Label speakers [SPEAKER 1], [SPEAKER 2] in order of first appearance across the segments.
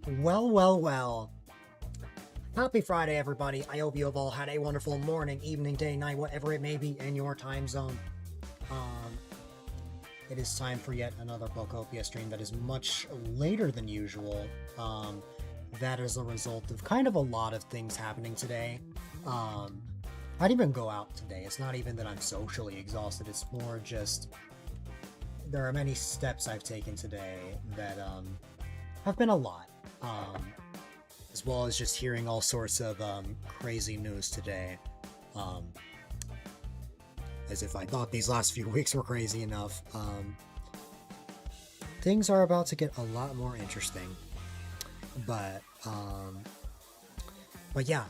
[SPEAKER 1] Well. Happy Friday, everybody. I hope you have all had a wonderful morning, evening, day, night, whatever it may be in your time zone. It is time for yet another Pokopia stream that is much later than usual. That is a result of kind of a lot of things happening today. I didn't even go out today. It's not even that I'm socially exhausted. It's more just there are many steps I've taken today that have been a lot. As well as just hearing all sorts of crazy news today. As if I thought these last few weeks were crazy enough. Things are about to get a lot more interesting. But yeah.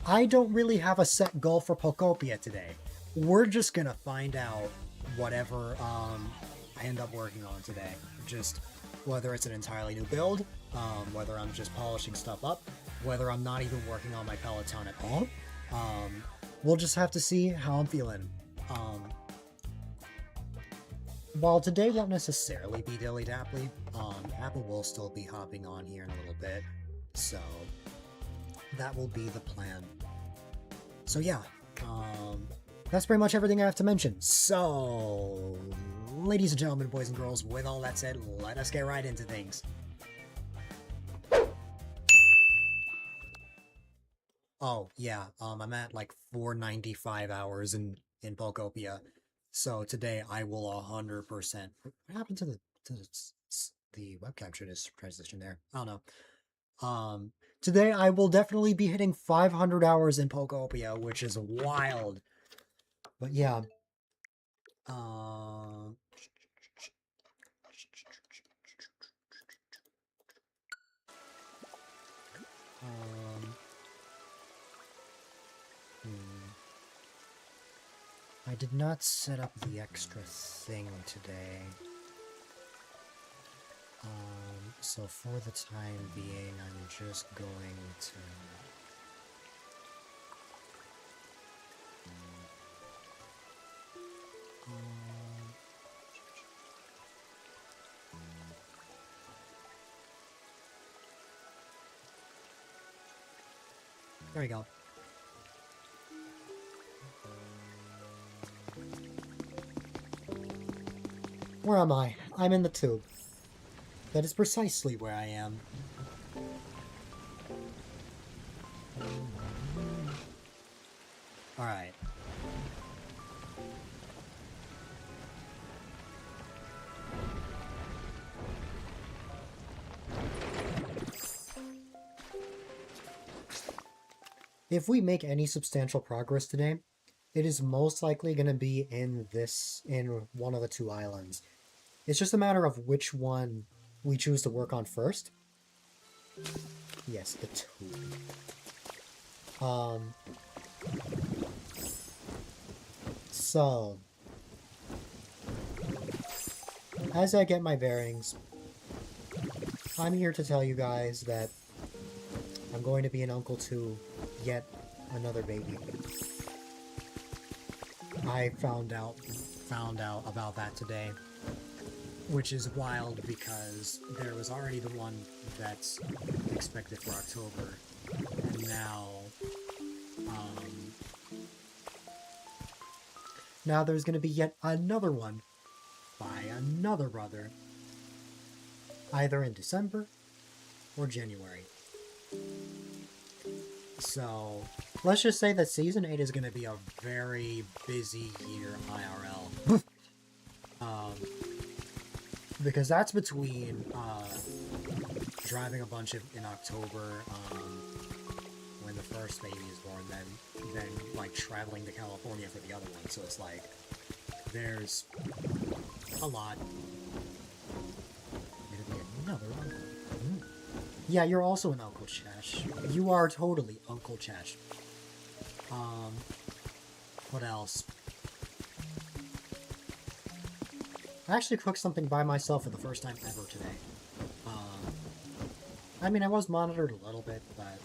[SPEAKER 1] I don't really have a set goal for Pokopia today. We're just gonna find out whatever I end up working on today. Just whether it's an entirely new build, whether I'm just polishing stuff up, whether I'm not even working on my Peloton at all. We'll just have to see how I'm feeling. While today won't necessarily be dilly-dapply, Apple will still be hopping on here in a little bit, so that will be the plan. So yeah, that's pretty much everything I have to mention. So, ladies and gentlemen, boys and girls, with all that said, let us get right into things. Oh, yeah, I'm at like 495 hours in Pokopia. So today I will 100%. What happened to the web capture transition there? I don't know. Today I will definitely be hitting 500 hours in Pokopia, which is wild. But yeah. I did not set up the extra thing today. So for the time being, I'm just going to... there we go. Where am I? I'm in the tube. That is precisely where I am. Alright. If we make any substantial progress today, it is most likely going to be in one of the two islands. It's just a matter of which one we choose to work on first. Yes, the tube. So, as I get my bearings, I'm here to tell you guys that I'm going to be an uncle to yet another baby. I found out about that today, which is wild because there was already the one that's expected for October, and now there's going to be yet another one by another brother, either in December or January. So, let's just say that Season 8 is going to be a very busy year IRL. Because that's between driving a bunch in October when the first baby is born, then like traveling to California for the other one. So it's like there's a lot. Gonna be another one. Yeah, you're also an Uncle Chesh. You are totally Uncle Chesh. What else? I actually cooked something by myself for the first time ever today. I mean, I was monitored a little bit, but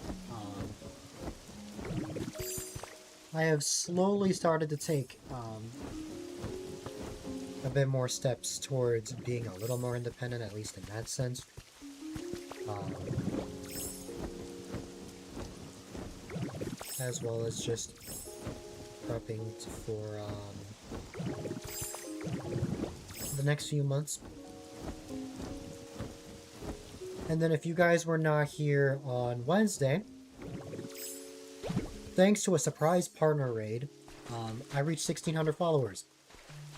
[SPEAKER 1] I have slowly started to take a bit more steps towards being a little more independent, at least in that sense. As well as just prepping for the next few months. And then if you guys were not here on Wednesday, thanks to a surprise partner raid, I reached 1,600 followers.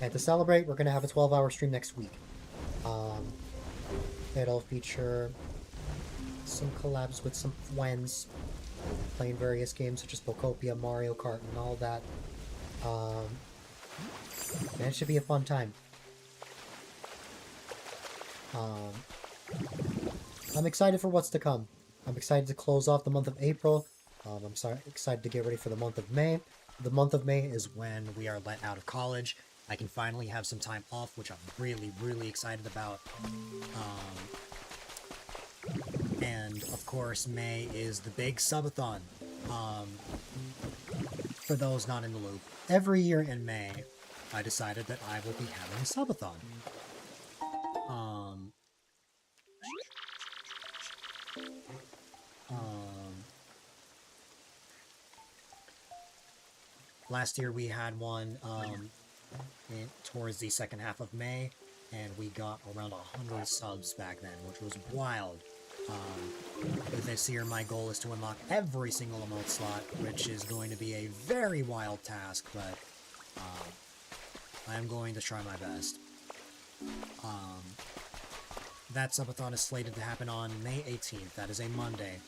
[SPEAKER 1] And to celebrate, we're going to have a 12-hour stream next week. It'll feature some collabs with some friends, playing various games such as Pokopia, Mario Kart, and all that. And it should be a fun time. I'm excited for what's to come. I'm excited to close off the month of April I'm sorry, excited to get ready for the month of May. The month of May is when we are let out of college. I can finally have some time off, which I'm really, really excited about. And of course, May is the big subathon. For those not in the loop, every year in May, I decided that I will be having a subathon. Last year we had one towards the second half of May, and we got around 100 subs back then, which was wild. This year my goal is to unlock every single emote slot, which is going to be a very wild task, but I am going to try my best. That subathon is slated to happen on May 18th. That is a Monday.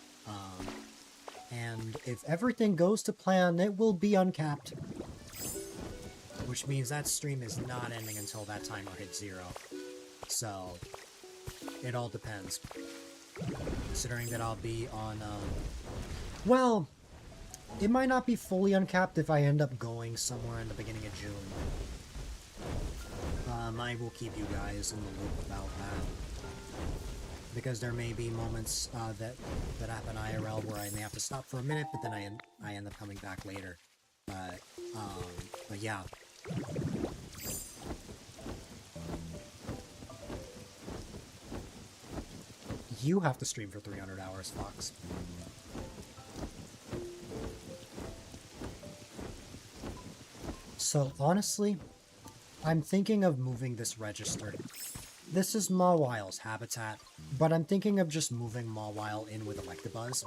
[SPEAKER 1] And if everything goes to plan, it will be uncapped. Which means that stream is not ending until that timer hits 0. So, it all depends. Considering that I'll be on, well, it might not be fully uncapped if I end up going somewhere in the beginning of June. I will keep you guys in the loop about that. Because there may be moments that happen IRL where I may have to stop for a minute, but then I end up coming back later. But yeah. You have to stream for 300 hours, Fox. So, honestly, I'm thinking of moving this register. This is Mawile's habitat, but I'm thinking of just moving Mawile in with Electabuzz.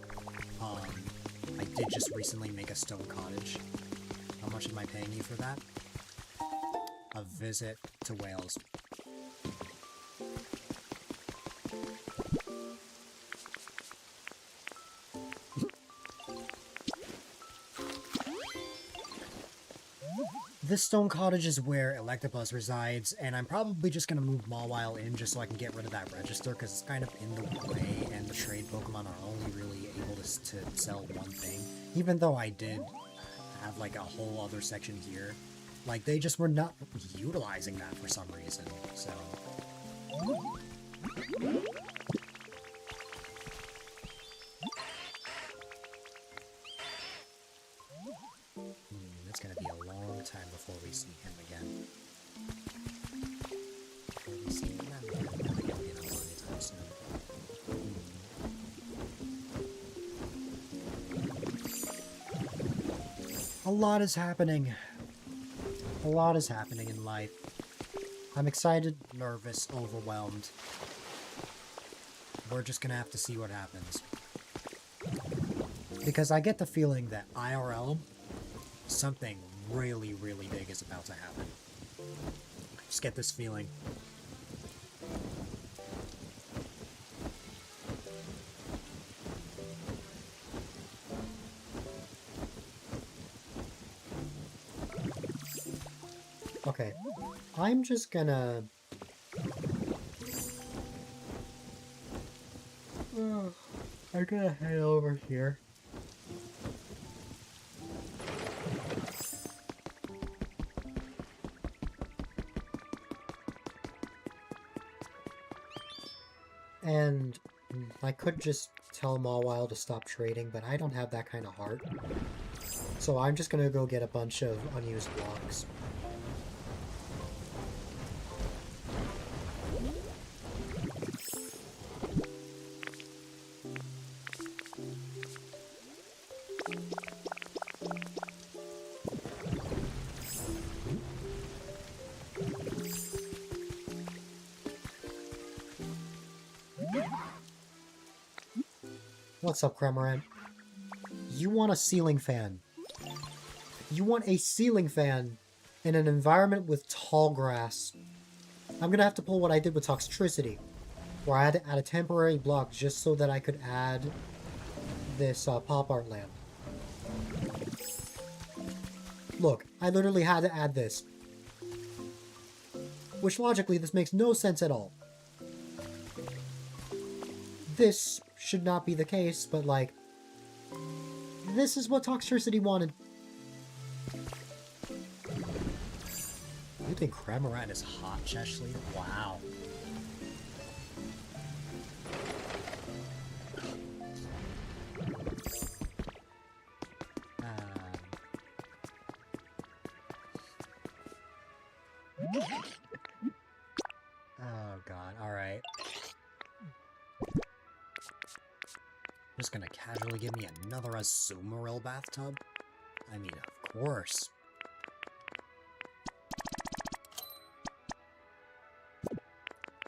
[SPEAKER 1] I did just recently make a stone cottage. How much am I paying you for that? A visit to Wales. This stone cottage is where Electabuzz resides, and I'm probably just going to move Mawile in just so I can get rid of that register, because it's kind of in the way, and the trade Pokemon are only really able to sell one thing. Even though I did have, like, a whole other section here. Like, they just were not utilizing that for some reason, so... It's gonna be a long time before we see him again. Before we see him again, anytime soon. A lot is happening. A lot is happening in life. I'm excited, nervous, overwhelmed. We're just gonna have to see what happens. Because I get the feeling that IRL, something really, really big is about to happen. Just get this feeling. Okay, I'm just gonna... I'm gonna head over here. And I could just tell Mawile to stop trading, but I don't have that kind of heart. So I'm just gonna go get a bunch of unused blocks. What's up, Cramorant? You want a ceiling fan. You want a ceiling fan in an environment with tall grass. I'm gonna have to pull what I did with Toxtricity, where I had to add a temporary block just so that I could add this pop art lamp. Look, I literally had to add this. Which logically, this makes no sense at all. This should not be the case, but like, This is what Toxtricity wanted. You think Cramorant is hot, Cheshly? Wow. Oh god, alright. Just gonna casually give me another Azumarill bathtub? I mean, of course.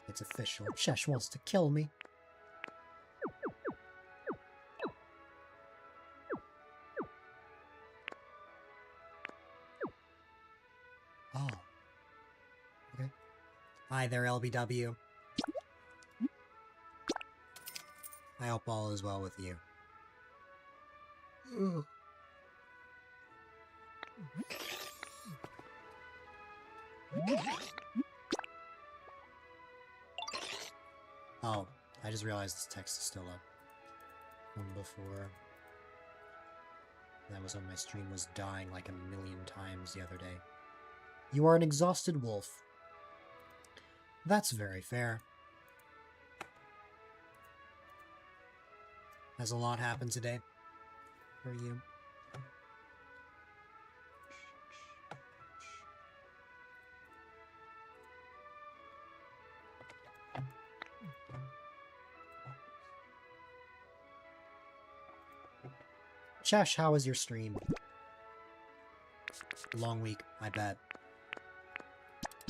[SPEAKER 1] It's official. Chesh wants to kill me. Oh. Okay. Hi there, LBW. I hope all is well with you. Ugh. Oh, I just realized this text is still up from before. That was when my stream was dying like a million times the other day. You are an exhausted wolf. That's very fair. Has a lot happened today for you? Chesh, how was your stream? Long week, I bet.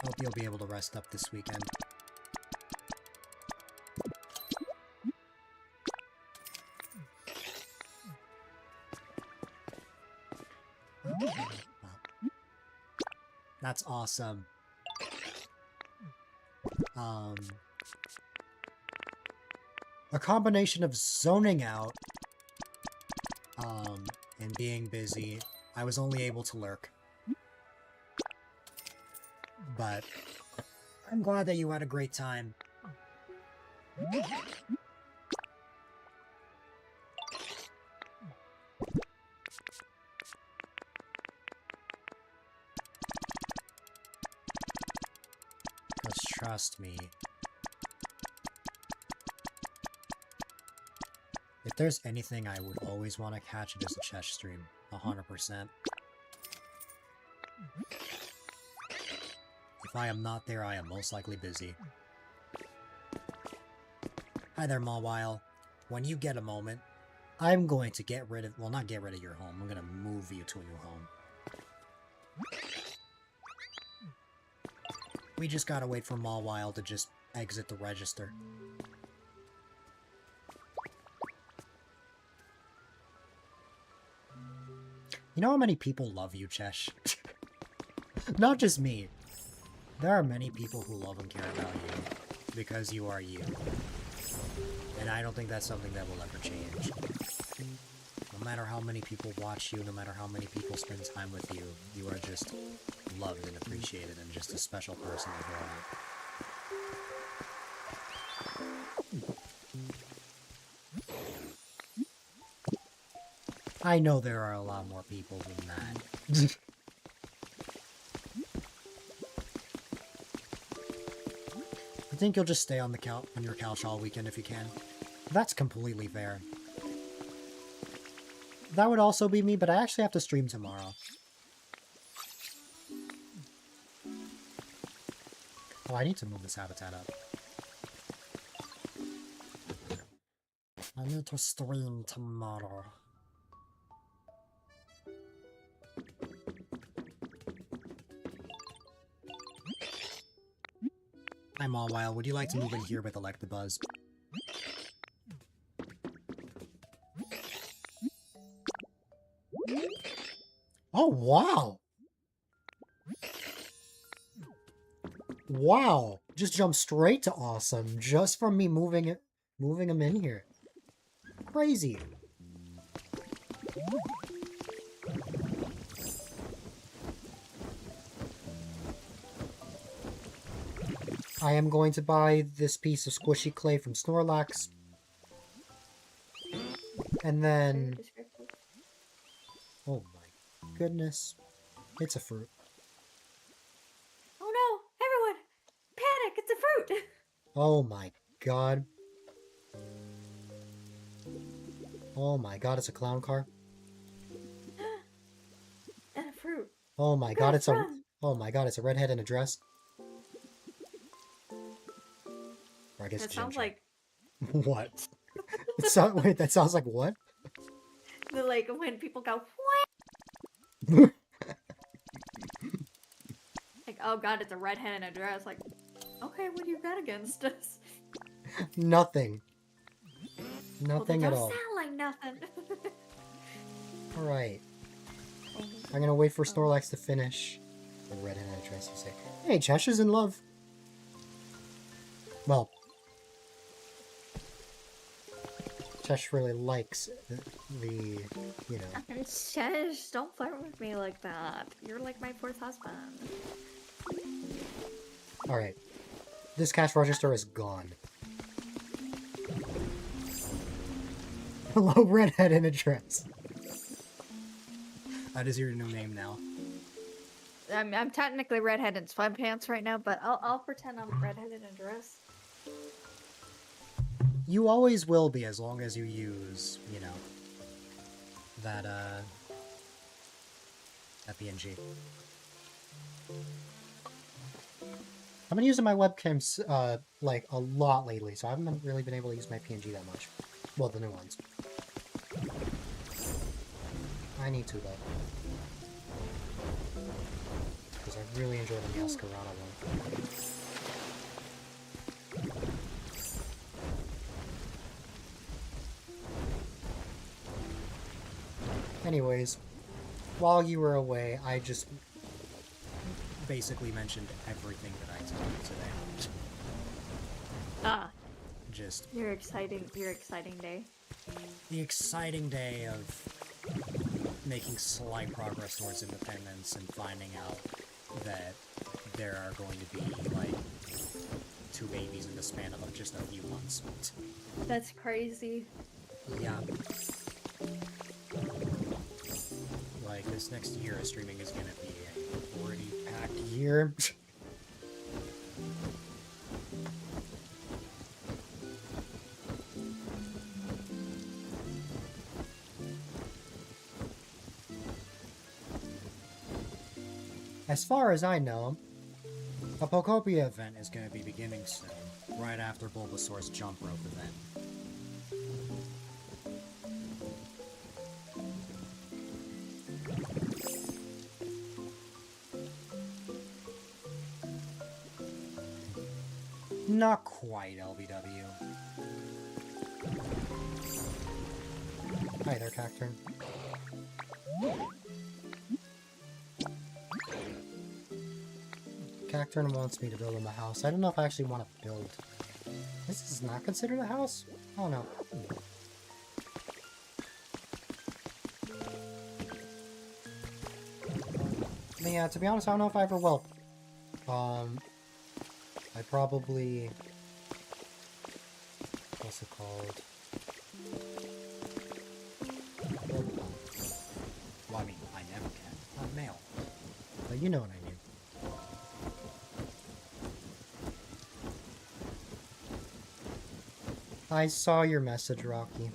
[SPEAKER 1] Hope you'll be able to rest up this weekend. That's awesome. A combination of zoning out, and being busy, I was only able to lurk. But I'm glad that you had a great time. Because trust me, if there's anything I would always want to catch, it is a Chesh stream. 100%. If I am not there, I am most likely busy. Hi there, Mawile. When you get a moment, I'm going to get rid of... Well, not get rid of your home. I'm going to move you to a new home. We just gotta wait for Mawile to just exit the register. You know how many people love you, Chesh? Not just me. There are many people who love and care about you because you are you. And I don't think that's something that will ever change. No matter how many people watch you, no matter how many people spend time with you, you are just loved and appreciated and just a special person overall. I know there are a lot more people than that. I think you'll just stay on your couch all weekend if you can. That's completely fair. That would also be me, but I actually have to stream tomorrow. Oh, I need to move this habitat up. I need to stream tomorrow. I'm all wild. Would you like to move in here with Electabuzz? Oh, wow! Wow! Just jumped straight to awesome, just from me moving him in here. Crazy. I am going to buy this piece of squishy clay from Snorlax. And then... Oh my goodness. It's a fruit.
[SPEAKER 2] Oh no! Everyone! Panic! It's a fruit!
[SPEAKER 1] Oh my god. Oh my god, it's a clown car.
[SPEAKER 2] And a fruit.
[SPEAKER 1] Oh my god,
[SPEAKER 2] Griff,
[SPEAKER 1] it's a...
[SPEAKER 2] run!
[SPEAKER 1] Oh my god, it's a redhead in a dress. Or I guess
[SPEAKER 2] That
[SPEAKER 1] ginger.
[SPEAKER 2] sounds like...
[SPEAKER 1] What? Wait, that sounds like what?
[SPEAKER 2] like when people go, like, oh god, it's a redhead in a dress. Like, okay, what do you got against us?
[SPEAKER 1] Nothing.
[SPEAKER 2] Well,
[SPEAKER 1] Nothing
[SPEAKER 2] that
[SPEAKER 1] at
[SPEAKER 2] does
[SPEAKER 1] all.
[SPEAKER 2] sound like nothing.
[SPEAKER 1] Alright. I'm gonna wait for Snorlax to finish. The redhead in a dress, you say. Hey, Cheshire's in love. Well, Cheshire really likes the you know.
[SPEAKER 2] Shush, don't flirt with me like that. You're like my fourth husband.
[SPEAKER 1] Alright. This cash register is gone. Hello, redhead in a dress. That is your new name now.
[SPEAKER 2] I'm technically redhead in sweatpants right now, but I'll pretend I'm redhead in a dress.
[SPEAKER 1] You always will be as long as you use, you know, that PNG. I've been using my webcams, like, a lot lately, so I haven't really been able to use my PNG that much. Well, the new ones. I need to, though. Because I really enjoy the Masquerada one. Anyways, while you were away, I just basically mentioned everything that I did today.
[SPEAKER 2] Ah,
[SPEAKER 1] Just
[SPEAKER 2] your exciting day.
[SPEAKER 1] the exciting day of making slight progress towards independence and finding out that there are going to be, like, 2 babies in the span of just a few months.
[SPEAKER 2] That's crazy.
[SPEAKER 1] Yeah. Like, this next year of streaming is gonna be a pretty packed year. As far as I know, a Pokopia event is going to be beginning soon, right after Bulbasaur's jump rope event. Not quite, LBW. Hi there, Cacturn. Cacturn wants me to build him a house. I don't know if I actually want to build. This is not considered a house? Oh no. But yeah, to be honest, I don't know if I ever will. I probably... What's it called? Well, I mean, I never can. I'm male. But you know what I mean. I saw your message, Rocky.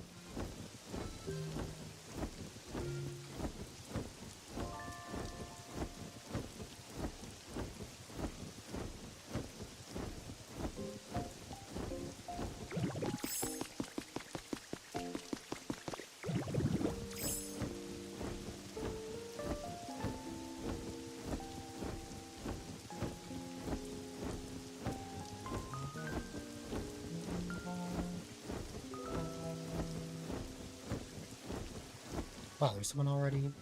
[SPEAKER 1] Wow, there's someone already in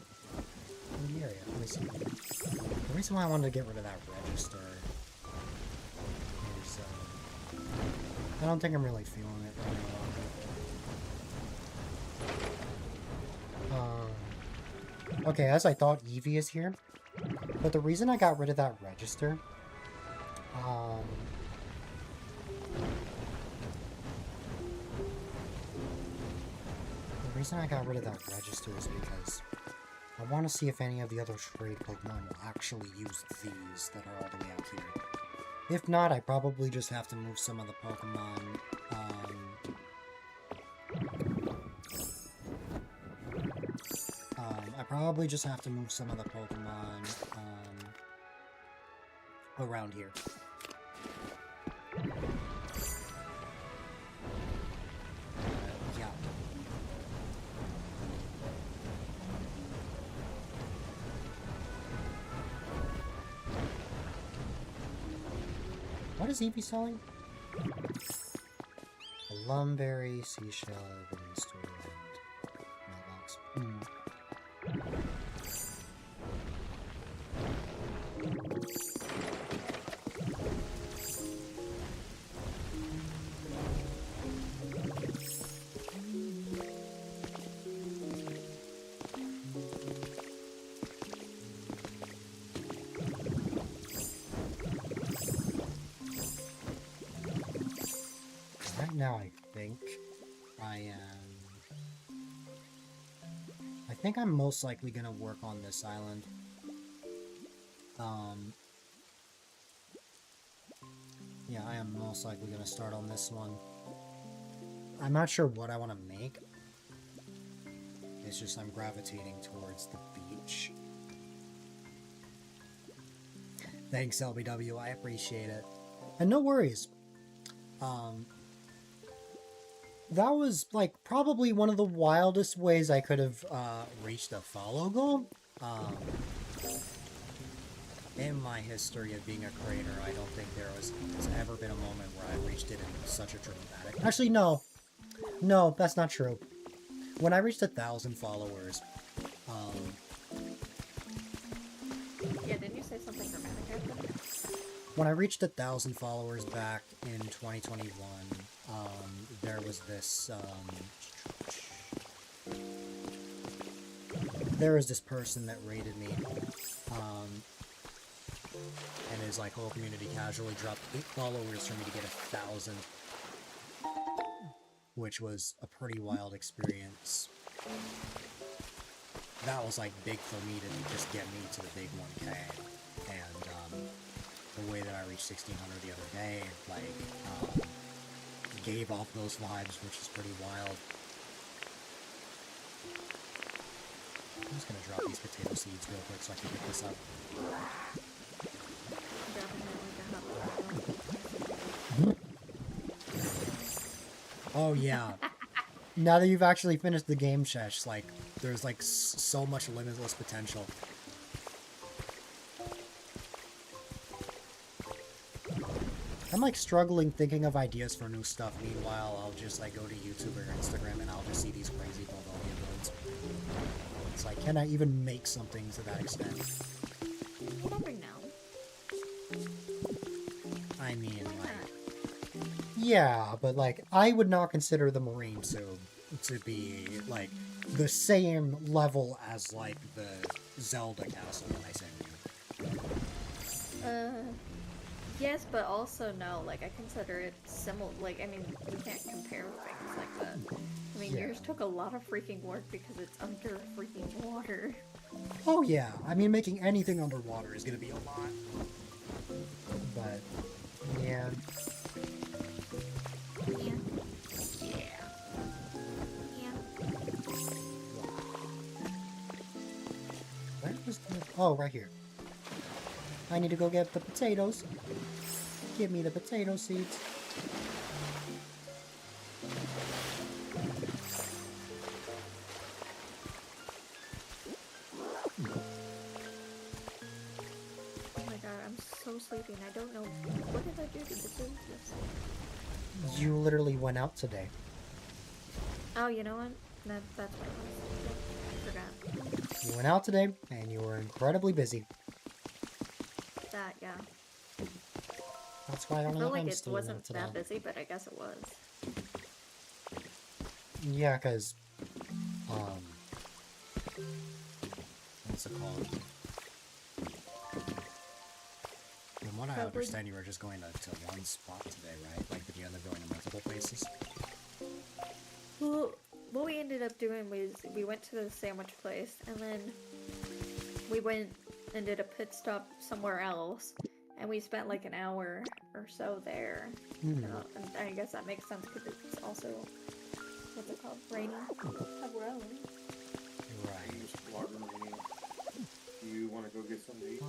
[SPEAKER 1] the area. Let me see. The reason why I wanted to get rid of that register is, I don't think I'm really feeling it right now. Okay, as I thought, Eevee is here. But the reason I got rid of that register, the reason I got rid of that register is because I want to see if any of the other trade Pokemon will actually use these that are all the way out here. If not, I probably just have to move some of the Pokemon, I probably just have to move some of the Pokemon, around here. Yeah. What is Eevee selling? A Lumberry, Seashell, Rainstorm, Mailbox. Right now, I think I'm most likely gonna work on this island. Yeah, I am most likely gonna start on this one. I'm not sure what I want to make. It's just I'm gravitating towards the beach. Thanks, LBW. I appreciate it. And no worries. That was, like, probably one of the wildest ways I could have reached a follow goal. In my history of being a creator, I don't think has ever been a moment where I reached it in such a dramatic... Actually, no. No, that's not true. When I reached 1,000 followers,
[SPEAKER 2] Yeah, didn't you say something dramatic happened?
[SPEAKER 1] when I reached 1,000 followers back in 2021, there was this, there was this person that rated me, and his, like, whole community casually dropped 8 followers for me to get 1,000, which was a pretty wild experience. That was, like, big for me to just get me to the big 1K, and, the way that I reached 1,600 the other day, like, gave off those vibes, which is pretty wild. I'm just gonna drop these potato seeds real quick so I can pick this up. Oh yeah. Now that you've actually finished the game, Shesh, like, there's, like, so much limitless potential. I'm, like, struggling thinking of ideas for new stuff. Meanwhile, I'll just, like, go to YouTube or Instagram and I'll just see these crazy Pokopia builds. It's like, can I even make something to that extent?
[SPEAKER 2] Probably no.
[SPEAKER 1] I mean, like... Yeah, but, like, I would not consider the Marine Tube to be, like, the same level as, like, the Zelda castle that I sent you.
[SPEAKER 2] Yes, but also no. Like, I consider it similar. Like, I mean, you can't compare things like that. I mean,
[SPEAKER 1] Yeah.
[SPEAKER 2] yours took a lot of freaking work because it's under freaking water.
[SPEAKER 1] Oh yeah, I mean, making anything underwater is gonna be a lot. But, yeah.
[SPEAKER 2] Yeah.
[SPEAKER 1] Where was the... Oh, right here. I need to go get the potatoes. Give me the potato seeds.
[SPEAKER 2] Oh my god, I'm so sleepy and I don't know what did I do to deserve this.
[SPEAKER 1] You literally went out today.
[SPEAKER 2] Oh, you know what? That's what it was. I forgot.
[SPEAKER 1] You went out today, and you were incredibly busy.
[SPEAKER 2] That, yeah.
[SPEAKER 1] That's why I
[SPEAKER 2] I
[SPEAKER 1] don't know
[SPEAKER 2] feel
[SPEAKER 1] if
[SPEAKER 2] like
[SPEAKER 1] I'm
[SPEAKER 2] it
[SPEAKER 1] still
[SPEAKER 2] wasn't
[SPEAKER 1] today.
[SPEAKER 2] that busy, but I guess it was.
[SPEAKER 1] Yeah, because, what's it called? From what I
[SPEAKER 2] Probably.
[SPEAKER 1] understand, you were just going to one spot today, right? Like, did you end up going to multiple places?
[SPEAKER 2] Well, what we ended up doing was we went to the sandwich place, and then we went and did a pit stop somewhere else, and we spent like an hour or so there.
[SPEAKER 1] Hmm.
[SPEAKER 2] And I guess that makes sense because it's also, what's it called? Rainy. Rain.
[SPEAKER 1] Right.
[SPEAKER 3] Just water raining. Do you want to go get something to eat?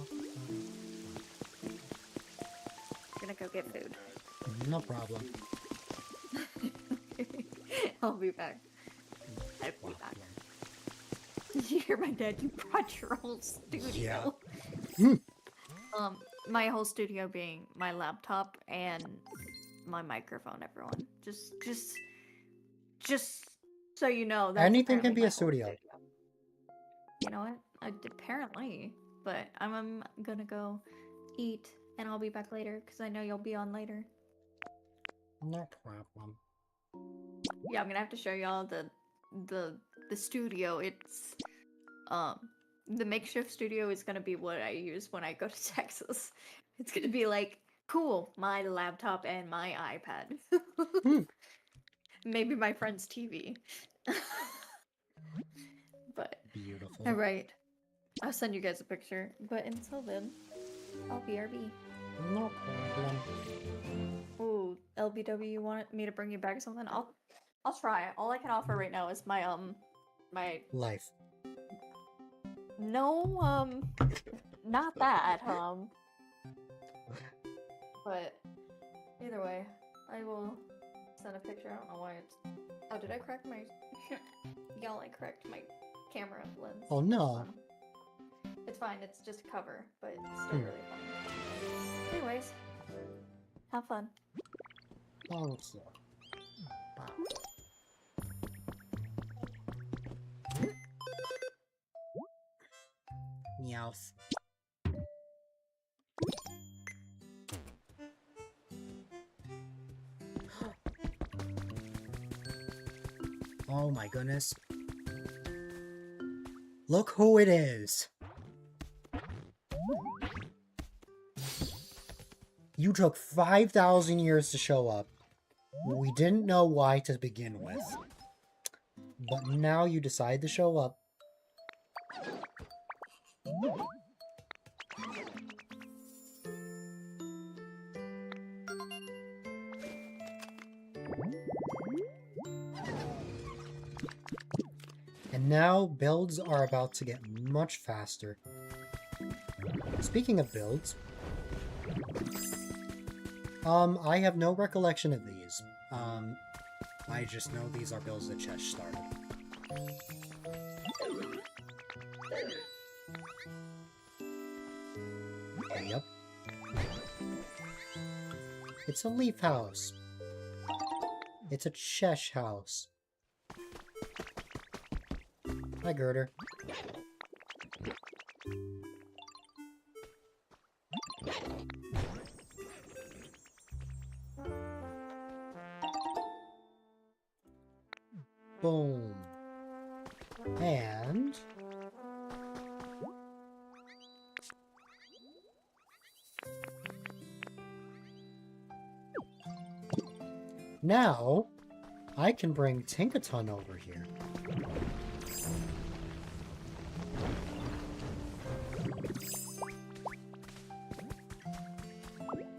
[SPEAKER 2] Gonna go get food.
[SPEAKER 1] No problem.
[SPEAKER 2] I'll be back. I'll be back. Did you hear my dad? You brought your whole studio.
[SPEAKER 1] Yeah.
[SPEAKER 2] My whole studio being my laptop and my microphone. Everyone, just so you know, that's
[SPEAKER 1] Anything can
[SPEAKER 2] apparently
[SPEAKER 1] be
[SPEAKER 2] my
[SPEAKER 1] a
[SPEAKER 2] whole
[SPEAKER 1] studio.
[SPEAKER 2] You know what? Apparently, but I'm gonna go eat, and I'll be back later because I know you'll be on later.
[SPEAKER 1] No problem.
[SPEAKER 2] Yeah, I'm gonna have to show y'all the studio. It's the makeshift studio is gonna be what I use when I go to Texas. It's gonna be like cool, my laptop and my iPad.
[SPEAKER 1] Hmm.
[SPEAKER 2] Maybe my friend's TV. But
[SPEAKER 1] Beautiful.
[SPEAKER 2] alright. I'll send you guys a picture. But until then, I'll BRB.
[SPEAKER 1] No problem.
[SPEAKER 2] Ooh, LBW, you want me to bring you back something? I'll try. All I can offer right now is my my
[SPEAKER 1] Life.
[SPEAKER 2] no not that but either way, I will send a picture. I don't know why it's. Oh, did I crack my? Y'all, I cracked my camera lens.
[SPEAKER 1] Oh no.
[SPEAKER 2] It's fine. It's just a cover, but it's still really fun. Anyways, have fun.
[SPEAKER 1] Also. Meowth. Oh my goodness. Look who it is. You took 5,000 years to show up. We didn't know why to begin with. But now you decide to show up. And now builds are about to get much faster. Speaking of builds, I have no recollection of these. I just know these are builds that Chesh started. Yep. It's a leaf house. It's a Chesh house. Hi, Girder. Boom. And... now, I can bring Tinkaton over here.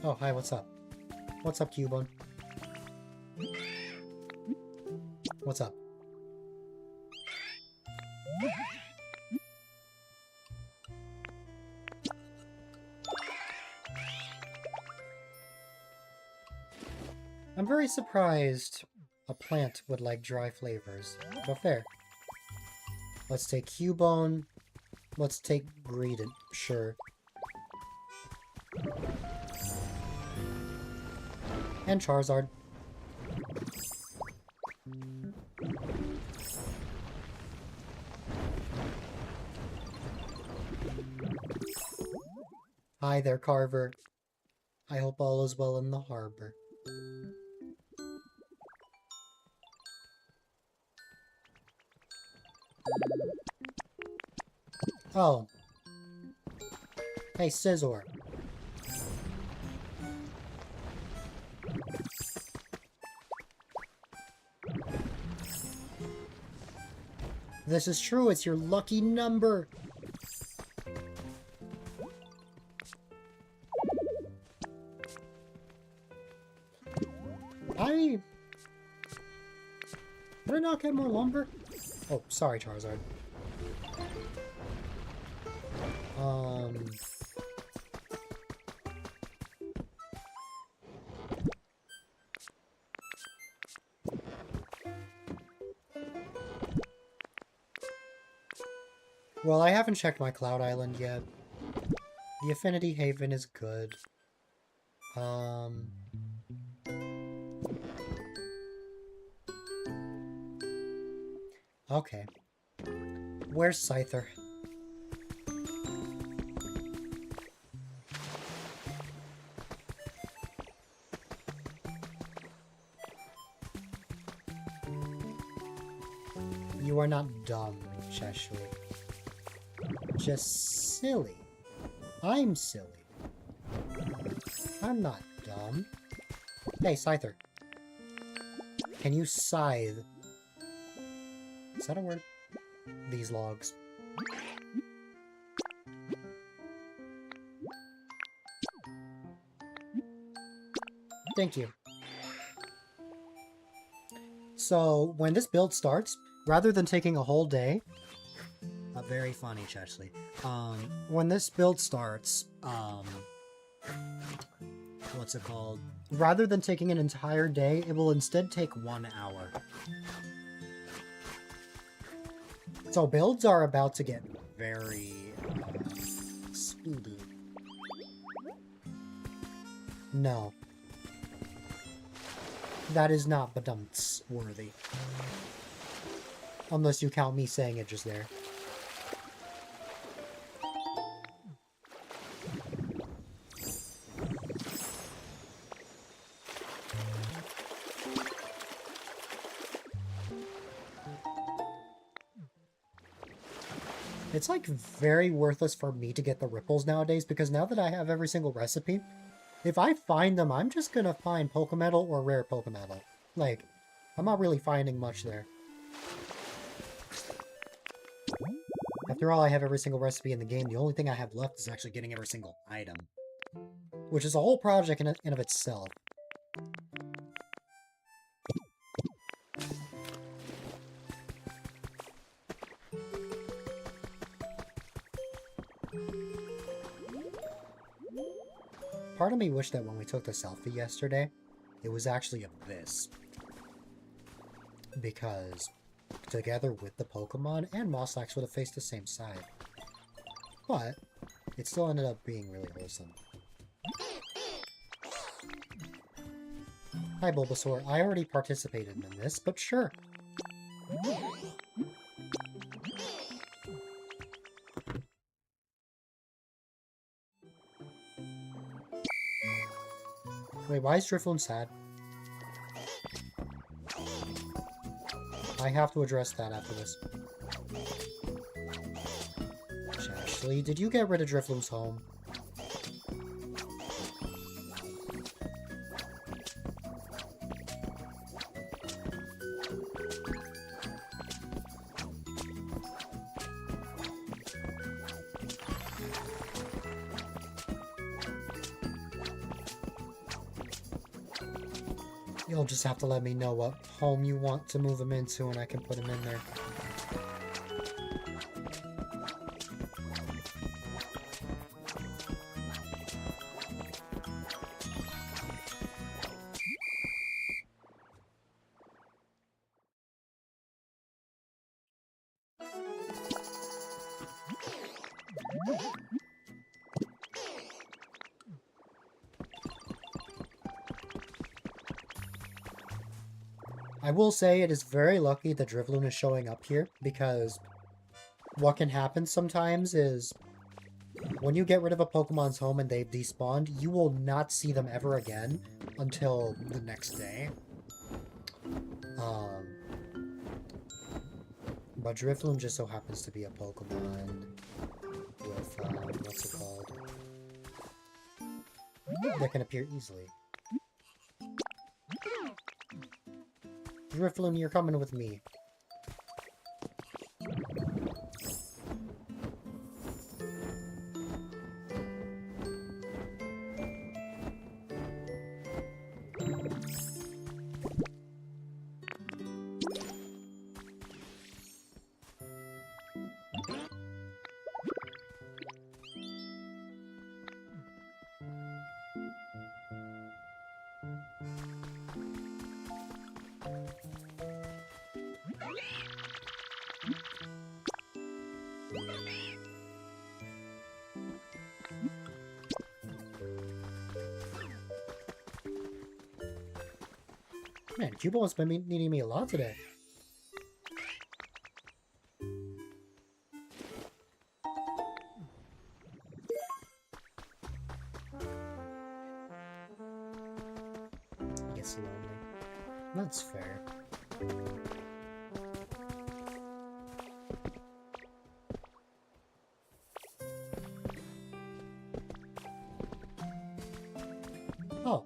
[SPEAKER 1] Oh, hi, what's up? What's up, Cubone? What's up? I'm very surprised a plant would like dry flavors, but fair. Let's take Cubone. Let's take Greedent, sure. And Charizard. Hi there, Carver. I hope all is well in the harbor. Oh. Hey, Scizor. This is true, it's your lucky number. Did I not get more lumber? Oh, sorry, Charizard. Well, I haven't checked my Cloud Island yet. The Affinity Haven is good. Okay. Where's Scyther? You are not dumb, Cheshire. Just silly. I'm silly. I'm not dumb. Hey, Scyther. Can you scythe? Is that a word? These logs. Thank you. So, when this build starts, rather than taking a whole day... very funny, Chesley. When this build starts, what's it called? Rather than taking an entire day, it will instead take 1 hour. So builds are about to get very speedy. No. That is not badumts worthy. Unless you count me saying it just there. It's like very worthless for me to get the ripples nowadays because now that I have every single recipe, if I find them, I'm just gonna find Pokemetal or rare Pokemetal. Like, I'm not really finding much there. After all, I have every single recipe in the game. The only thing I have left is actually getting every single item. Which is a whole project in and of itself. Part of me wished that when we took the selfie yesterday, it was actually of this. Because together with the Pokemon and Moslax would have faced the same side. But it still ended up being really wholesome. Hi Bulbasaur, I already participated in this, but sure. Wait, why is Drifloon sad? I have to address that after this. Ashley, did you get rid of Drifloon's home? You'll just have to let me know what home you want to move him into and I can put him in there. I will say it is very lucky that Drifloon is showing up here, because what can happen sometimes is when you get rid of a Pokemon's home and they've despawned, you will not see them ever again until the next day. But Drifloon just so happens to be a Pokemon with, what's it called? That can appear easily. Drifloon, you're coming with me. Man, Cubo's been needing me a lot today. Gets lonely. That's fair. Oh.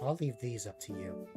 [SPEAKER 1] I'll leave these up to you.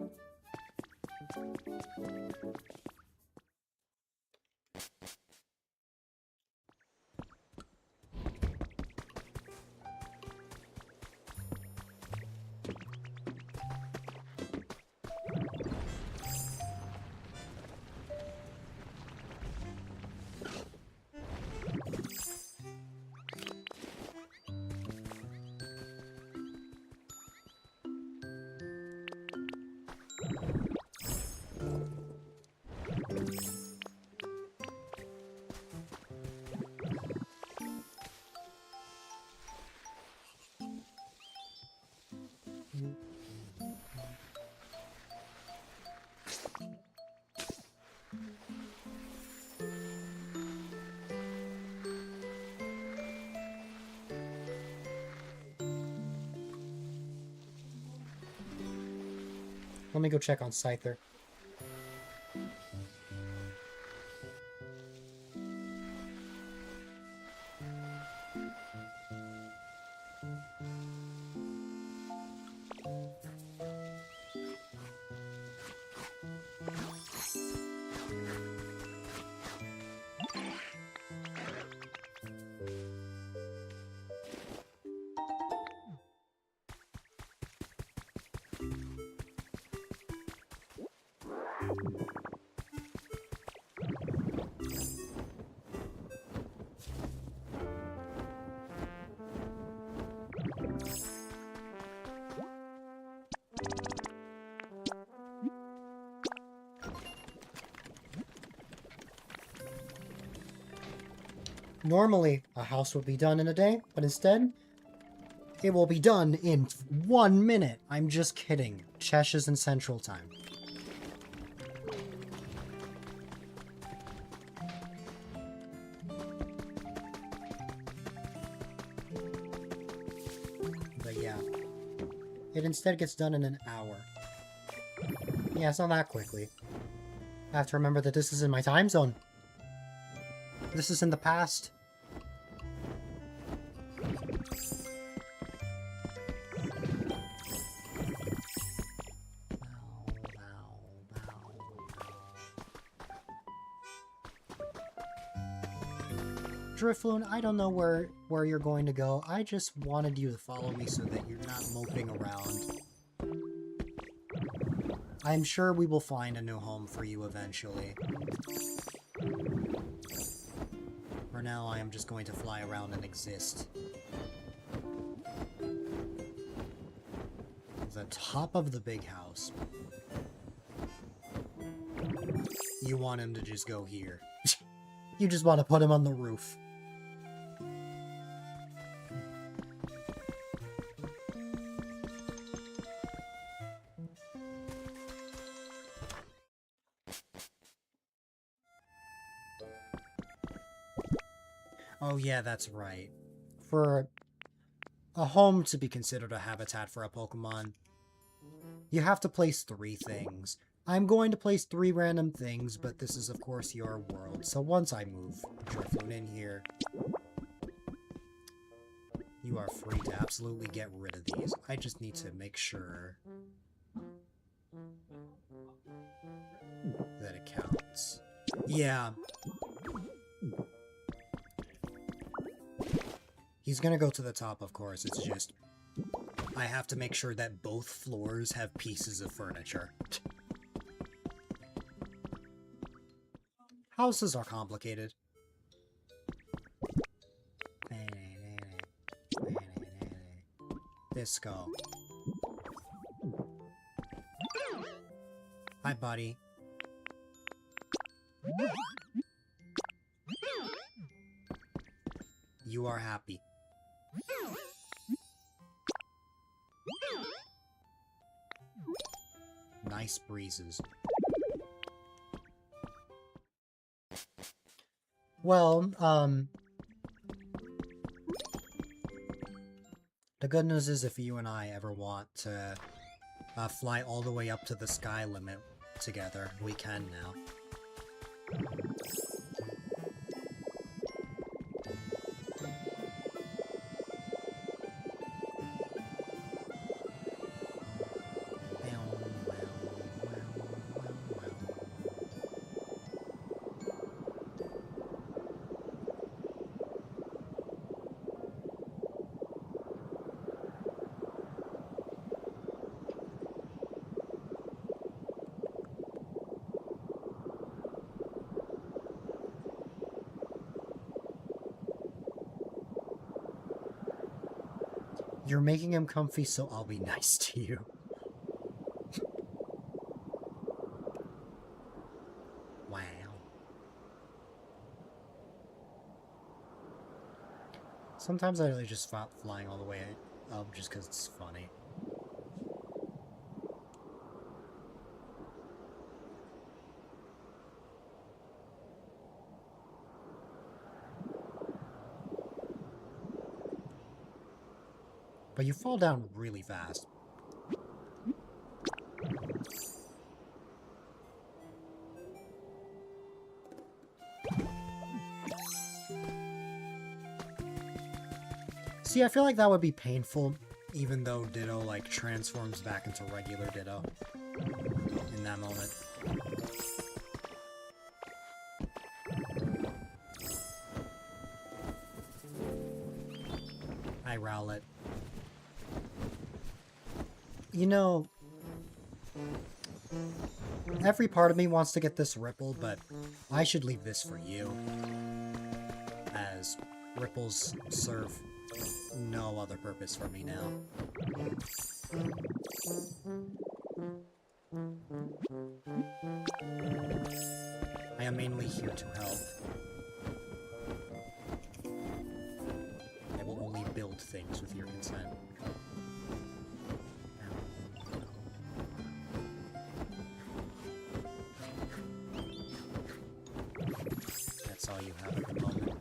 [SPEAKER 1] Let me go check on Scyther. Normally, a house would be done in a day, but instead, it will be done in 1 minute. I'm just kidding. Chesh is in Central Time. But yeah, it instead gets done in an hour. Yeah, it's not that quickly. I have to remember that this is in my time zone. This is in the past. Drifloon, I don't know where you're going to go. I just wanted you to follow me so that you're not moping around. I'm sure we will find a new home for you eventually. For now, I am just going to fly around and exist. The top of the big house. You want him to just go here. You just want to put him on the roof. Oh yeah, that's right. For a home to be considered a habitat for a Pokemon, you have to place 3 things. I'm going to place 3 random things, but this is of course your world. So once I move Drifloon in here, you are free to absolutely get rid of these. I just need to make sure that it counts. Yeah. He's gonna go to the top, of course. It's just, I have to make sure that both floors have pieces of furniture. Houses are complicated. Disco. Hi, buddy. You are happy. Nice breezes. Well, the good news is if you and I ever want to fly all the way up to the sky limit together, we can now. You're making him comfy, so I'll be nice to you. Wow. Sometimes I really just stop flying all the way up just because it's funny. But you fall down really fast. See, I feel like that would be painful, even though Ditto, like, transforms back into regular Ditto in that moment. Hi, Rowlet. You know, every part of me wants to get this Ripple, but I should leave this for you, as Ripples serve no other purpose for me now. I am mainly here to help. I will only build things with your consent. That's all you have at the moment.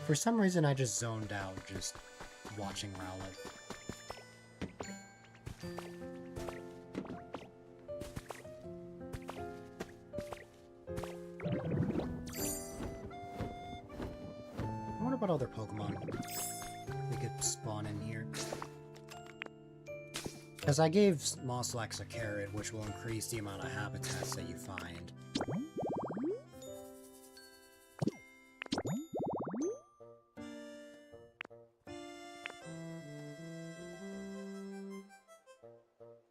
[SPEAKER 1] For some reason, I just zoned out just watching Rowlet. I wonder what other Pokemon we could spawn in here. Because I gave Moslax a carrot, which will increase the amount of habitats that you find.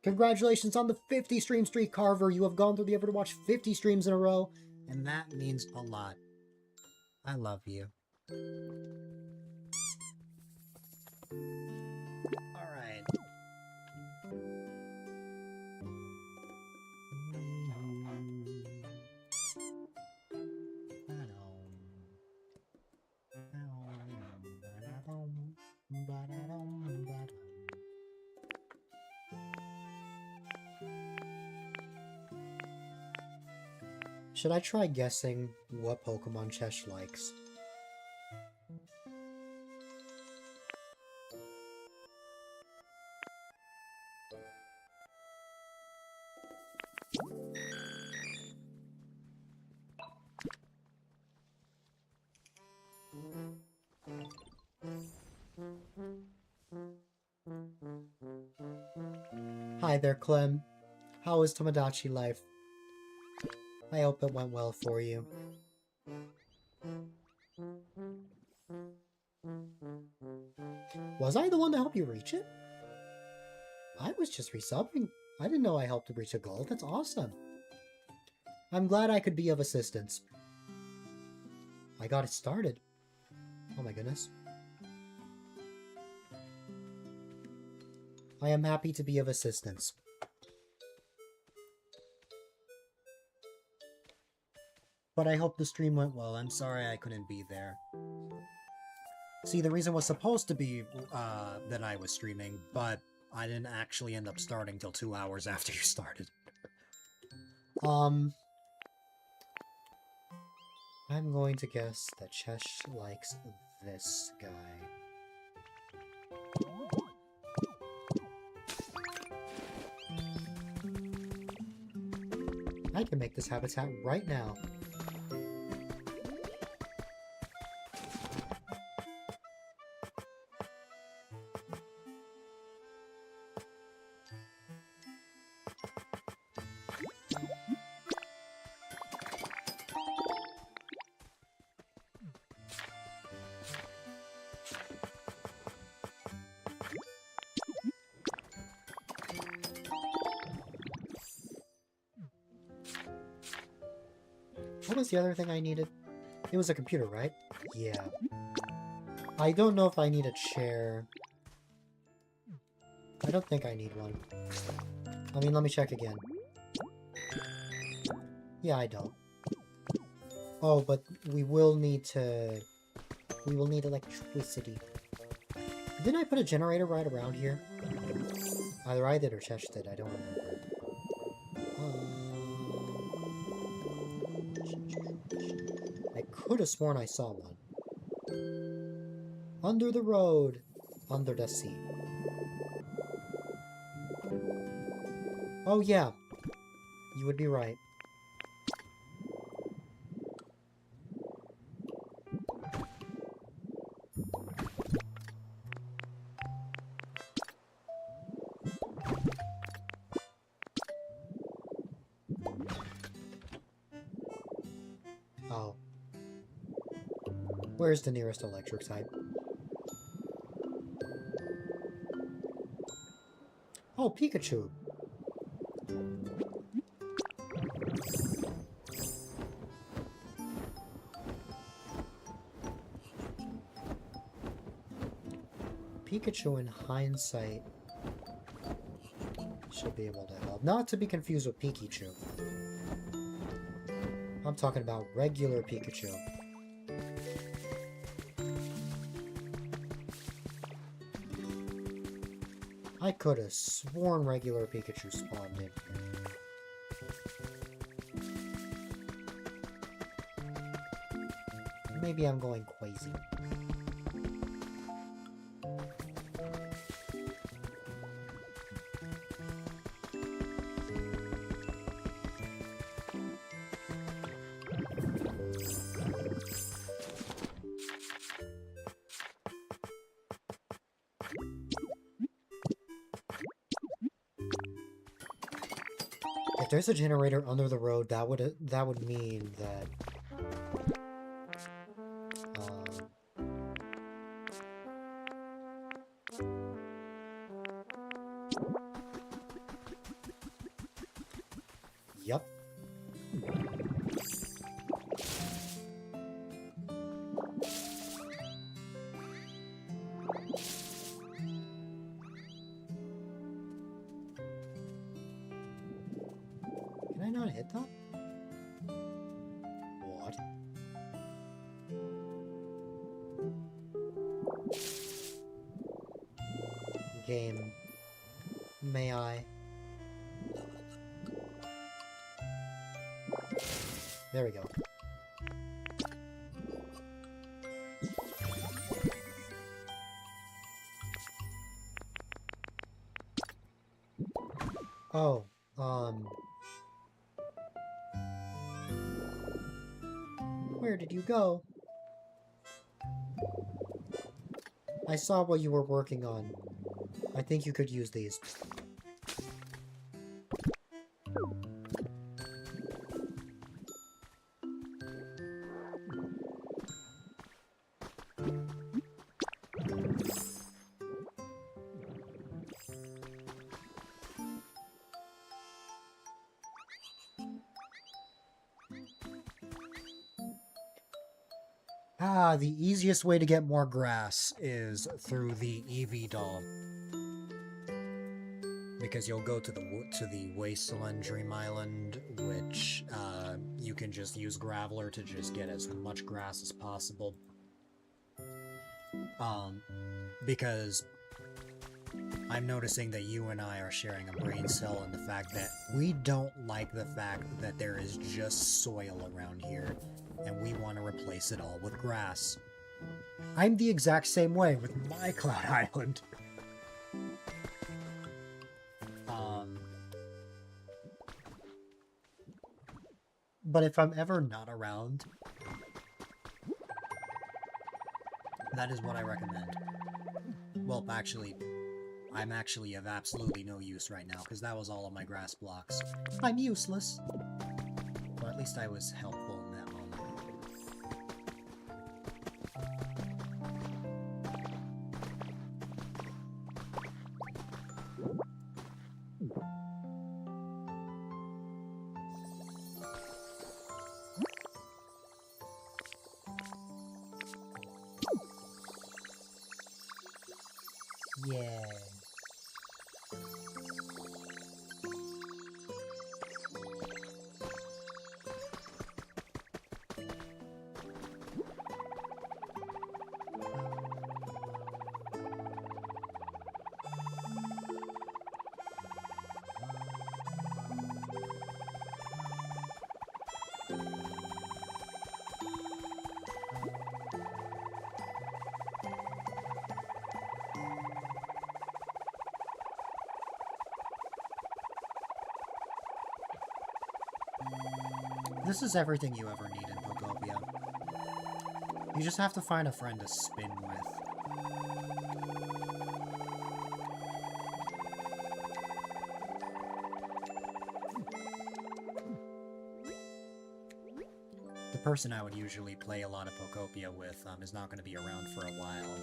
[SPEAKER 1] Congratulations on the 50 stream streak, Carver. You have gone through the effort to watch 50 streams in a row, and that means a lot. I love you. Alright. Should I try guessing what Pokemon Chesh likes? Hi there, Clem. How is Tomodachi life? I hope it went well for you. Was I the one to help you reach it? I was just resubbing. I didn't know I helped to reach a goal. That's awesome. I'm glad I could be of assistance. I got it started. Oh my goodness. I am happy to be of assistance. But I hope the stream went well. I'm sorry I couldn't be there. See, the reason was supposed to be that I was streaming, but I didn't actually end up starting till 2 hours after you started. I'm going to guess that Chesh likes this guy. I can make this habitat right now. What was the other thing I needed? It was a computer, right? Yeah. I don't know if I need a chair. I don't think I need one. I mean, let me check again. Yeah, I don't. Oh, but we will need to... We will need electricity. Didn't I put a generator right around here? Either I did or Chesh did, I don't remember. I could have sworn I saw one. Under the road. Under the sea. Oh yeah. You would be right. Oh. Where's the nearest electric type? Oh, Pikachu! Pikachu in hindsight should be able to help. Not to be confused with Pikachu. I'm talking about regular Pikachu. I could have sworn regular Pikachu spawned in here. Maybe I'm going crazy. If there's a generator under the road, that would mean that Yep. Can I not hit that? What? Game. May I? There we go. Oh, where did you go? I saw what you were working on. I think you could use these. The easiest way to get more grass is through the EV doll. Because you'll go to the Wasteland Dream Island, which you can just use Graveler to just get as much grass as possible. Because I'm noticing that you and I are sharing a brain cell in the fact that we don't like the fact that there is just soil around here, and we want to replace it all with grass. I'm the exact same way with my Cloud Island. But if I'm ever not around, that is what I recommend. Well, actually, I'm actually of absolutely no use right now, because that was all of my grass blocks. I'm useless. Or at least I was helpful in that moment. Yeah. This is everything you ever need in Pokopia. You just have to find a friend to spin with. The person I would usually play a lot of Pokopia with is not going to be around for a while.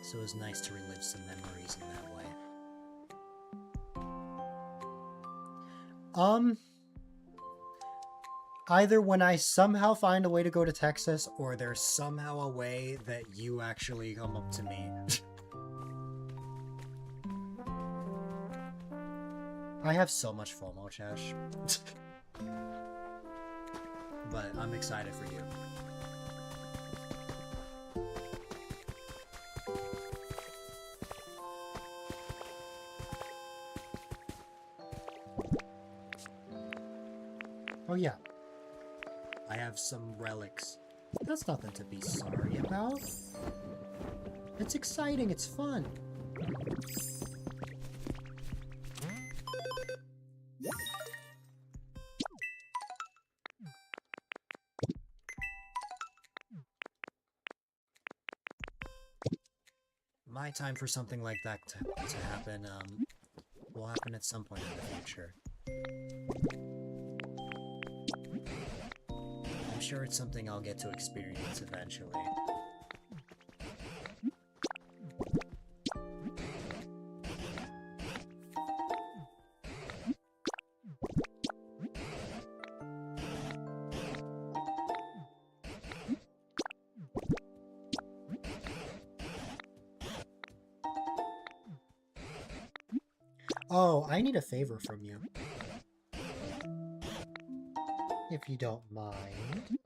[SPEAKER 1] So it's nice to relive some memories in that way. Either when I somehow find a way to go to Texas, or there's somehow a way that you actually come up to me. I have so much FOMO, Chesh. But I'm excited for you. Oh yeah. I have some relics. That's nothing to be sorry about. It's exciting, it's fun. My time for something like that to happen, will happen at some point in the future. I'm sure it's something I'll get to experience eventually. Oh, I need a favor from you. If you don't mind.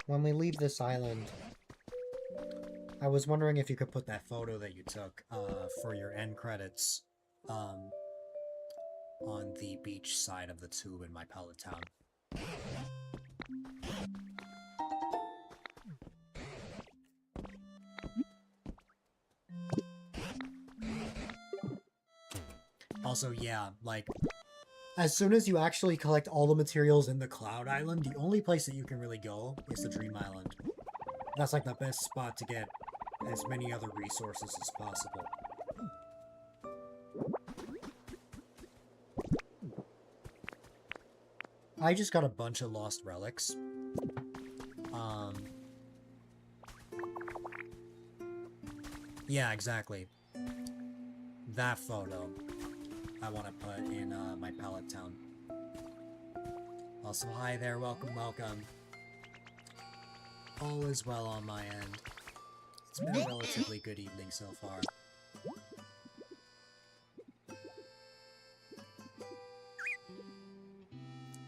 [SPEAKER 1] When we leave this island, I was wondering if you could put that photo that you took, for your end credits, on the beach side of the tube in my pallet town. Also, yeah, like, as soon as you actually collect all the materials in the Cloud Island, the only place that you can really go is the Dream Island. That's like the best spot to get as many other resources as possible. I just got a bunch of lost relics. Yeah, exactly. That photo. I want to put in my pallet town. Also, hi there, welcome, welcome. All is well on my end. It's been a relatively good evening so far.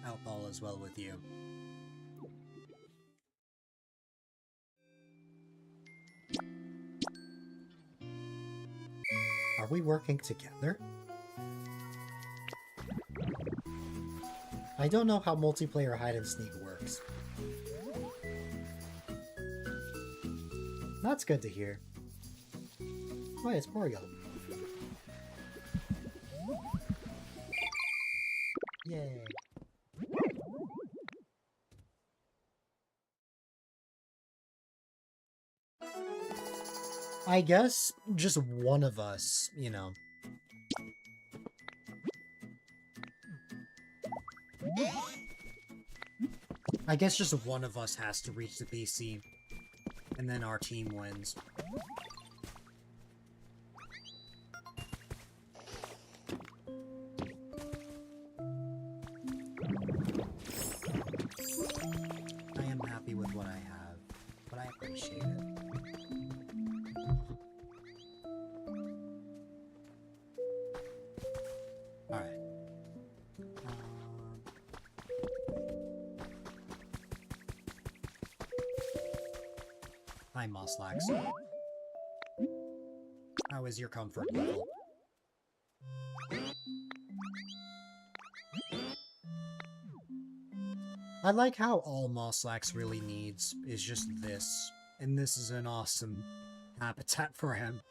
[SPEAKER 1] Hope all is well with you. Are we working together? I don't know how multiplayer hide and sneak works. That's good to hear. Oh, it's Mario. Yay. I guess just one of us, you know. I guess just one of us has to reach the BC, and then our team wins. I am happy with what I have, but I appreciate it. Alright. Hi, Mosslax. How is your comfort level? I like how all Mosslax really needs is just this, and this is an awesome habitat for him.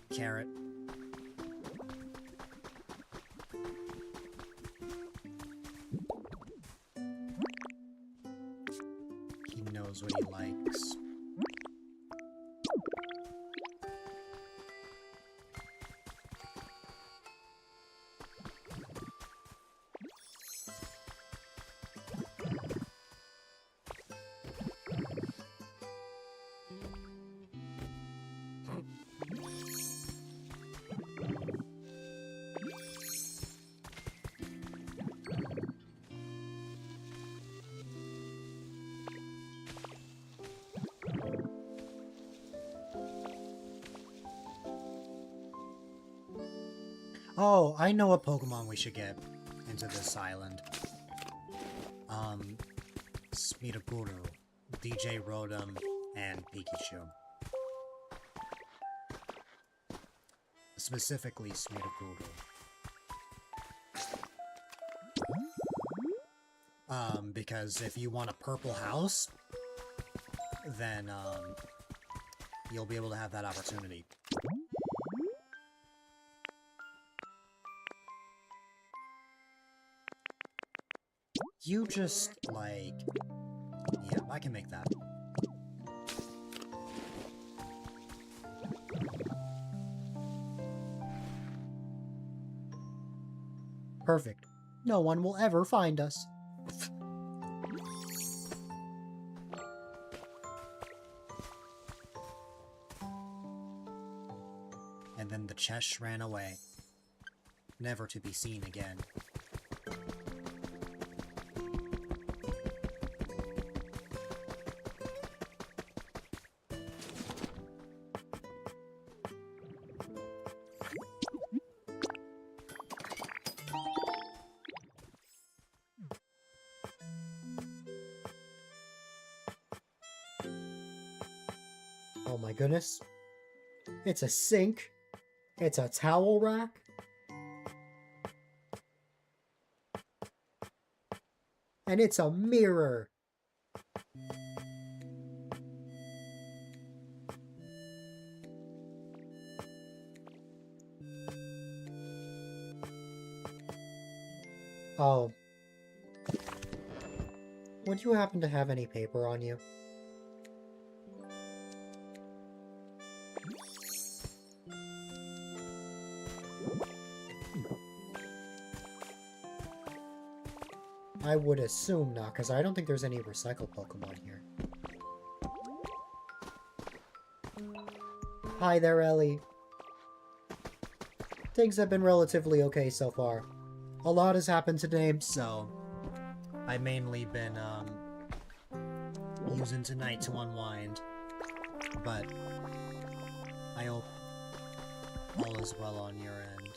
[SPEAKER 1] Carrot. He knows what he likes. Oh, I know a Pokemon we should get into this island. Smearguru, DJ Rotom, and Pikachu. Specifically Smearguru. Because if you want a purple house, then, you'll be able to have that opportunity. You just, like... Yeah, I can make that. Perfect. No one will ever find us. And then the Chesh ran away, never to be seen again. Oh my goodness. It's a sink. It's a towel rack. And it's a mirror. Oh. Would you happen to have any paper on you? I would assume not, because I don't think there's any recycled Pokemon here. Hi there, Ellie. Things have been relatively okay so far. A lot has happened today, so I've mainly been using tonight to unwind. But I hope all is well on your end.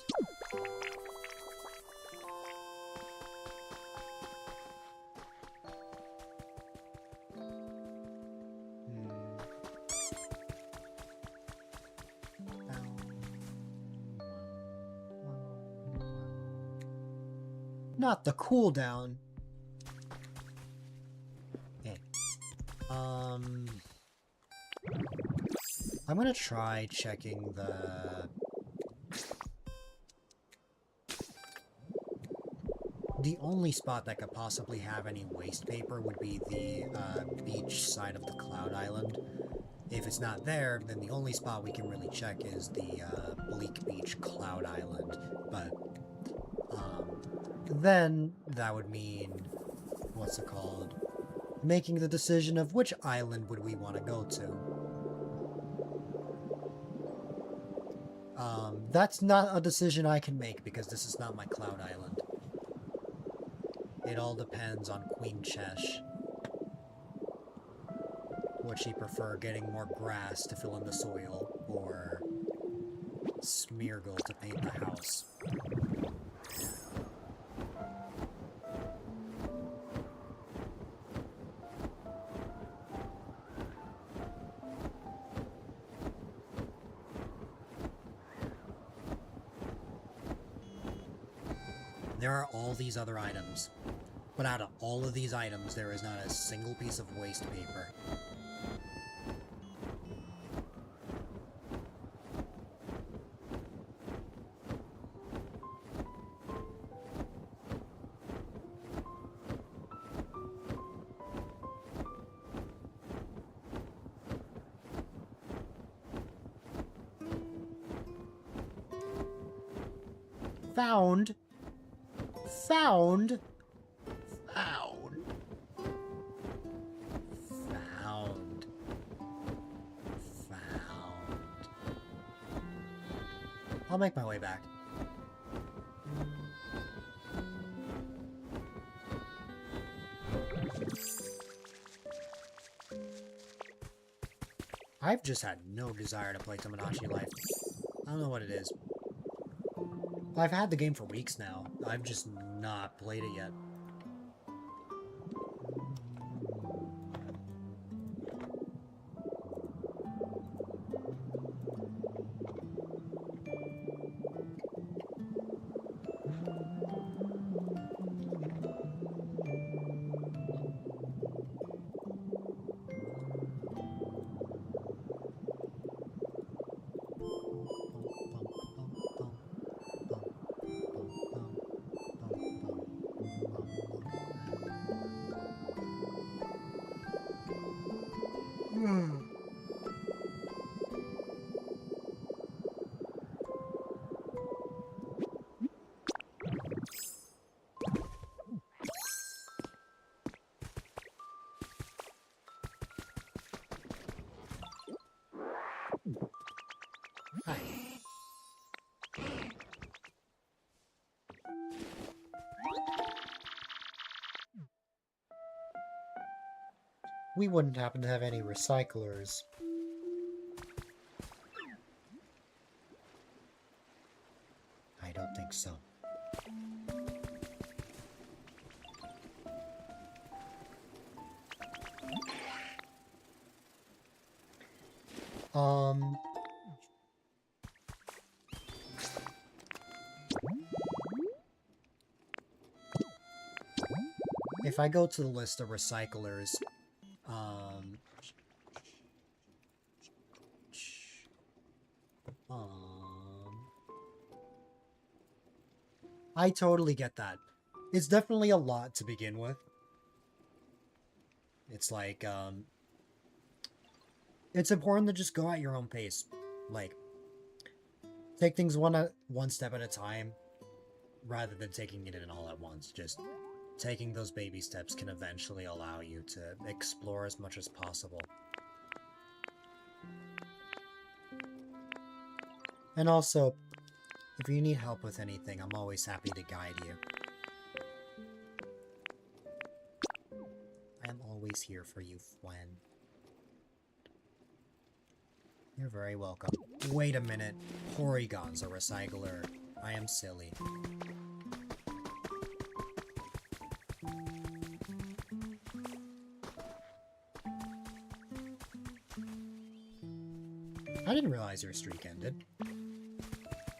[SPEAKER 1] Not the cooldown. Okay. I'm gonna try checking the only spot that could possibly have any waste paper would be the beach side of the Cloud Island. If it's not there, then the only spot we can really check is the Bleak Beach Cloud Island. But then that would mean, what's it called? Making the decision of which island would we want to go to. That's not a decision I can make because this is not my Cloud Island. It all depends on Queen Chesh. Would she prefer getting more grass to fill in the soil, or Smeargle to paint the house? There are all these other items, but out of all of these items, there is not a single piece of waste paper. Found. Found. Found. Found. Found. I'll make my way back. I've just had no desire to play Tomodachi Life. I don't know what it is. I've had the game for weeks now. I've just not played it yet. Hi. We wouldn't happen to have any recyclers. I don't think so. If I go to the list of recyclers, I totally get that. It's definitely a lot to begin with. It's like, it's important to just go at your own pace. Like, take things one step at a time, rather than taking it in all at once. Just taking those baby steps can eventually allow you to explore as much as possible. And also, if you need help with anything, I'm always happy to guide you. I am always here for you, Fwen. You're very welcome. Wait a minute. Porygon's a recycler. I am silly. I didn't realize your streak ended.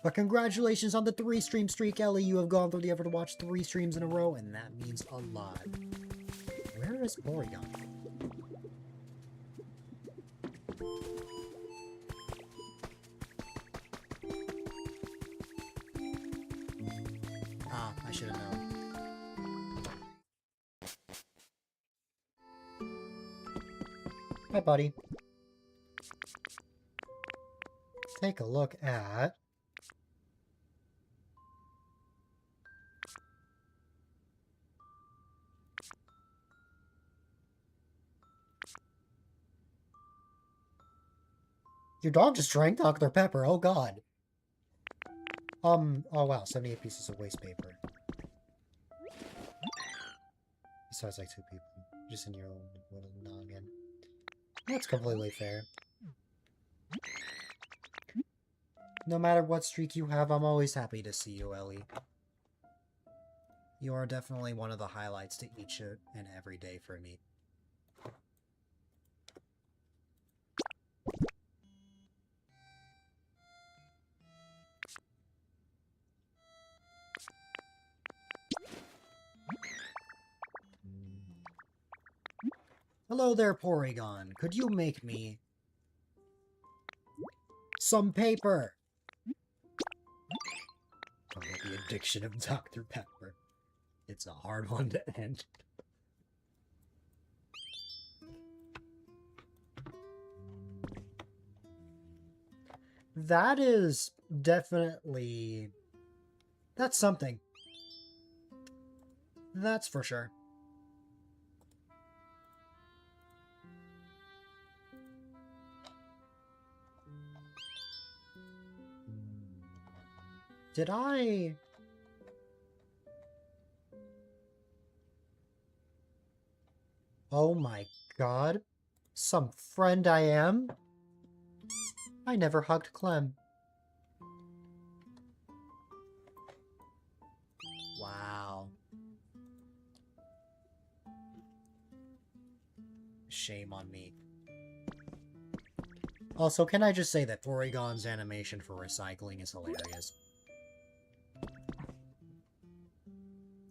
[SPEAKER 1] But congratulations on the 3-stream streak, Ellie. You have gone through the effort to watch 3 streams in a row, and that means a lot. Where is Porygon? Ah, I should have known. Hi, buddy. Take a look at... Your dog just drank Dr. Pepper, oh god. Oh wow, 78 pieces of waste paper. Besides like 2 people. Just in your own little noggin. That's completely fair. No matter what streak you have, I'm always happy to see you, Ellie. You are definitely one of the highlights to each and every day for me. Hello there, Porygon. Could you make me some paper? Oh, the addiction of Dr. Pepper. It's a hard one to end. That is definitely... That's something. That's for sure. Did I... Oh my god. Some friend I am? I never hugged Clem. Wow. Shame on me. Also, can I just say that Porygon's animation for recycling is hilarious.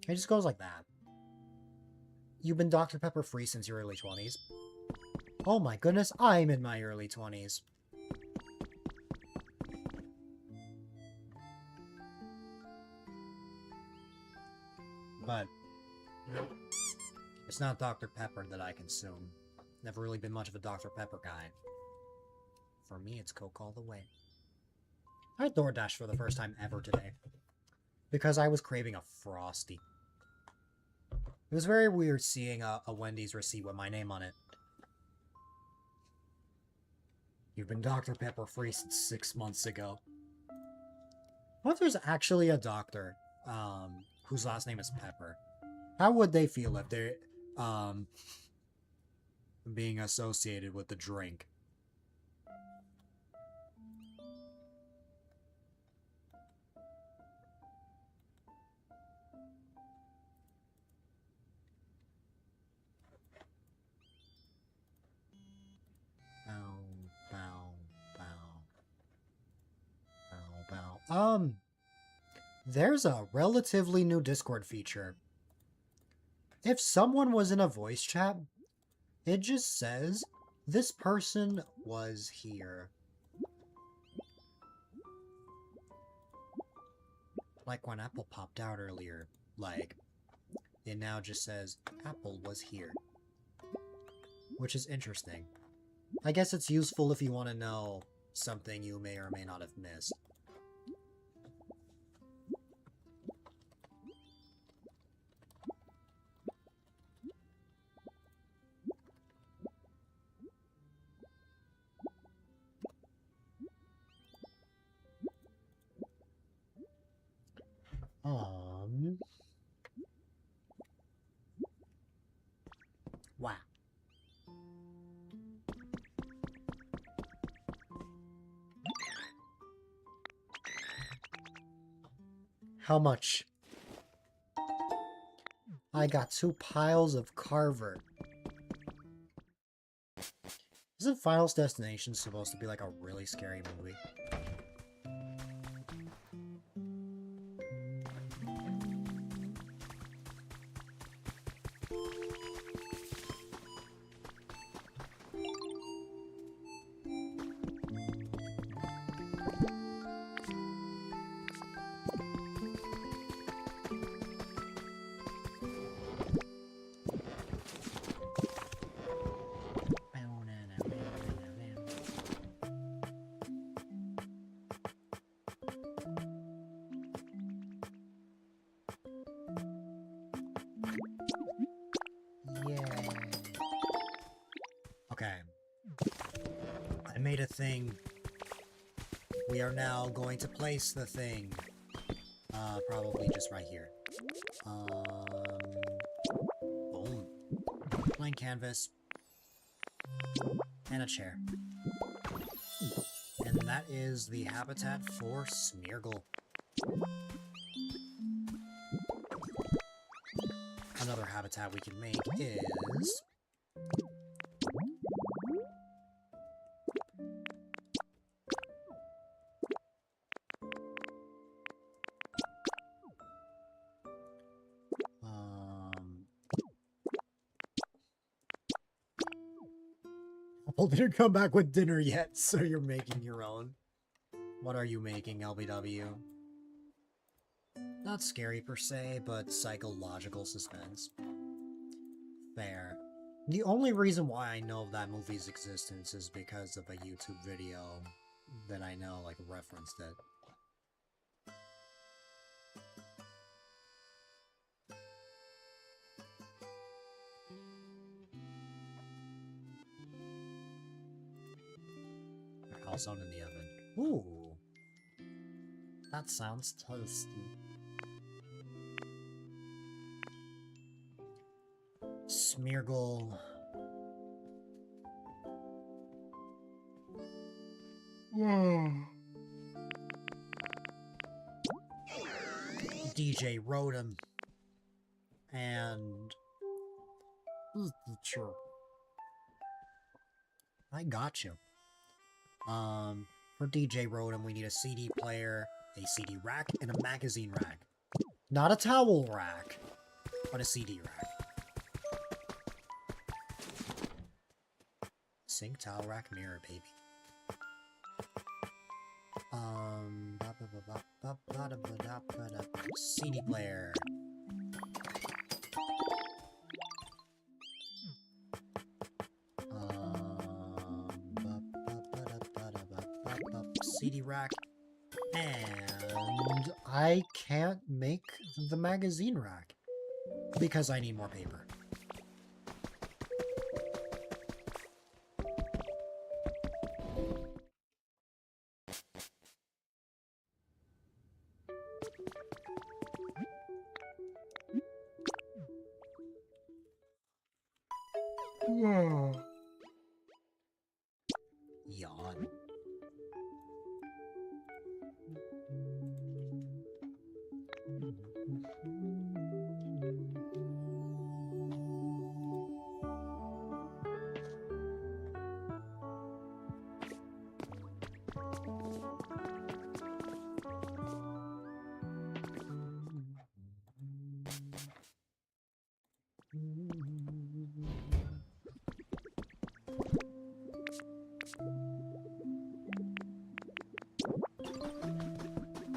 [SPEAKER 1] It just goes like that. You've been Dr. Pepper free since your early 20s. Oh my goodness, I'm in my early 20s. But it's not Dr. Pepper that I consume. Never really been much of a Dr. Pepper guy. For me, it's Coke all the way. I had DoorDash for the first time ever today. Because I was craving a Frosty. It was very weird seeing a Wendy's receipt with my name on it. You've been Dr. Pepper free since 6 months ago. What if there's actually a doctor, whose last name is Pepper? How would they feel if they're, being associated with the drink? There's a relatively new Discord feature. If someone was in a voice chat, it just says, this person was here. Like when Apple popped out earlier, like, it now just says, Apple was here. Which is interesting. I guess it's useful if you want to know something you may or may not have missed. Wow. How much? I got 2 piles of Carver. Isn't Finals Destination supposed to be like a really scary movie? Okay. I made a thing. We are now going to place the thing. Probably just right here. Boom. Blank canvas. And a chair. And that is the habitat for Smeargle. Another habitat we can make is... Apple didn't come back with dinner yet, so you're making your own. What are you making, LBW? Not scary per se, but psychological suspense. Fair. The only reason why I know of that movie's existence is because of a YouTube video that I know, like, referenced it. Calzone in the oven. Ooh. That sounds toasty. Smeargle. DJ Rotom. And... Sure. I got you. For DJ Rotom, we need a CD player, a CD rack, and a magazine rack. Not a towel rack, but a CD rack. Sink, towel rack, mirror, baby. CD player. CD rack. And I can't make the magazine rack because I need more paper. Yawn.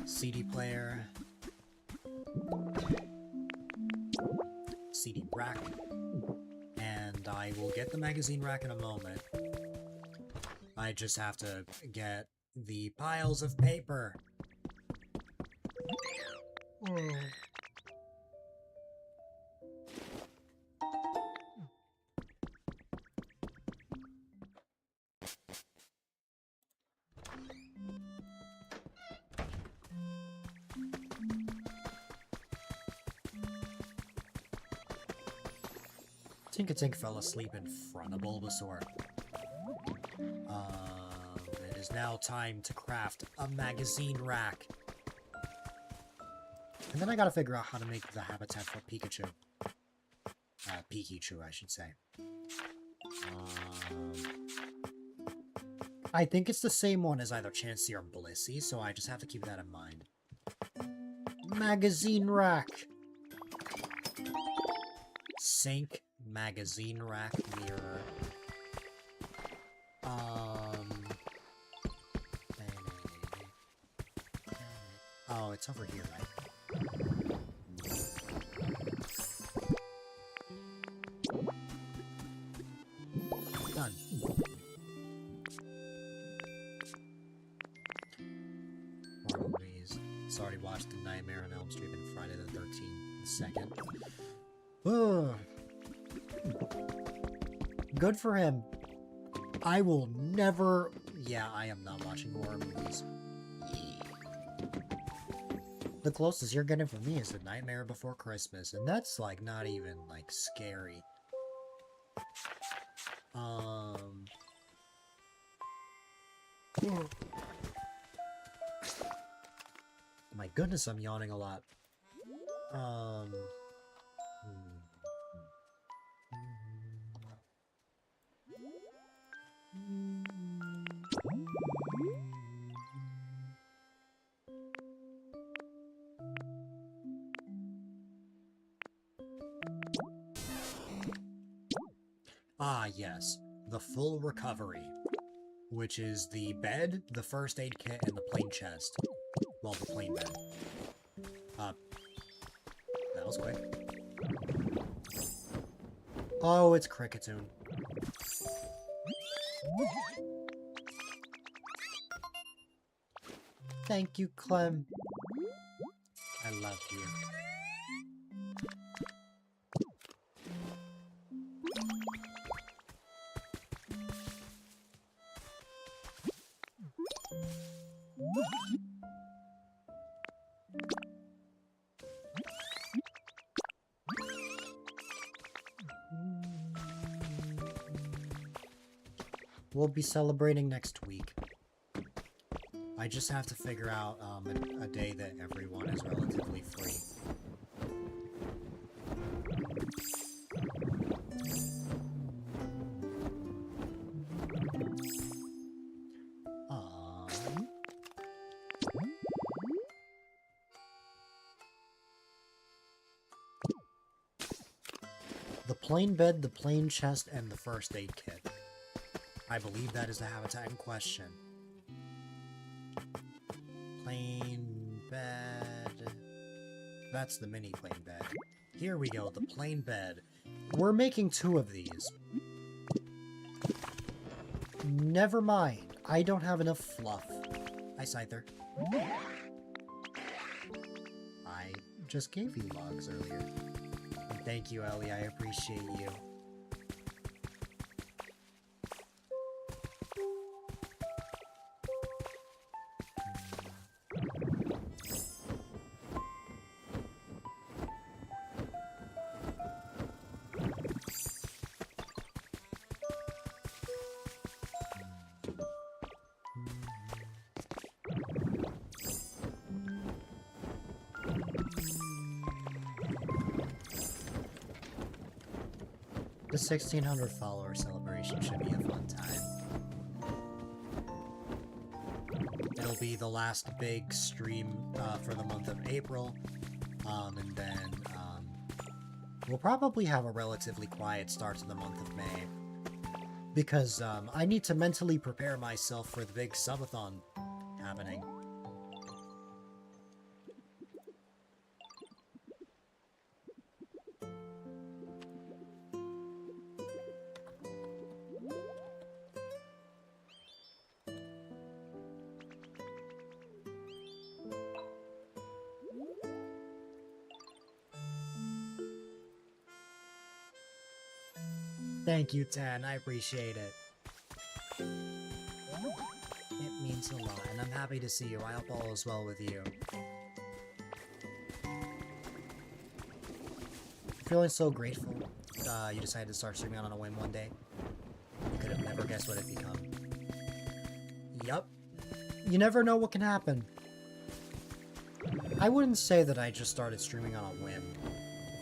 [SPEAKER 1] CD player, CD rack, and I will get the magazine rack in a moment. I just have to get the piles of paper. Tink fell asleep in front of Bulbasaur. It is now time to craft a magazine rack. And then I gotta figure out how to make the habitat for Pikachu. Pikachu, I should say. I think it's the same one as either Chansey or Blissey, so I just have to keep that in mind. Magazine rack! Sink magazine rack mirror. Oh, it's over here, right? Done. More movies. Sorry, watched The Nightmare on Elm Street and Friday the 13th, the second. Ugh. Good for him. I will never... Yeah, I am not watching horror movies. The closest you're getting from me is The Nightmare Before Christmas, and that's, like, not even, like, scary. My goodness, I'm yawning a lot. Ah, yes. The full recovery. Which is the bed, the first aid kit, and the plain chest. Well, the plain bed. That was quick. Oh, it's Cricketoon. Thank you, Clem. I love you. We'll be celebrating next week. I just have to figure out a day that everyone is relatively free. The plain bed, the plain chest, and the first aid kit. I believe that is the habitat in question. Plain bed. That's the mini plain bed. Here we go, the plain bed. We're making 2 of these. Never mind. I don't have enough fluff. Hi, Scyther. I just gave you logs earlier. And thank you, Ellie. I appreciate you. The 1600 follower celebration should be a fun time. It'll be the last big stream for the month of April, and then we'll probably have a relatively quiet start to the month of May, because I need to mentally prepare myself for the big subathon happening. Thank you, Tan. I appreciate it. It means a lot, and I'm happy to see you. I hope all is well with you. I'm feeling so grateful. you decided to start streaming on a whim one day? You could have never guessed what it'd become. Yup. You never know what can happen. I wouldn't say that I just started streaming on a whim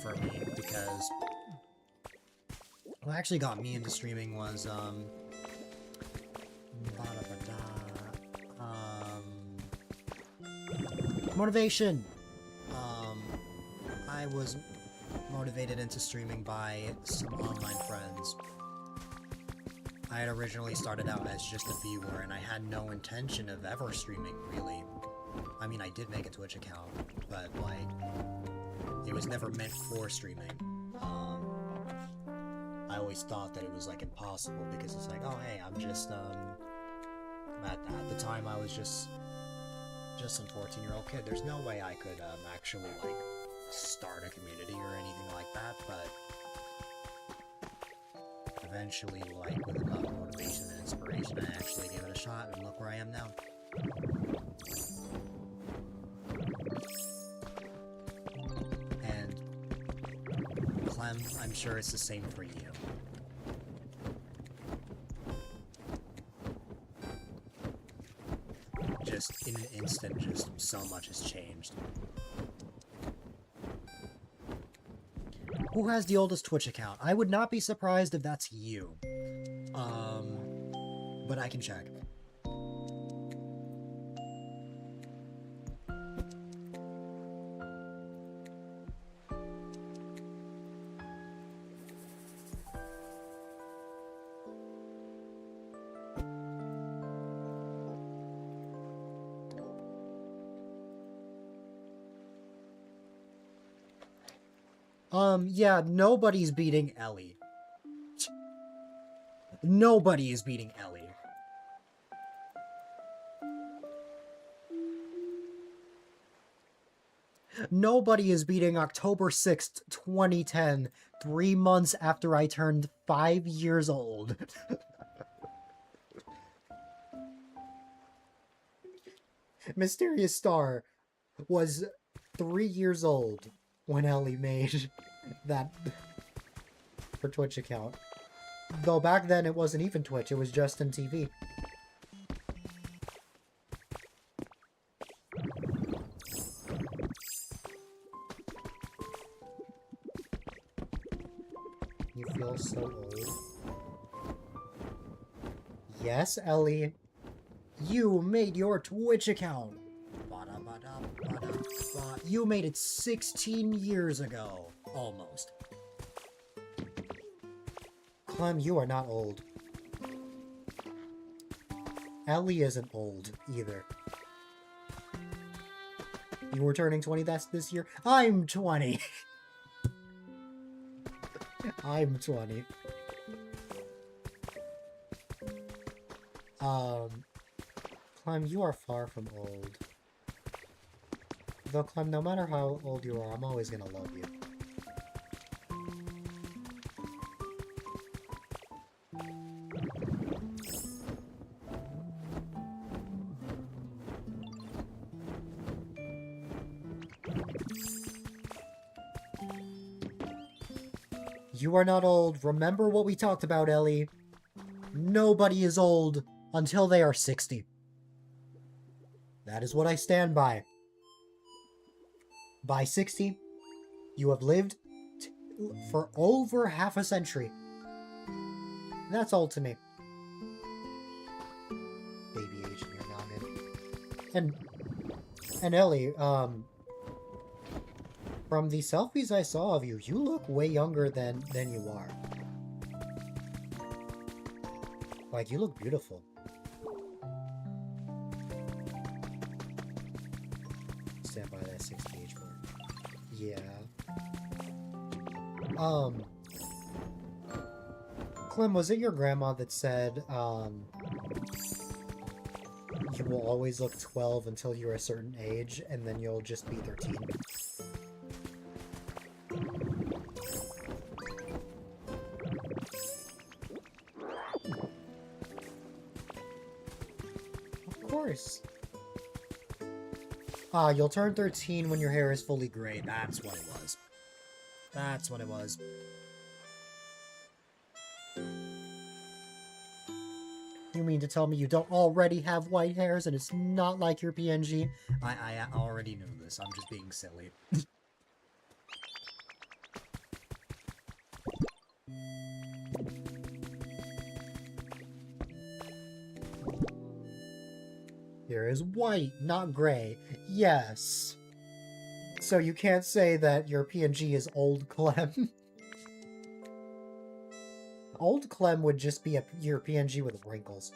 [SPEAKER 1] for me, because what actually got me into streaming was, motivation! I was motivated into streaming by some online friends. I had originally started out as just a viewer, and I had no intention of ever streaming, really. I mean, I did make a Twitch account, but, like, it was never meant for streaming. I always thought that it was, like, impossible, because it's like, oh, hey, I'm just, at the time, I was just some 14-year-old kid. There's no way I could, actually, like, start a community or anything like that, but eventually, like, with enough motivation and inspiration, I actually gave it a shot, and look where I am now. And, Clem, I'm sure it's the same for you. Just, in an instant, just so much has changed. Who has the oldest Twitch account? I would not be surprised if that's you. But I can check. Yeah, nobody's beating Ellie. Nobody is beating Ellie. Nobody is beating October 6th, 2010, 3 months after I turned 5 years old. Mysterious Star was 3 years old when Ellie made that her Twitch account. Though back then it wasn't even Twitch, it was Justin TV. You feel so old. Yes, Ellie. You made your Twitch account. You made it 16 years ago. Almost. Clem, you are not old. Ellie isn't old, either. You were turning 20 this year? I'm 20! I'm 20. Clem, you are far from old. Though, Clem, no matter how old you are, I'm always gonna love you. You are not old. Remember what we talked about, Ellie. Nobody is old until they are 60. That is what I stand by. By 60, you have lived for over half a century. That's old to me. Baby age in your noggin. And Ellie, from the selfies I saw of you, you look way younger than you are. Like, you look beautiful. Stand by that 60 age mark. Yeah. Clem, was it your grandma that said, you will always look 12 until you're a certain age, and then you'll just be 13? Of course. Ah, you'll turn 13 when your hair is fully gray. That's what it was. That's what it was. You mean to tell me you don't already have white hairs and it's not like your PNG? I already knew this. I'm just being silly. Here is white, not gray. Yes. So you can't say that your PNG is old Clem. Old Clem would just be your PNG with wrinkles.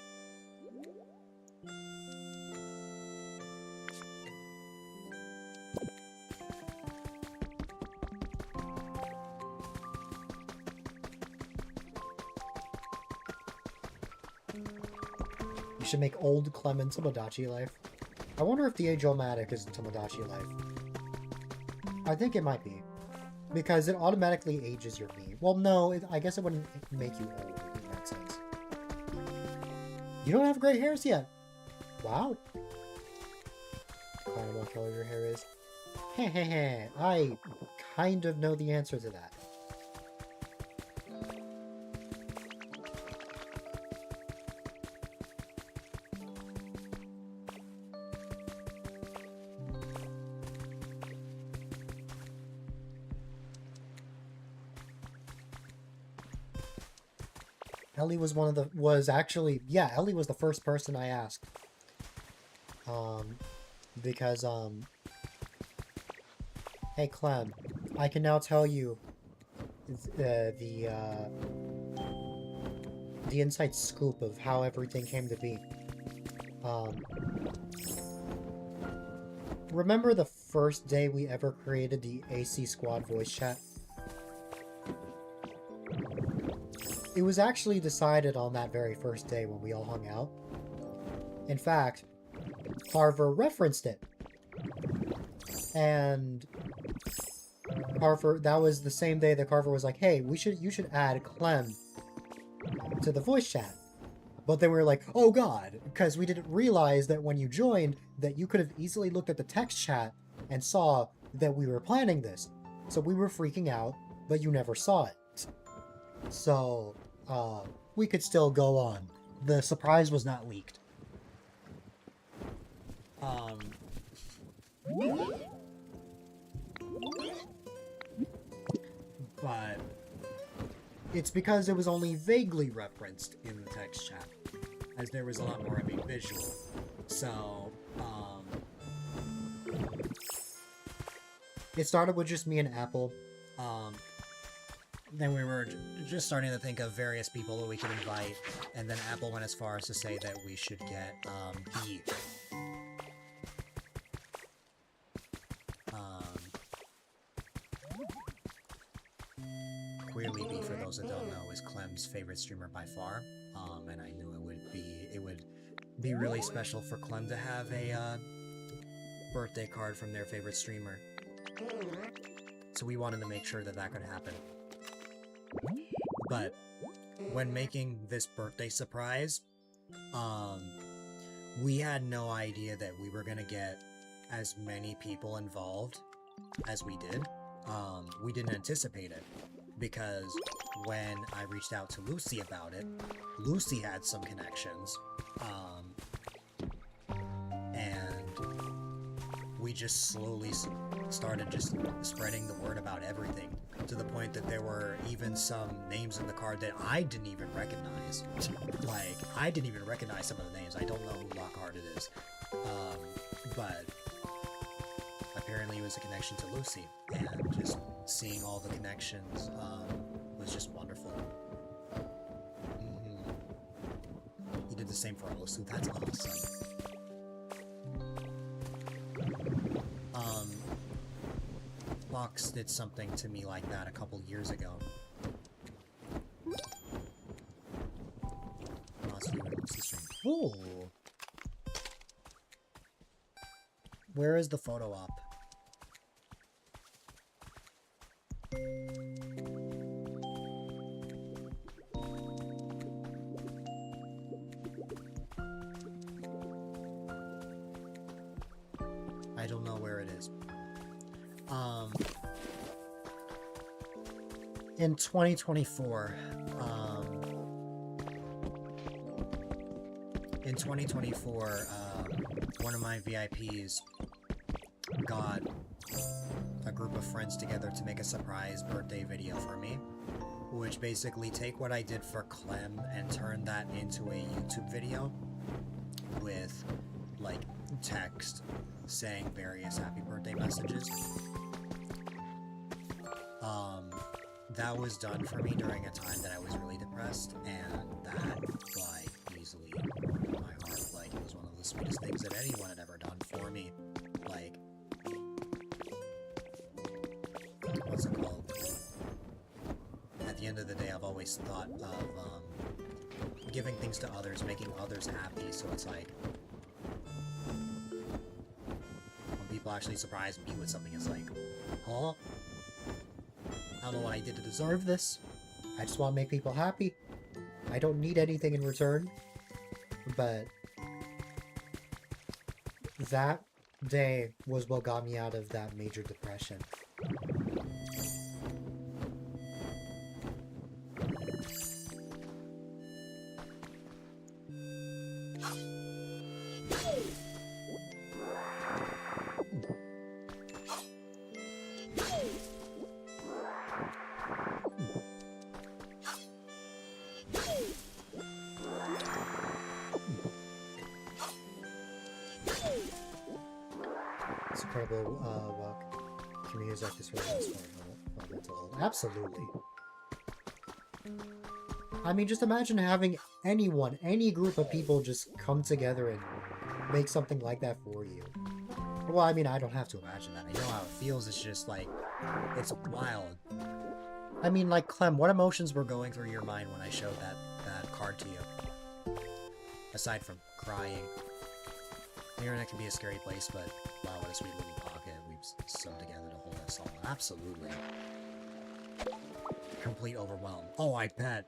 [SPEAKER 1] You should make old Clem in Tomodachi Life. I wonder if the Age-O-Matic is in Tomodachi Life. I think it might be. Because it automatically ages your Mii. Well, no, I guess it wouldn't make you old in that sense. You don't have gray hairs yet. Wow. Kind of what color your hair is. Heh. I kind of know the answer to that. Ellie was Ellie was the first person I asked. Because, hey Clem, I can now tell you the inside scoop of how everything came to be. Remember the first day we ever created the AC Squad voice chat? It was actually decided on that very first day when we all hung out. In fact, Carver referenced it. And Carver, that was the same day that Carver was like, hey, you should add Clem to the voice chat. But then we were like, oh god, because we didn't realize that when you joined, that you could have easily looked at the text chat and saw that we were planning this. So we were freaking out, but you never saw it. So, we could still go on. The surprise was not leaked. But it's because it was only vaguely referenced in the text chat, as there was a lot more of a visual. So, it started with just me and Apple. Then we were just starting to think of various people that we could invite, and then Apple went as far as to say that we should get, Beef. Queerly Beef, for those that don't know, is Clem's favorite streamer by far, and I knew it would be really special for Clem to have a, birthday card from their favorite streamer. So we wanted to make sure that that could happen. But when making this birthday surprise, we had no idea that we were gonna get as many people involved as we did. We didn't anticipate it, because when I reached out to Lucy about it, Lucy had some connections, and we just slowly started just spreading the word about everything, to the point that there were even some names in the card that I didn't even recognize. Like, I didn't even recognize some of the names. I don't know who Lockhart it is. But apparently it was a connection to Lucy, and just seeing all the connections was just wonderful. He did the same for Osu. That's awesome. Fox did something to me like that a couple years ago. Ooh. Where is the photo op? I don't know where it is. In 2024, in 2024, one of my VIPs got a group of friends together to make a surprise birthday video for me, which basically take what I did for Clem and turn that into a YouTube video with, like, text saying various happy birthday messages. That was done for me during a time that I was really depressed, and that, like, easily warmed my heart. Like, it was one of the sweetest things that anyone had ever done for me. Like, what's it called? At the end of the day, I've always thought of, giving things to others, making others happy, so it's like, when people actually surprise me with something, it's like, huh? I don't know what I did to deserve this. I just want to make people happy. I don't need anything in return. But that day was what got me out of that major depression. It's incredible what communities like this really transform. Absolutely. I mean, just imagine having anyone, any group of people just come together and make something like that for you. Well, I mean, I don't have to imagine that. I know how it feels. It's just like, it's wild. I mean, like, Clem, what emotions were going through your mind when I showed that card to you? Aside from crying. The internet can be a scary place, but wow, what a sweet little pocket we've sewn together to hold us all. Absolutely. Complete overwhelm. Oh, I bet.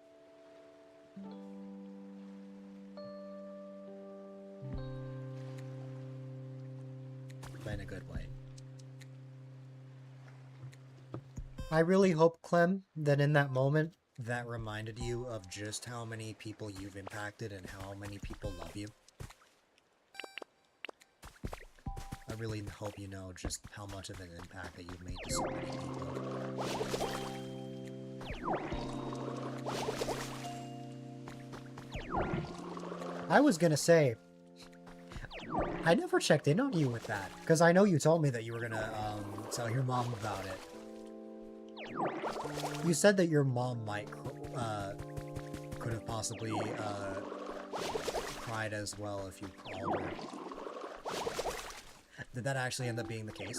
[SPEAKER 1] But in a good way. I really hope, Clem, that in that moment, that reminded you of just how many people you've impacted and how many people love you. I really hope you know just how much of an impact that you've made to so many people. I was gonna say, I never checked in on you with that, because I know you told me that you were gonna tell your mom about it. You said that your mom might could have possibly cried as well if you called her. Did that actually end up being the case?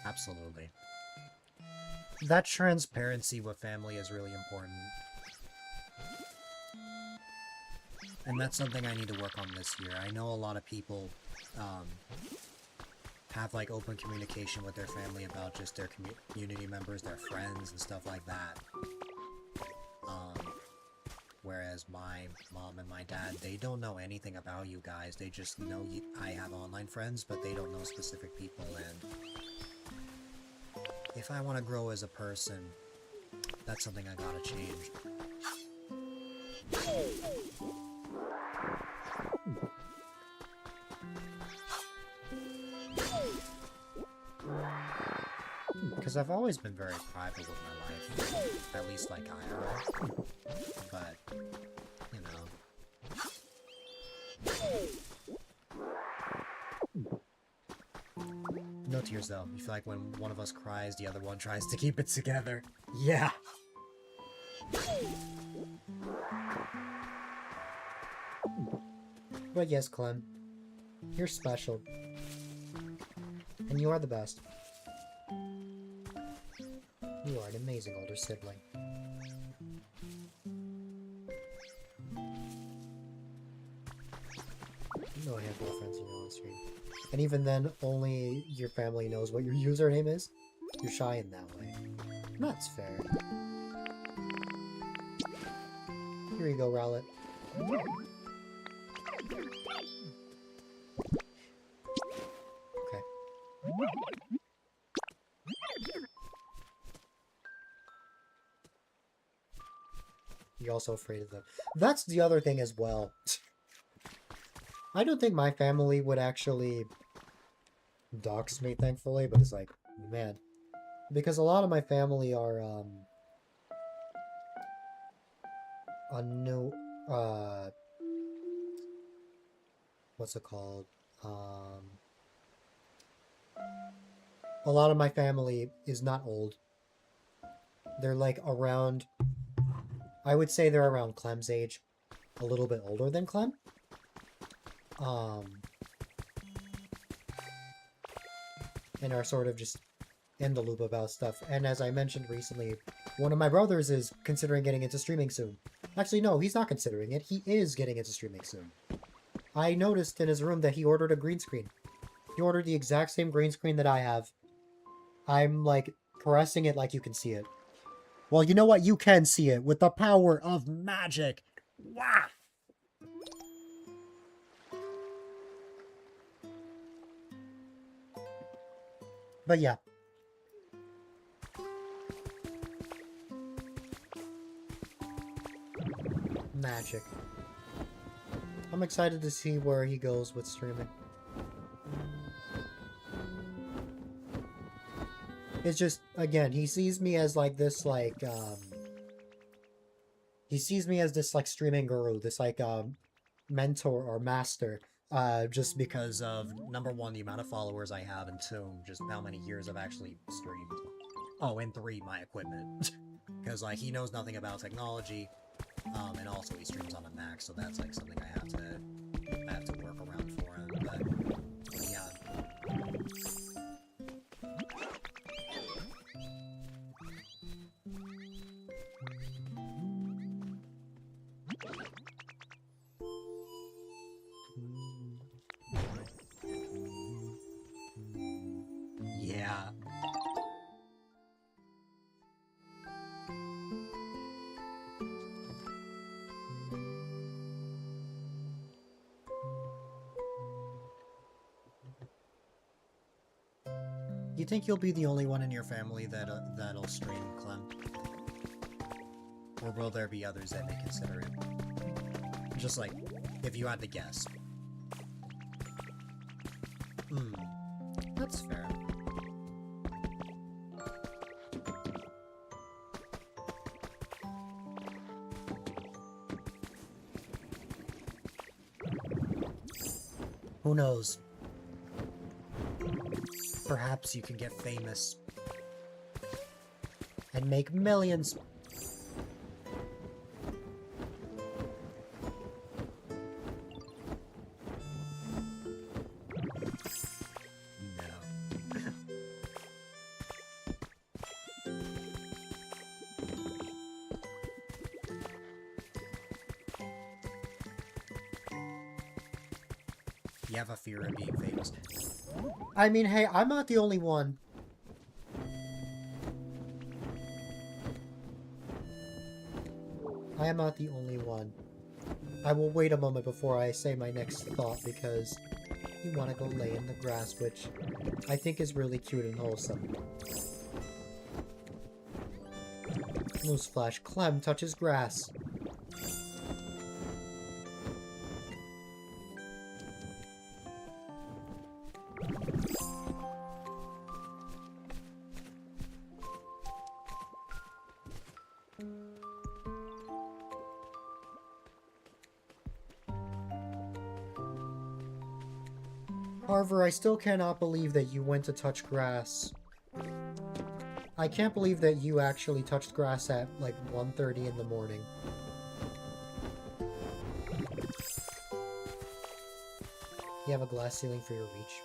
[SPEAKER 1] Absolutely. That transparency with family is really important. And that's something I need to work on this year. I know a lot of people have like open communication with their family about just their community members, their friends, and stuff like that. Whereas my mom and my dad, they don't know anything about you guys. They just know I have online friends, but they don't know specific people. And if I want to grow as a person, that's something I gotta change. Because I've always been very private with my life, at least like IRL. But, you know. No tears though. You feel like when one of us cries, the other one tries to keep it together. Yeah. But yes, Clem. You're special. And you are the best. You are an amazing older sibling. No handful of friends you know on stream. And even then, only your family knows what your username is. You're shy in that way. That's fair. Here you go, Rowlet. Okay. You're also afraid of them. That's the other thing as well. I don't think my family would actually dox me, thankfully, but it's like, man. Because a lot of my family are, what's it called? A lot of my family is not old. They're like around, I would say they're around Clem's age. A little bit older than Clem. And are sort of just in the loop about stuff. And as I mentioned recently, one of my brothers is considering getting into streaming soon. Actually, no, he's not considering it. He is getting into streaming soon. I noticed in his room that he ordered a green screen. He ordered the exact same green screen that I have. I'm, like, caressing it like you can see it. Well, you know what? You can see it with the power of magic. Wow! But yeah. Magic. I'm excited to see where he goes with streaming. It's just, again, he sees me as like this, like, he sees me as this, like, streaming guru, this, like, mentor or master, just because of, number one, the amount of followers I have, and two, just how many years I've actually streamed. Oh, and three, my equipment. Because, like, he knows nothing about technology, and also he streams on a Mac, so that's, like, something I have to work around for him, but, yeah. Yeah. You think you'll be the only one in your family that'll stream Clem? Or will there be others that may consider it? Just like, if you had to guess. That's fair. Who knows? Perhaps you can get famous and make millions. No. You have a fear of being famous. I mean, hey, I'm not the only one. I am not the only one. I will wait a moment before I say my next thought because you want to go lay in the grass, which I think is really cute and wholesome. Newsflash, Clem touches grass. However, I still cannot believe that you went to touch grass. I can't believe that you actually touched grass at, like, 1:30 in the morning. You have a glass ceiling for your reach.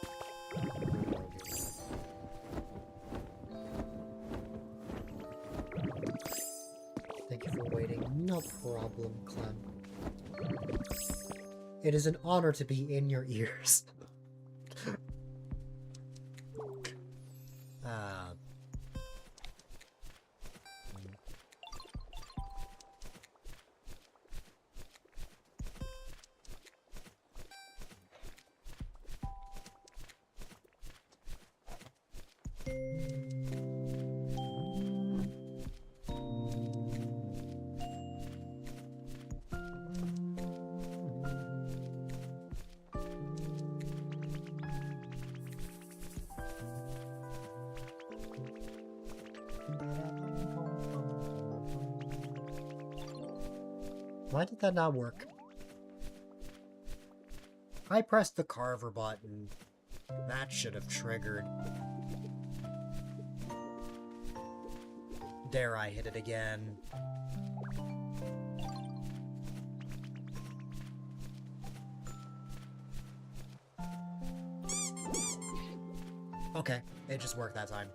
[SPEAKER 1] Thank you for waiting. No problem, Clem. It is an honor to be in your ears. uh, Why did that not work? I pressed the carver button. That should have triggered. Dare I hit it again? Okay, it just worked that time.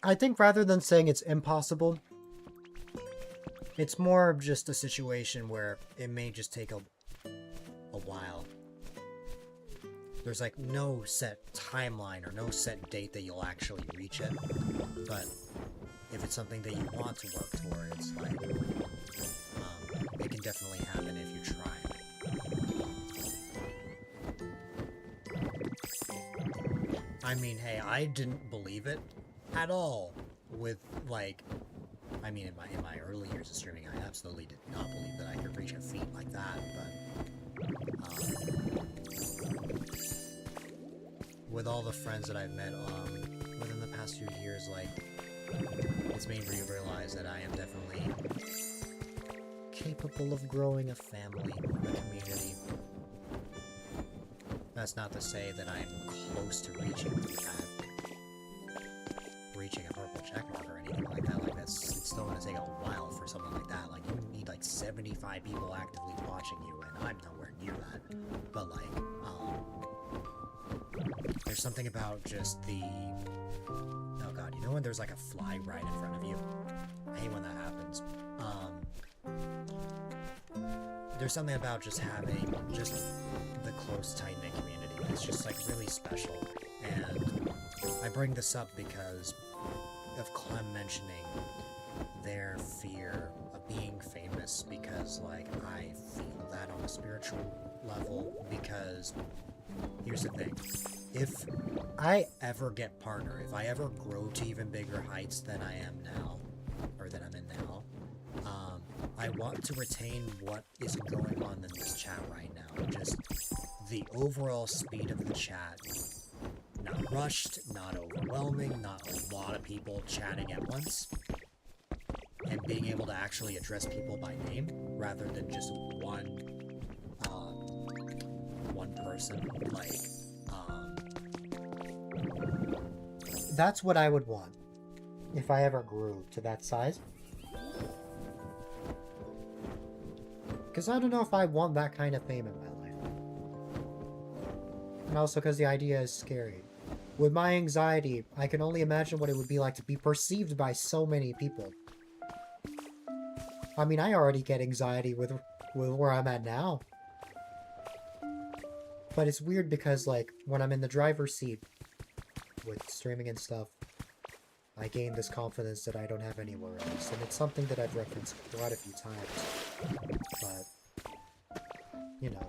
[SPEAKER 1] I think rather than saying it's impossible, it's more of just a situation where it may just take a while. There's like no set timeline or no set date that you'll actually reach it, but if it's something that you want to work towards, like, it can definitely happen if you try. I mean, hey, I didn't believe it at all with, like, I mean, in my early years of streaming, I absolutely did not believe that I could reach a feat like that, but, with all the friends that I've met, within the past few years, like, it's made me realize that I am definitely capable of growing a family, a community. That's not to say that I'm close to reaching a purple checkmark or anything like that. Like, it's still gonna take a while for something like that. Like, you need like 75 people actively watching you, and I'm nowhere near that. But like, there's something about just the, oh god, you know when there's like a fly right in front of you? I hate when that happens. There's something about just having just the close, tight-knit community. It's just like really special. And I bring this up because of Clem mentioning their fear of being famous, because like I feel that on a spiritual level, because here's the thing. If I ever get partner, if I ever grow to even bigger heights than I am now, or than I'm in now, I want to retain what is going on in this chat right now. Just the overall speed of the chat. Not rushed, not overwhelming, not a lot of people chatting at once. And being able to actually address people by name, rather than just one person. Like, that's what I would want if I ever grew to that size. Because I don't know if I want that kind of fame in my life. And also because the idea is scary. With my anxiety, I can only imagine what it would be like to be perceived by so many people. I mean, I already get anxiety with where I'm at now. But it's weird because, like, when I'm in the driver's seat with streaming and stuff, I gain this confidence that I don't have anywhere else. And it's something that I've referenced quite a few times. But, you know.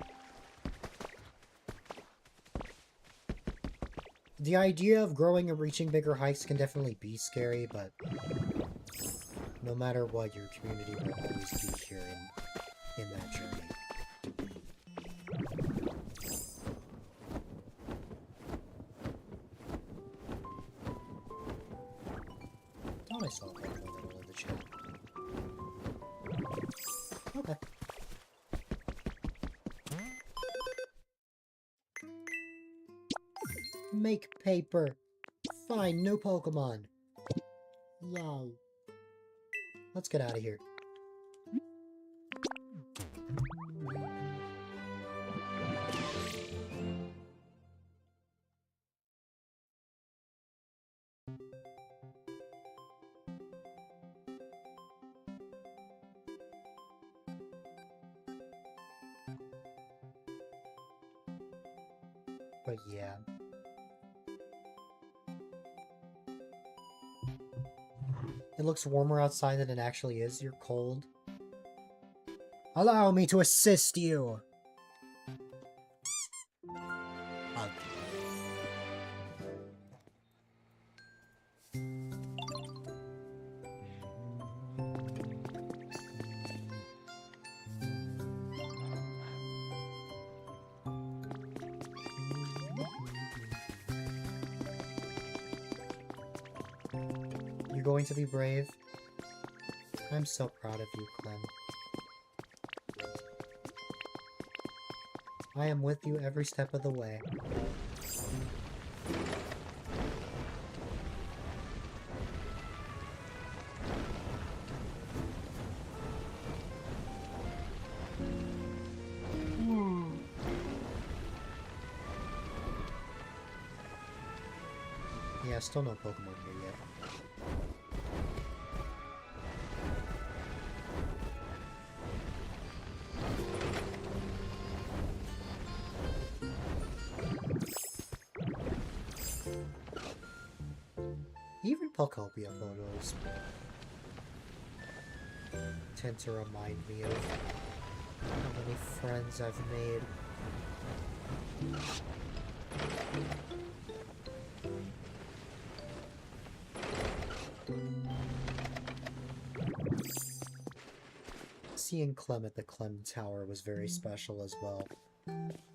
[SPEAKER 1] The idea of growing and reaching bigger heights can definitely be scary, but no matter what, your community will always be here in that journey. I thought I saw that in the middle of the chat. Okay. Make paper. Fine, no Pokemon. Lol. Let's get out of here. But yeah. It looks warmer outside than it actually is. You're cold. Allow me to assist you! You're going to be brave. I'm so proud of you, Clem. I am with you every step of the way. Yeah, still no Pokemon here yet. Even Pokopia photos tend to remind me of how many friends I've made. Seeing Clem at the Clem Tower was very special as well.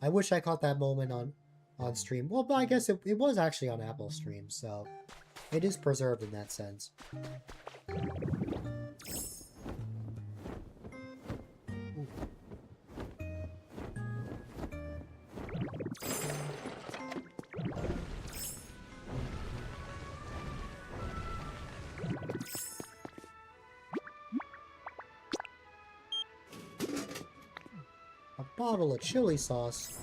[SPEAKER 1] I wish I caught that moment on stream. Well, but I guess it was actually on Apple stream, so it is preserved in that sense. A bottle of chili sauce.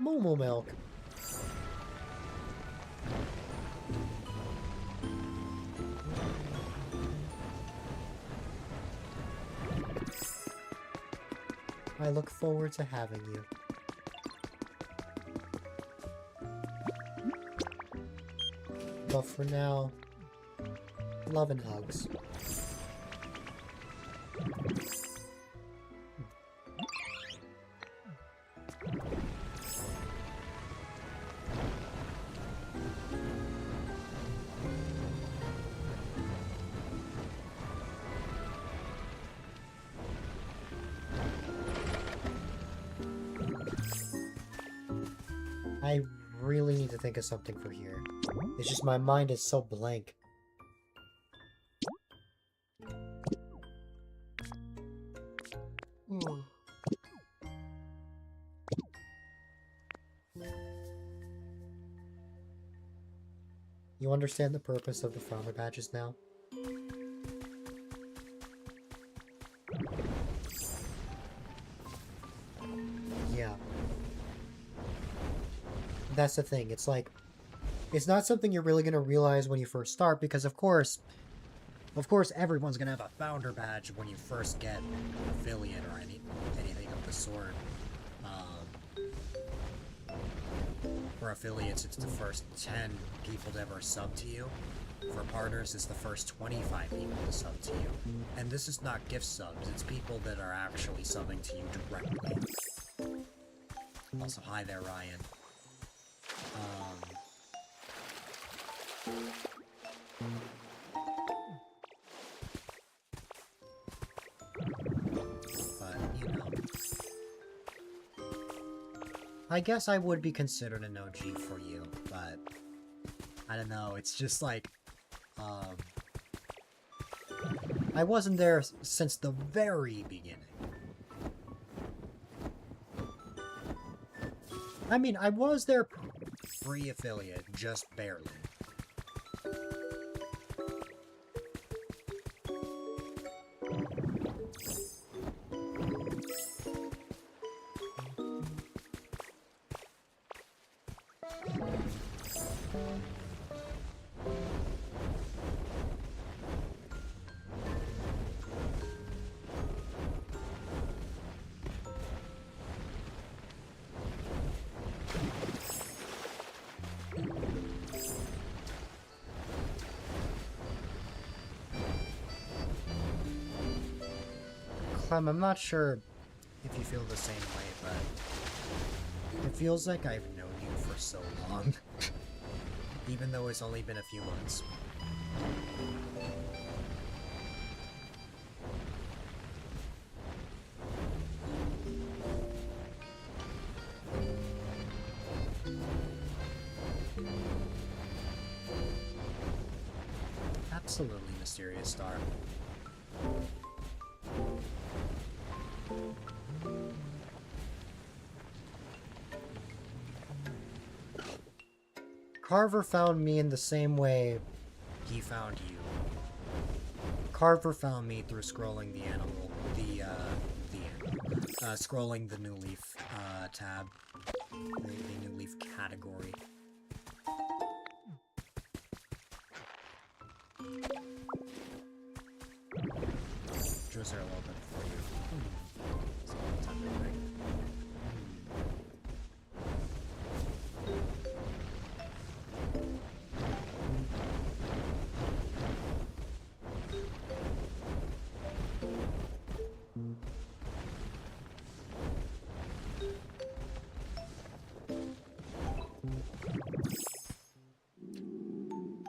[SPEAKER 1] Momo milk. I look forward to having you. But for now, love and hugs. I really need to think of something for here. It's just my mind is so blank. You understand the purpose of the founder badges now? Yeah. That's the thing, it's like, it's not something you're really gonna realize when you first start, because of course everyone's gonna have a founder badge when you first get affiliate or anything of the sort. For affiliates, it's the first 10 people to ever sub to you. For partners, it's the first 25 people to sub to you. And this is not gift subs, it's people that are actually subbing to you directly. Also, hi there, Ryan. But, you know. I guess I would be considered an OG for you, but I don't know, it's just like, I wasn't there since the very beginning. I mean, I was there pre-affiliate, just barely. Clem, I'm not sure if you feel the same way, but it feels like I've known you for so long, even though it's only been a few months. Absolutely mysterious star. Carver found me in the same way he found you. Carver found me through scrolling the animal, scrolling the New Leaf tab, the New Leaf category. Just there a little bit for you.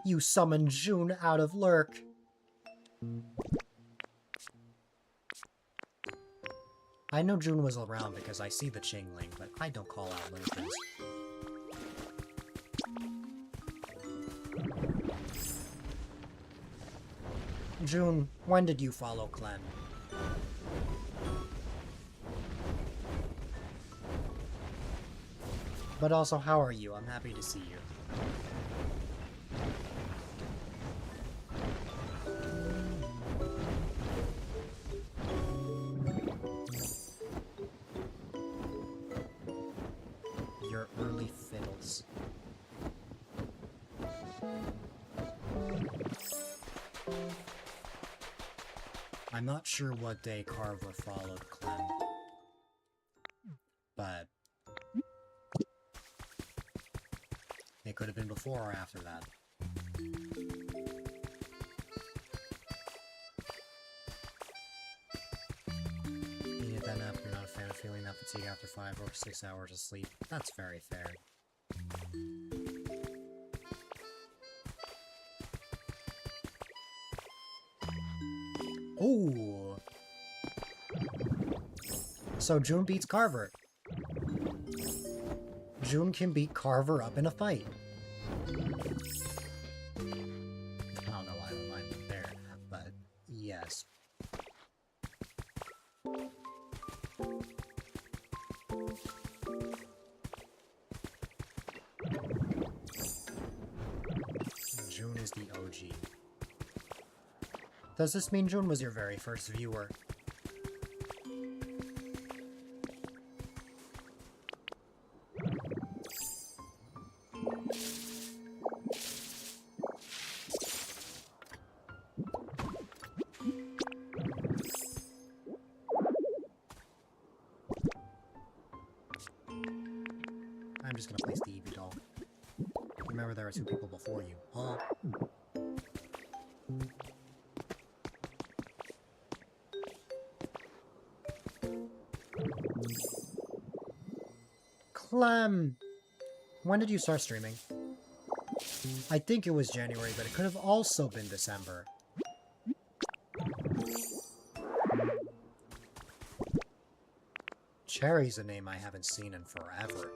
[SPEAKER 1] You summoned June out of Lurk. I know June was around because I see the Chingling, but I don't call out lurkers. June, when did you follow Clem? But also, how are you? I'm happy to see you. Your early fiddles. I'm not sure what day Carver followed Clem, but it could have been before or after that. You need that nap, you're not a fan of feeling that fatigue after 5 or 6 hours of sleep. That's very fair. Ooh! So June beats Carver. June can beat Carver up in a fight. I don't know why the line went there, but yes. June is the OG. Does this mean June was your very first viewer? I'm just gonna place the Eevee doll. Remember, there are 2 people before you. Huh? Clem! When did you start streaming? I think it was January, but it could have also been December. Cherry's a name I haven't seen in forever.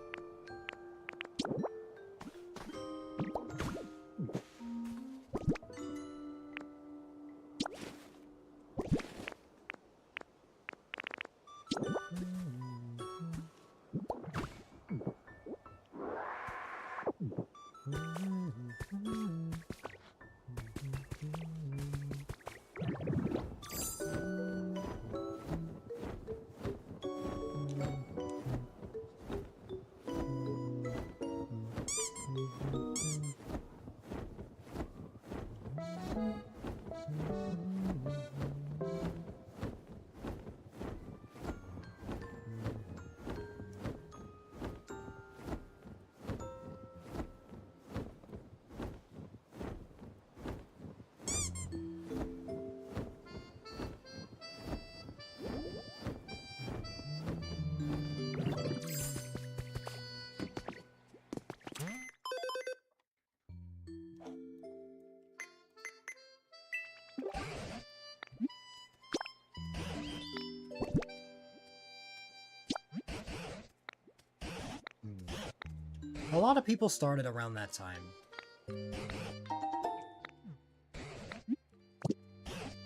[SPEAKER 1] A lot of people started around that time.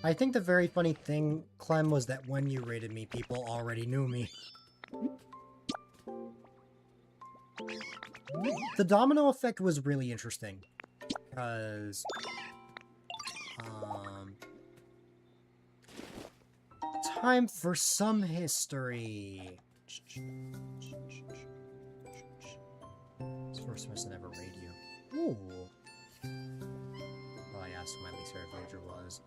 [SPEAKER 1] I think the very funny thing, Clem, was that when you rated me, people already knew me. The domino effect was really interesting. Because... time for some history. It's the first person to ever raid you. Ooh. Well, I asked who my least favorite villager was.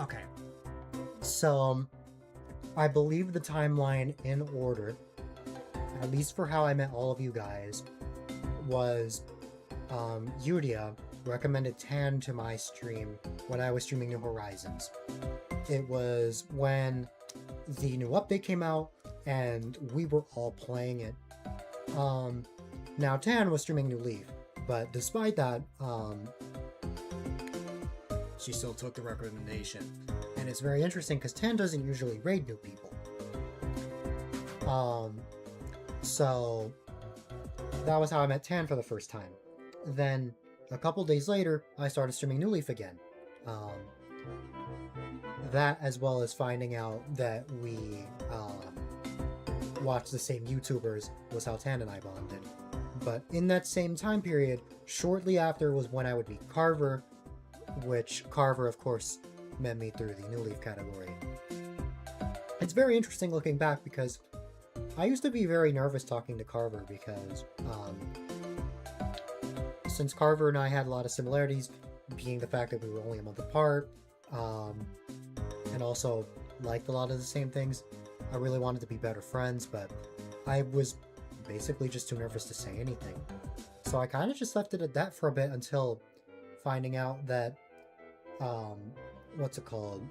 [SPEAKER 1] Okay. So, I believe the timeline in order, at least for how I met all of you guys, was Yudia recommended Tan to my stream when I was streaming New Horizons. It was when the new update came out and we were all playing it. Now Tan was streaming New Leaf, but despite that, she still took the recommendation. And it's very interesting because Tan doesn't usually raid new people. So that was how I met Tan for the first time. Then a couple days later, I started streaming New Leaf again. That, as well as finding out that we watched the same YouTubers, was how Tan and I bonded. But in that same time period, shortly after was when I would meet Carver, which Carver, of course, met me through the New Leaf category. It's very interesting looking back because I used to be very nervous talking to Carver because since Carver and I had a lot of similarities, being the fact that we were only a month apart, and also liked a lot of the same things, I really wanted to be better friends, but I was basically just too nervous to say anything. So I kind of just left it at that for a bit until finding out that, what's it called?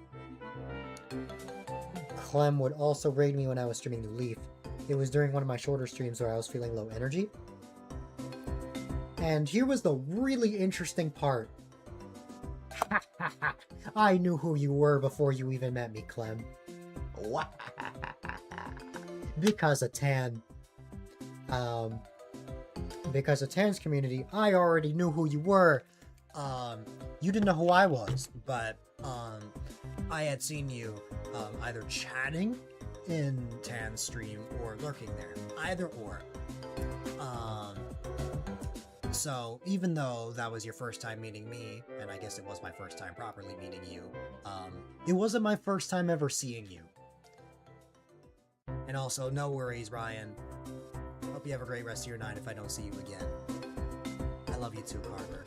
[SPEAKER 1] Clem would also raid me when I was streaming New Leaf. It was during one of my shorter streams where I was feeling low energy. And here was the really interesting part. I knew who you were before you even met me, Clem. Because of Tan. Because of Tan's community, I already knew who you were. You didn't know who I was, but I had seen you either chatting in Tan's stream or lurking there. Either or. So even though that was your first time meeting me, and I guess it was my first time properly meeting you, it wasn't my first time ever seeing you. And also, no worries, Ryan. Hope you have a great rest of your night if I don't see you again. I love you too, Carver.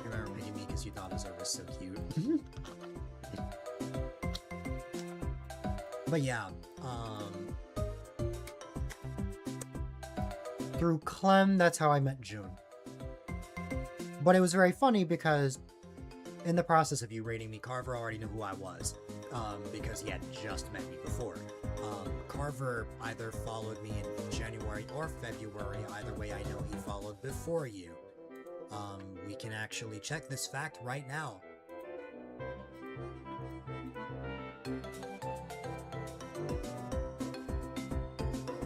[SPEAKER 1] You remember picking me because you thought Azure was so cute. But yeah, through Clem, that's how I met June. But it was very funny because in the process of you rating me, Carver already knew who I was, because he had just met me before. Carver either followed me in January or February, either way I know he followed before you. We can actually check this fact right now.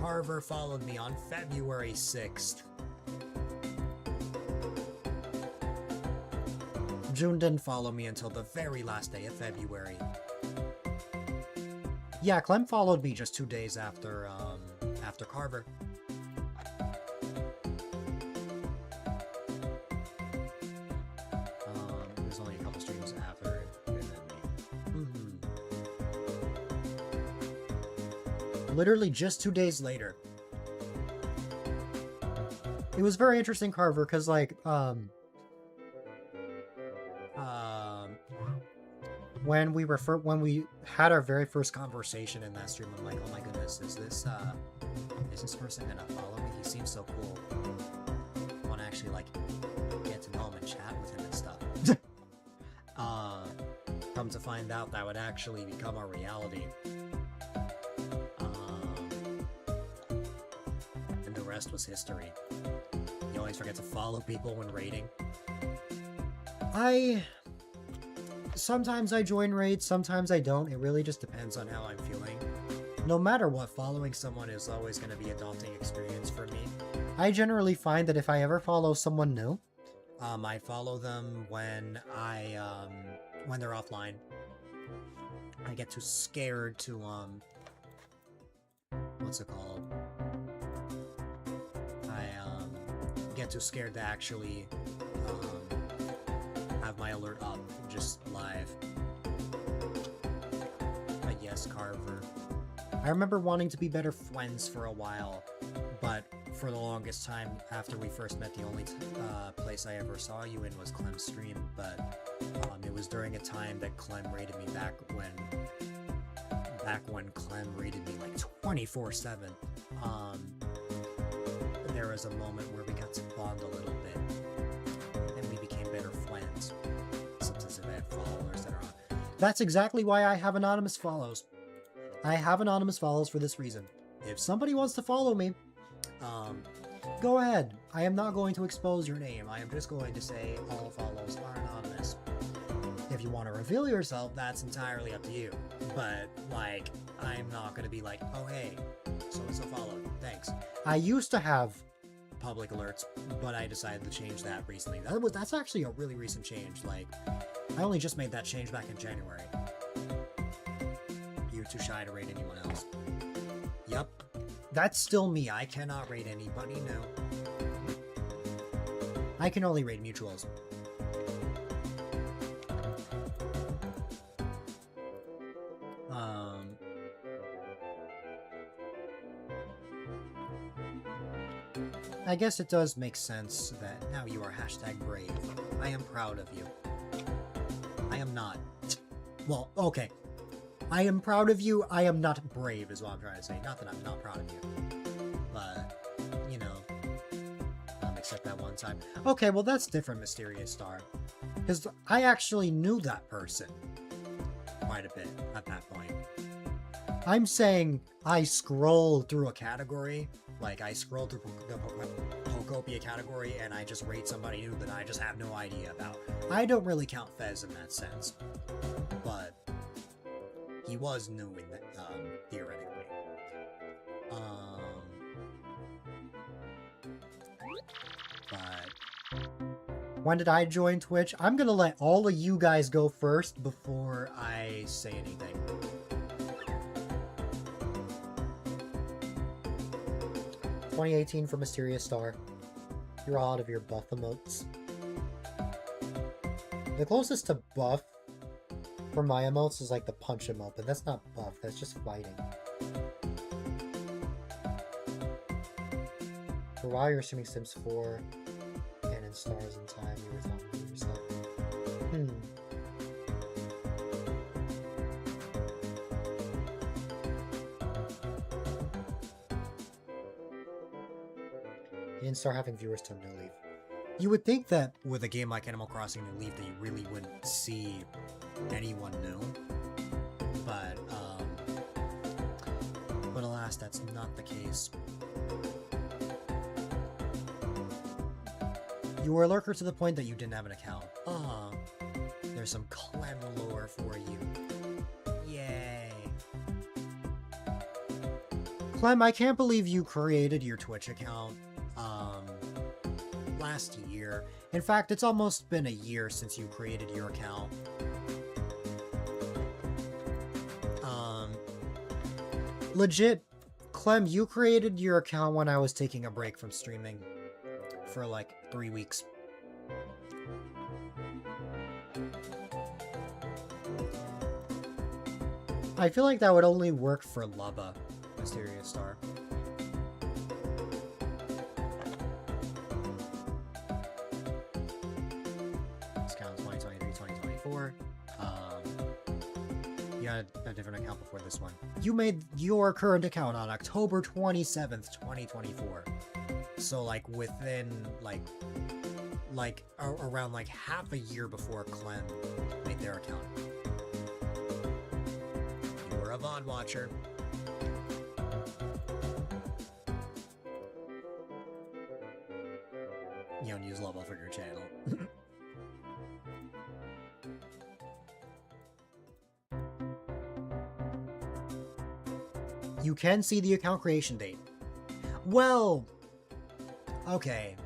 [SPEAKER 1] Carver followed me on February 6th. June didn't follow me until the very last day of February. Yeah, Clem followed me just 2 days after Carver. There's only a couple streams after it. Literally just 2 days later. It was very interesting, Carver, because like, when we had our very first conversation in that stream, I'm like, oh my goodness, is this person gonna follow me? He seems so cool. I want to actually like get to know him and chat with him and stuff. Come to find out, that would actually become a reality. And the rest was history. You always forget to follow people when raiding. Sometimes I join raids, sometimes I don't. It really just depends on how I'm feeling. No matter what, following someone is always going to be a daunting experience for me. I generally find that if I ever follow someone new, I follow them when they're offline. I get too scared to, what's it called? I, get too scared to actually, have my alert up, just live. But yes, Carver. I remember wanting to be better friends for a while, but for the longest time, after we first met, the only place I ever saw you in was Clem's stream, but it was during a time that Clem raided me back when Clem raided me like 24/7. There was a moment where we got to bond a little bit, and we became better friends. Since I have followers that are on. That's exactly why I have anonymous follows. I have anonymous follows for this reason. If somebody wants to follow me, go ahead. I am not going to expose your name. I am just going to say all follows are anonymous. If you want to reveal yourself, that's entirely up to you. But, like, I'm not going to be like, oh, hey, so-and-so followed. Thanks. I used to have public alerts, but I decided to change that recently. That's actually a really recent change. Like, I only just made that change back in January. You're too shy to rate anyone else. Yup. That's still me. I cannot rate anybody, no. I can only rate mutuals. I guess it does make sense that now you are #brave. I am proud of you. I am not. Well, okay. I am proud of you, I am not brave is what I'm trying to say. Not that I'm not proud of you. But, you know, except that one time. Okay, well that's different, Mysterious Star. Because I actually knew that person quite a bit at that point. I'm saying I scrolled through a category, like I scrolled through the Pokopia category and I just rate somebody new that I just have no idea about. I don't really count Fez in that sense, but he was new in that, theoretically. But when did I join Twitch? I'm gonna let all of you guys go first before I say anything. "2018 for Mysterious Star. You're out of your buff emotes." The closest to buff for my emotes is like the punch emote, but that's not buff, that's just fighting. For a while you're assuming Sims 4 and in Stars in Time you were talking to yourself. You didn't start having viewers till New Leaf. You would think that with a game like Animal Crossing New Leaf that you really wouldn't see anyone new, but alas, that's not the case. You were a lurker to the point that you didn't have an account. There's some Clem lore for you. Yay. Clem, I can't believe you created your Twitch account last year. In fact, it's almost been a year since you created your account. Legit, Clem, you created your account when I was taking a break from streaming for like 3 weeks. I feel like that would only work for Lubba, Mysterious Star. This counts 2023, 2024. You had a different account before this one. You made your current account on October 27th, 2024. So like within around like half a year before Clem made their account. You were a VOD watcher. You don't use level for your channel. You can see the account creation date. Well, okay.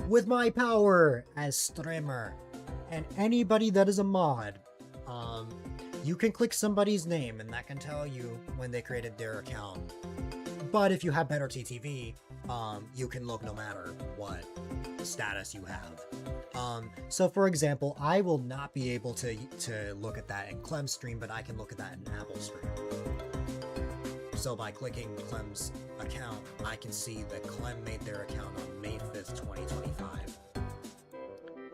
[SPEAKER 1] With my power as streamer and anybody that is a mod, you can click somebody's name and that can tell you when they created their account. But if you have better TTV, you can look no matter what status you have. So for example, I will not be able to look at that in Clem's stream, but I can look at that in Apple's stream. So by clicking Clem's account, I can see that Clem made their account on May 5th, 2025.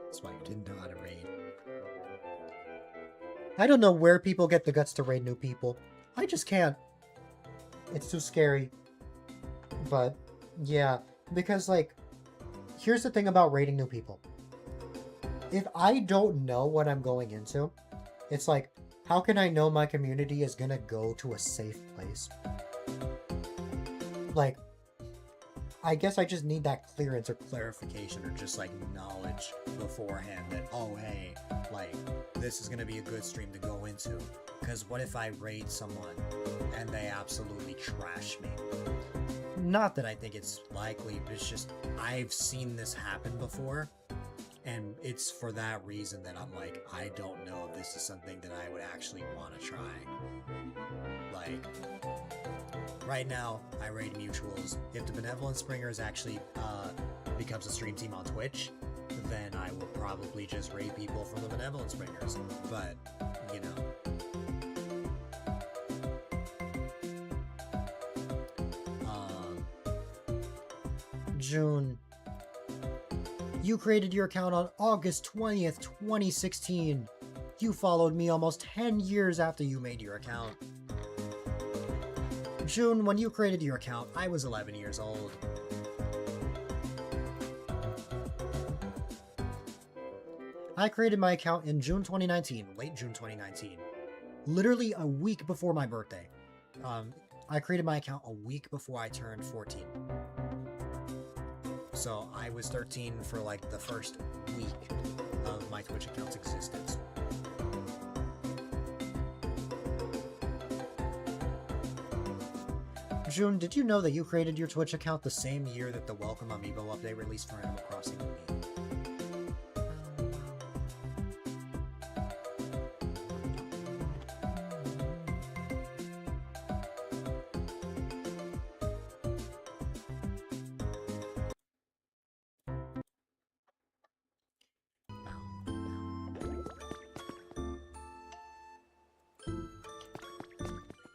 [SPEAKER 1] That's why you didn't know how to raid. I don't know where people get the guts to raid new people. I just can't. It's too scary. But, yeah. Because, like, here's the thing about raiding new people. If I don't know what I'm going into, it's like, how can I know my community is gonna go to a safe place? Like, I guess I just need that clearance or clarification or just like knowledge beforehand that, oh hey, like, this is gonna be a good stream to go into. Because what if I raid someone and they absolutely trash me? Not that I think it's likely, but it's just, I've seen this happen before. And it's for that reason that I'm like, I don't know if this is something that I would actually want to try. Like, right now, I raid mutuals. If the Benevolent Springers actually becomes a stream team on Twitch, then I will probably just raid people from the Benevolent Springers. But, you know. June. You created your account on August 20th, 2016. You followed me almost 10 years after you made your account. June, when you created your account, I was 11 years old. I created my account in June 2019, late June 2019. Literally a week before my birthday. I created my account a week before I turned 14. So I was 13 for like the first week of my Twitch account's existence. June, did you know that you created your Twitch account the same year that the Welcome Amiibo update released for Animal Crossing New Leaf?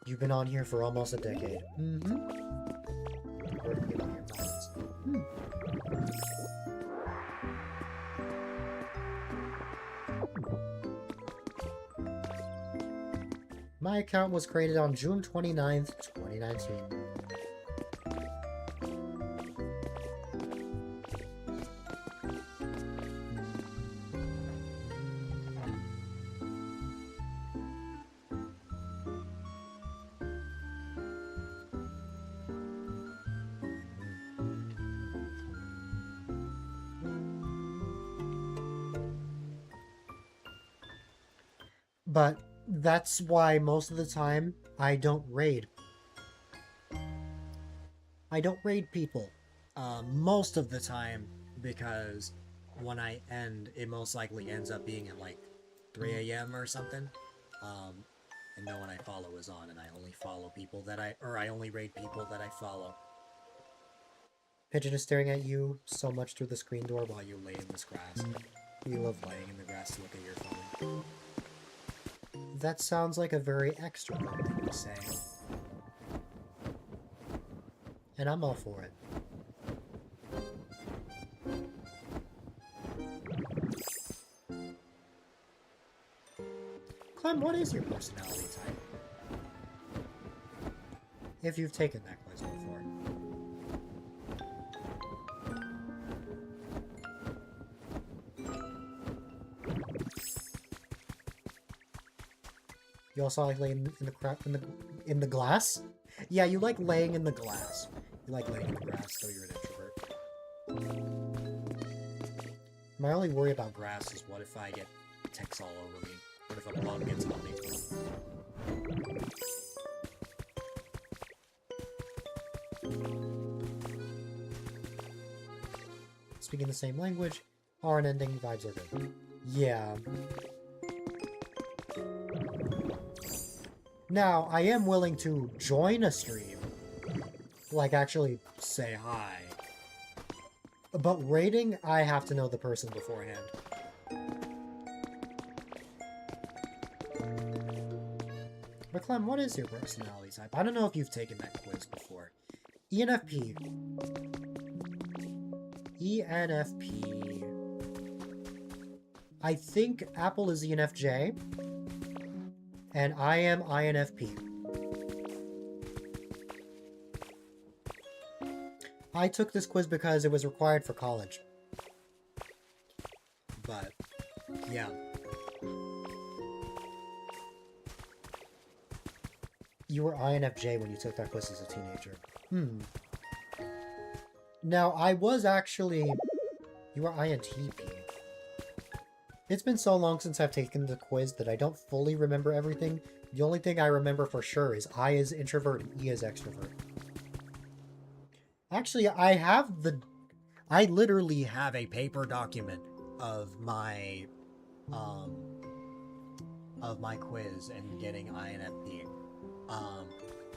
[SPEAKER 1] You've been on here for almost a decade. My account was created on June 29th, 2019. But that's why most of the time I don't raid. I don't raid people most of the time because when I end, it most likely ends up being at like 3 a.m. or something. And no one I follow is on, and I only follow people that I only raid people that I follow. Pigeon is staring at you so much through the screen door while you lay in this grass. You love laying in the grass to look at your phone. That sounds like a very extrovert thing to say. And I'm all for it. Clem, what is your personality type? If you've taken that quiz before. You also like laying in the crap in the glass? Yeah, you like laying in the glass. You like laying in the grass, so you're an introvert. My only worry about grass is what if I get ticks all over me? What if a bug gets on me? Speaking the same language, R and ending vibes are good. Yeah. Now, I am willing to join a stream. Like, actually say hi. But rating, I have to know the person beforehand. But Clem, what is your personality type? I don't know if you've taken that quiz before. ENFP. ENFP. I think Apple is ENFJ. And I am INFP. I took this quiz because it was required for college. But, yeah. You were INFJ when you took that quiz as a teenager. Now, I was actually... You were INTP. It's been so long since I've taken the quiz that I don't fully remember everything. The only thing I remember for sure is I is introvert and E is extrovert. Actually, I literally have a paper document of my quiz and getting INFP.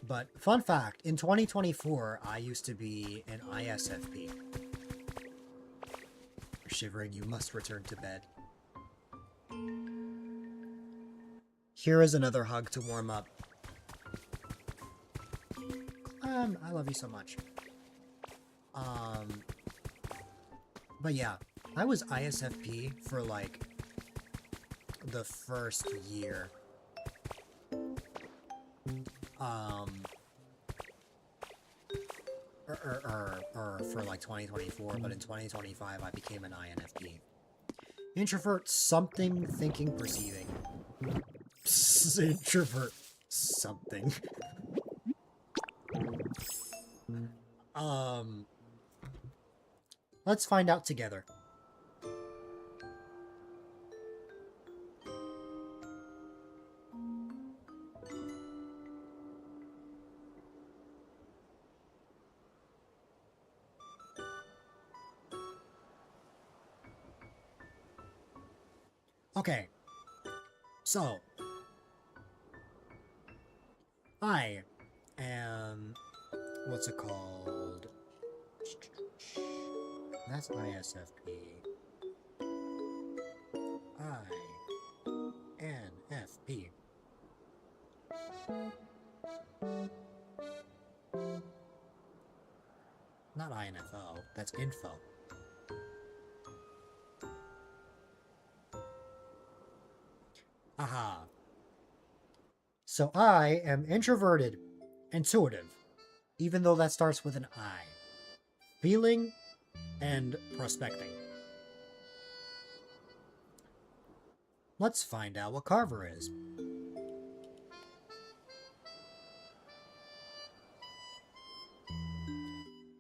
[SPEAKER 1] But fun fact, in 2024, I used to be an ISFP. Shivering, you must return to bed. Here is another hug to warm up. I love you so much. But yeah, I was ISFP for like the first year. Or for like 2024, but in 2025 I became an INFP. Introvert, something, thinking, perceiving. Introvert, something. Let's find out together. Okay, so I am, what's it called? That's ISFP. INFP. Not INFO, that's info. Aha. So I am introverted, intuitive, even though that starts with an I. Feeling and prospecting. Let's find out what Carver is.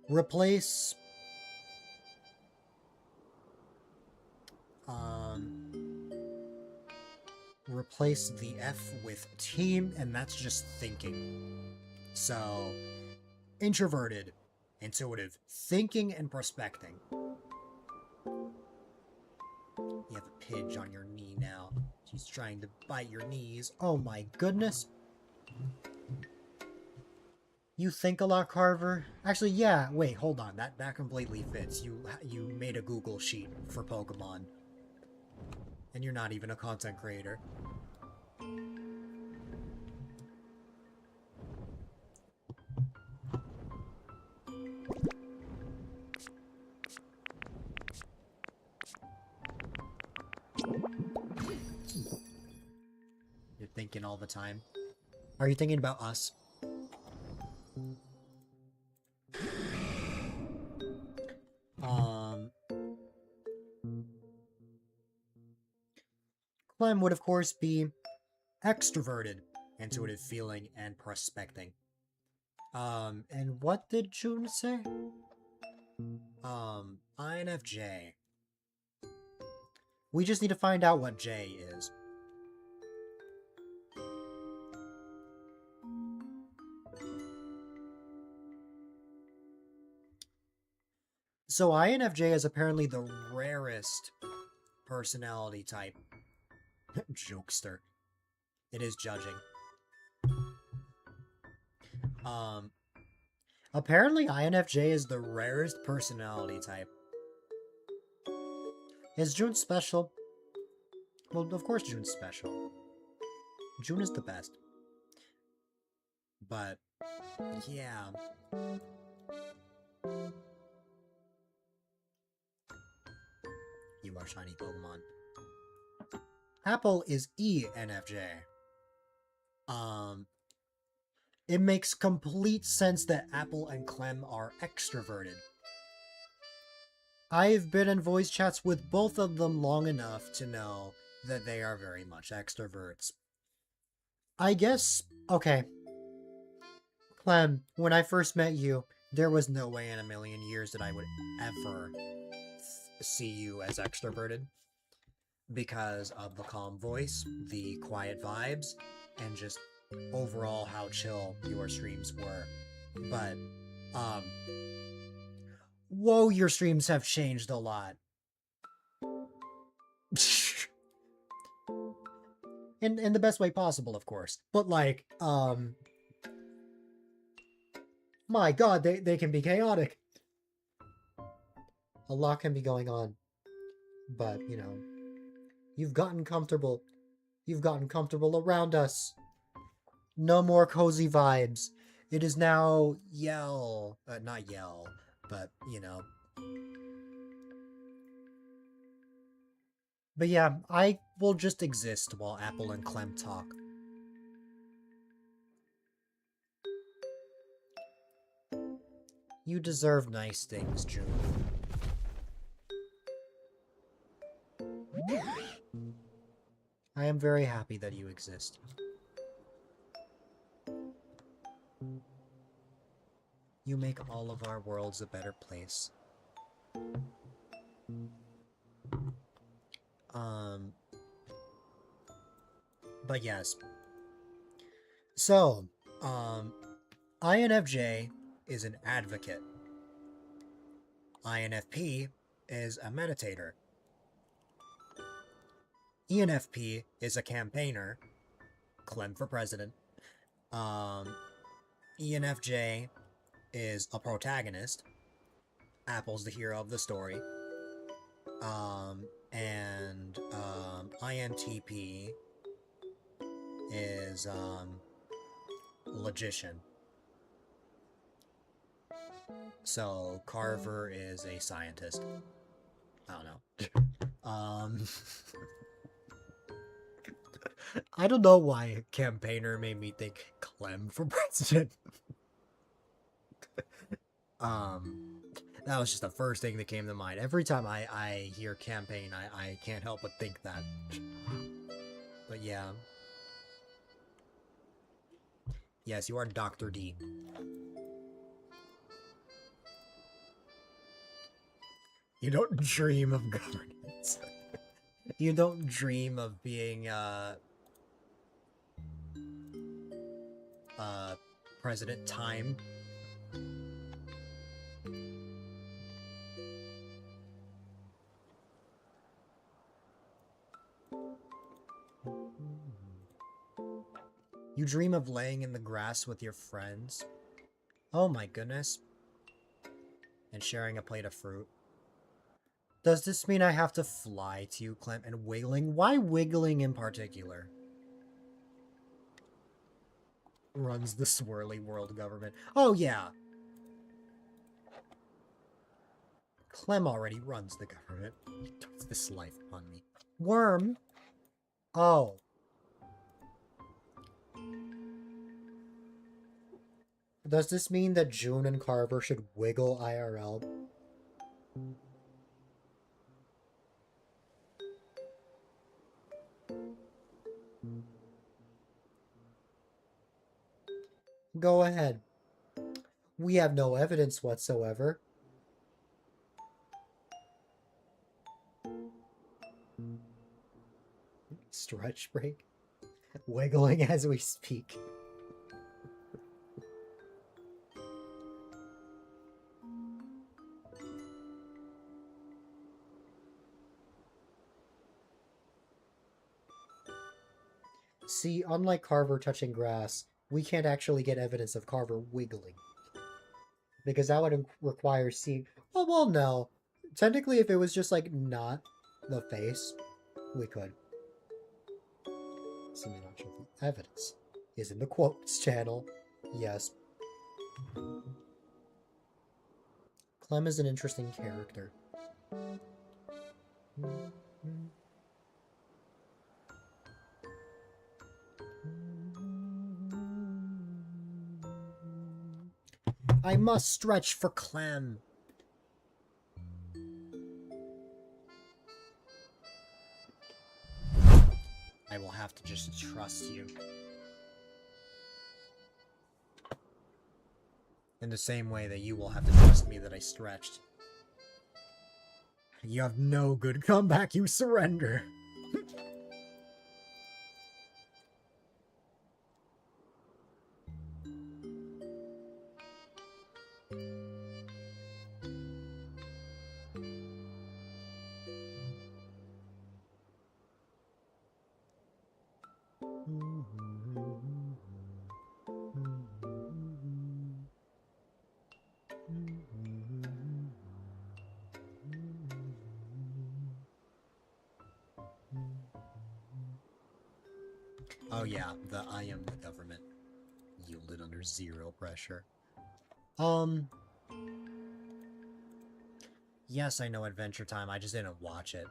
[SPEAKER 1] Replace replace the F with team, and that's just thinking. So, introverted, intuitive, thinking and prospecting. You have a pidge on your knee now. She's trying to bite your knees. Oh my goodness. You think a lot, Carver? Actually, yeah. Wait, hold on. That completely fits. You made a Google sheet for Pokemon. And you're not even a content creator. You're thinking all the time. Are you thinking about us? Clem would of course be extroverted, intuitive feeling, and prospecting. And what did June say? INFJ. We just need to find out what J is. So INFJ is apparently the rarest personality type. Jokester. It is judging. Apparently INFJ is the rarest personality type. Is June special? Well, of course June's special. June is the best. But, yeah. You are shiny Pokemon. Apple is ENFJ. It makes complete sense that Apple and Clem are extroverted. I've been in voice chats with both of them long enough to know that they are very much extroverts. I guess, okay. Clem, when I first met you, there was no way in a million years that I would ever see you as extroverted. Because of the calm voice, the quiet vibes, and just overall how chill your streams were. But, whoa, your streams have changed a lot. in the best way possible, of course. But like, my god, they can be chaotic. A lot can be going on. But, you know, you've gotten comfortable. You've gotten comfortable around us. No more cozy vibes. It is now yell. Not yell, but, you know. But yeah, I will just exist while Apple and Clem talk. You deserve nice things, June. I am very happy that you exist. You make all of our worlds a better place. But yes. So, INFJ is an advocate. INFP is a meditator. ENFP is a campaigner. Clem for president. ENFJ is a protagonist. Apple's the hero of the story. And INTP is logician. So Carver is a scientist. I don't know. I don't know why campaigner made me think Clem for president. That was just the first thing that came to mind. Every time I hear campaign, I can't help but think that. But yeah. Yes, you are Dr. D. You don't dream of governance. You don't dream of being, President Time. You dream of laying in the grass with your friends. Oh my goodness. And sharing a plate of fruit. Does this mean I have to fly to you, Clem? And wiggling? Why wiggling in particular? Runs the swirly world government. Oh yeah. Clem already runs the government. He puts this life upon me. Worm? Oh. Does this mean that June and Carver should wiggle IRL? Go ahead. We have no evidence whatsoever. Stretch break. Wiggling as we speak. See, unlike Carver touching grass, we can't actually get evidence of Carver wiggling. Because that would require seeing... Oh, well, no. Technically, if it was just, like, not the face, we could. Something not sure if the evidence is in the quotes channel. Yes. Clem is an interesting character. I must stretch for Clem. I will have to just trust you. In the same way that you will have to trust me that I stretched. You have no good comeback, you surrender. Oh yeah, the I am the government yielded under zero pressure. Yes, I know Adventure Time, I just didn't watch it.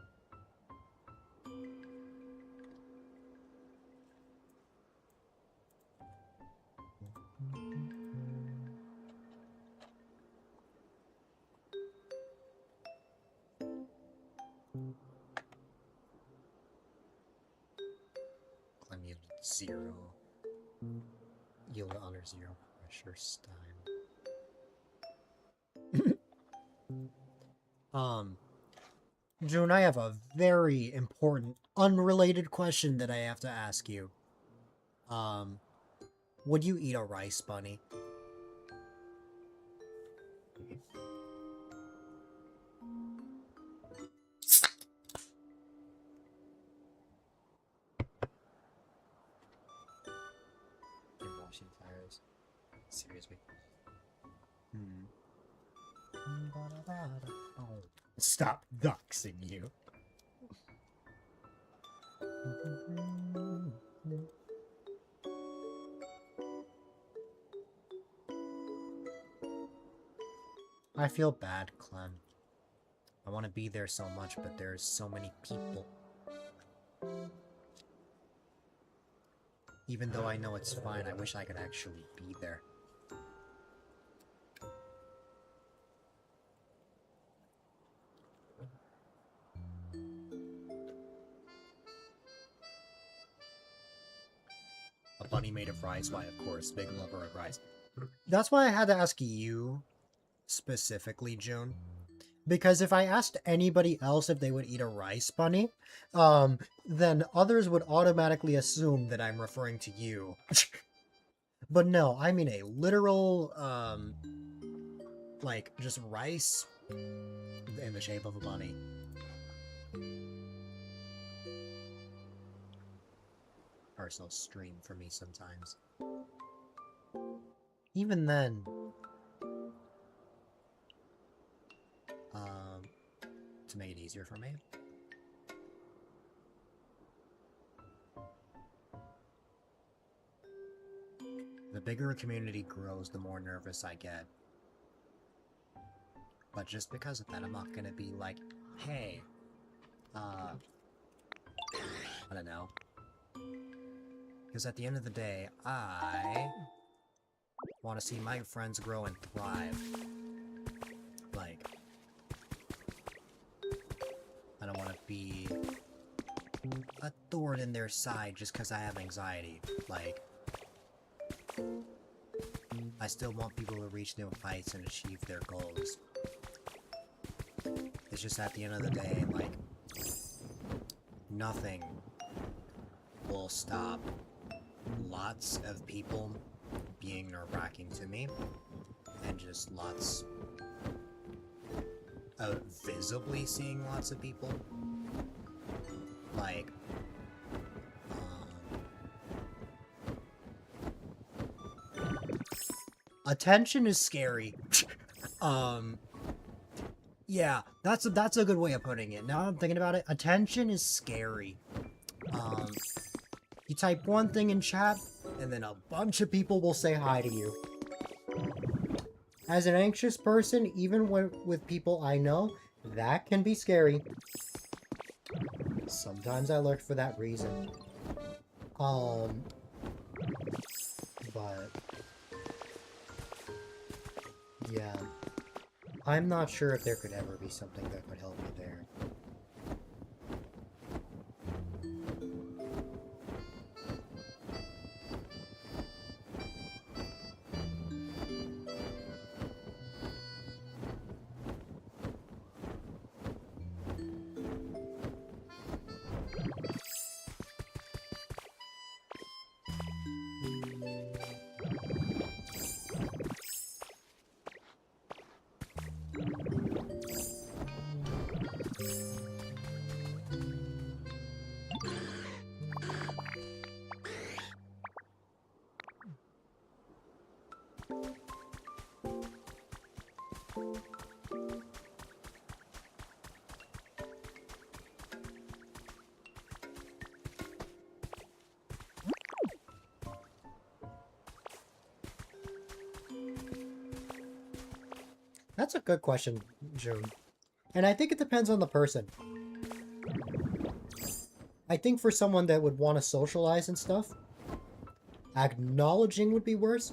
[SPEAKER 1] Clem yielded zero. Yielded under zero pressure Stein. June, I have a very important, unrelated question that I have to ask you. Would you eat a rice bunny? You're washing tires. Seriously. Stop doxing you. I feel bad, Clem. I want to be there so much, but there's so many people. Even though I know it's fine, I wish I could actually be there. A bunny made of rice, why of course, big lover of rice. That's why I had to ask you specifically, June. Because if I asked anybody else if they would eat a rice bunny, then others would automatically assume that I'm referring to you. But no, I mean a literal, like, just rice in the shape of a bunny. Personal stream for me sometimes. Even then, to make it easier for me, the bigger a community grows, the more nervous I get. But just because of that, I'm not gonna be like, hey, I don't know. Because at the end of the day, I want to see my friends grow and thrive. Like, I don't want to be a thorn in their side just because I have anxiety. Like, I still want people to reach new heights and achieve their goals. It's just at the end of the day, like, nothing will stop lots of people being nerve-wracking to me, and just lots of visibly seeing lots of people. Like, attention is scary. Yeah, that's a good way of putting it. Now I'm thinking about it, attention is scary. You type one thing in chat, and then a bunch of people will say hi to you. As an anxious person, even with people I know, that can be scary. Sometimes I lurk for that reason. But yeah, I'm not sure if there could ever be something that could help me there. That's a good question, June. And I think it depends on the person. I think for someone that would want to socialize and stuff, acknowledging would be worse.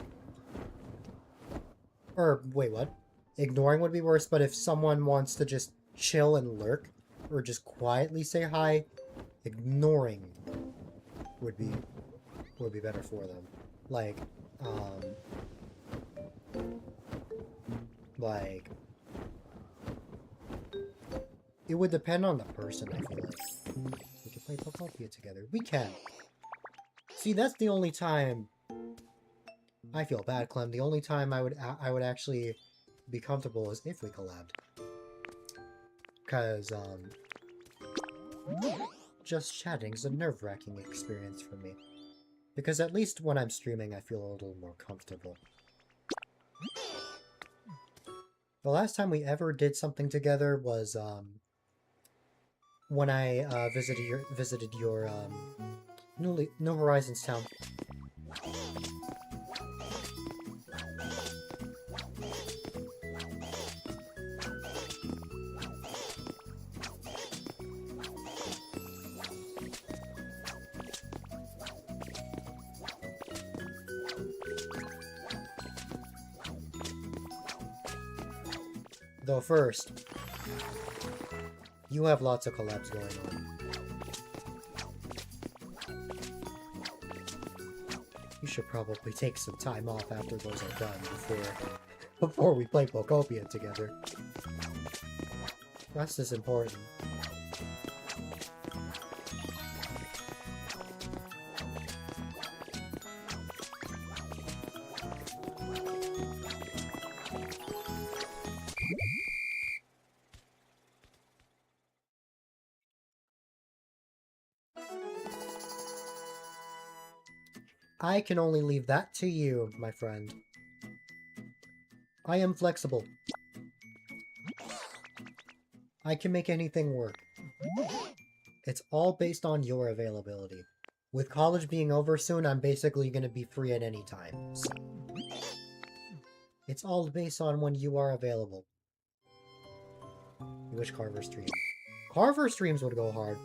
[SPEAKER 1] Or, wait, what? Ignoring would be worse, but if someone wants to just chill and lurk, or just quietly say hi, ignoring would be better for them. Like, it would depend on the person, I feel like. We can play Pokopia together. We can. See, that's the only time... I feel bad, Clem. The only time I would actually be comfortable is if we collabed. Because, just chatting is a nerve-wracking experience for me. Because at least when I'm streaming, I feel a little more comfortable. The last time we ever did something together was, when I, visited your New Horizons town. Though first, you have lots of collabs going on. You should probably take some time off after those are done before we play Pokopia together. Rest is important. I can only leave that to you, my friend. I am flexible. I can make anything work. It's all based on your availability. With college being over soon, I'm basically going to be free at any time. So it's all based on when you are available. You wish Carver streamed. Carver streams would go hard.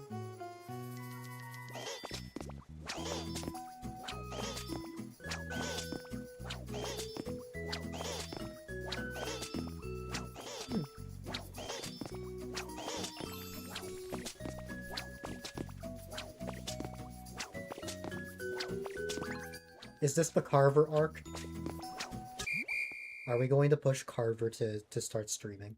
[SPEAKER 1] Is this the Carver arc? Are we going to push Carver to start streaming?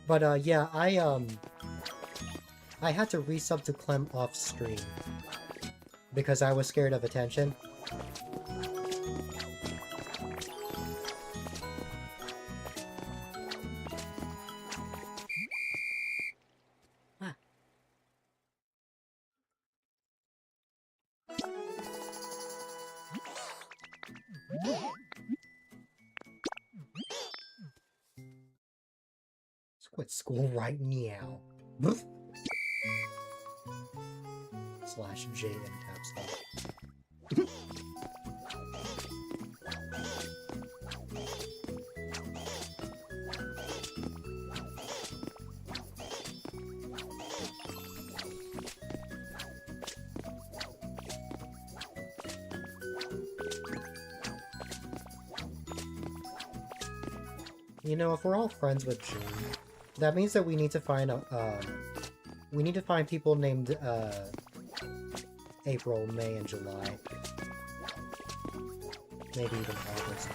[SPEAKER 1] But yeah, I had to resub to Clem off stream because I was scared of attention. Quit school right now. Slash J in caps lock. You know, if we're all friends with June, that means that we need to find people named April, May, and July. Maybe even August.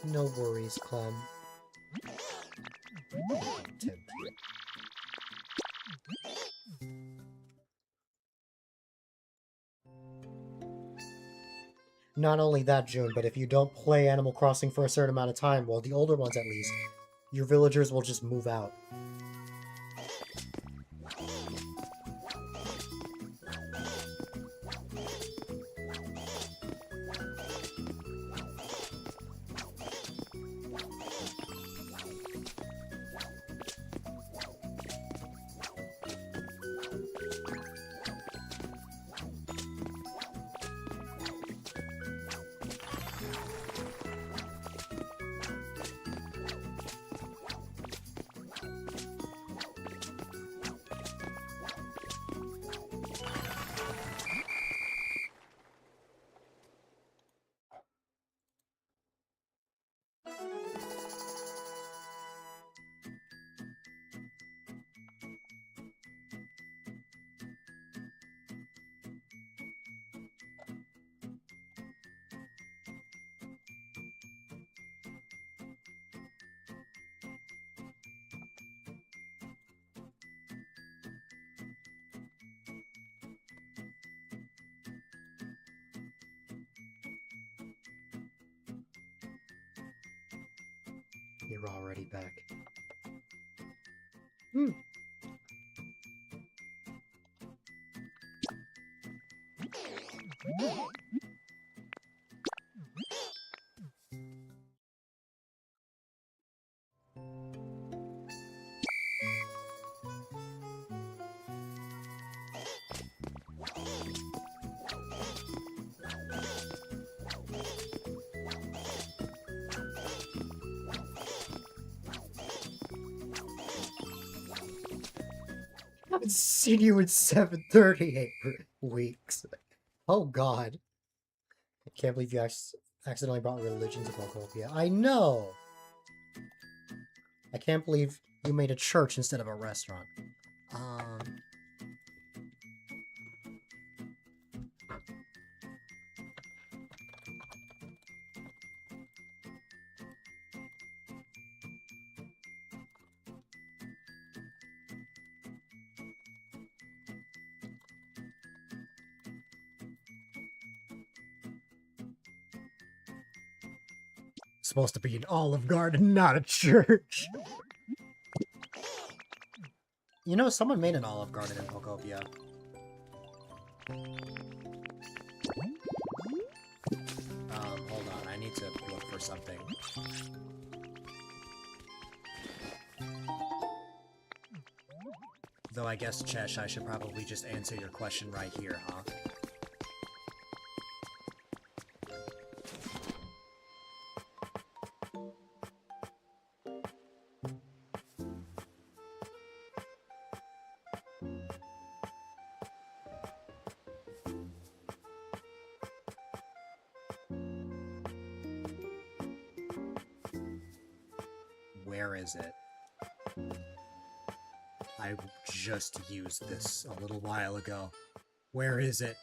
[SPEAKER 1] No worries, Clem. Tim. Not only that, June, but if you don't play Animal Crossing for a certain amount of time, well, the older ones at least, your villagers will just move out. You're already back. I haven't seen you in 738 weeks. Oh god. I can't believe you actually accidentally brought religion to Pokopia. I know! I can't believe you made a church instead of a restaurant. Supposed to be an Olive Garden, not a church. You know, someone made an Olive Garden in Pokopia. Hold on, I need to look for something. Though I guess, Chesh, I should probably just answer your question right here, huh? Where is it? I just used this a little while ago. Where is it?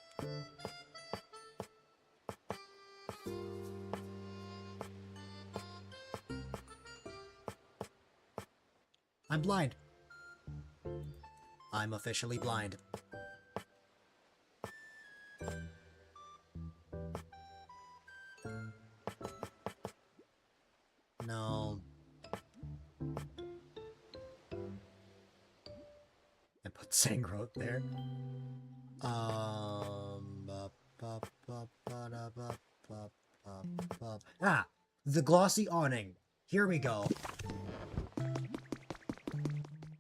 [SPEAKER 1] I'm blind. I'm officially blind. No. I put Sangrowth there. Ah! The glossy awning. Here we go.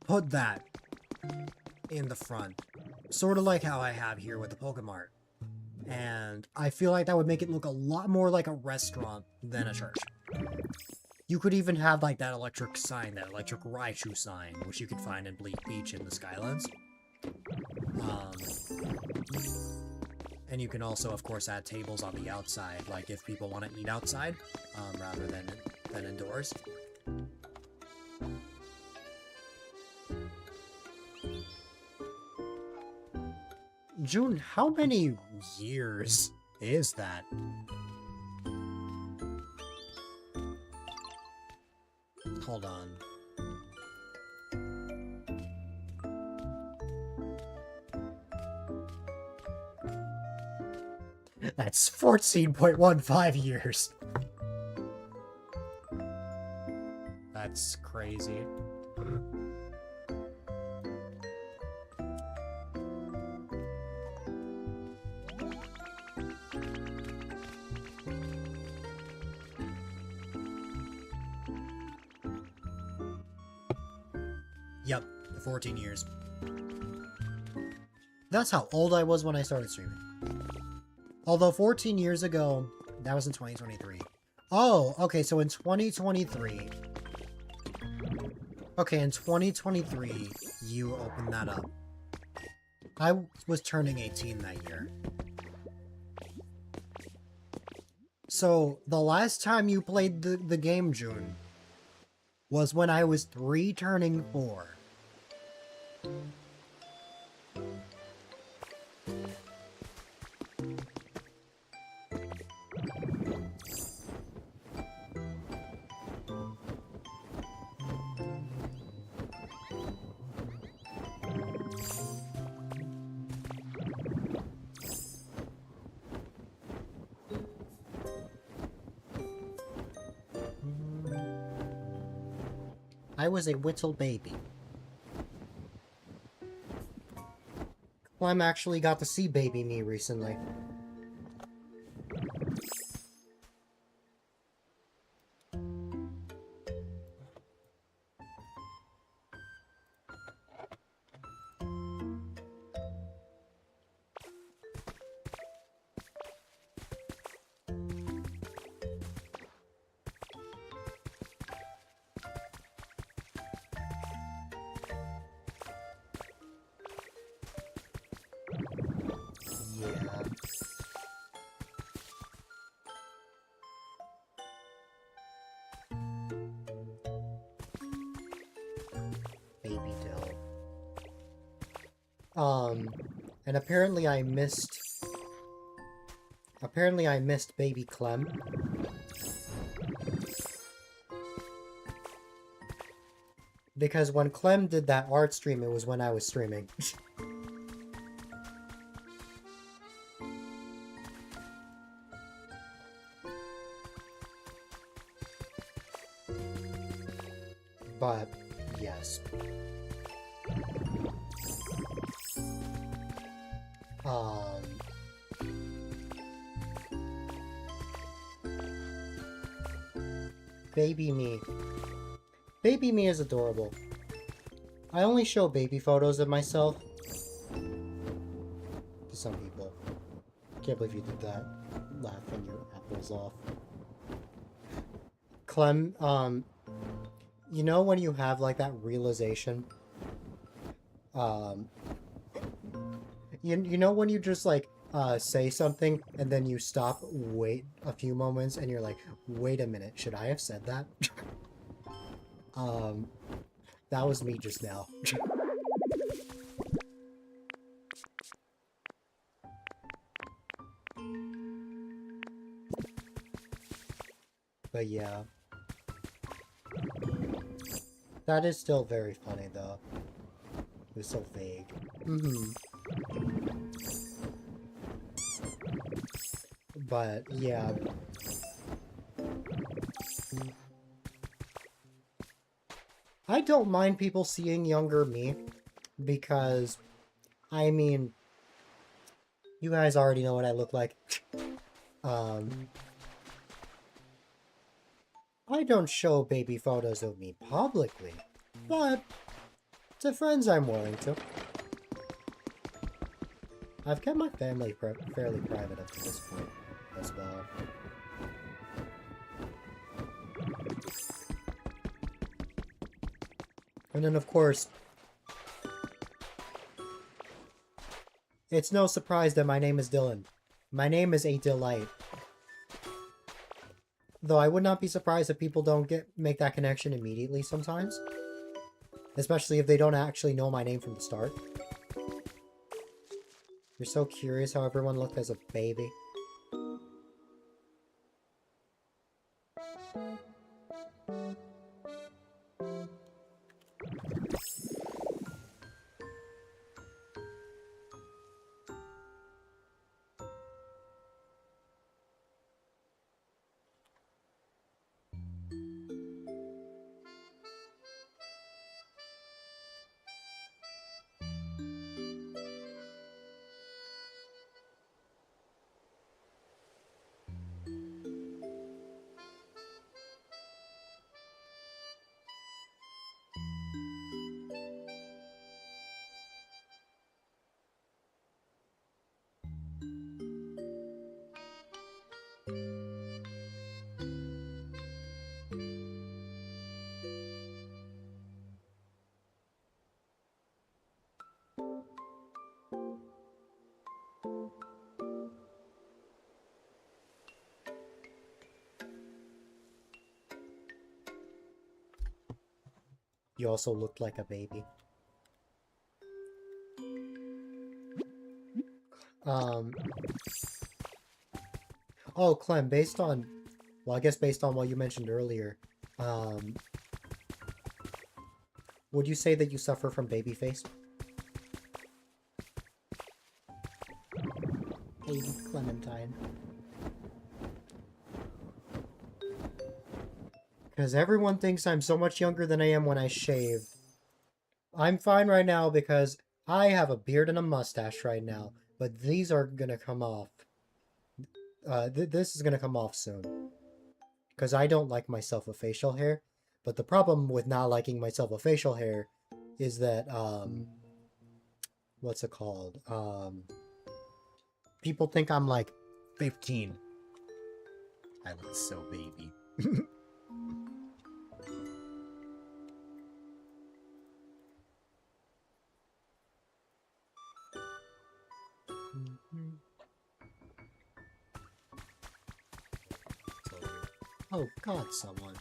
[SPEAKER 1] Put that in the front. Sort of like how I have here with the Pokemart. And I feel like that would make it look a lot more like a restaurant than a church. You could even have like that electric sign, that electric Raichu sign, which you could find in Bleak Beach in the Skylands. And you can also, of course, add tables on the outside, like if people want to eat outside, rather than indoors. June, how many years is that? Hold on. That's 14.15 years. That's crazy. Yep, 14 years. That's how old I was when I started streaming. Although 14 years ago, that was in 2023. Oh, okay, so in 2023... Okay, in 2023, you opened that up. I was turning 18 that year. So, the last time you played the game, June, was when I was 3 turning 4. I was a little baby. Clem actually got to see baby me recently. Yeah. And apparently I missed baby Clem. Because when Clem did that art stream, it was when I was streaming. But, yes. Baby me. Baby me is adorable. I only show baby photos of myself to some people. Can't believe you did that. Laughing your apples off. Clem, you know when you have like that realization? You know when you just like say something and then you stop, wait a few moments, and you're like, wait a minute, should I have said that? That was me just now. But yeah. That is still very funny though. It was so vague. But yeah. I don't mind people seeing younger me, because, I mean, you guys already know what I look like. I don't show baby photos of me publicly, but to friends I'm willing to. I've kept my family fairly private up to this point as well. And then, of course, it's no surprise that my name is Dylan. My name is A-Dylite. Though I would not be surprised if people don't make that connection immediately sometimes. Especially if they don't actually know my name from the start. You're so curious how everyone looked as a baby. You also looked like a baby. Oh, Clem, based on... Well, I guess based on what you mentioned earlier, would you say that you suffer from baby face? Baby Clementine. Because everyone thinks I'm so much younger than I am when I shave. I'm fine right now because I have a beard and a mustache right now, but these are gonna come off. This is gonna come off soon. Because I don't like myself with facial hair, but the problem with not liking myself with facial hair is that, what's it called? People think I'm like 15. I look so baby. Oh god, someone.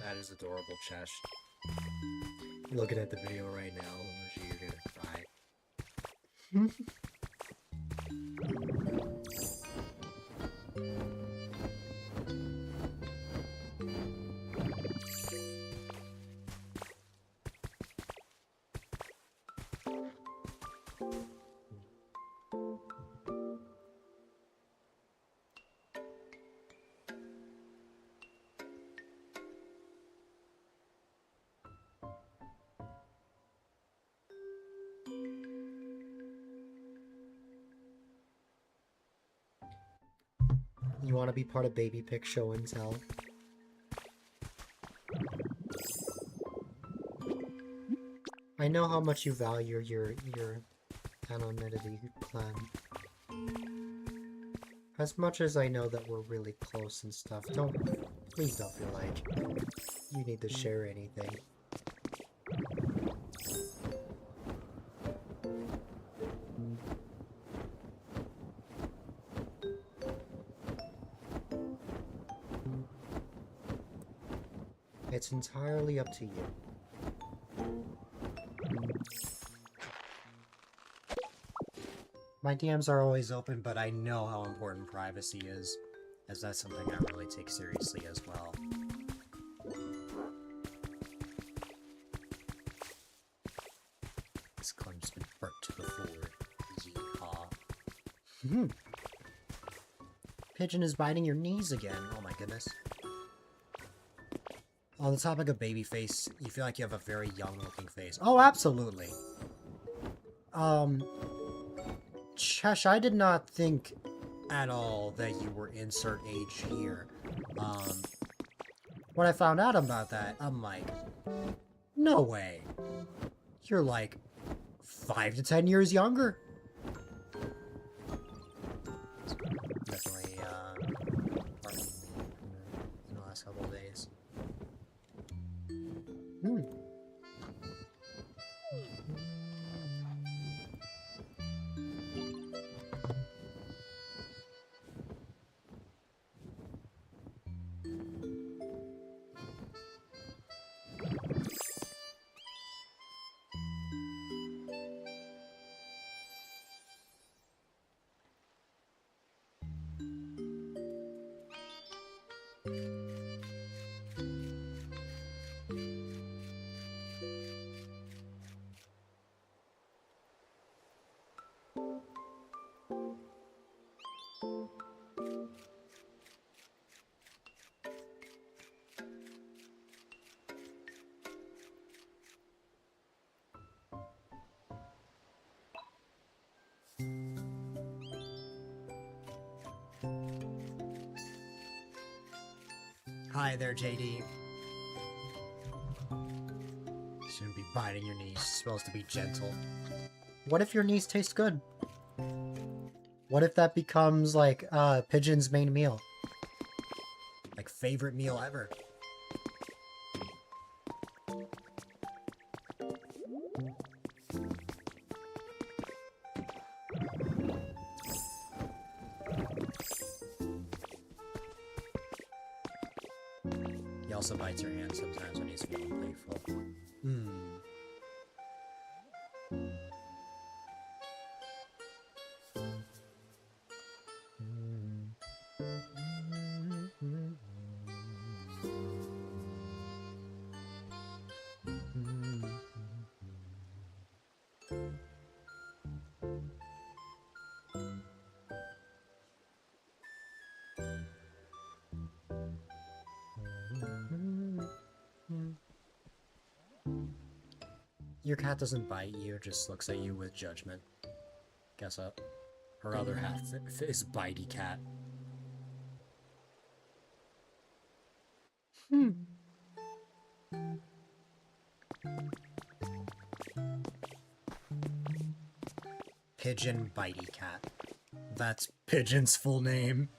[SPEAKER 1] That is adorable, Chesh. Looking at the video right now, you're gonna cry. You want to be part of Baby Pick Show and Tell? I know how much you value your anonymity, clan. As much as I know that we're really close and stuff, please don't feel like you need to share anything. It's entirely up to you. My DMs are always open, but I know how important privacy is, as that's something I really take seriously as well. This claim's been burnt to the floor. Yeehaw. Pigeon is biting your knees again. Oh my goodness. On the topic of baby face, you feel like you have a very young-looking face. Oh, absolutely. Chesh, I did not think at all that you were insert age here. When I found out about that, I'm like, no way. You're like 5 to 10 years younger. Definitely, in the last couple of days. Hi there, JD. Shouldn't be biting your knees. It's supposed to be gentle. What if your knees taste good? What if that becomes, like, Pigeon's main meal? Like, favorite meal ever. He also bites your hand sometimes when he's feeling playful. Your cat doesn't bite you, it just looks at you with judgment. Guess what? Her other half is bitey cat. Pigeon bitey cat. That's Pigeon's full name.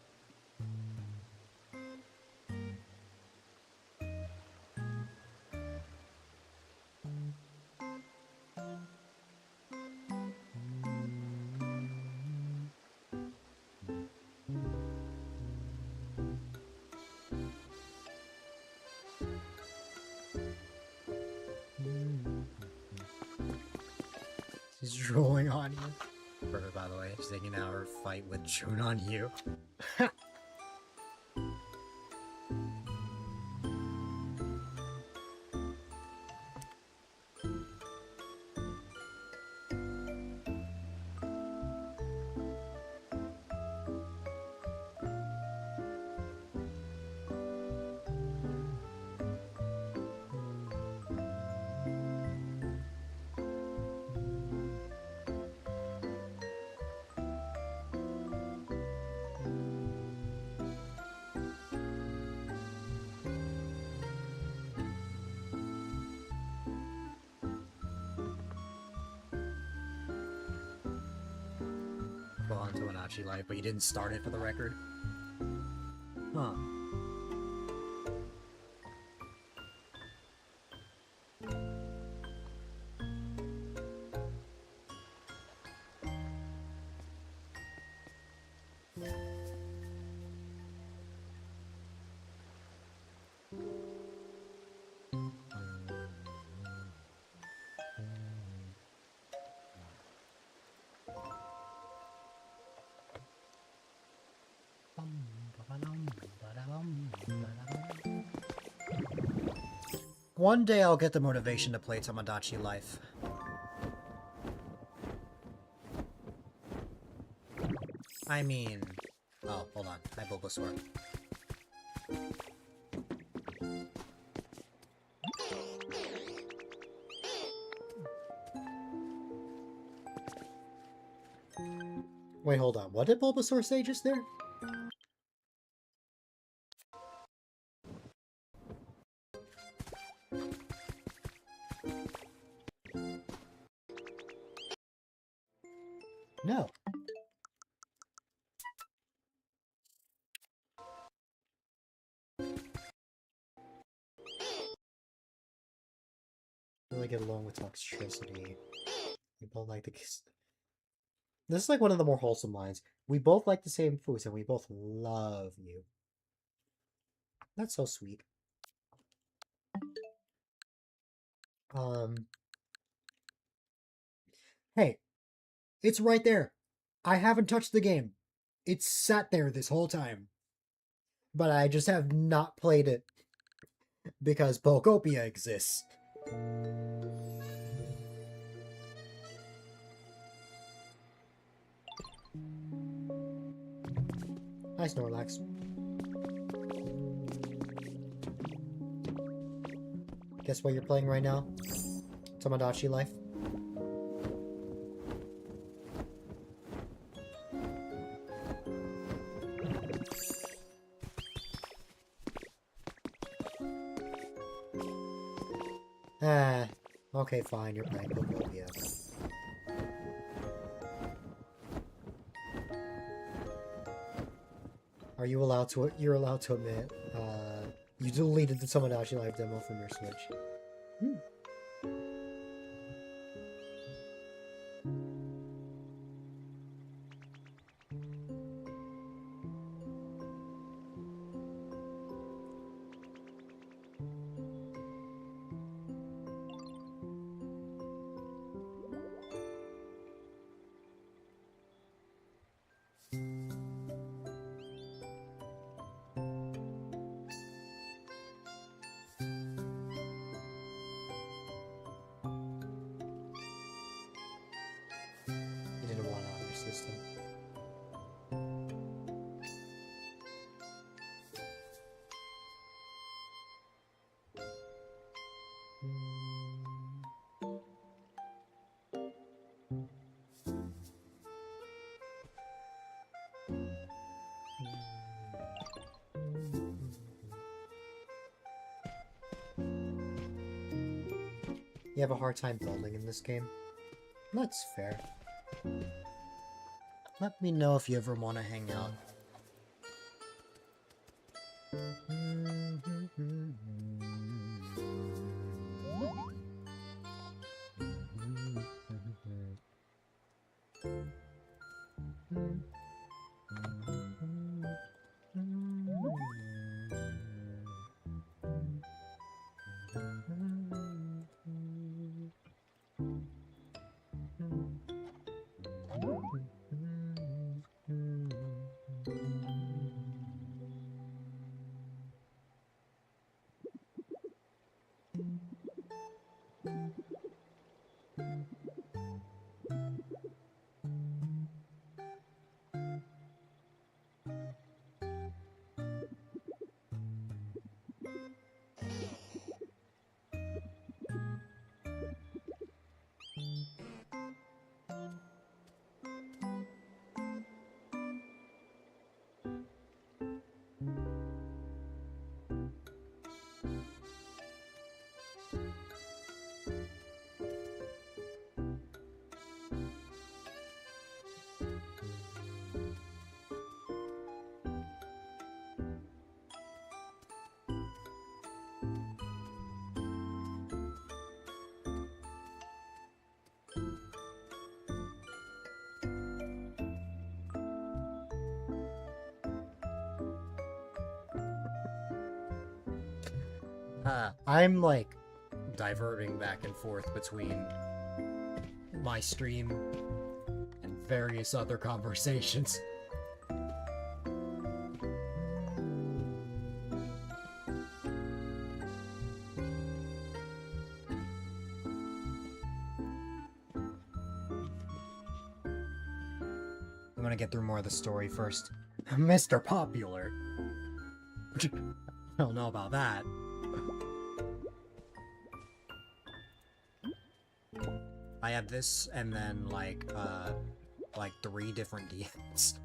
[SPEAKER 1] She's drooling on you. Perfect, by the way. She's taking out her fight with June on you. Well, into an A-Dylite, but you didn't start it for the record. Huh. One day I'll get the motivation to play Tomodachi Life. I mean... Oh, hold on. Hi, Bulbasaur. Wait, hold on. What did Bulbasaur say just there? No. Really get along with toxicity. We both like the kiss. This is like one of the more wholesome lines. We both like the same foods and we both love you. That's so sweet. Hey, it's right there. I haven't touched the game. It's sat there this whole time. But I just have not played it. Because Pokopia exists. Hi, Snorlax. Guess what you're playing right now? Tomodachi Life. Ah, okay, fine, you're playing Pokopia. Are you allowed to, you're allowed to admit, you deleted the Tomodachi Life demo from your Switch. Hmm. You didn't want it on your system. You have a hard time building in this game? That's fair. Let me know if you ever want to hang out. I'm like diverting back and forth between my stream and various other conversations. I'm gonna get through more of the story first. Mr. Popular. I don't know about that. I have this and then like 3 different DMs.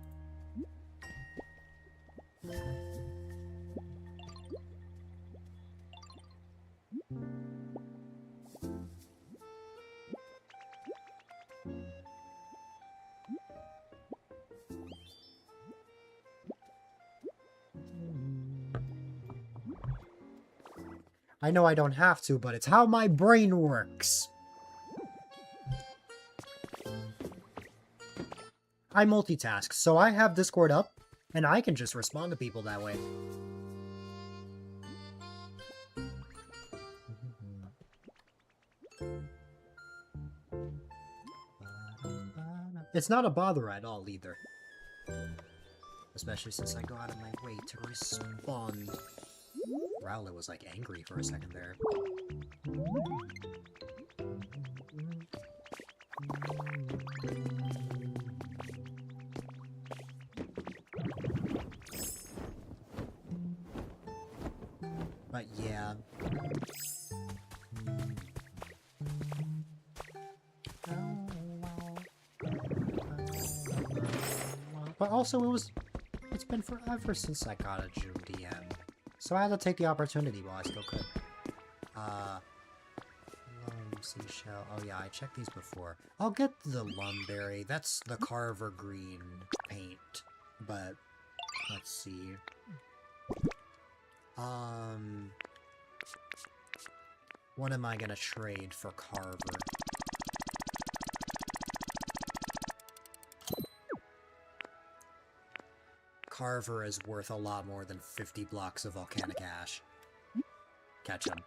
[SPEAKER 1] I know I don't have to, but it's how my brain works. I multitask, so I have Discord up, and I can just respond to people that way. It's not a bother at all, either. Especially since I go out of my way to respond. Rowlet was, like, angry for a second there. But yeah. But also it's been forever since I got a June DM. So I had to take the opportunity while I still could. Lum seashell. Oh yeah, I checked these before. I'll get the Lumberry. That's the Carver Green paint. But let's see. What am I gonna trade for Carver? Carver is worth a lot more than 50 blocks of volcanic ash. Catch him.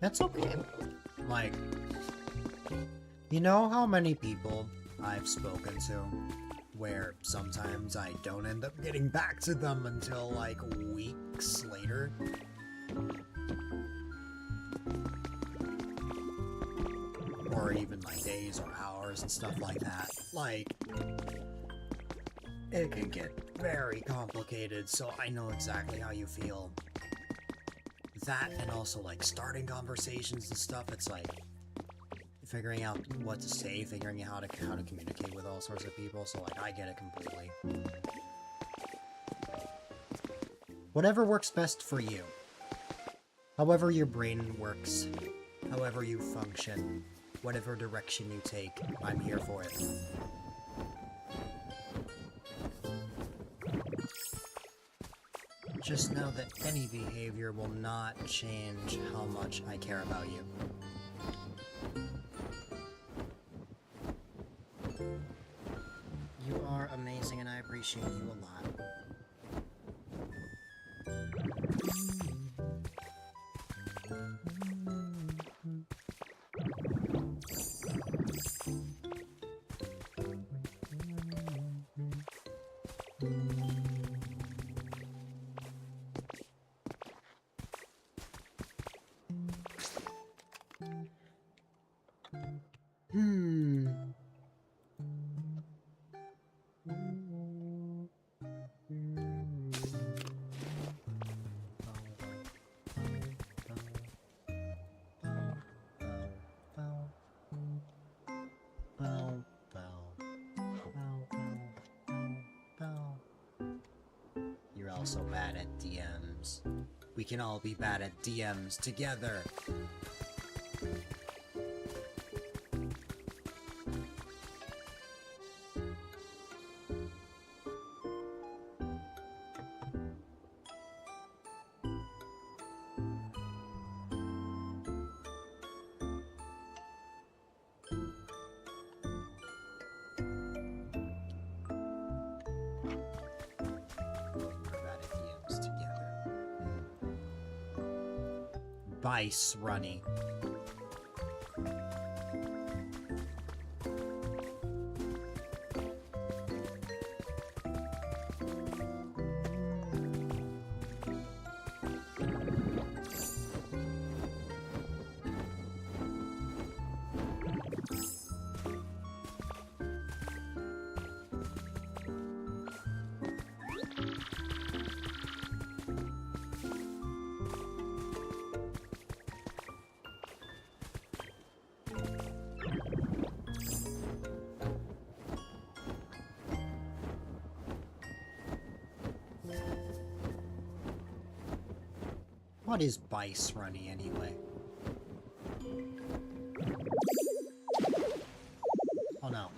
[SPEAKER 1] That's okay. Like, you know how many people I've spoken to where sometimes I don't end up getting back to them until like weeks later? Or even like days or hours and stuff like that. Like, it can get very complicated, so I know exactly how you feel. That and also like starting conversations and stuff, it's like figuring out what to say, figuring out how to communicate with all sorts of people, so like I get it completely. Whatever works best for you. However your brain works, however you function, whatever direction you take, I'm here for it. Just know that any behavior will not change how much I care about you. You are amazing and I appreciate you a lot. You're also bad at DMs. We can all be bad at DMs together. Bice Runny. What is Bice Runny anyway? Oh no.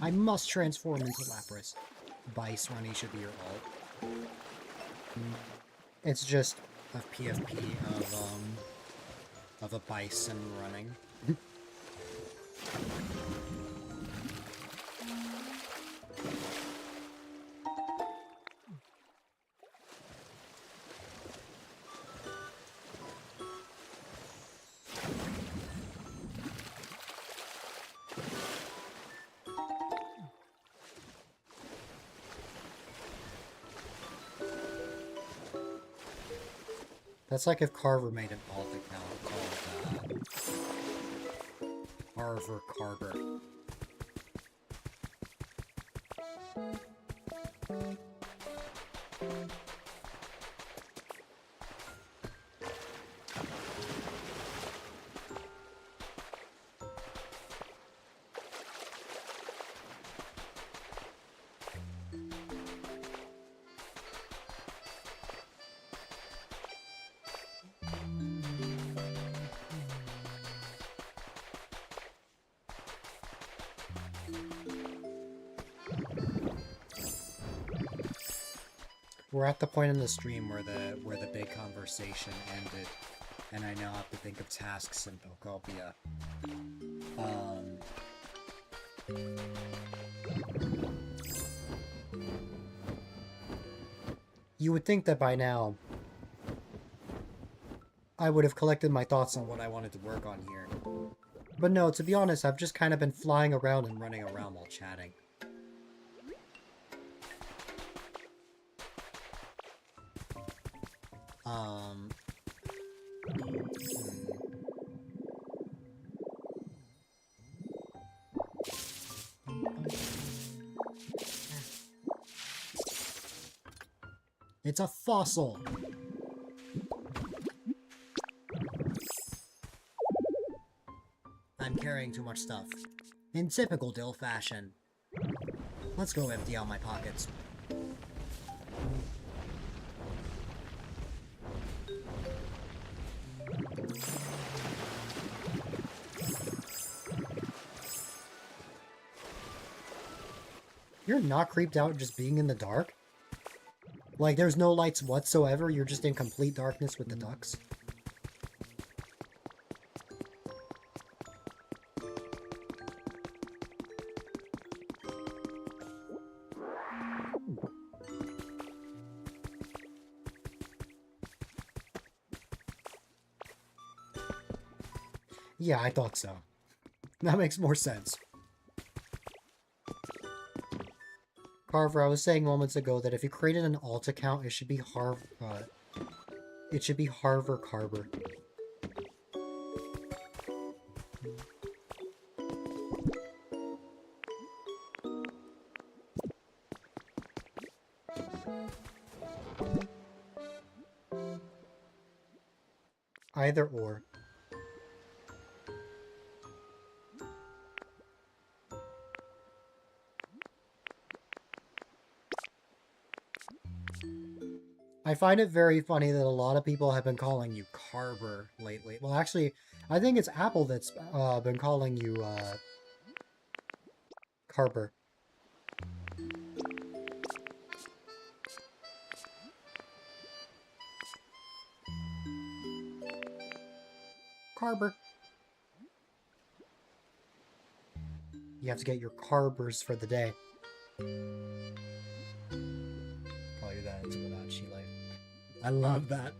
[SPEAKER 1] I must transform into Lapras. Bice Runny should be your ult. It's just a PFP of a bison running. That's like if Carver made an alt account called Carver Carver. We're at the point in the stream where the big conversation ended, and I now have to think of tasks in Pokopia. You would think that by now I would have collected my thoughts on what I wanted to work on here. But no, to be honest, I've just kind of been flying around and running around while chatting. It's a fossil! I'm carrying too much stuff. In typical Dill fashion. Let's go empty out my pockets. You're not creeped out just being in the dark? Like, there's no lights whatsoever, you're just in complete darkness with the ducks? Yeah, I thought so. That makes more sense. Carver, I was saying moments ago that if you created an alt account, it should be Harver Carver. Either or. I find it very funny that a lot of people have been calling you Carver lately. Well, actually, I think it's Apple that's been calling you Carver. Carver. You have to get your Carbers for the day. Call you that into without she life. I love that.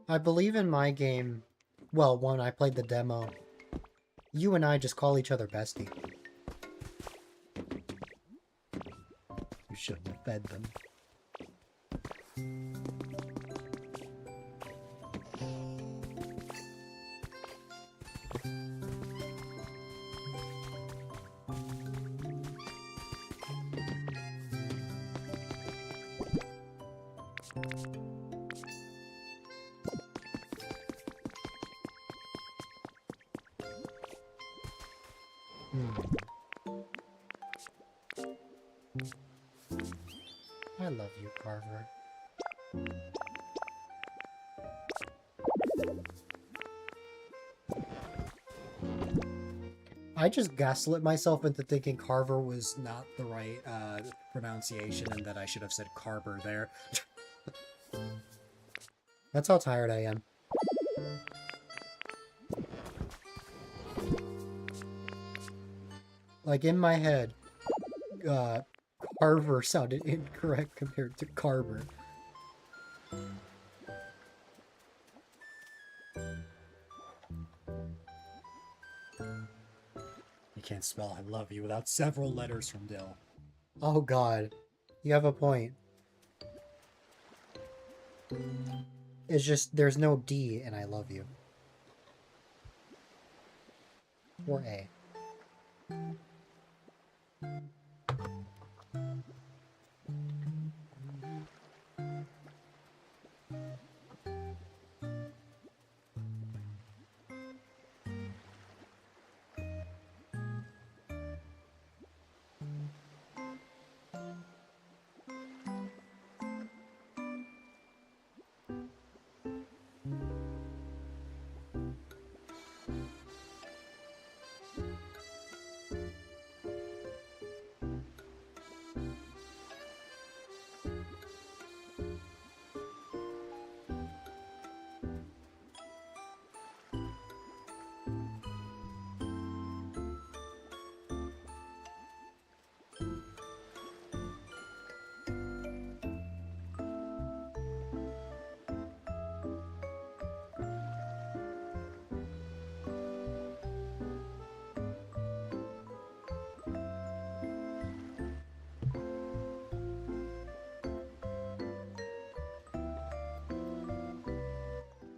[SPEAKER 1] I believe in my game, well, when I played the demo, you and I just call each other bestie. You shouldn't have fed them. I love you, Carver. I just gaslit myself into thinking Carver was not the right pronunciation and that I should have said Carver there. That's how tired I am. Like, in my head, Carver sounded incorrect compared to Carver. You can't spell I love you without several letters from Dill. Oh god. You have a point. It's just, there's no D in I love you. Or A.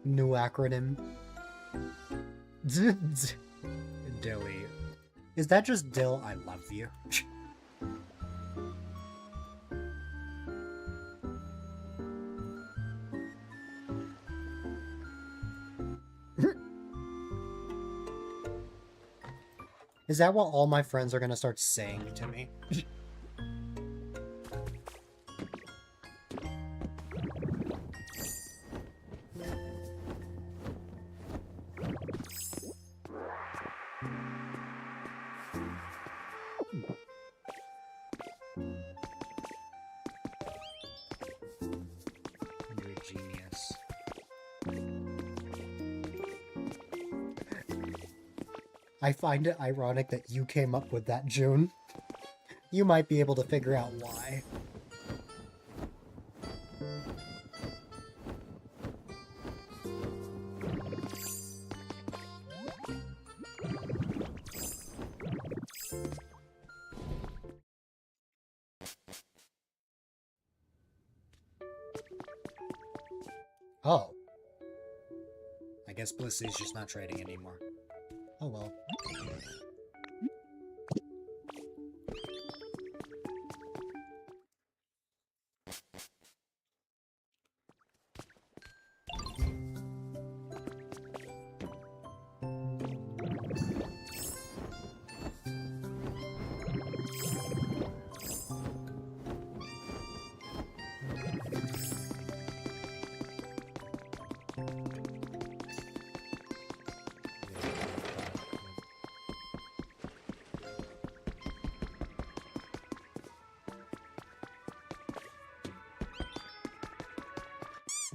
[SPEAKER 1] New acronym. Dilly. Is that just Dill? I love you. Is that what all my friends are gonna start saying to me? You're a genius. I find it ironic that you came up with that, June. You might be able to figure out why. Oh. I guess Bliss is just not trading anymore. Oh well.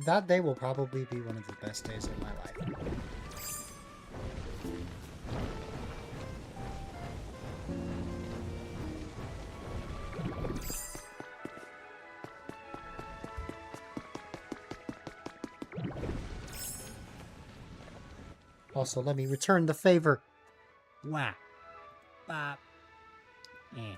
[SPEAKER 1] That day will probably be one of the best days of my life. Also, let me return the favor. Wah. Bop. Eh.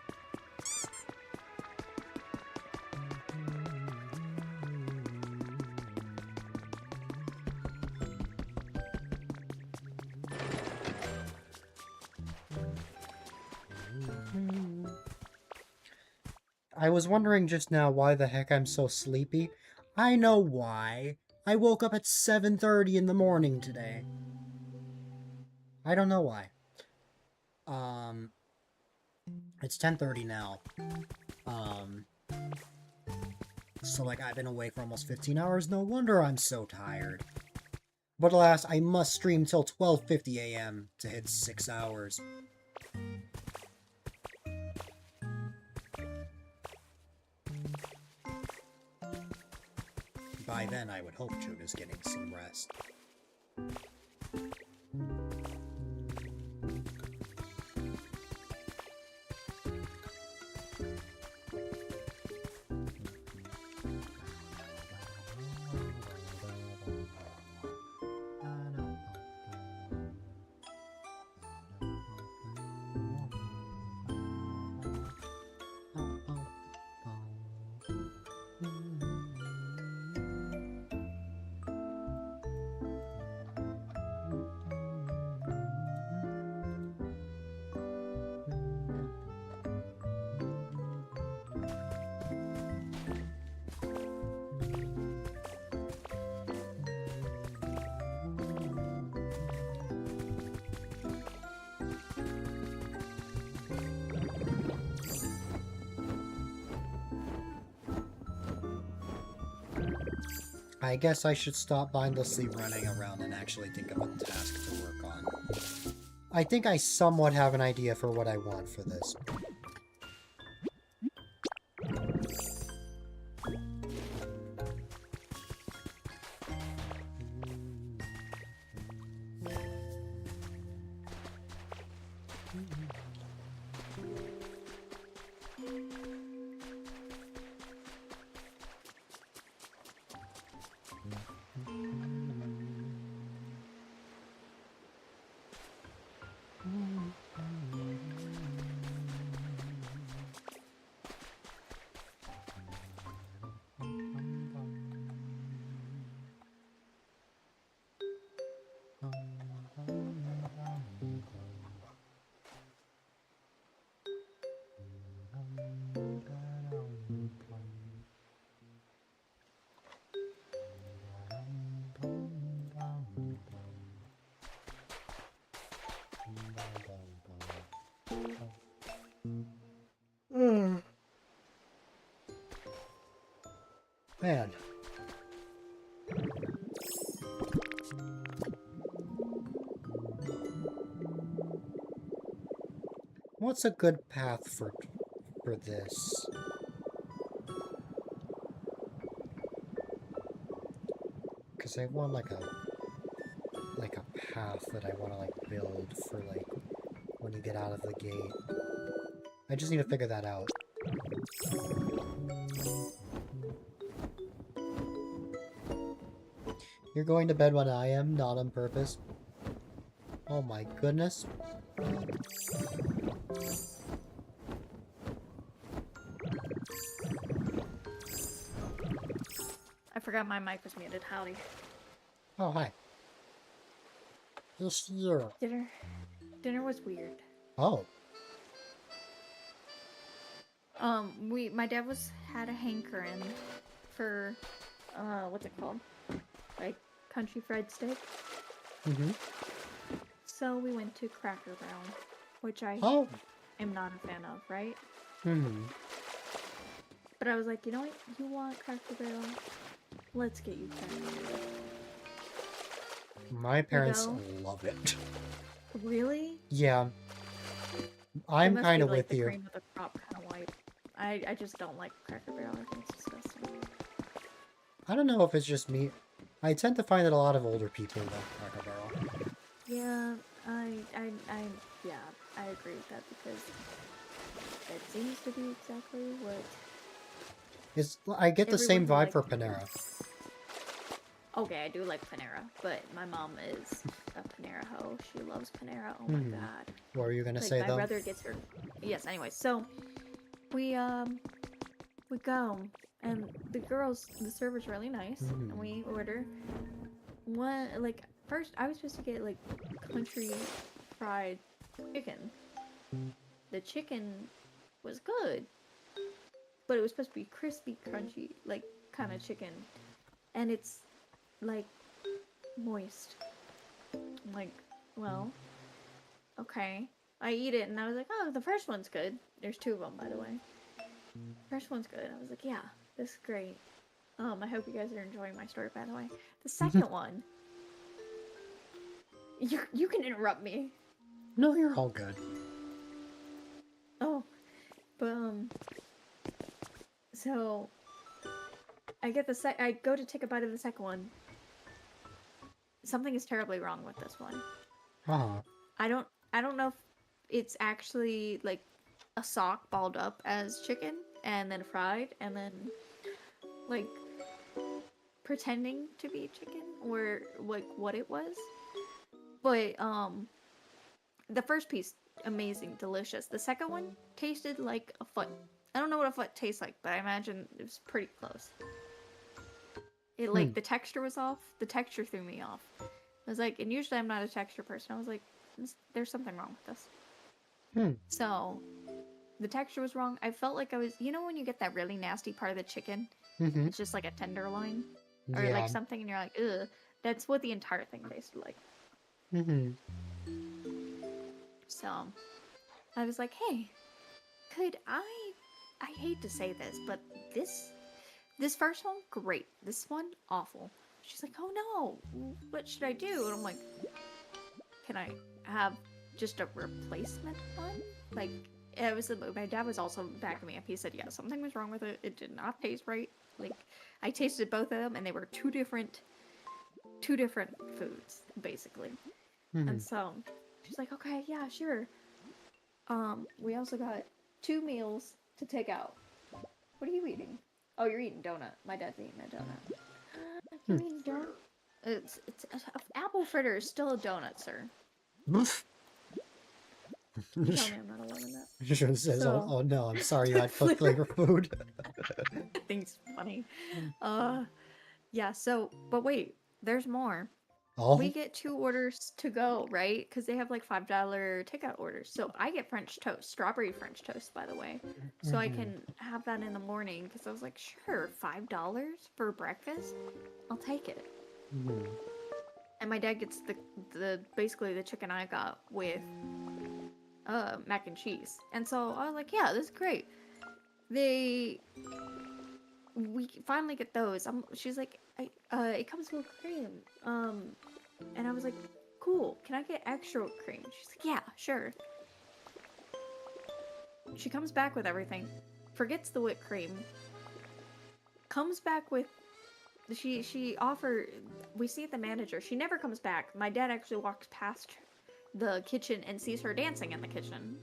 [SPEAKER 1] I was wondering just now why the heck I'm so sleepy. I know why. I woke up at 7:30 in the morning today. I don't know why. It's 10:30 now. So like I've been awake for almost 15 hours. No wonder I'm so tired. But alas, I must stream till 12:50 a.m. to hit 6 hours. By then, I would hope Juga's getting some rest. I guess I should stop mindlessly running around and actually think of a task to work on. I think I somewhat have an idea for what I want for this. Man. What's a good path for this? Because I want like a path that I want to like build for like when you get out of the gate. I just need to figure that out. You're going to bed when I am, not on purpose. Oh my goodness.
[SPEAKER 2] I forgot my mic was muted. Howdy.
[SPEAKER 1] Oh, hi. This year.
[SPEAKER 2] Dinner was weird.
[SPEAKER 1] Oh.
[SPEAKER 2] My dad had a hankering for, what's it called? Like, country fried steak.
[SPEAKER 1] Mm-hmm.
[SPEAKER 2] So we went to Cracker Barrel, which I am not a fan of, right?
[SPEAKER 1] Mm-hmm.
[SPEAKER 2] But I was like, you know what? You want Cracker Barrel? Let's get you Cracker Barrel.
[SPEAKER 1] My parents love it.
[SPEAKER 2] Really?
[SPEAKER 1] Yeah. I'm kind of with
[SPEAKER 2] the
[SPEAKER 1] you.
[SPEAKER 2] Cream of the crop kind of white. I just don't like Cracker Barrel. I think it's disgusting.
[SPEAKER 1] I don't know if it's just me. I tend to find that a lot of older people love Cracker Barrel.
[SPEAKER 2] Yeah, yeah, I agree with that because that seems to be exactly what
[SPEAKER 1] I get the same
[SPEAKER 2] everyone
[SPEAKER 1] vibe
[SPEAKER 2] likes.
[SPEAKER 1] for Panera.
[SPEAKER 2] Okay, I do like Panera, but my mom is a Panera hoe. She loves Panera. Oh my god.
[SPEAKER 1] What were you gonna
[SPEAKER 2] Like
[SPEAKER 1] say
[SPEAKER 2] my
[SPEAKER 1] though?
[SPEAKER 2] brother gets her. Yes. Anyway, so we go and the server's really nice, and we order one like first I was supposed to get like country fried chicken. The chicken was good, but it was supposed to be crispy, crunchy, like kind of chicken, and it's like moist. I'm like, well, okay. I eat it and I was like, oh, the first one's good. There's two of them, by the way. First one's good. I was like, yeah, this is great. I hope you guys are enjoying my story, by the way. The second one, you can interrupt me.
[SPEAKER 1] No, you're all good.
[SPEAKER 2] Oh, but so I get I go to take a bite of the second one. Something is terribly wrong with this one.
[SPEAKER 1] Uh-huh.
[SPEAKER 2] I don't know if it's actually like a sock balled up as chicken and then fried and then like pretending to be chicken or like what it was. But the first piece amazing, delicious. The second one tasted like a foot. I don't know what a foot tastes like, but I imagine it was pretty close. It like the texture was off. The texture threw me off. I was like, and usually I'm not a texture person. I was like, there's something wrong with this. So the texture was wrong. I felt like I was, you know, when you get that really nasty part of the chicken, it's just like a tenderloin or
[SPEAKER 1] Yeah.
[SPEAKER 2] like something, and you're like, ugh. That's what the entire thing tasted like. So I was like, hey, could I hate to say this, but this first one, great. This one, awful. She's like, oh no, what should I do? And I'm like, can I have just a replacement one? Like, it was my dad was also backing me up. He said, yeah, something was wrong with it. It did not taste right. Like, I tasted both of them, and they were two different foods, basically. And so she's like, okay, yeah, sure. We also got 2 meals to take out. What are you eating? Oh, you're eating donut. My dad's eating a donut. You're eating donut? It's apple fritter is still a donut, sir. Tell me I'm not alone in that.
[SPEAKER 1] Just says,
[SPEAKER 2] So-
[SPEAKER 1] oh no, I'm sorry you had foot flavor food.
[SPEAKER 2] I think it's funny. Yeah, so, but wait, there's more.
[SPEAKER 1] Oh,
[SPEAKER 2] We get 2 orders to go, right? Because they have like $5 takeout orders. So I get French toast, strawberry French toast, by the way. So I can have that in the morning. Because I was like, sure, $5 for breakfast? I'll take it. And my dad gets the basically the chicken I got with mac and cheese. And so I was like, yeah, this is great. We finally get those. She's like, it comes with cream. And I was like, cool. Can I get extra whipped cream? She's like, yeah, sure. She comes back with everything, forgets the whipped cream, comes back with she offer. We see the manager. She never comes back. My dad actually walks past the kitchen and sees her dancing in the kitchen.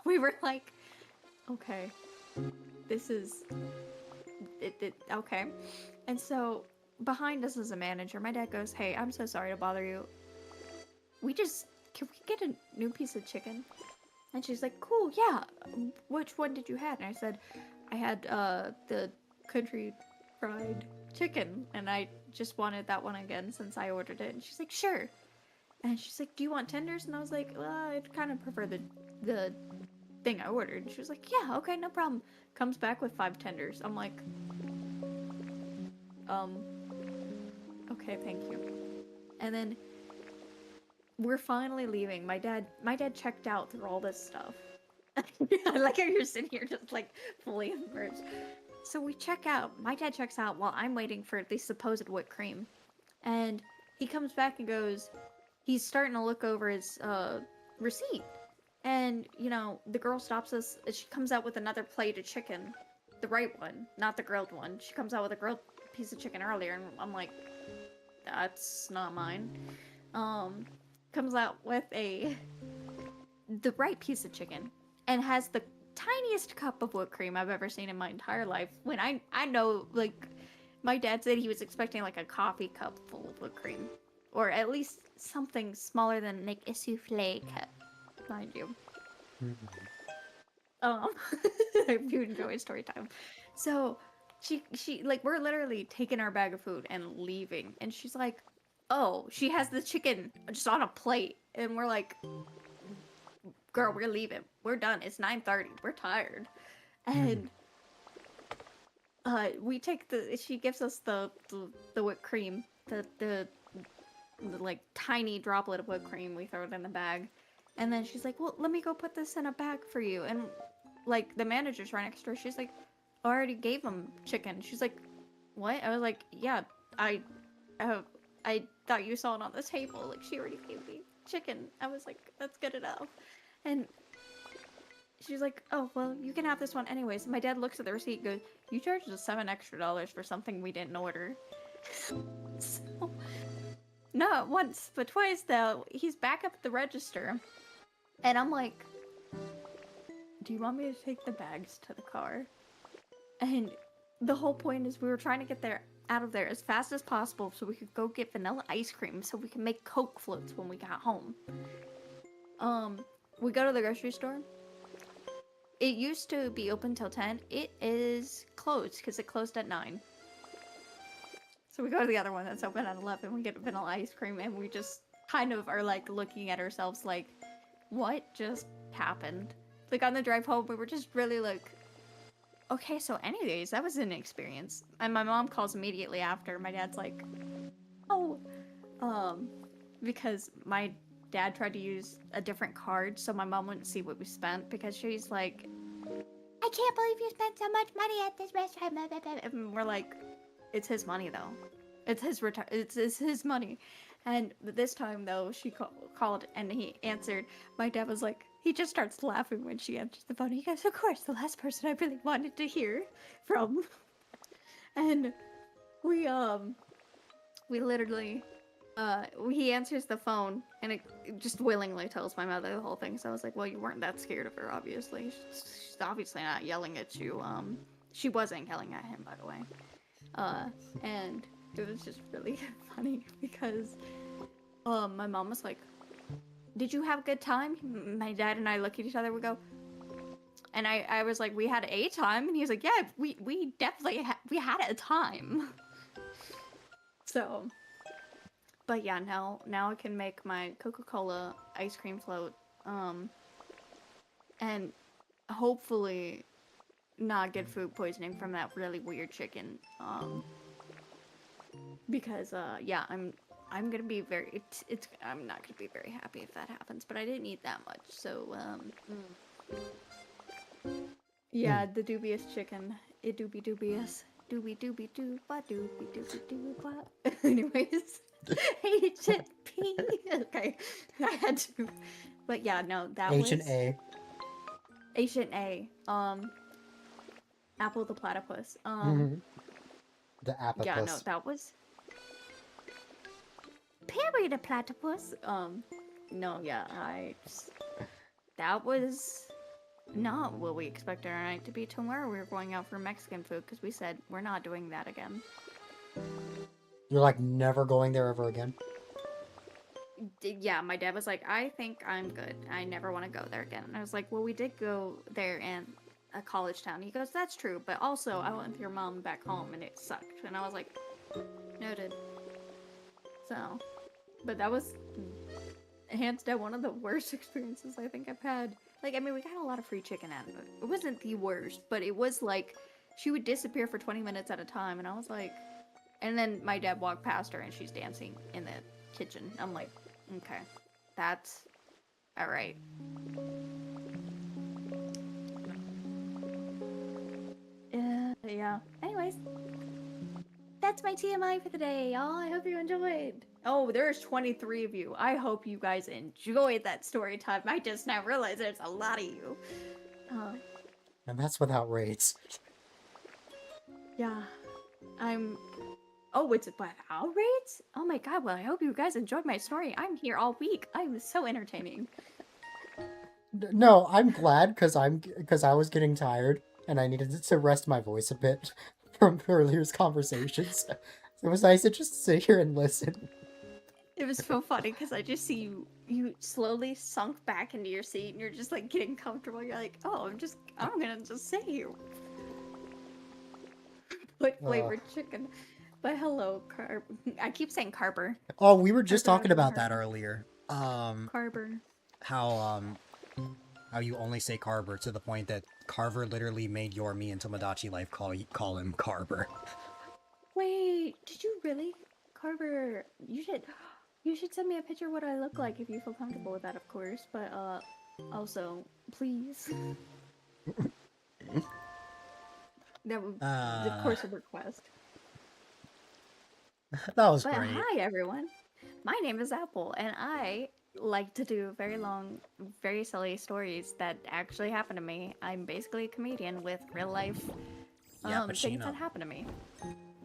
[SPEAKER 2] We were like, okay, this is it okay. And so behind us is a manager. My dad goes, hey, I'm so sorry to bother you. Can we get a new piece of chicken? And she's like, cool, yeah. Which one did you have? And I said, I had the country fried chicken, and I just wanted that one again since I ordered it. And she's like, sure. And she's like, do you want tenders? And I was like, well, I'd kind of prefer the thing I ordered. And she was like, yeah, okay, no problem. Comes back with 5 tenders. I'm like, okay, thank you. And then we're finally leaving. My dad checked out through all this stuff. I like how you're sitting here just like fully immersed. So we check out. My dad checks out while I'm waiting for the supposed whipped cream. And he comes back and goes, he's starting to look over his receipt. And, you know, the girl stops us. She comes out with another plate of chicken. the right one, not the grilled one. She comes out with a grilled piece of chicken earlier, and I'm like, that's not mine. Comes out with the right piece of chicken, and has the tiniest cup of whipped cream I've ever seen in my entire life. When I know, like, my dad said he was expecting like a coffee cup full of whipped cream, or at least something smaller than like a souffle cup, mind you. If you enjoy story time. So she like, we're literally taking our bag of food and leaving, and she's like, oh, she has the chicken just on a plate, and we're like, girl, we're leaving, we're done, it's 9:30, we're tired. And we take she gives us the whipped cream, the like tiny droplet of whipped cream. We throw it in the bag, and then she's like, well, let me go put this in a bag for you. And like, the manager's right next to her, she's like, I already gave him chicken. She's like, what? I was like, yeah, I thought you saw it on the table, like, she already gave me chicken. I was like, that's good enough. And she's like, oh, well, you can have this one anyways. My dad looks at the receipt and goes, you charged us $7 extra for something we didn't order. So, not once, but twice, though, he's back up at the register. And I'm like, do you want me to take the bags to the car? And the whole point is we were trying to get out of there as fast as possible so we could go get vanilla ice cream so we can make Coke floats when we got home. We go to the grocery store. It used to be open till 10. It is closed because it closed at 9. So we go to the other one that's open at 11. We get vanilla ice cream, and we just kind of are like looking at ourselves like, what just happened? Like, on the drive home, we were just really like, okay, so anyways, that was an experience. And my mom calls immediately after. My dad's like, oh, because my dad tried to use a different card so my mom wouldn't see what we spent, because she's like, I can't believe you spent so much money at this restaurant. And we're like, it's his money though. It's his it's his money. And this time though, she called and he answered. My dad was like, he just starts laughing when she answers the phone. He goes, of course, the last person I really wanted to hear from. And we literally, he answers the phone, and it just willingly tells my mother the whole thing. So I was like, well, you weren't that scared of her, obviously. She's obviously not yelling at you. She wasn't yelling at him, by the way. And it was just really funny because, my mom was like, did you have a good time? My dad and I look at each other, we go, and I was like, we had a time, and he was like, yeah, we definitely we had a time. So, but yeah, now I can make my Coca-Cola ice cream float, and hopefully not get food poisoning from that really weird chicken, because yeah, I'm gonna be very, I'm not gonna be very happy if that happens, but I didn't eat that much, so, yeah, the dubious chicken, it doobie dubious, doobie doobie doo, ba doobie doobie doo, ba. Anyways, H&P, okay, I had to, but yeah, no, that was...
[SPEAKER 1] H&A.
[SPEAKER 2] H&A, Apple the Platypus,
[SPEAKER 1] The Appapus.
[SPEAKER 2] yeah, no, that was... Perry the Platypus. No, yeah, that was not what we expected our night to be. Tomorrow we were going out for Mexican food because we said we're not doing that again.
[SPEAKER 1] You're like never going there ever again?
[SPEAKER 2] Yeah, my dad was like, I think I'm good. I never want to go there again. And I was like, well, we did go there in a college town. He goes, that's true, but also I went with your mom back home and it sucked. And I was like, noted. So, but that was hands down one of the worst experiences I think I've had. Like, I mean, we got a lot of free chicken out of it. It wasn't the worst, but it was like, she would disappear for 20 minutes at a time, and I was like, and then my dad walked past her and she's dancing in the kitchen. I'm like, okay, that's alright. Yeah. Anyways, that's my TMI for the day, y'all. I hope you enjoyed. Oh, there's 23 of you. I hope you guys enjoyed that story time. I just now realized there's a lot of you.
[SPEAKER 1] And that's without raids.
[SPEAKER 2] Yeah. Oh, it's about our rates? Oh my god, well, I hope you guys enjoyed my story. I'm here all week. I'm so entertaining.
[SPEAKER 1] No, I'm glad because I was getting tired and I needed to rest my voice a bit from earlier's conversations. It was nice to just sit here and listen.
[SPEAKER 2] It was so funny because I just see you slowly sunk back into your seat and you're just like getting comfortable. You're like, oh, I'm gonna just sit here. Like flavored chicken. But hello, I keep saying Carver.
[SPEAKER 1] Oh, we were just
[SPEAKER 2] I forgot
[SPEAKER 1] talking
[SPEAKER 2] to
[SPEAKER 1] about
[SPEAKER 2] learn.
[SPEAKER 1] that earlier.
[SPEAKER 2] Carver.
[SPEAKER 1] How you only say Carver to the point that Carver literally made your me and Tomodachi Life call him Carver.
[SPEAKER 2] Wait, did you really? Carver, you should send me a picture of what I look like if you feel comfortable with that, of course. But also, please. That would, of course, a request.
[SPEAKER 1] That was
[SPEAKER 2] But
[SPEAKER 1] great.
[SPEAKER 2] hi, everyone. My name is Apple, and I like to do very long, very silly stories that actually happen to me. I'm basically a comedian with real life things that happen to me.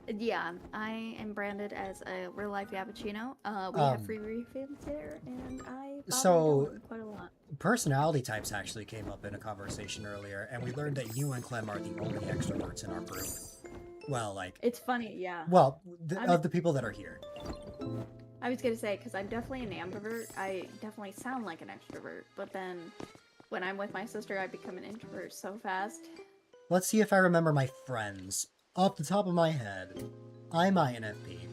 [SPEAKER 2] Yeah, I am branded as a real life Yappuccino. We have free refills there, and I
[SPEAKER 1] So-
[SPEAKER 2] them quite a lot.
[SPEAKER 1] Personality types actually came up in a conversation earlier, and we learned that you and Clem are the only extroverts in our group. Well, like,
[SPEAKER 2] It's funny, yeah.
[SPEAKER 1] well,
[SPEAKER 2] I'm-
[SPEAKER 1] of the people that are here.
[SPEAKER 2] I was gonna say, because I'm definitely an ambivert, I definitely sound like an extrovert, but then when I'm with my sister, I become an introvert so fast.
[SPEAKER 1] Let's see if I remember my friends. Off the top of my head, I'm INFP.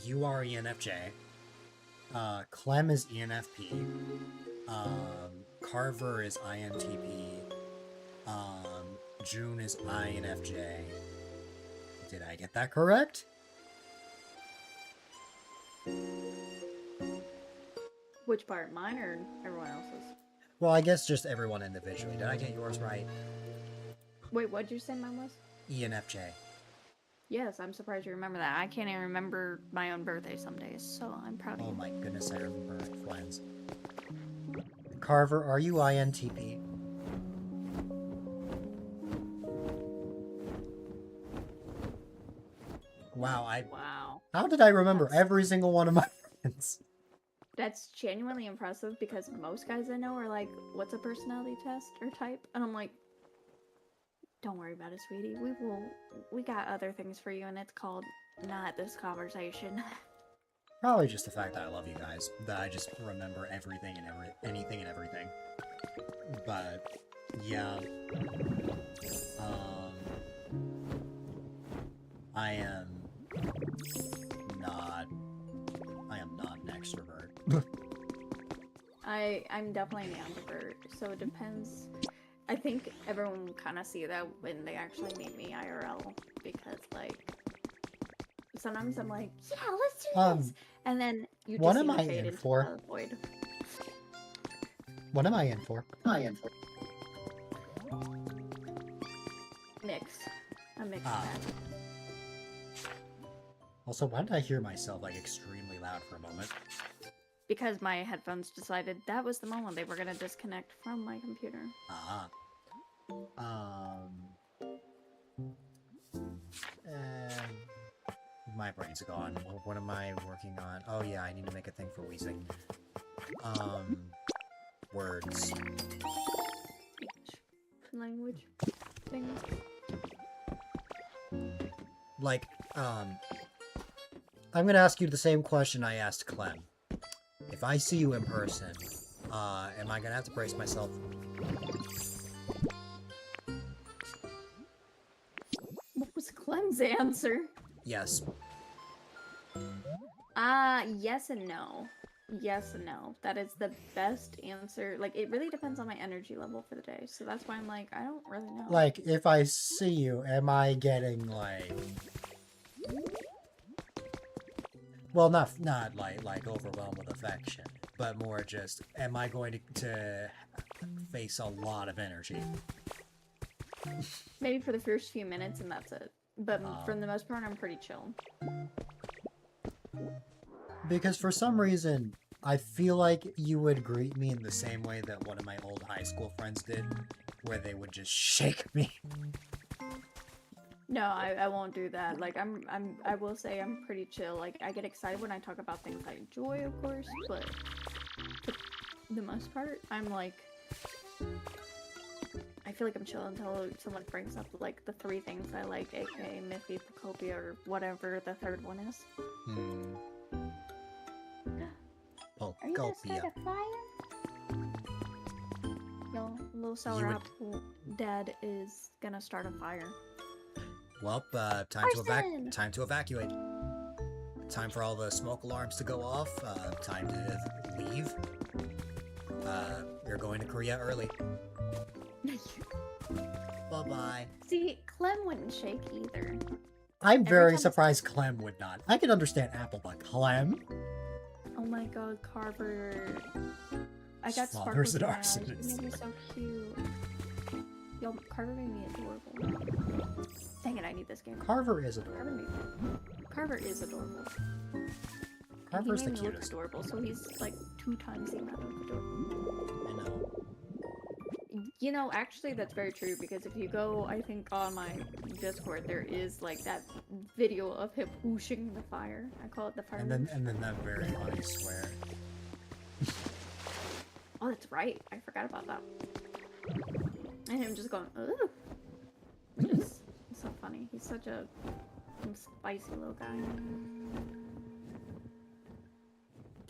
[SPEAKER 1] You are ENFJ. Clem is ENFP. Carver is INTP. June is INFJ. Did I get that correct?
[SPEAKER 2] Which part? Mine or everyone else's?
[SPEAKER 1] Well, I guess just everyone individually. Did I get yours right?
[SPEAKER 2] Wait, what'd you say mine was?
[SPEAKER 1] ENFJ.
[SPEAKER 2] Yes, I'm surprised you remember that. I can't even remember my own birthday some days, so I'm proud of
[SPEAKER 1] Oh
[SPEAKER 2] you.
[SPEAKER 1] my goodness, I remember Glenn's. Carver, are you INTP? Wow,
[SPEAKER 2] Wow.
[SPEAKER 1] How did I remember
[SPEAKER 2] That's-
[SPEAKER 1] every single one of my friends?
[SPEAKER 2] That's genuinely impressive because most guys I know are like, what's a personality test or type? And I'm like, don't worry about it, sweetie. We got other things for you, and it's called not this conversation.
[SPEAKER 1] Probably just the fact that I love you guys. That I just remember everything and anything and everything. But, yeah. I am not an extrovert.
[SPEAKER 2] I'm definitely an ambivert, so it depends. I think everyone will kind of see that when they actually meet me IRL, because like sometimes I'm like, yeah, let's do this, and then you just
[SPEAKER 1] what
[SPEAKER 2] see
[SPEAKER 1] am
[SPEAKER 2] me
[SPEAKER 1] I
[SPEAKER 2] fade
[SPEAKER 1] in
[SPEAKER 2] into
[SPEAKER 1] for?
[SPEAKER 2] the void.
[SPEAKER 1] What am I in for?
[SPEAKER 2] Mixed. A mixed
[SPEAKER 1] Ah.
[SPEAKER 2] bag.
[SPEAKER 1] Also, why did I hear myself like extremely loud for a moment?
[SPEAKER 2] Because my headphones decided that was the moment they were gonna disconnect from my computer.
[SPEAKER 1] Ah. And my brain's gone. What am I working on? Oh yeah, I need to make a thing for wheezing. Words.
[SPEAKER 2] Speech. Language. Things.
[SPEAKER 1] Like, I'm gonna ask you the same question I asked Clem. If I see you in person, am I gonna have to brace myself?
[SPEAKER 2] What was Clem's answer?
[SPEAKER 1] Yes.
[SPEAKER 2] Yes and no. Yes and no. That is the best answer. Like, it really depends on my energy level for the day. So that's why I'm like, I don't really know.
[SPEAKER 1] Like, if I see you, am I getting, like... Well, not like overwhelmed with affection, but more just, am I going to face a lot of energy?
[SPEAKER 2] Maybe for the first few minutes and that's it. But for the most part, I'm pretty chill.
[SPEAKER 1] Because for some reason, I feel like you would greet me in the same way that one of my old high school friends did, where they would just shake me.
[SPEAKER 2] No, I won't do that. Like I will say I'm pretty chill. Like I get excited when I talk about things I enjoy, of course, but for the most part, I'm like I feel like I'm chill until someone brings up like the 3 things I like, aka Miffy, Pokopia, or whatever the 3rd one is. Are you gonna start
[SPEAKER 1] Pokopia.
[SPEAKER 2] a fire? Yo, little sour apple dad is gonna start a fire.
[SPEAKER 1] Well, time to evacuate. Time for all the smoke alarms to go off. Time to leave. You're going to Korea early. Bye-bye.
[SPEAKER 2] See, Clem wouldn't shake either.
[SPEAKER 1] I'm
[SPEAKER 2] Every
[SPEAKER 1] very
[SPEAKER 2] time
[SPEAKER 1] surprised Clem would not. I can understand Apple, but Clem?
[SPEAKER 2] Oh my god, Carver. I
[SPEAKER 1] His
[SPEAKER 2] got
[SPEAKER 1] father's
[SPEAKER 2] sparkles
[SPEAKER 1] an
[SPEAKER 2] in my eyes. He
[SPEAKER 1] arsonist.
[SPEAKER 2] made me so cute. Yo, Carver made me adorable. Dang it, I need this game.
[SPEAKER 1] Carver is adorable.
[SPEAKER 2] Carver is adorable.
[SPEAKER 1] Carver's
[SPEAKER 2] he
[SPEAKER 1] the
[SPEAKER 2] made me look
[SPEAKER 1] cutest.
[SPEAKER 2] adorable, so he's like 2 times the amount of adorable.
[SPEAKER 1] I know.
[SPEAKER 2] You know, actually, that's very true because if you go, I think on my Discord, there is like that video of him whooshing the fire. I call it the fire.
[SPEAKER 1] And then that very funny swear.
[SPEAKER 2] Oh, that's right. I forgot about that. And him just going, ooh. Which is so funny. He's such a spicy little guy.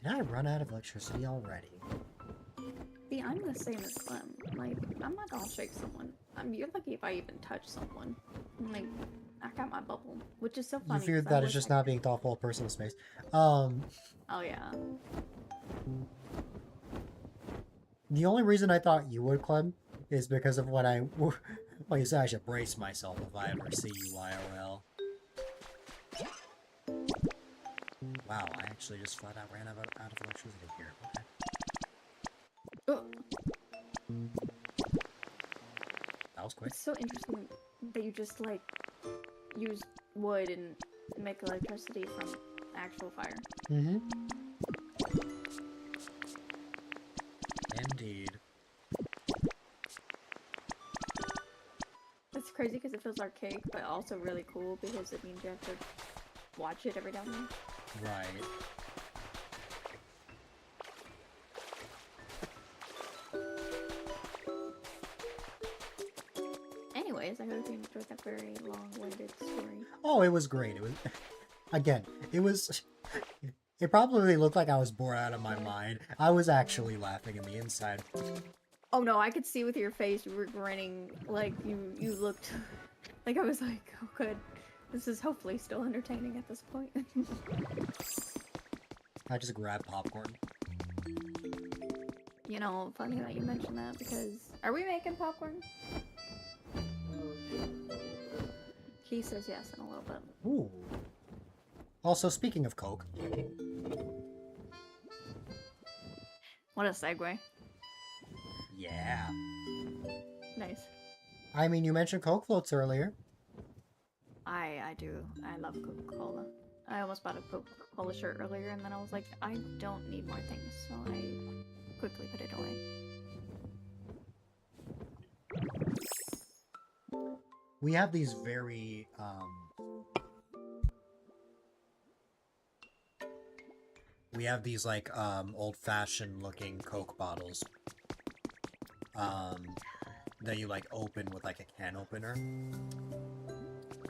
[SPEAKER 1] Did I run out of electricity already?
[SPEAKER 2] See, I'm the same as Clem. Like, I'm not gonna shake someone. You're lucky if I even touch someone. Like, I got my bubble. Which is so funny.
[SPEAKER 1] You feared
[SPEAKER 2] 'cause I
[SPEAKER 1] that it's
[SPEAKER 2] wish
[SPEAKER 1] just
[SPEAKER 2] I
[SPEAKER 1] not
[SPEAKER 2] could-
[SPEAKER 1] being thoughtful of personal space.
[SPEAKER 2] Oh, yeah.
[SPEAKER 1] The only reason I thought you would, Clem, is because of when well, you said I should brace myself if I ever see you IRL. Wow, I actually just flat out ran out of electricity here. Okay.
[SPEAKER 2] Oh,
[SPEAKER 1] That was quick.
[SPEAKER 2] it's so interesting that you just, like, use wood and make electricity from actual fire.
[SPEAKER 1] Mm-hmm. Indeed.
[SPEAKER 2] It's crazy because it feels archaic, but also really cool because it means you have to watch it every now and then.
[SPEAKER 1] Right.
[SPEAKER 2] Anyways, I hope you enjoyed that very long-winded story.
[SPEAKER 1] Oh, it was great. It was, again, it probably looked like I was bored out of my mind. I was actually laughing in the inside.
[SPEAKER 2] Oh no, I could see with your face you were grinning, like you looked like I was like, oh good, this is hopefully still entertaining at this point.
[SPEAKER 1] I just grabbed popcorn.
[SPEAKER 2] You know, funny that you mentioned that because are we making popcorn? He says yes in a little bit.
[SPEAKER 1] Ooh. Also, speaking of Coke,
[SPEAKER 2] What a segue.
[SPEAKER 1] yeah.
[SPEAKER 2] Nice.
[SPEAKER 1] I mean, you mentioned Coke floats earlier.
[SPEAKER 2] I do. I love Coca-Cola. I almost bought a Coca-Cola shirt earlier and then I was like, I don't need more things, so I quickly put it away.
[SPEAKER 1] We have these very, we have these, like, old-fashioned looking Coke bottles. That you, like, open with, like, a can opener.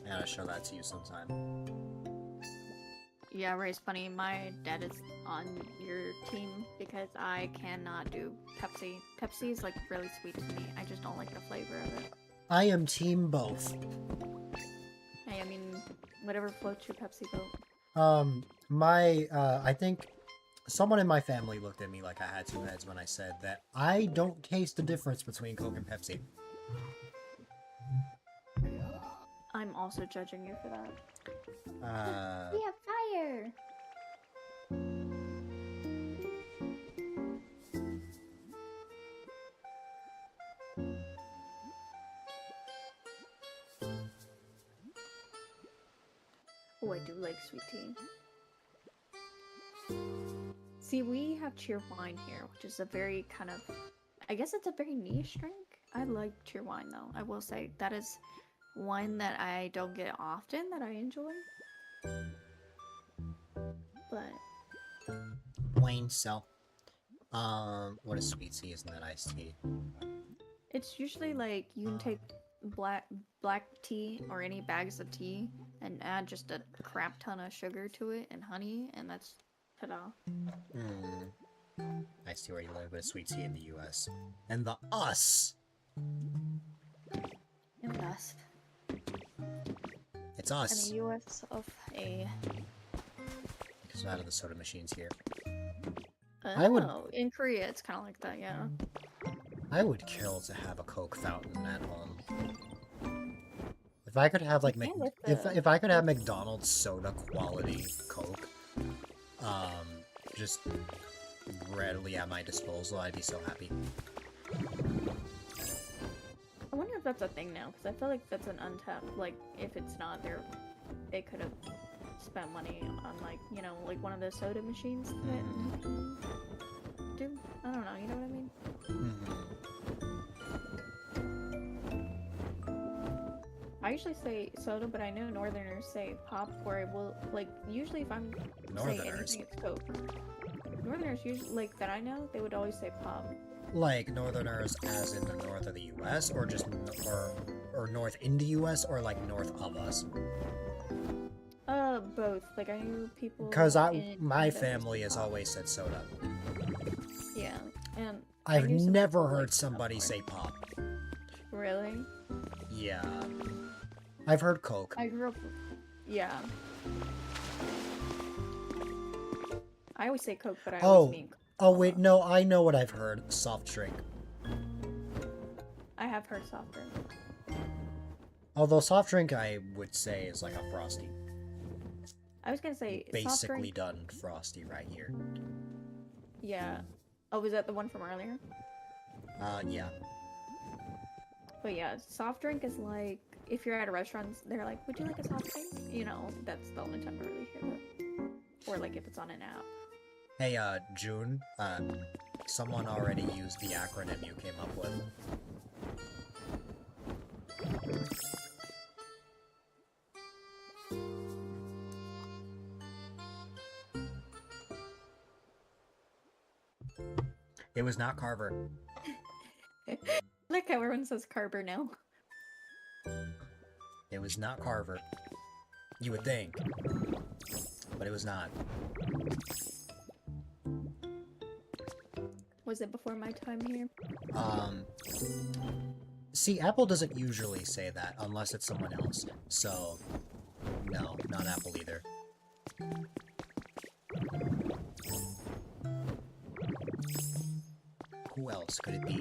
[SPEAKER 1] I gotta show that to you sometime.
[SPEAKER 2] Yeah, Ray's funny. My dad is on your team because I cannot do Pepsi. Pepsi is like really sweet to me. I just don't like the flavor of it.
[SPEAKER 1] I am team both.
[SPEAKER 2] Hey, I mean, whatever floats your Pepsi boat.
[SPEAKER 1] I think someone in my family looked at me like I had 2 heads when I said that I don't taste the difference between Coke and Pepsi.
[SPEAKER 2] I'm also judging you for that.
[SPEAKER 1] Uh,
[SPEAKER 2] We have fire! Oh, I do like sweet tea. See, we have cheer wine here, which is a very kind of... I guess it's a very niche drink. I like cheer wine, though. I will say that is one that I don't get often that I enjoy. But
[SPEAKER 1] Plain so. What is sweet tea? Isn't that iced tea?
[SPEAKER 2] it's usually like you can take black tea or any bags of tea and add just a crap ton of sugar to it and honey, and that's ta-da.
[SPEAKER 1] I see where you live, but it's sweet tea in the U.S. And the us.
[SPEAKER 2] And us.
[SPEAKER 1] It's
[SPEAKER 2] And
[SPEAKER 1] us.
[SPEAKER 2] the US of A.
[SPEAKER 1] Because out of the soda machines here.
[SPEAKER 2] Oh,
[SPEAKER 1] I would-
[SPEAKER 2] in Korea it's kind of like that, yeah.
[SPEAKER 1] I would kill to have a Coke fountain at home. If I could have like
[SPEAKER 2] You can with the-
[SPEAKER 1] if I could have McDonald's soda quality Coke, just readily at my disposal, I'd be so happy.
[SPEAKER 2] I wonder if that's a thing now, because I feel like that's an untapped, like, if it's not there, they could have spent money on, like, you know, like one of those soda machines that do, I don't know, you know what I mean? I usually say soda, but I know Northerners say pop, or I will, like, usually if I'm saying
[SPEAKER 1] Northerners?
[SPEAKER 2] anything, it's Coke. Northerners, usually, like, that I know, they would always say pop.
[SPEAKER 1] Like Northerners, as in the north of the U.S., or just or north in the U.S., or like north of us.
[SPEAKER 2] Both. Like, I knew people
[SPEAKER 1] Because
[SPEAKER 2] in
[SPEAKER 1] my
[SPEAKER 2] Canada
[SPEAKER 1] family
[SPEAKER 2] say
[SPEAKER 1] has
[SPEAKER 2] pop.
[SPEAKER 1] always said soda.
[SPEAKER 2] Yeah, and I
[SPEAKER 1] I've
[SPEAKER 2] knew some
[SPEAKER 1] never
[SPEAKER 2] people, like,
[SPEAKER 1] heard somebody
[SPEAKER 2] up
[SPEAKER 1] say pop.
[SPEAKER 2] north. Really?
[SPEAKER 1] Yeah. I've heard Coke.
[SPEAKER 2] I grew up. Yeah. I always say Coke, but I always mean Coke.
[SPEAKER 1] Oh wait, no, I know what I've heard. Soft drink.
[SPEAKER 2] I have heard soft drink.
[SPEAKER 1] Although soft drink, I would say, is like a Frosty.
[SPEAKER 2] I was gonna say soft
[SPEAKER 1] Basically
[SPEAKER 2] drink.
[SPEAKER 1] done Frosty right here.
[SPEAKER 2] Yeah. Oh, was that the one from earlier?
[SPEAKER 1] Yeah.
[SPEAKER 2] But yeah, soft drink is like if you're at a restaurant, they're like, "Would you like a soft drink?" You know, that's the only time I really hear that. Or like if it's on an app.
[SPEAKER 1] Hey, June, someone already used the acronym you came up with. It was not Carver.
[SPEAKER 2] Like how everyone says Carver now.
[SPEAKER 1] It was not Carver. You would think. But it was not.
[SPEAKER 2] Was it before my time here?
[SPEAKER 1] See, Apple doesn't usually say that unless it's someone else. So, no, not Apple either. Who else could it be?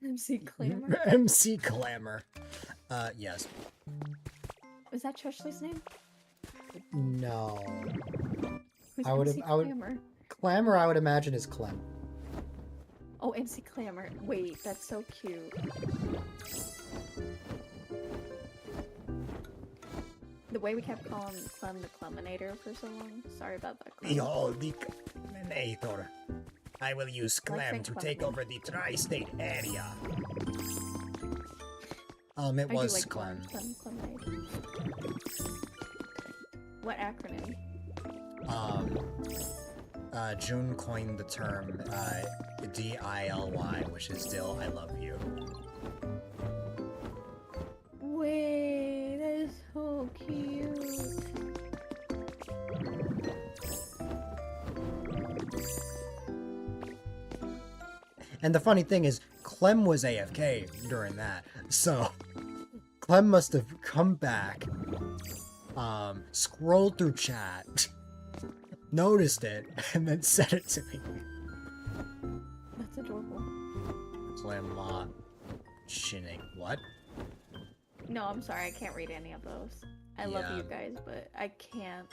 [SPEAKER 2] MC Clamor.
[SPEAKER 1] MC Clamor. Yes.
[SPEAKER 2] Was that Cheshley's name?
[SPEAKER 1] No.
[SPEAKER 2] Who's
[SPEAKER 1] I would-
[SPEAKER 2] MC
[SPEAKER 1] I would-
[SPEAKER 2] Clamor?
[SPEAKER 1] Clamor, I would imagine, is Clem.
[SPEAKER 2] Oh, MC Clamor. Wait, that's so cute. The way we kept calling Clem the Cleminator for so long. Sorry about that. Clem.
[SPEAKER 1] Behold the Cleminator. I will use Clem to take over the tri-state area. It
[SPEAKER 2] I do
[SPEAKER 1] was
[SPEAKER 2] like
[SPEAKER 1] Clem.
[SPEAKER 2] Cleminator. What acronym?
[SPEAKER 1] June coined the term, DILY, which is Dill, I love you.
[SPEAKER 2] Wait, that is so cute.
[SPEAKER 1] And the funny thing is, Clem was AFK during that, so Clem must have come back, scrolled through chat, noticed it, and then said it to me.
[SPEAKER 2] That's adorable.
[SPEAKER 1] Clem, Shinning. What?
[SPEAKER 2] No, I'm sorry, I can't read any of those. I love
[SPEAKER 1] Yeah.
[SPEAKER 2] you guys, but I can't.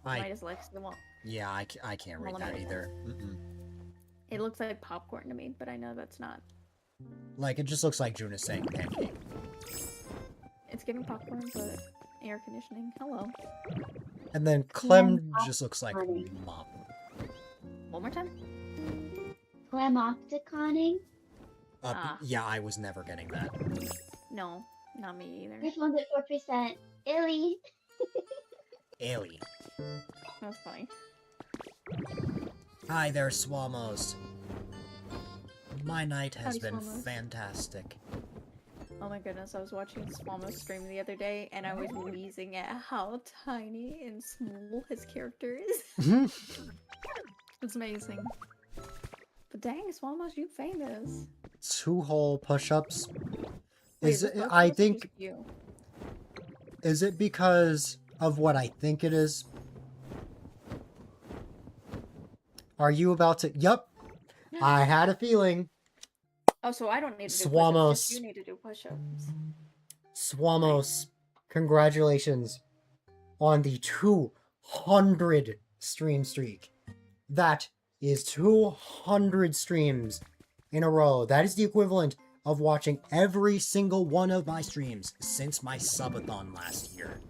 [SPEAKER 2] My dyslexia won't.
[SPEAKER 1] Yeah, I can't read
[SPEAKER 2] Well,
[SPEAKER 1] that
[SPEAKER 2] let me-
[SPEAKER 1] either. Mm-mm.
[SPEAKER 2] It looks like popcorn to me, but I know that's not.
[SPEAKER 1] Like, it just looks like June is saying pancake.
[SPEAKER 2] It's giving popcorn, but air conditioning. Hello.
[SPEAKER 1] And then Clem
[SPEAKER 4] Yeah,
[SPEAKER 1] just looks like
[SPEAKER 4] party.
[SPEAKER 1] mop.
[SPEAKER 2] One more time.
[SPEAKER 4] Glamopticoning.
[SPEAKER 1] Yeah, I was never getting that.
[SPEAKER 2] No, not me either.
[SPEAKER 4] This one's at 4%. Illy.
[SPEAKER 1] Ailey.
[SPEAKER 2] That's funny.
[SPEAKER 1] Hi there, Swamos. My night has
[SPEAKER 2] Howdy,
[SPEAKER 1] been
[SPEAKER 2] Swamos.
[SPEAKER 1] fantastic.
[SPEAKER 2] Oh my goodness, I was watching Swallow stream the other day and I was wheezing at how tiny and small his character is. It's amazing. But dang, Swallows, you famous.
[SPEAKER 1] 2-hole push-ups.
[SPEAKER 2] Wait,
[SPEAKER 1] Is
[SPEAKER 2] this
[SPEAKER 1] it,
[SPEAKER 2] both
[SPEAKER 1] I
[SPEAKER 2] of us or
[SPEAKER 1] think,
[SPEAKER 2] just you.
[SPEAKER 1] is it because of what I think it is? Are you about to? Yup. I had a feeling.
[SPEAKER 2] Oh, so I don't need to do
[SPEAKER 1] Swamos.
[SPEAKER 2] push-ups, just you need to do push-ups.
[SPEAKER 1] Swamos, congratulations on the 200 stream streak. That is 200 streams in a row. That is the equivalent of watching every single one of my streams since my subathon last year.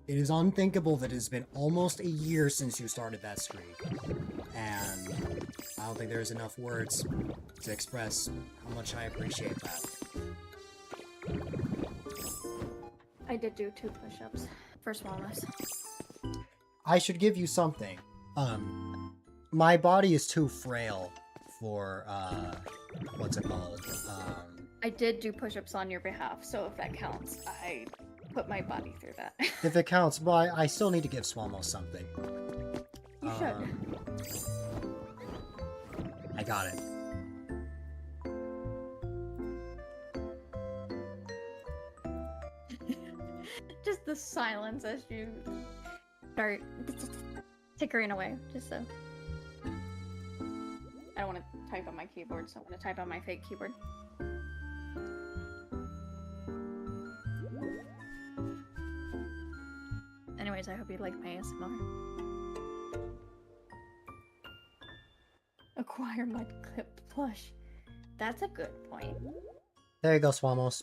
[SPEAKER 1] It is unthinkable that it has been almost a year since you started that streak. And I don't think there's enough words to express how much I appreciate that.
[SPEAKER 2] I did do 2 push-ups for Swallows.
[SPEAKER 1] I should give you something. My body is too frail for, what's it called?
[SPEAKER 2] I did do push-ups on your behalf, so if that counts, I put my body through that.
[SPEAKER 1] If it counts, well, I still need to give Swallow something.
[SPEAKER 2] You should.
[SPEAKER 1] I got it.
[SPEAKER 2] Just the silence as you start tickering away, just so. I don't want to type on my keyboard, so I'm going to type on my fake keyboard. Anyways, I hope you like my ASMR. Acquire Mudclip plush. That's a good point.
[SPEAKER 1] There you go, Swamos.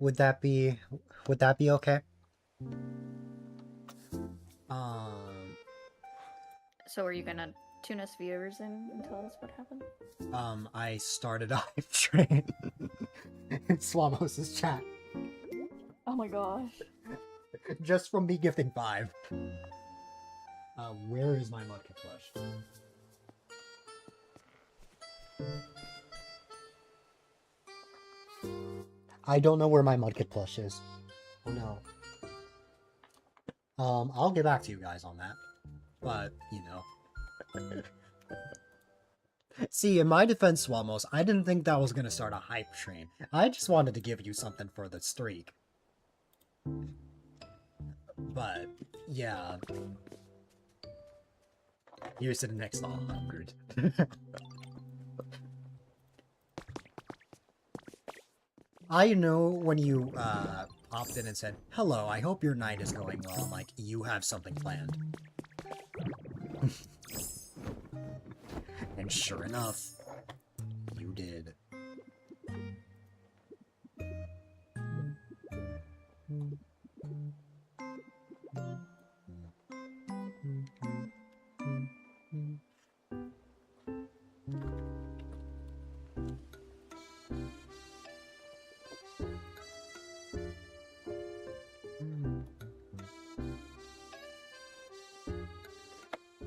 [SPEAKER 1] Would that be okay?
[SPEAKER 2] So are you gonna tune us viewers in and tell us what happened?
[SPEAKER 1] I started a hype train in Swamos' chat.
[SPEAKER 2] Oh my gosh.
[SPEAKER 1] Just from me gifting 5. Where is my Mudkip plush? I don't know where my Mudkip plush is. Oh no. I'll get back to you guys on that. But, you know. See, in my defense, Swamos, I didn't think that was gonna start a hype train. I just wanted to give you something for the streak. But, yeah. Here's to the next 100. I know when you, popped in and said, "Hello, I hope your night is going well," like, you have something planned. And sure enough, you did.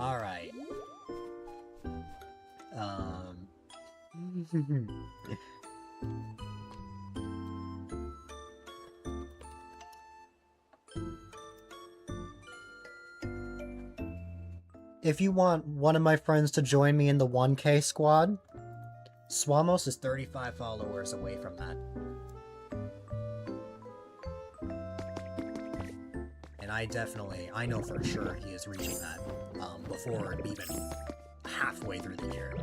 [SPEAKER 1] All right. If you want one of my friends to join me in the 1K squad, Swamos is 35 followers away from that. And I know for sure he is reaching that before even halfway through the year.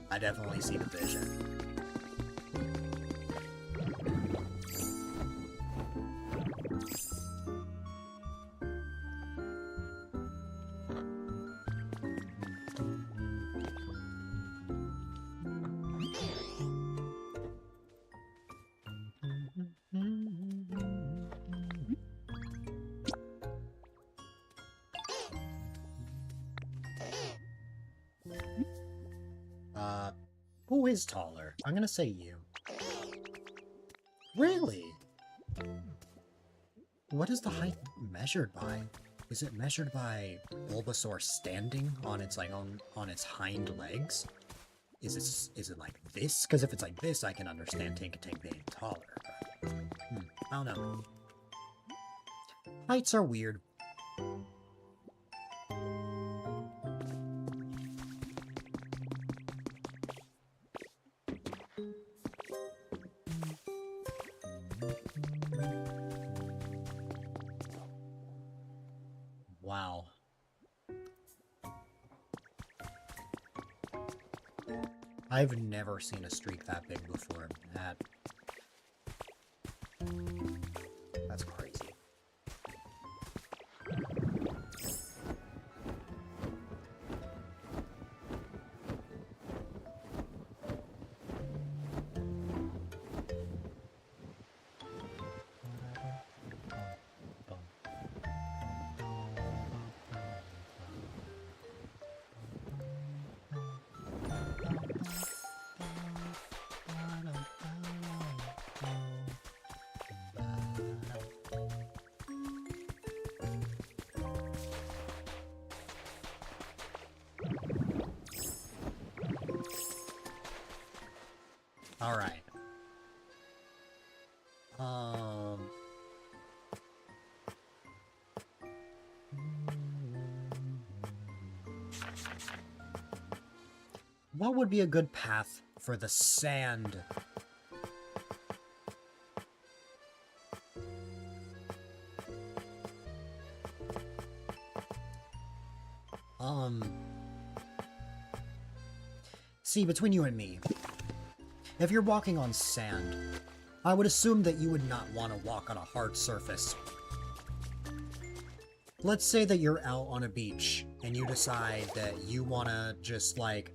[SPEAKER 1] I definitely see the vision. Who is taller? I'm gonna say you. Really? What is the height measured by? Is it measured by Bulbasaur standing on its on its hind legs? Is it like this? Because if it's like this, I can understand Tank being taller. But, I don't know. Heights are weird. Wow. I've never seen a streak that big before. That's crazy. All right. What would be a good path for the sand? See, between you and me, if you're walking on sand, I would assume that you would not want to walk on a hard surface. Let's say that you're out on a beach and you decide that you want to just like,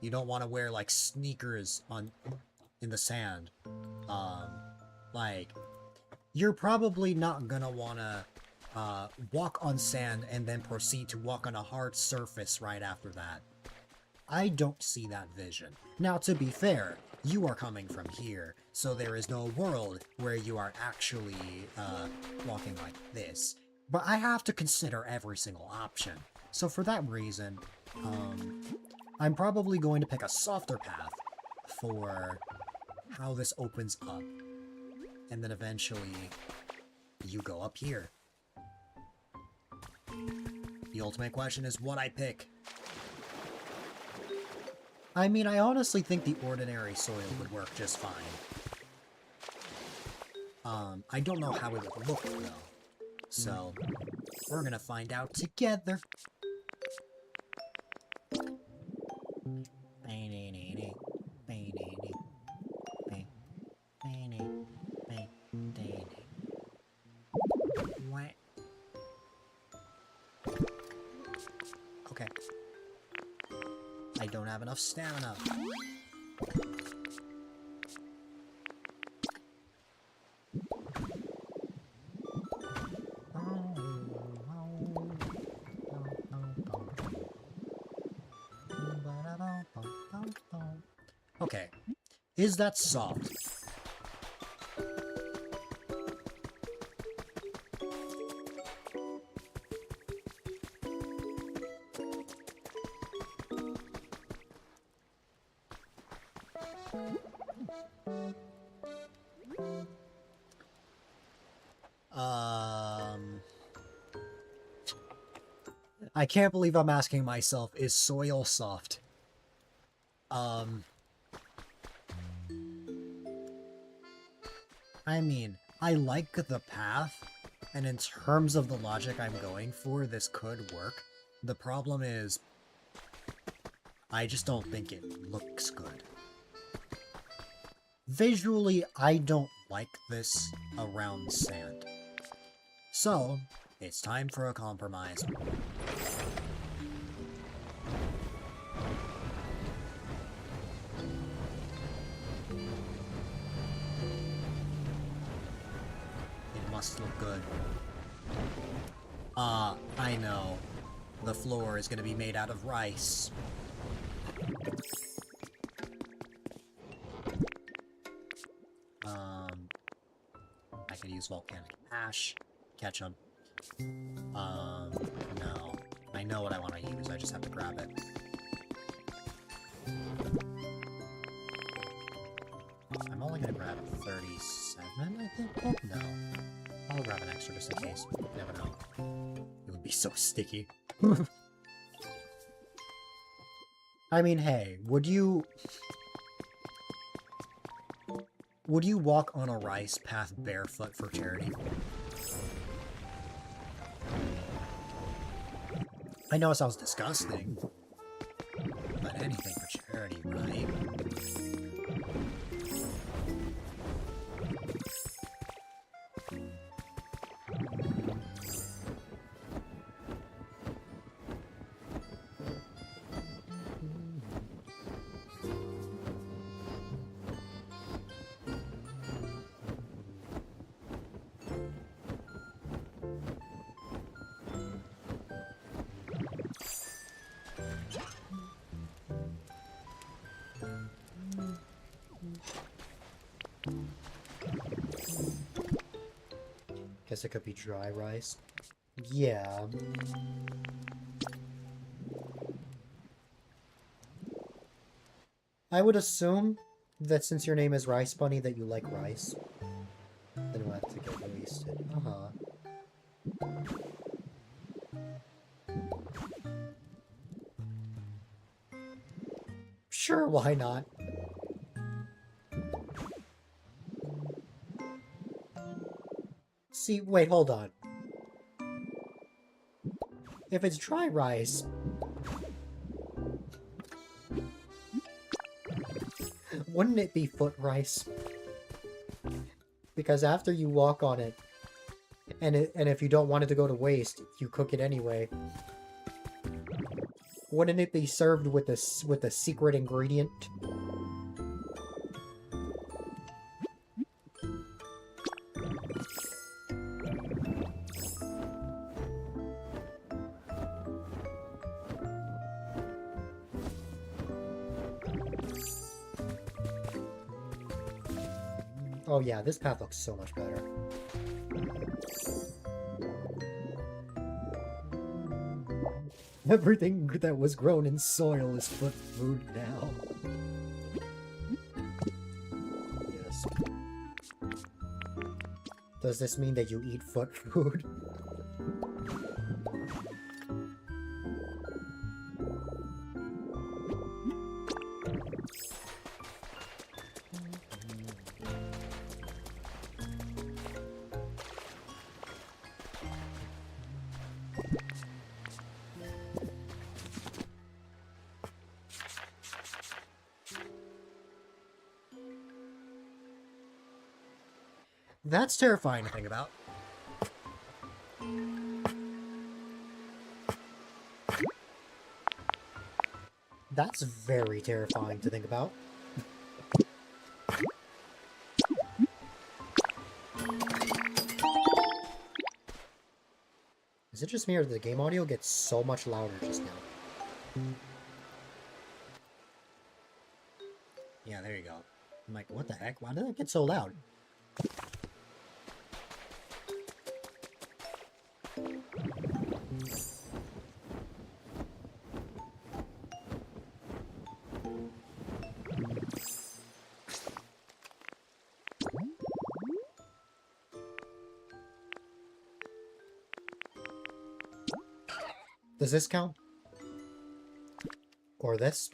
[SPEAKER 1] you don't want to wear like sneakers in the sand. Like, you're probably not gonna want to walk on sand and then proceed to walk on a hard surface right after that. I don't see that vision. Now, to be fair, you are coming from here, so there is no world where you are actually walking like this. But I have to consider every single option. So for that reason, I'm probably going to pick a softer path for how this opens up. And then eventually, you go up here. The ultimate question is what I pick. I mean, I honestly think the ordinary soil would work just fine. I don't know how it would look, though. So, we're gonna find out together. Okay. I don't have enough stamina. Okay. Is that soft? I can't believe I'm asking myself, is soil soft? I mean, I like the path, and in terms of the logic I'm going for, this could work. The problem is, I just don't think it looks good. Visually, I don't like this around sand. So, it's time for a compromise. It must look good. I know. the floor is going to be made out of rice. I could use volcanic ash. Catch them. No. I know what I want to use, I just have to grab it. I'm only gonna grab 37, I think? Oh, no. I'll grab an extra just in case. You never know. It would be so sticky. I mean, hey, would you walk on a rice path barefoot for charity? I know it sounds disgusting, but anything for charity, right? Guess it could be dry rice. Yeah. I would assume that since your name is Rice Bunny that you like rice. Then we'll have to get wasted. Sure, why not? See, wait, hold on. If it's dry rice... wouldn't it be foot rice? Because after you walk on it, and if you don't want it to go to waste, you cook it anyway. Wouldn't it be served with a secret ingredient? Oh yeah, this path looks so much better. Everything that was grown in soil is foot food now. Yes. Does this mean that you eat foot food? That's terrifying to think about. That's very terrifying to think about. Is it just me or did the game audio get so much louder just now? Yeah, there you go. I'm like, what the heck? Why did it get so loud? Does this count? Or this?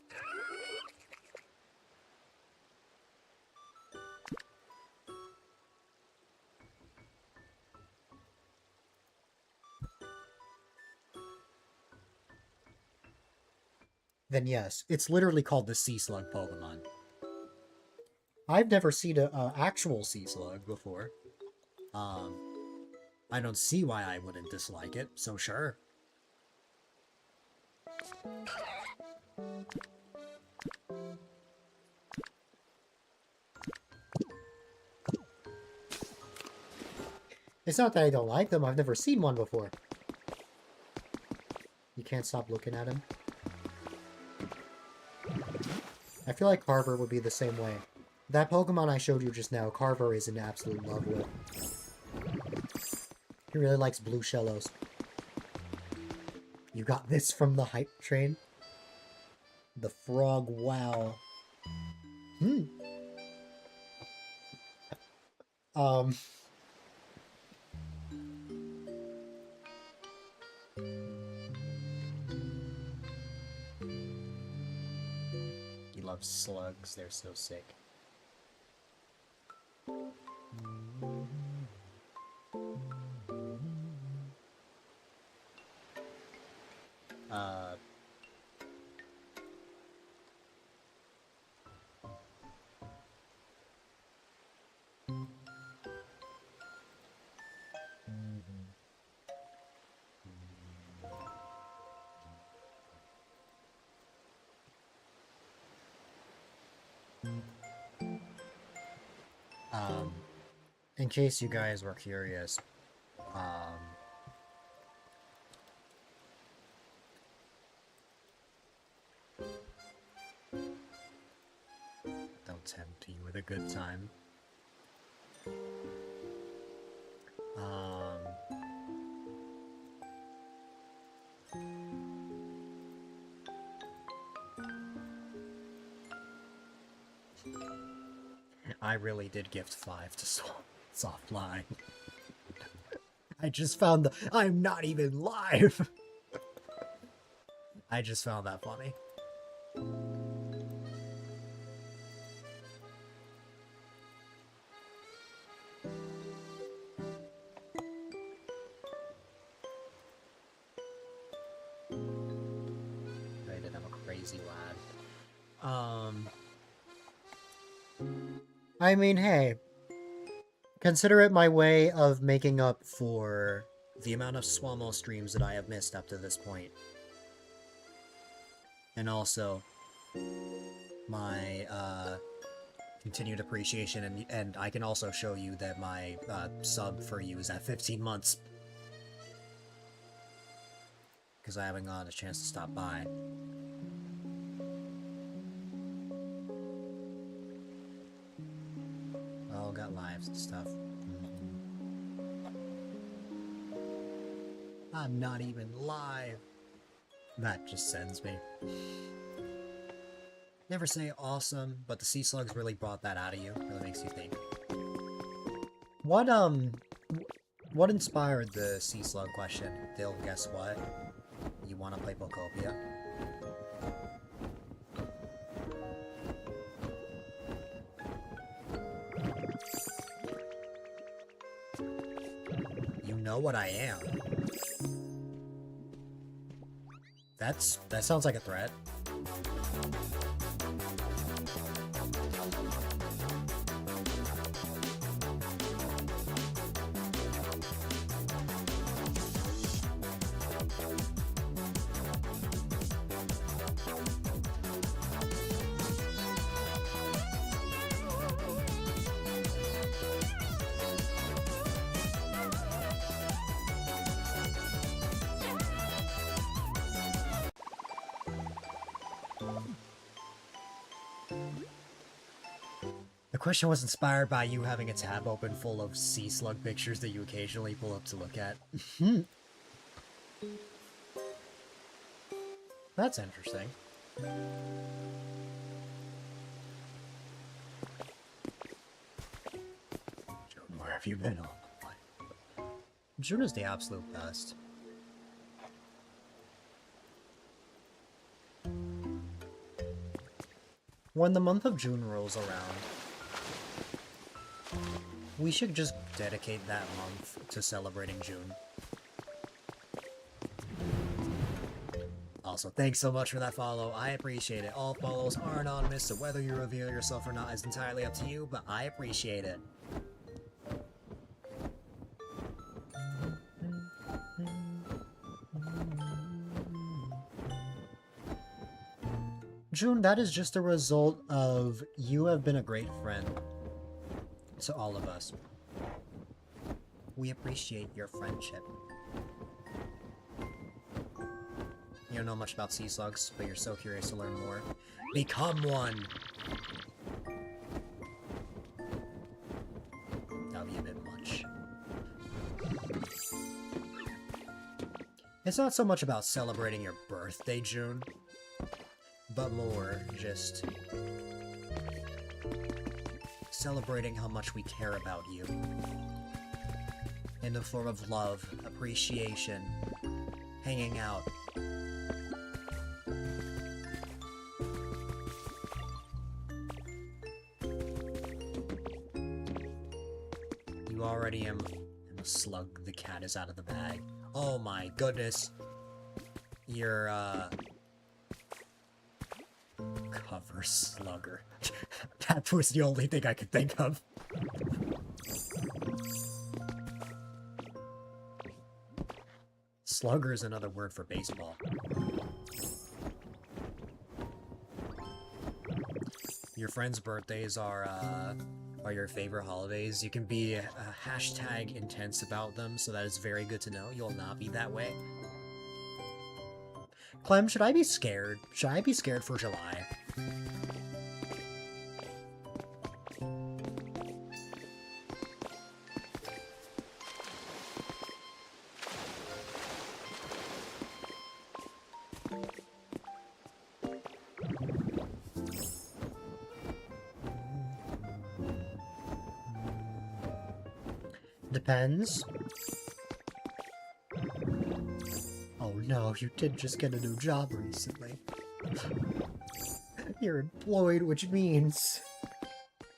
[SPEAKER 1] Then yes, it's literally called the Sea Slug Pokemon. I've never seen an actual Sea Slug before. I don't see why I wouldn't dislike it, so sure. It's not that I don't like them, I've never seen one before. can't stop looking at him. I feel like Carver would be the same way. That Pokemon I showed you just now, Carver is in absolute love with. He really likes blue Shellos. You got this from the hype train? The frog, wow. He loves slugs, they're so sick. In case you guys were curious, don't tempt you with a good time. I really did gift 5 to Softline. I just found the- I'm not even live! I just found that funny. Rated, I'm a crazy lad. I mean, hey, consider it my way of making up for the amount of Swamo streams that I have missed up to this point. And also, my, continued appreciation, and I can also show you that my, sub for you is at 15 months. Because I haven't gotten a chance to stop by. All got lives and stuff. I'm not even live. That just sends me. Never say awesome, but the sea slugs really brought that out of you. Really makes you think. What inspired the sea slug question? Dill, guess what? You want to play Pokopia? You know what I am. That sounds like a threat. The question was inspired by you having a tab open full of sea slug pictures that you occasionally pull up to look at. That's interesting. June, where have you been all my life? June is the absolute best. When the month of June rolls around, we should just dedicate that month to celebrating June. Also, thanks so much for that follow. I appreciate it. All follows are anonymous, so whether you reveal yourself or not is entirely up to you, but I appreciate it. June, that is just a result of you have been a great friend to all of us. We appreciate your friendship. You don't know much about sea slugs, but you're so curious to learn more. Become one! That would be a bit much. It's not so much about celebrating your birthday, June, but more just celebrating how much we care about you. In the form of love, appreciation, hanging out. You already am a slug. The cat is out of the bag. Oh my goodness. You're, cover slugger. That was the only thing I could think of. Slugger is another word for baseball. Your friends' birthdays are your favorite holidays. You can be hashtag intense about them, so that is very good to know. You'll not be that way. Clem, should I be scared? Should I be scared for July? Depends. Oh no, you did just get a new job recently. You're employed, which means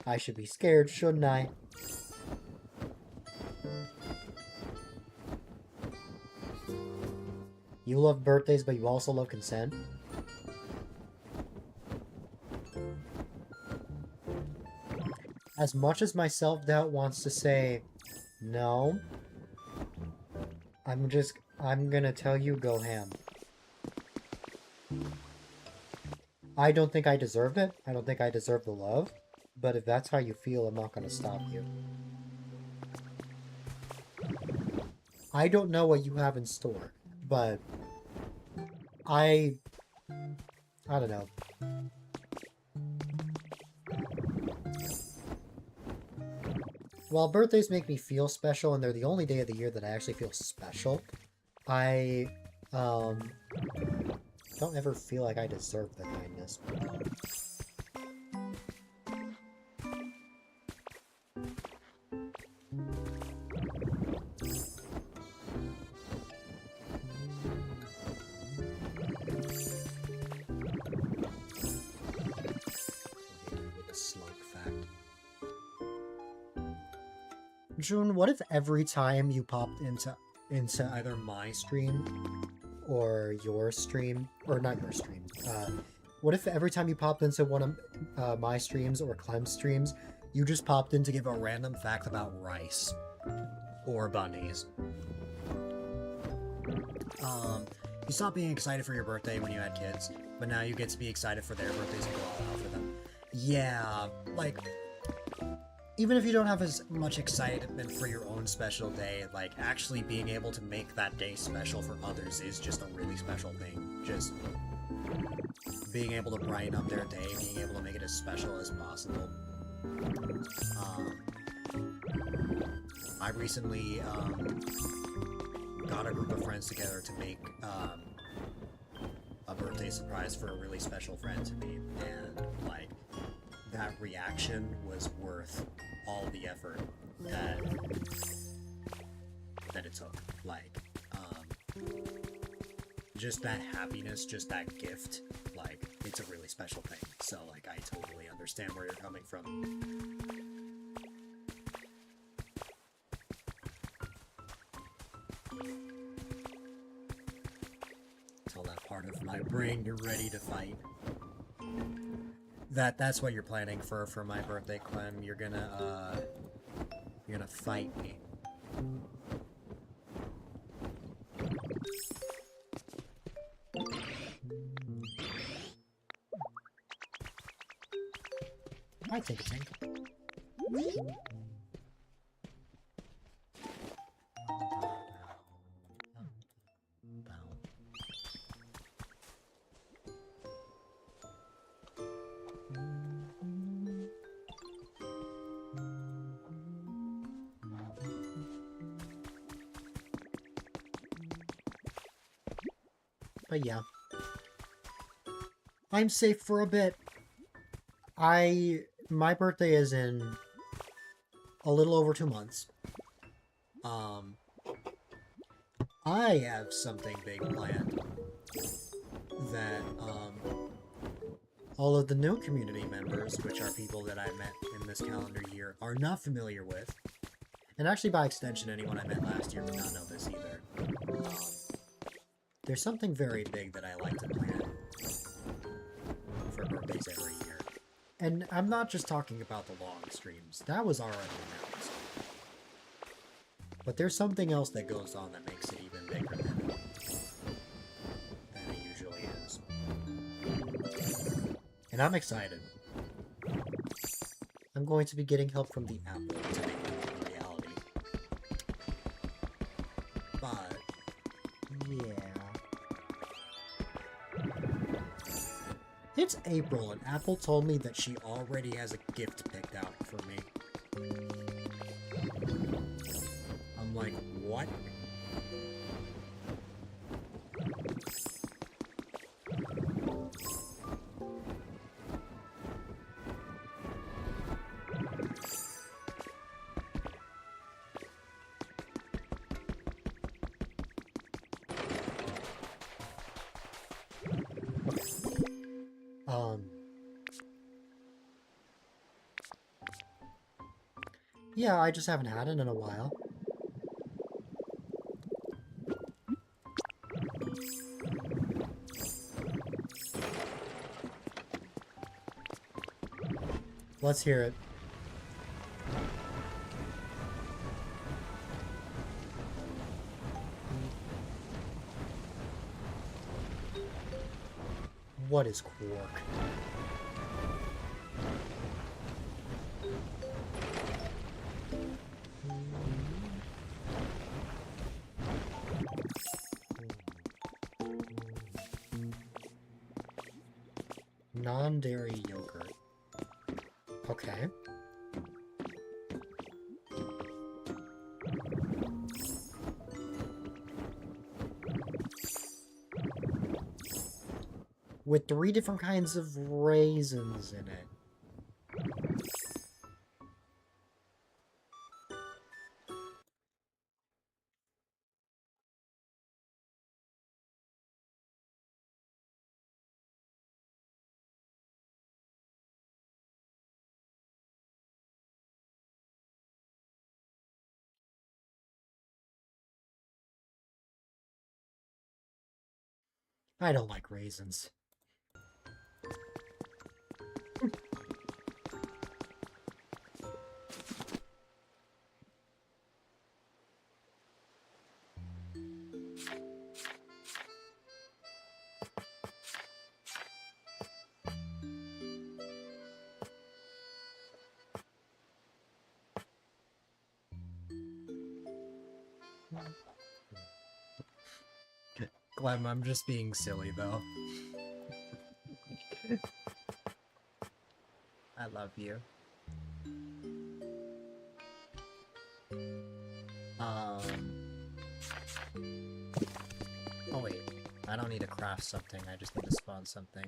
[SPEAKER 1] I should be scared, shouldn't I? You love birthdays, but you also love consent? As much as my self-doubt wants to say, no, I'm gonna tell you go ham. I don't think I deserved it. I don't think I deserve the love. But if that's how you feel, I'm not gonna stop you. I don't know what you have in store, but I don't know. While birthdays make me feel special, and they're the only day of the year that I actually feel special, I don't ever feel like I deserve the kindness. June, what if every time you popped into either my stream or your stream, or not your stream, what if every time you popped into one of my streams or Clem's streams, you just popped in to give a random fact about rice or bunnies? You stopped being excited for your birthday when you had kids, but now you get to be excited for their birthdays and go all out for them. Yeah, like, even if you don't have as much excitement for your own special day, like, actually being able to make that day special for others is just a really special thing. Just being able to brighten up their day, being able to make it as special as possible. I recently, got a group of friends together to make, a birthday surprise for a really special friend to me, and, like, that reaction was worth all the effort that it took. Like, just that happiness, just that gift, like, it's a really special thing. So, like, I totally understand where you're coming from. Tell that part of my brain you're ready to fight. That's what you're planning for my birthday, Clem. You're gonna fight me. I take a tank. But yeah. I'm safe for a bit. My birthday is in a little over 2 months. I have something big planned that, all of the new community members, which are people that I met in this calendar year, are not familiar with. And actually, by extension, anyone I met last year would not know this either. There's something very big that I like to plan for birthdays every year. And I'm not just talking about the long streams. That was already announced. But there's something else that goes on that makes it even bigger than it usually is. And I'm excited. I'm going to be getting help from the Apple to make it a reality. But, yeah. It's April, and Apple told me that she already has a gift picked out for me. I'm like, what? Yeah, I just haven't had it in a while. Let's hear it. What is Quark? Non-dairy yogurt. Okay. With 3 different kinds of raisins in it. I don't like raisins. Glem, I'm just being silly, though. I love you. Oh wait, I don't need to craft something, I just need to spawn something.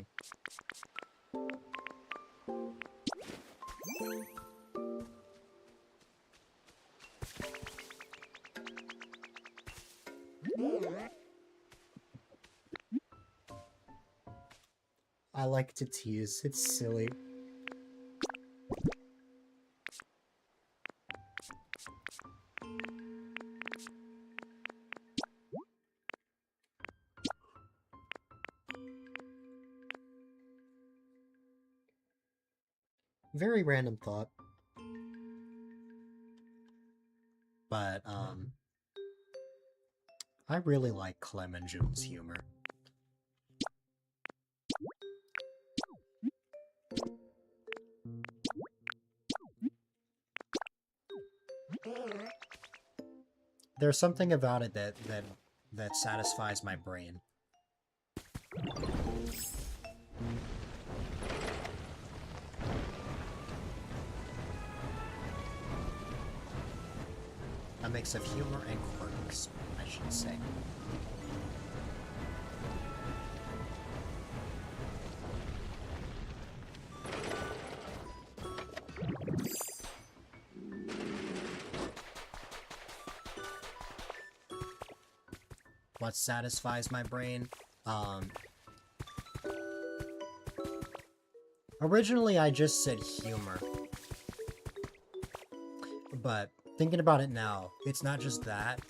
[SPEAKER 1] I like to tease, it's silly. Very random thought. But, I really like Clem and June's humor. There's something about it that satisfies my brain. A mix of humor and quirks, I should say. what satisfies my brain. Originally, I just said humor. But thinking about it now, it's not just that,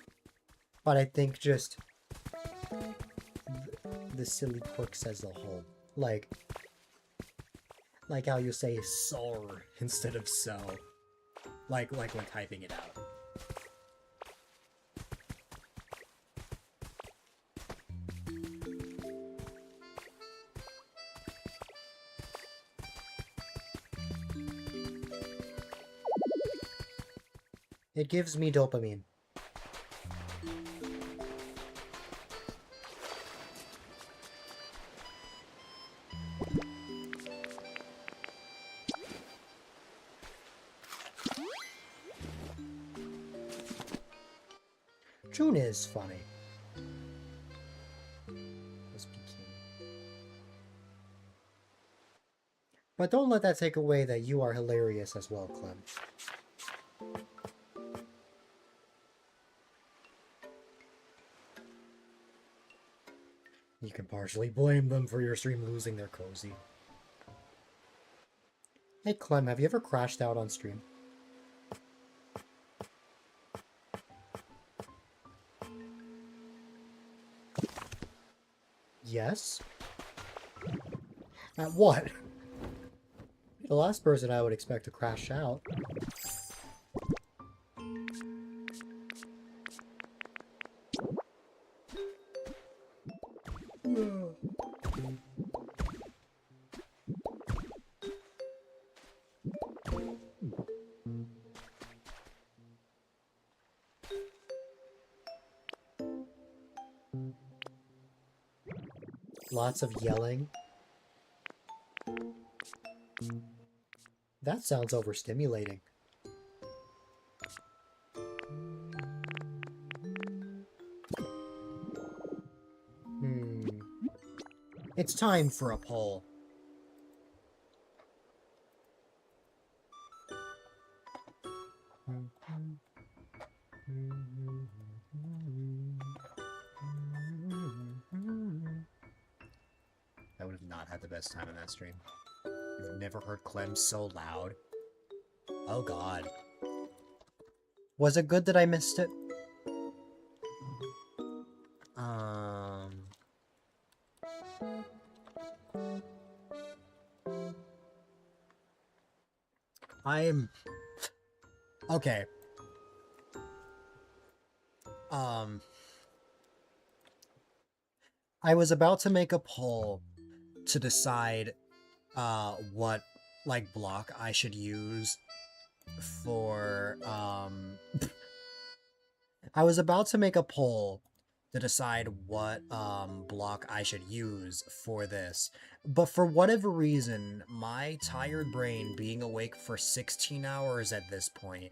[SPEAKER 1] but I think just the silly quirks as a whole. Like how you say "sor" instead of "so." Like when typing it out. It gives me dopamine. June is funny. Must be cute. But don't let that take away that you are hilarious as well, Clem. You can partially blame them for your stream losing their cozy. Hey Clem, have you ever crashed out on stream? Yes? At what? The last person I would expect to crash out. Lots of yelling. That sounds overstimulating. It's time for a poll. I would have not had the best time in that stream. You've never heard Clem so loud. Oh god. Was it good that I missed it? I'm... Okay. I was about to make a poll to decide what like block I should use for I was about to make a poll to decide what block I should use for this, but for whatever reason my tired brain, being awake for 16 hours at this point,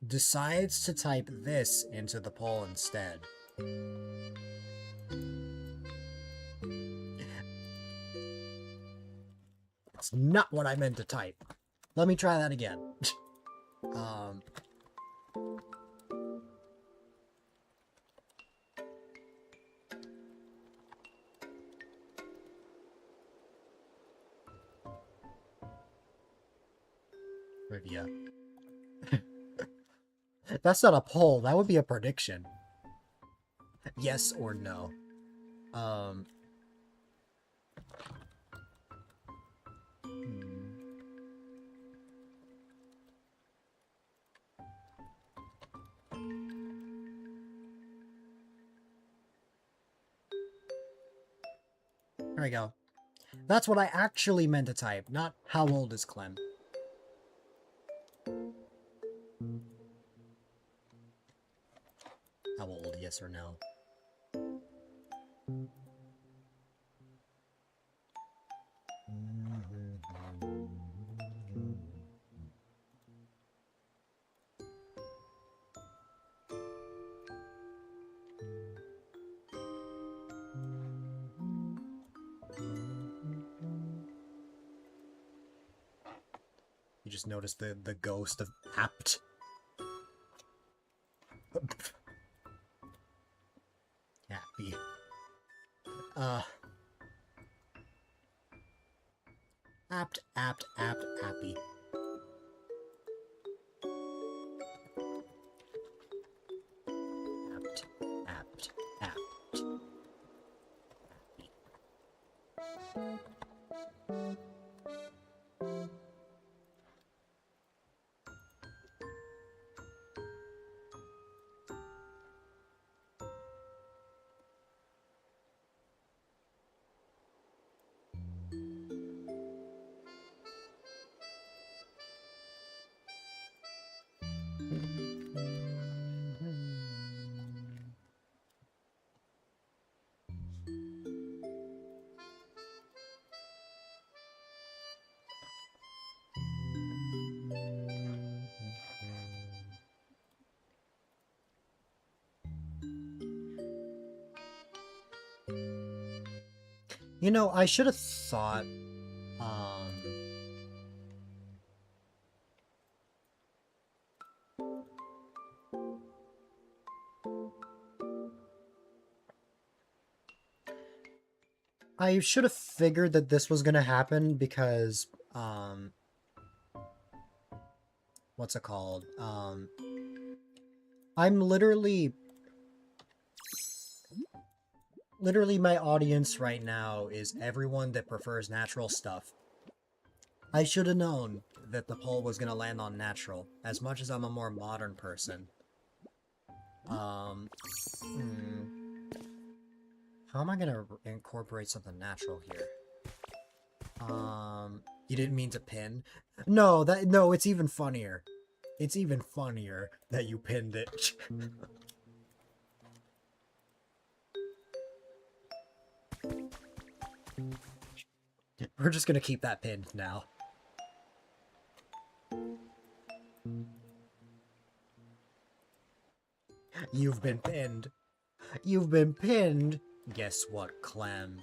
[SPEAKER 1] decides to type this into the poll instead. It's not what I meant to type. Let me try that again. Trivia. That's not a poll, that would be a prediction. Yes or no. There we go. That's what I actually meant to type, not how old is Clem. How old, yes or no? You just noticed the ghost of apt. appy. Apt, appy. Apt. You know, I should have thought, I should have figured that this was gonna happen because, what's it called? I'm literally my audience right now is everyone that prefers natural stuff. I should have known that the poll was gonna land on natural, as much as I'm a more modern person. How am I gonna incorporate something natural here? You didn't mean to pin? No, it's even funnier. It's even funnier that you pinned it. We're just gonna keep that pinned now. You've been pinned. You've been pinned. Guess what, Clem?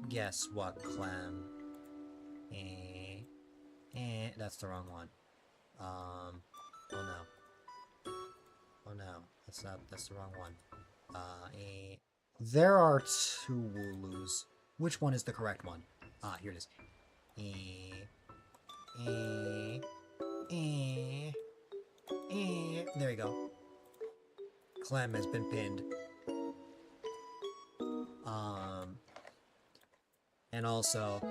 [SPEAKER 1] Guess what, Clem? That's the wrong one. Oh no. Oh no, that's the wrong one. There are two Wooloos. Which one is the correct one? Ah, here it is. There you go. Clem has been pinned. And also,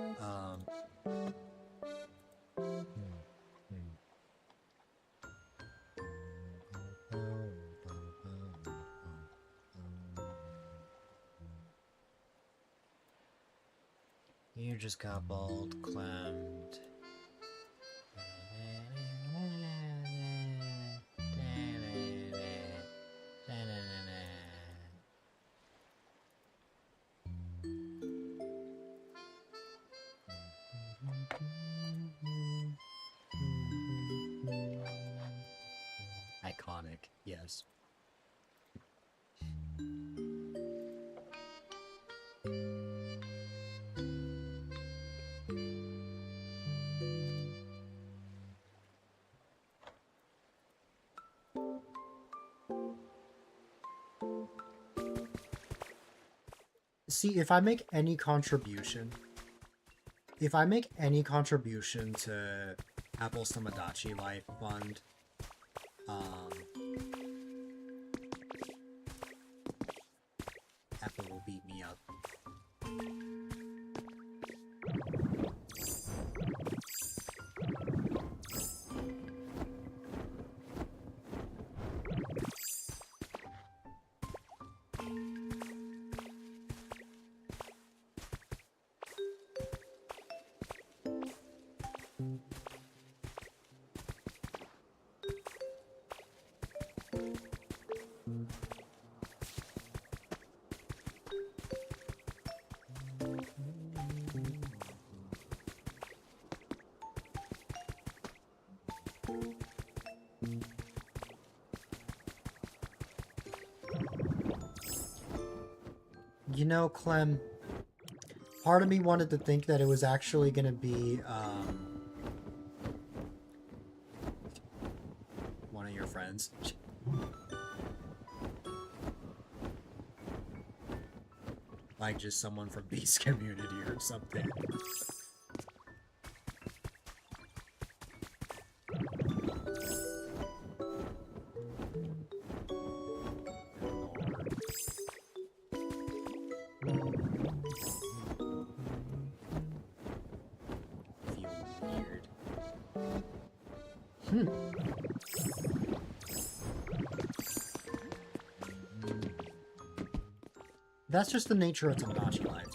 [SPEAKER 1] you just got bald clemmed. Iconic, yes. See, if I make any contribution to Apple's Tomodachi Life Fund, Apple will beat me up. You know, Clem, part of me wanted to think that it was actually gonna be, one of your friends. like just someone from Beast Community or something. Feel weird. That's just the nature of Tomodachi life.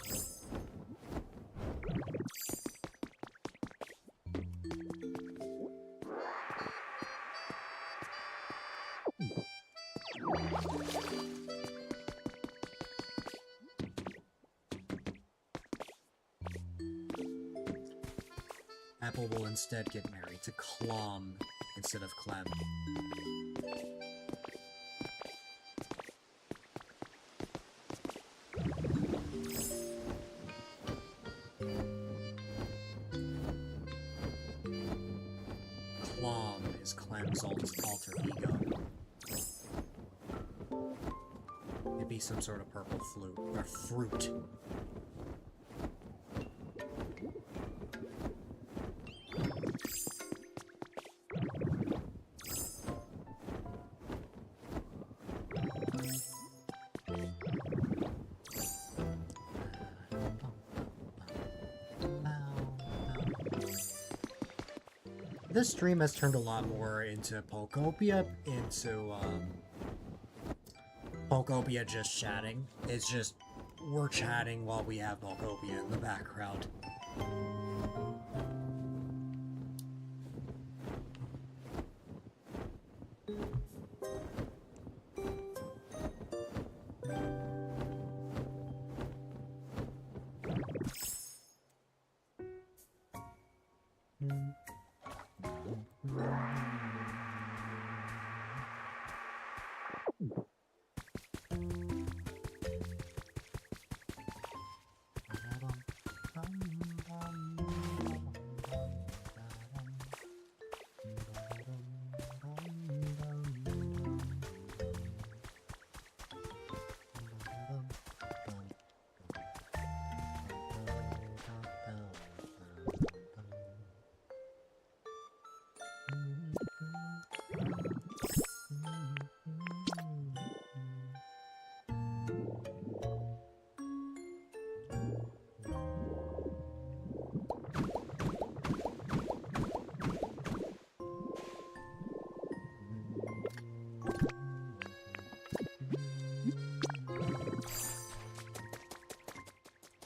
[SPEAKER 1] Apple will instead get married to Clom instead of Clem. Clom is Clem's alter ego. It'd be some sort of purple flute or fruit. This stream has turned a lot more into Pokopia, Pokopia just chatting. It's just, we're chatting while we have Pokopia in the background.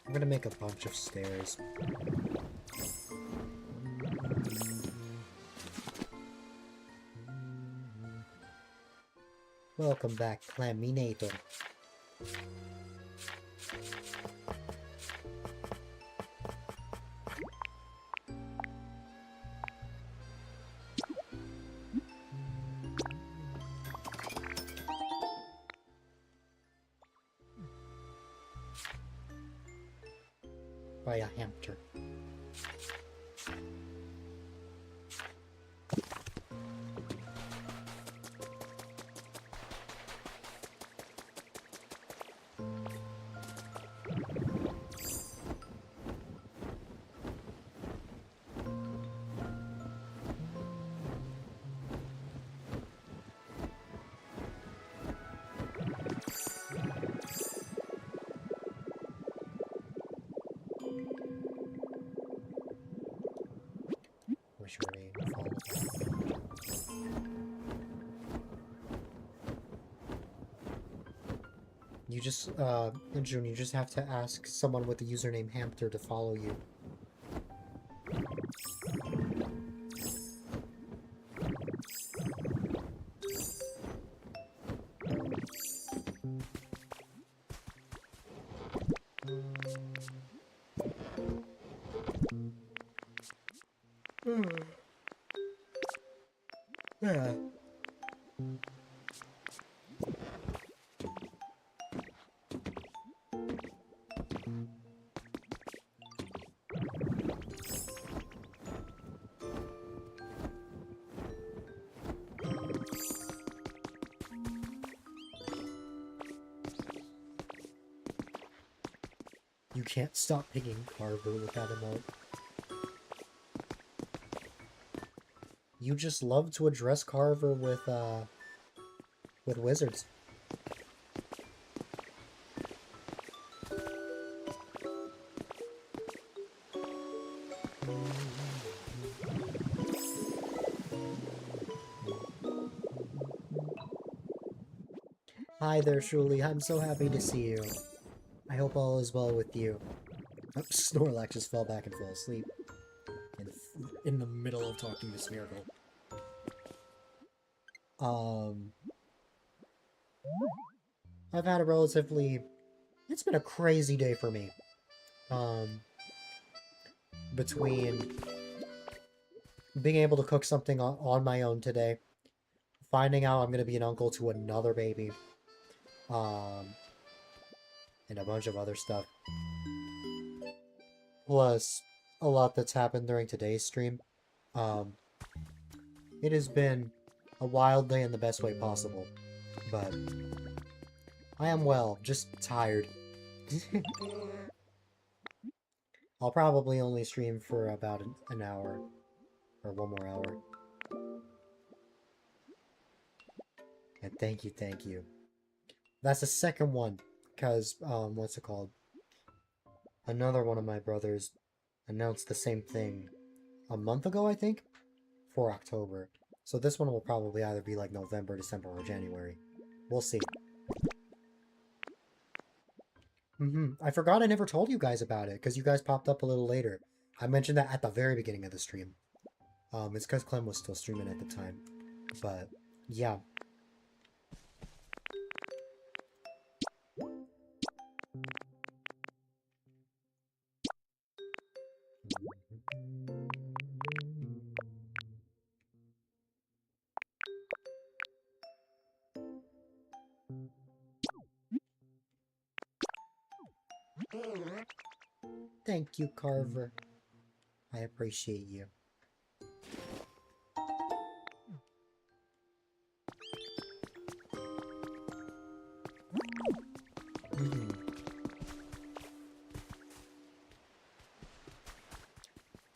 [SPEAKER 1] I'm gonna make a bunch of stairs. Welcome back, Claminator. By a hamster. Wish your name followed. You just, June, you just have to ask someone with the username Hamster to follow you. Yeah. can't stop picking Carver with that emote. You just love to address Carver with wizards. Hi there, Shuli. I'm so happy to see you. I hope all is well with you. Oh, Snorlax just fell back and fell asleep. In the middle of talking to Smeargle. I've had a relatively... It's been a crazy day for me. Between being able to cook something on my own today, finding out I'm going to be an uncle to another baby, and a bunch of other stuff. Plus, a lot that's happened during today's stream. It has been a wild day in the best way possible, but I am well, just tired. I'll probably only stream for about an hour, or one more hour. And thank you. That's the second one, because, what's it called? Another one of my brothers announced the same thing a month ago, I think, for October. So this one will probably either be like November, December, or January. We'll see. I forgot I never told you guys about it, because you guys popped up a little later. I mentioned that at the very beginning of the stream. It's because Clem was still streaming at the time. But, yeah. Thank you, Carver. I appreciate you.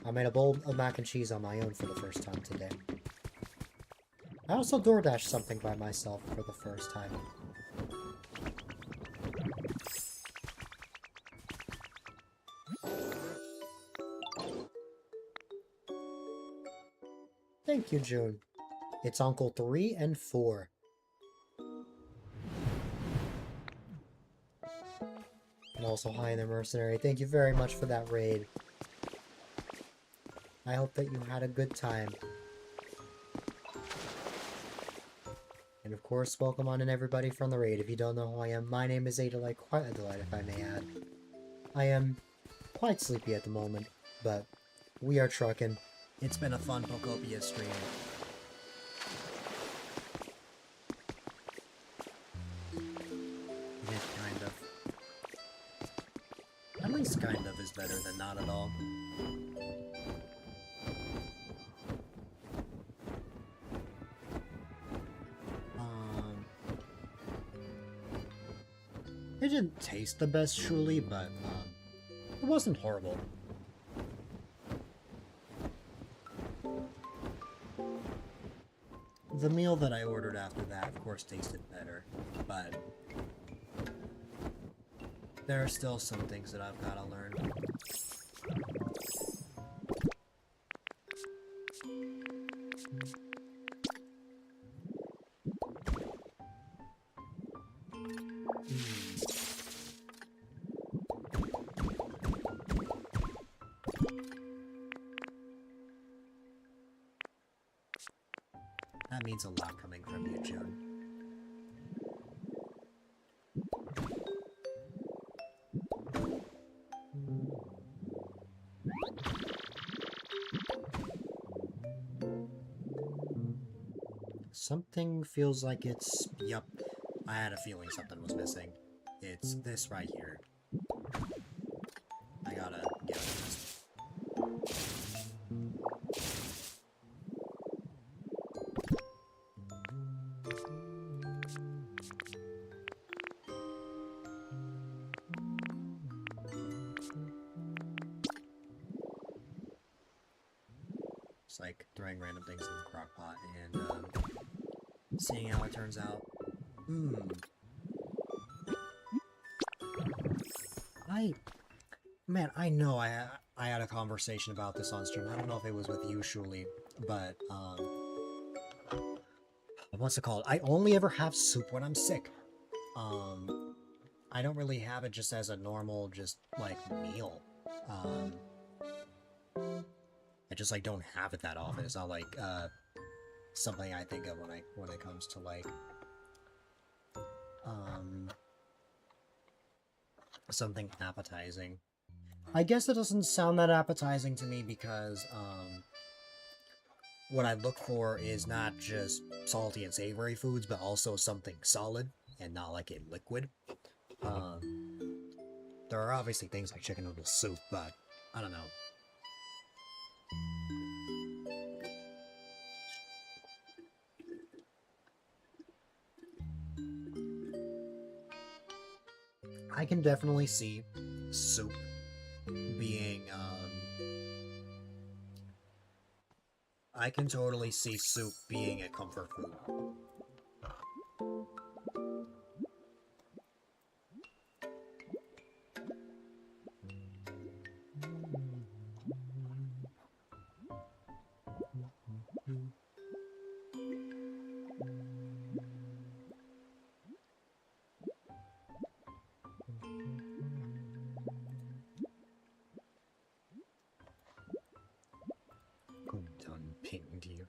[SPEAKER 1] I made a bowl of mac and cheese on my own for the first time today. I also DoorDashed something by myself for the first time. Thank you, June. It's Uncle 3 and 4. And also, hi there, Mercenary. Thank you very much for that raid. I hope that you had a good time. And of course, welcome on in everybody from the raid. If you don't know who I am, my name is A-Dylite, quite a delight if I may add. I am quite sleepy at the moment, but we are trucking. It's been a fun Pokopia stream. Yeah, kind of. At least kind of is better than not at all. It didn't taste the best, truly, but it wasn't horrible. The meal that I ordered after that, of course, tasted better, but there are still some things that I've got to learn. That means a lot coming from you, June. Something feels like it's... Yup, I had a feeling something was missing. It's this right here. I gotta get this. just like throwing random things in the crock pot and seeing how it turns out. Man, I know I had a conversation about this on stream. I don't know if it was with you, Shuli, but what's it called? I only ever have soup when I'm sick. I don't really have it just as a normal, just like meal. I just like don't have it that often. It's not like something I think of when it comes to like something appetizing. I guess it doesn't sound that appetizing to me because what I look for is not just salty and savory foods, but also something solid and not like a liquid. There are obviously things like chicken noodle soup, but I don't know. I can definitely see soup being, I can totally see soup being a comfort food. Go done pinged you.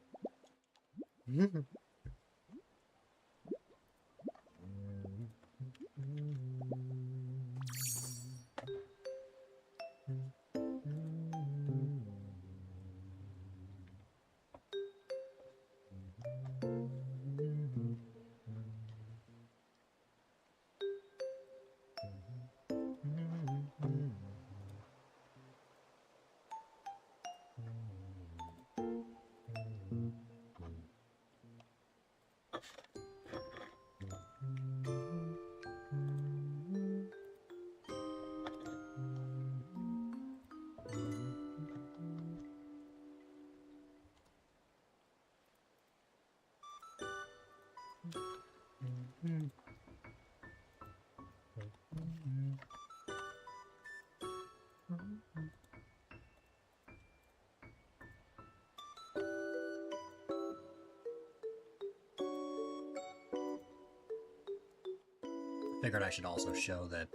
[SPEAKER 1] Figured I should also show that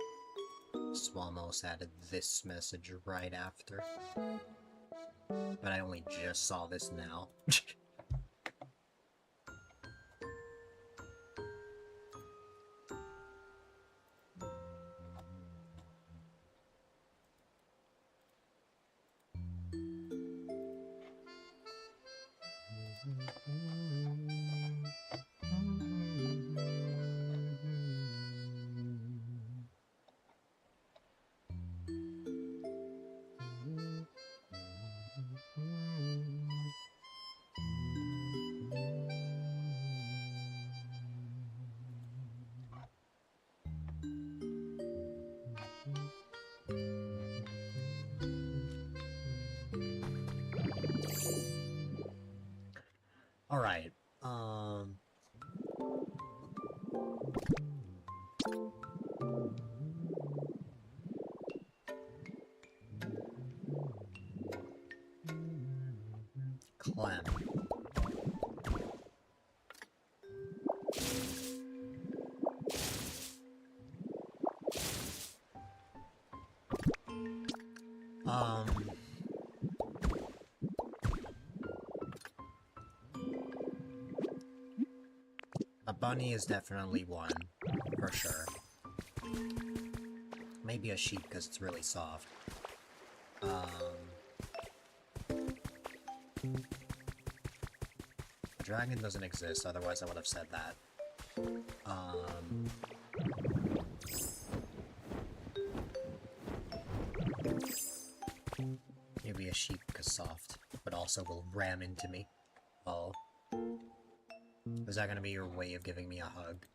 [SPEAKER 1] Swamos added this message right after. But I only just saw this now. Alright, clam. A bunny is definitely one, for sure. Maybe a sheep because it's really soft. A dragon doesn't exist, otherwise I would have said that. Maybe a sheep because soft, but also will ram into me. Oh. Is that gonna be your way of giving me a hug?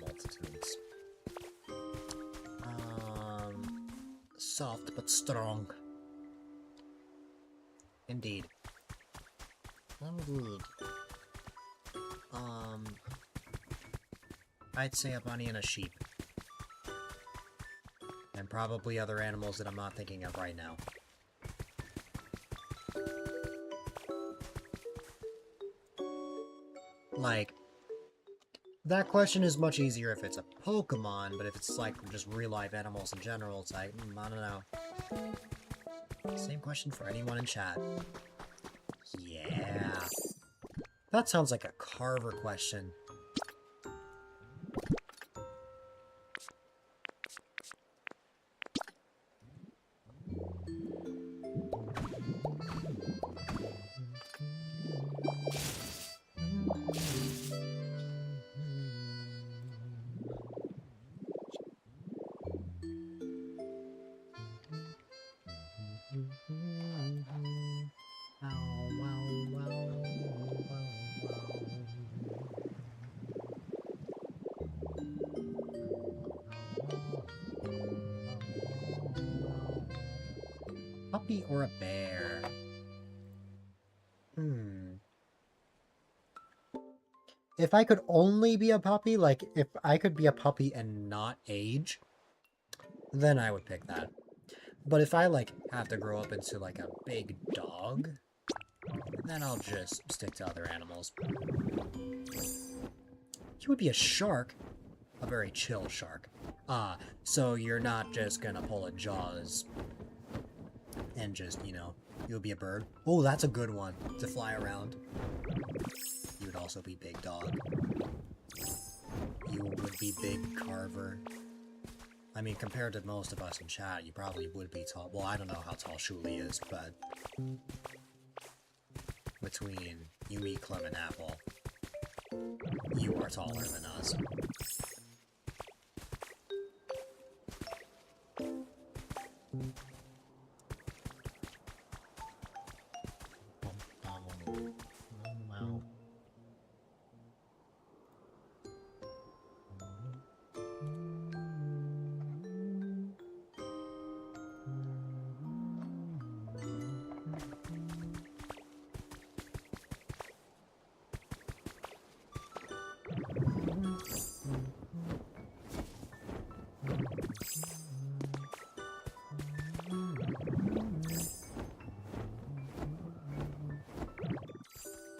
[SPEAKER 1] Multitudes. Soft but strong. Indeed. Indeed. I'd say a bunny and a sheep. And probably other animals that I'm not thinking of right now. Like, that question is much easier if it's a Pokemon, but if it's like just real-life animals in general, it's like, I don't know. Same question for anyone in chat. Yeah. That sounds like a Carver question. Puppy or a bear? If I could only be a puppy, like, if I could be a puppy and not age, then I would pick that. But if I, like, have to grow up into, like, a big dog, then I'll just stick to other animals. You would be a shark. A very chill shark. So you're not just gonna pull a Jaws and just, you know, you'll be a bird. Oh, that's a good one to fly around. You would also be big dog. You would be big Carver. I mean, compared to most of us in chat, you probably would be tall. Well, I don't know how tall Shuli is, but between you, me, Clem, and Apple, you are taller than us. Wow.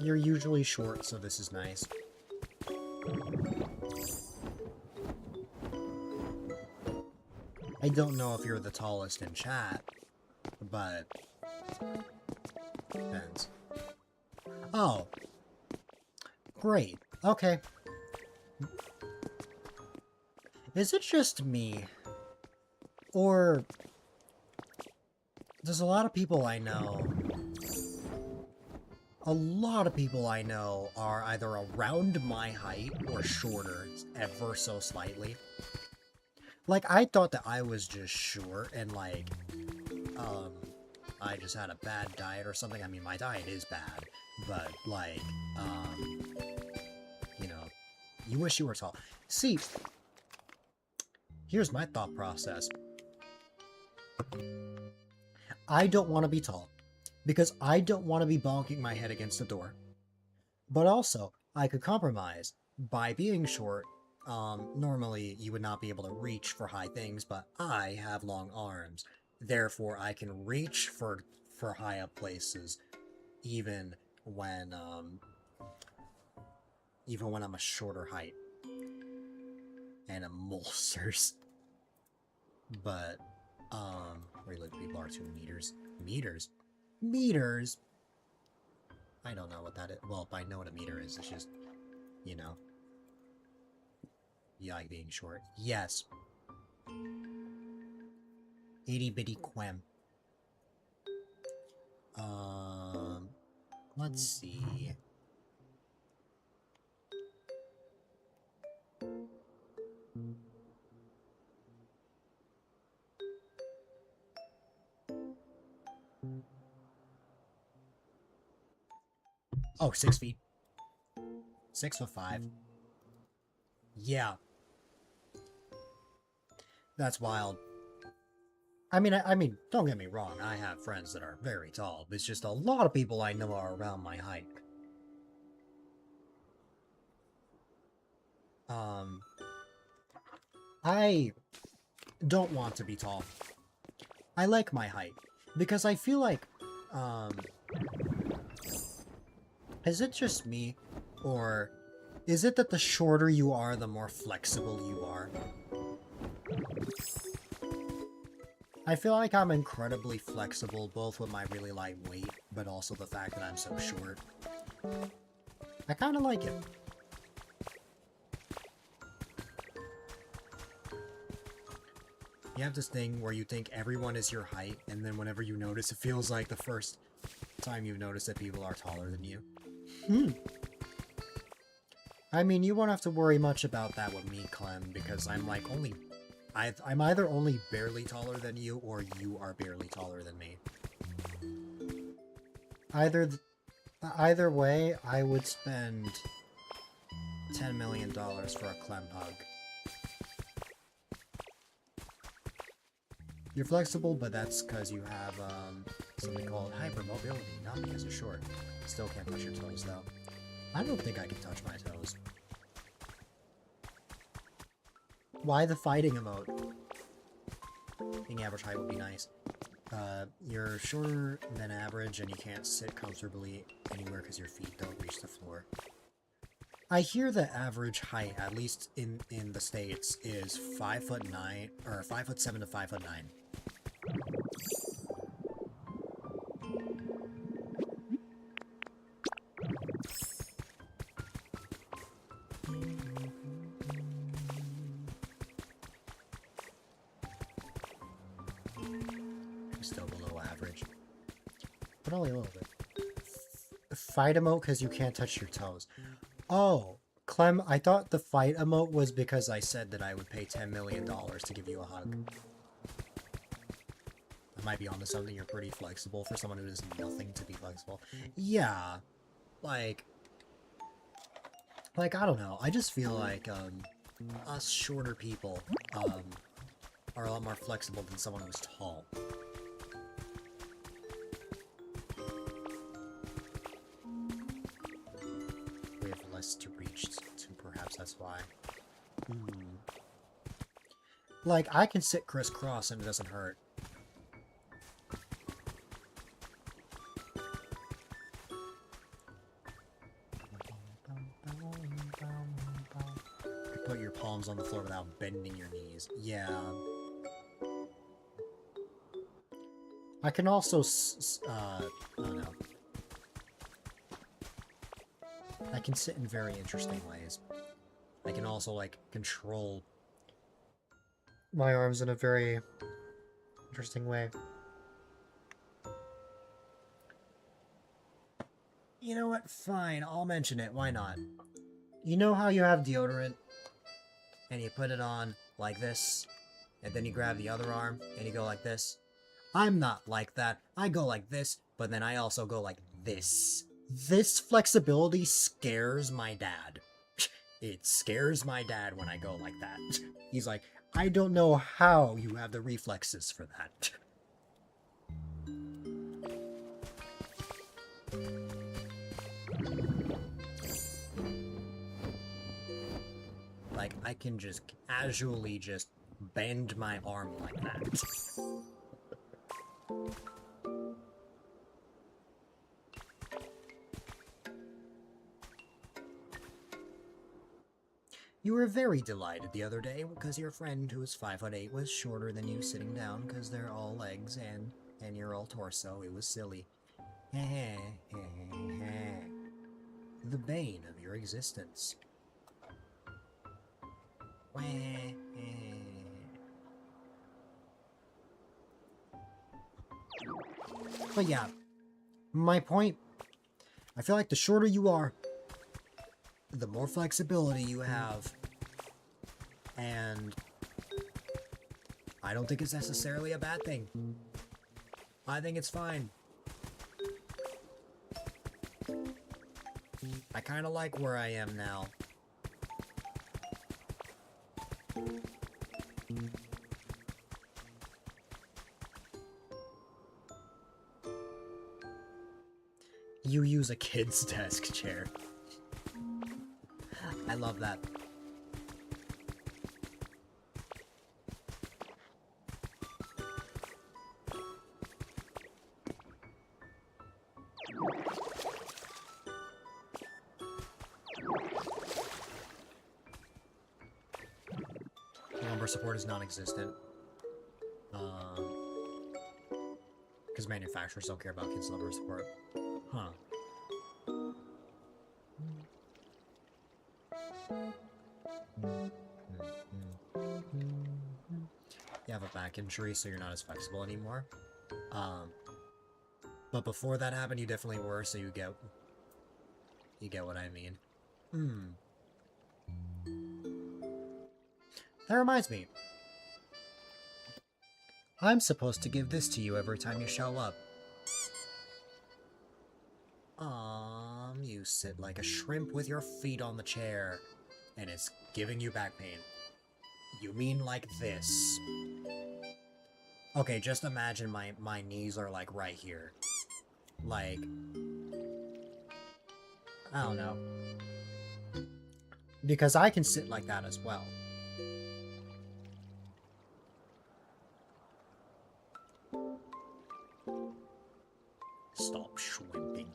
[SPEAKER 1] You're usually short, so this is nice. I don't know if you're the tallest in chat, but depends. Oh. Great. Okay. Is it just me? Or there's a lot of people I know are either around my height or shorter, ever so slightly. Like, I thought that I was just short and, like, I just had a bad diet or something. I mean, my diet is bad, but, like, you know, you wish you were tall. See, here's my thought process. I don't want to be tall, because I don't want to be bonking my head against the door. But also, I could compromise by being short. Normally, you would not be able to reach for high things, but I have long arms. Therefore, I can reach for high up places, even when I'm a shorter height. And I'm molsters. But, regular people are 2 meters. Meters? I don't know what that is. Well, I know what a meter is. It's just, you know. You like being short. Yes. Itty bitty quem. Let's see. Oh, 6 feet. 6'5". Yeah. That's wild. I mean, don't get me wrong, I have friends that are very tall. It's just a lot of people I know are around my height. I don't want to be tall. I like my height. Because I feel like, is it just me? Or is it that the shorter you are, the more flexible you are? I feel like I'm incredibly flexible, both with my really light weight, but also the fact that I'm so short. I kind of like it. You have this thing where you think everyone is your height, and then whenever you notice, it feels like the first time you've noticed that people are taller than you. I mean, you won't have to worry much about that with me, Clem, because I'm like I'm either only barely taller than you, or you are barely taller than me. Either way, I would spend $10 million for a Clem hug. You're flexible, but that's because you have something called hypermobility, not because you're short. Still can't touch your toes, though. I don't think I can touch my toes. Why the fighting emote? Being average height would be nice. You're shorter than average, and you can't sit comfortably anywhere because your feet don't reach the floor. I hear the average height, at least in the States, is 5'9", or 5'7" to 5'9". Still below average, but only a little bit. Fight emote because you can't touch your toes. Oh, Clem, I thought the fight emote was because I said that I would pay $10 million to give you a hug. I might be onto something. You're pretty flexible for someone who does nothing to be flexible. Yeah, like I don't know. I just feel like us shorter people are a lot more flexible than someone who's tall. We have less to reach to, perhaps that's why. Like, I can sit crisscross and it doesn't hurt. You put your palms on the floor without bending your knees. Yeah. I can also, I don't know. I can sit in very interesting ways. I can also, like, control my arms in a very interesting way. You know what? Fine, I'll mention it. Why not? You know how you have deodorant, and you put it on like this, and then you grab the other arm, and you go like this? I'm not like that. I go like this, but then I also go like this. This flexibility scares my dad. It scares my dad when I go like that. He's like, I don't know how you have the reflexes for that. Like, I can just casually just bend my arm like that. You were very delighted the other day because your friend who was 5'8" was shorter than you sitting down because they're all legs and you're all torso. It was silly. The bane of your existence. But yeah, my point, I feel like the shorter you are, the more flexibility you have, and I don't think it's necessarily a bad thing. I think it's fine. I kind of like where I am now. You use a kid's desk chair. I love that. Lumber support is non-existent. Because manufacturers don't care about kids' lumber support. Huh. You have a back injury, so you're not as flexible anymore. But before that happened, you definitely were, so you get what I mean. That reminds me. I'm supposed to give this to you every time you show up. You sit like a shrimp with your feet on the chair, and it's giving you back pain. You mean like this? Okay, just imagine my knees are like right here. Like, I don't know. Because I can sit like that as well. Stop shrimping.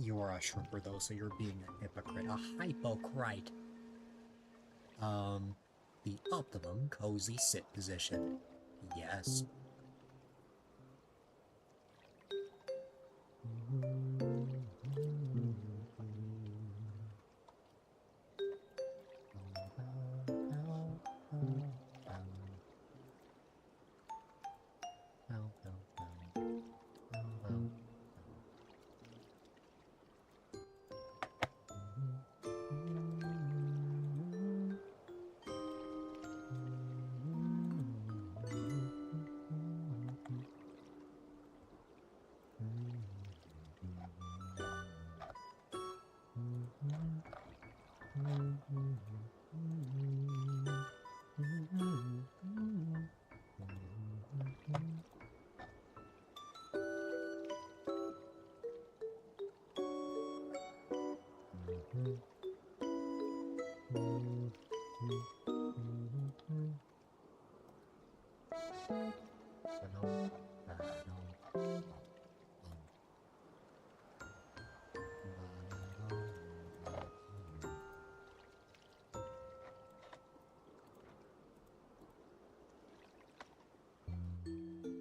[SPEAKER 1] You're a shrimper though, so you're being a hypocrite. A hypocrite. The optimum cozy sit position. Yes.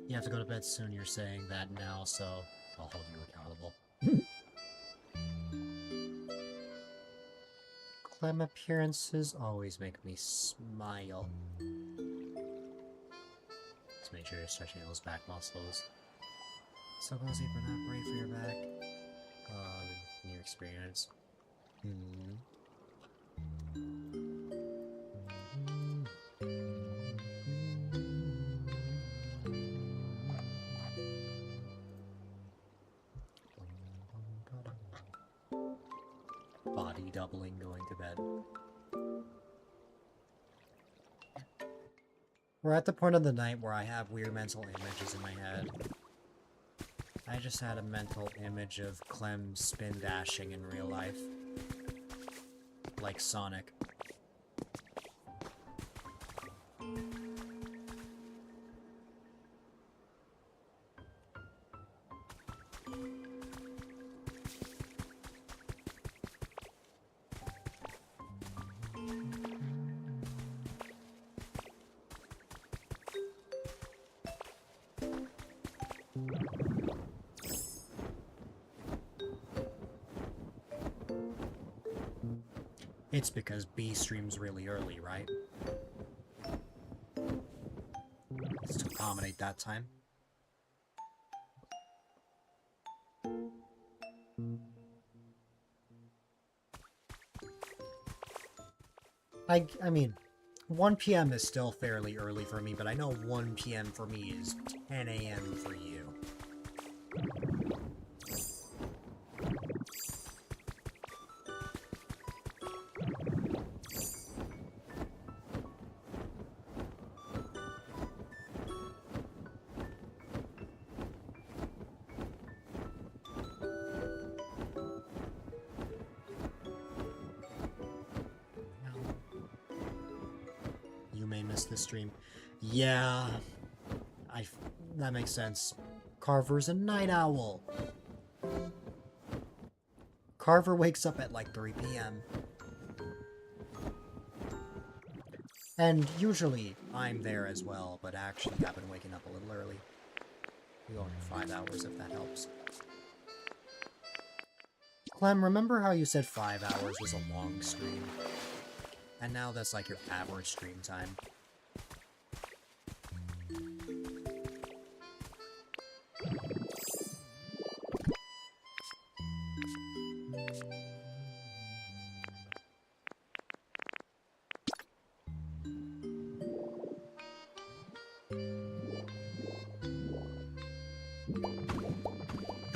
[SPEAKER 1] You have to go to bed soon, you're saying that now, so I'll hold you accountable. Clem appearances always make me smile. Just make sure you're stretching those back muscles. So cozy but not great for your back. In your experience. Body doubling going to bed. We're at the point of the night where I have weird mental images in my head. I just had a mental image of Clem spin dashing in real life. Like Sonic. It's because B streams really early, right? It's to accommodate that time. I mean, 1 p.m. is still fairly early for me, but I know 1 p.m. for me is 10 a.m. for you. You may miss the stream. Yeah, that makes sense. Carver's a night owl. Carver wakes up at like 3 p.m. And usually I'm there as well, but actually I've been waking up a little early. We're going for 5 hours if that helps. Clem, remember how you said 5 hours was a long stream? And now that's like your average stream time.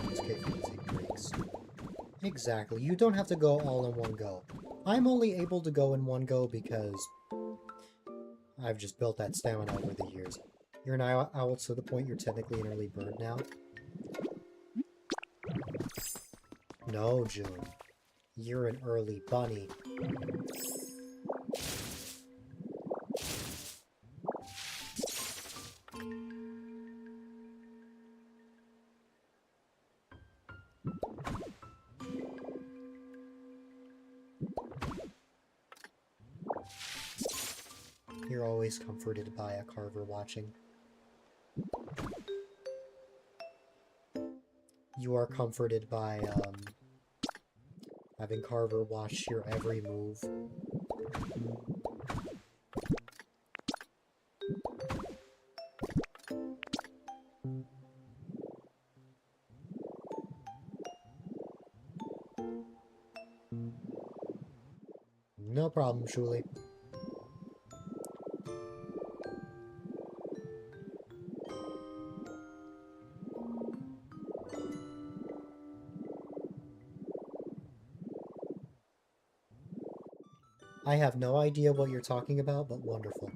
[SPEAKER 1] It's okay if you take breaks. Exactly, you don't have to go all in one go. I'm only able to go in one go because I've just built that stamina over the years. You're an owl to the point you're technically an early bird now? No, June. You're an early bunny. You're always comforted by a Carver watching. You are comforted by, having Carver watch your every move. No problem, Shuli. I have no idea what you're talking about, but wonderful.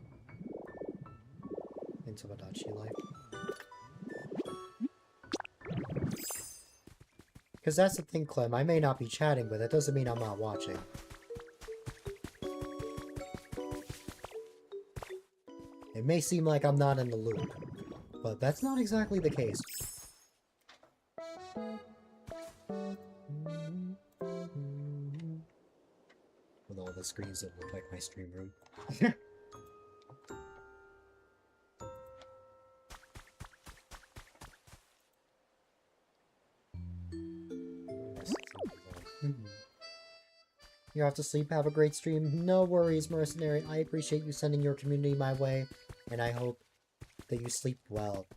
[SPEAKER 1] Into Wadachi life. Because that's the thing, Clem. I may not be chatting, but that doesn't mean I'm not watching. It may seem like I'm not in the loop, but that's not exactly the case. With all the screens that look like my stream room. You're off to sleep. Have a great stream. No worries, Mercenary. I appreciate you sending your community my way, and I hope that you sleep well.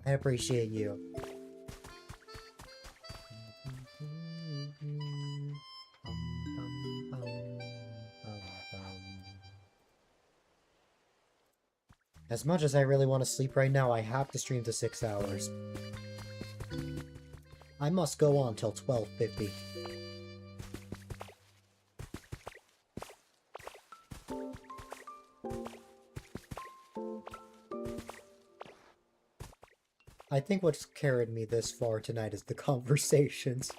[SPEAKER 1] I appreciate you. As much as I really want to sleep right now, I have to stream to 6 hours. I must go on till 12:50. I think what's carried me this far tonight is the conversations.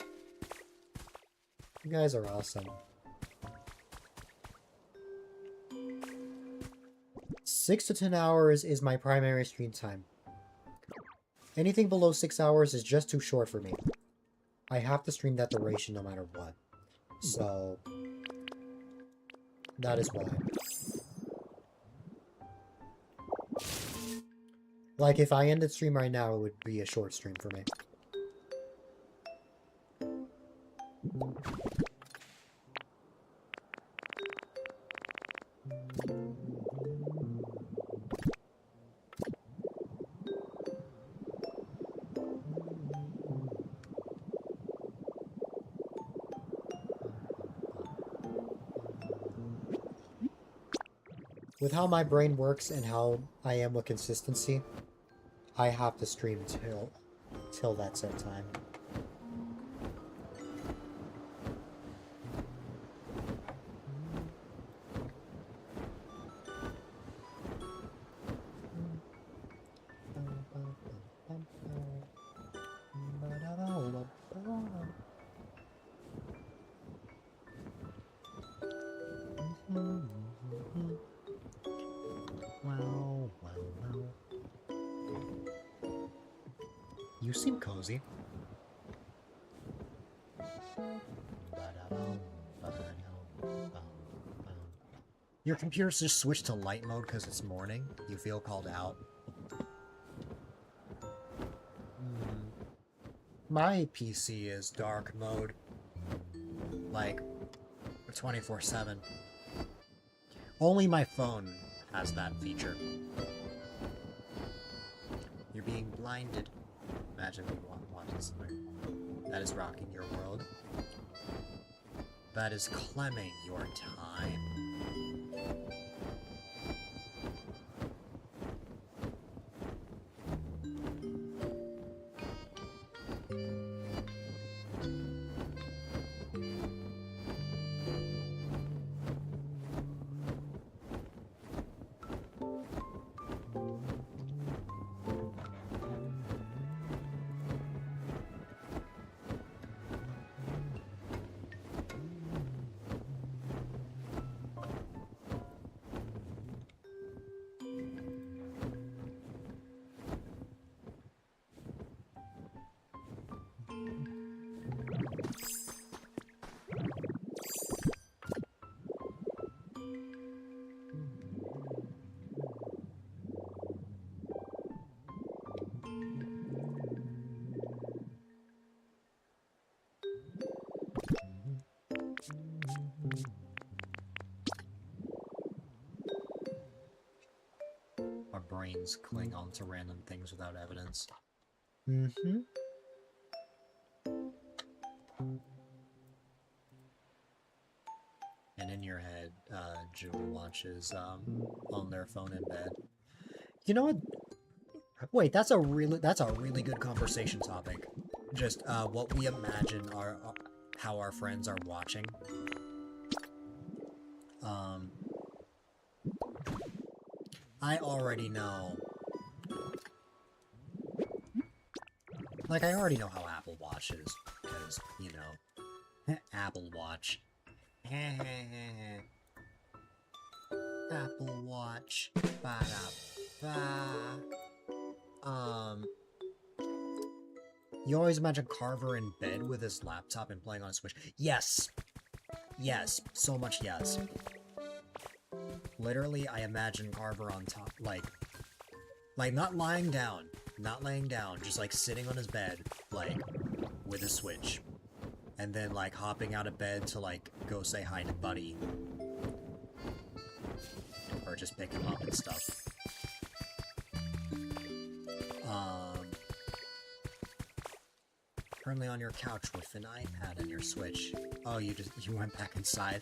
[SPEAKER 1] You guys are awesome. 6 to 10 hours is my primary stream time. Anything below 6 hours is just too short for me. I have to stream that duration no matter what. So, that is why. Like, if I ended stream right now, it would be a short stream for me. With how my brain works and how I am with consistency, I have to stream till that set time. Well. You seem cozy. Your computer's just switched to light mode because it's morning. You feel called out. My PC is dark mode. Like, 24/7. Only my phone has that feature. You're being blinded. Imagine me watching something that is rocking your world. That is clemming your time. Our brains cling on to random things without evidence. Mm-hmm. And in your head, June watches on their phone in bed. You know what? Wait, that's a really good conversation topic. Just what we imagine are how our friends are watching. I already know. Like, I already know how Apple watches, because, you know, Apple Watch. Apple Watch. Ba-da-ba. You always imagine Carver in bed with his laptop and playing on a Switch. Yes! Yes. So much yes. Literally, I imagine Carver on top, like not lying down. Not laying down, just like sitting on his bed, like, with a Switch. And then, like, hopping out of bed to, like, go say hi to Buddy. Or just pick him up and stuff. Currently on your couch with an iPad and your Switch. Oh, you went back inside?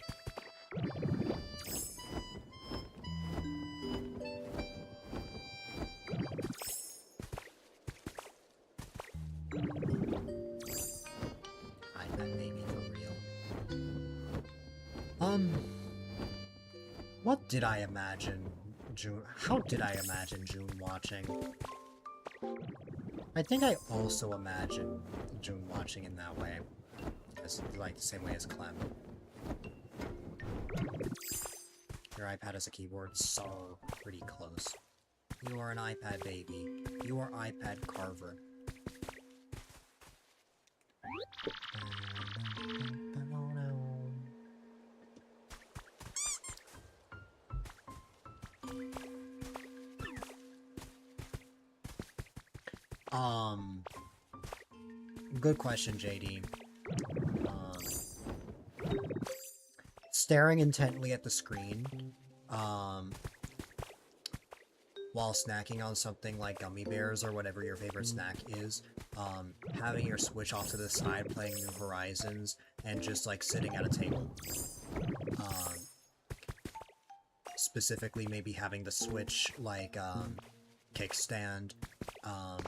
[SPEAKER 1] What did I imagine June... How did I imagine June watching? I think I also imagine June watching in that way. As, like, the same way as Clem. Your iPad has a keyboard, so pretty close. You are an iPad baby. You are iPad Carver. Good question, JD. Staring intently at the screen, while snacking on something like gummy bears or whatever your favorite snack is, having your Switch off to the side, playing New Horizons, and just, like, sitting at a table. specifically maybe having the Switch, like, kickstand, and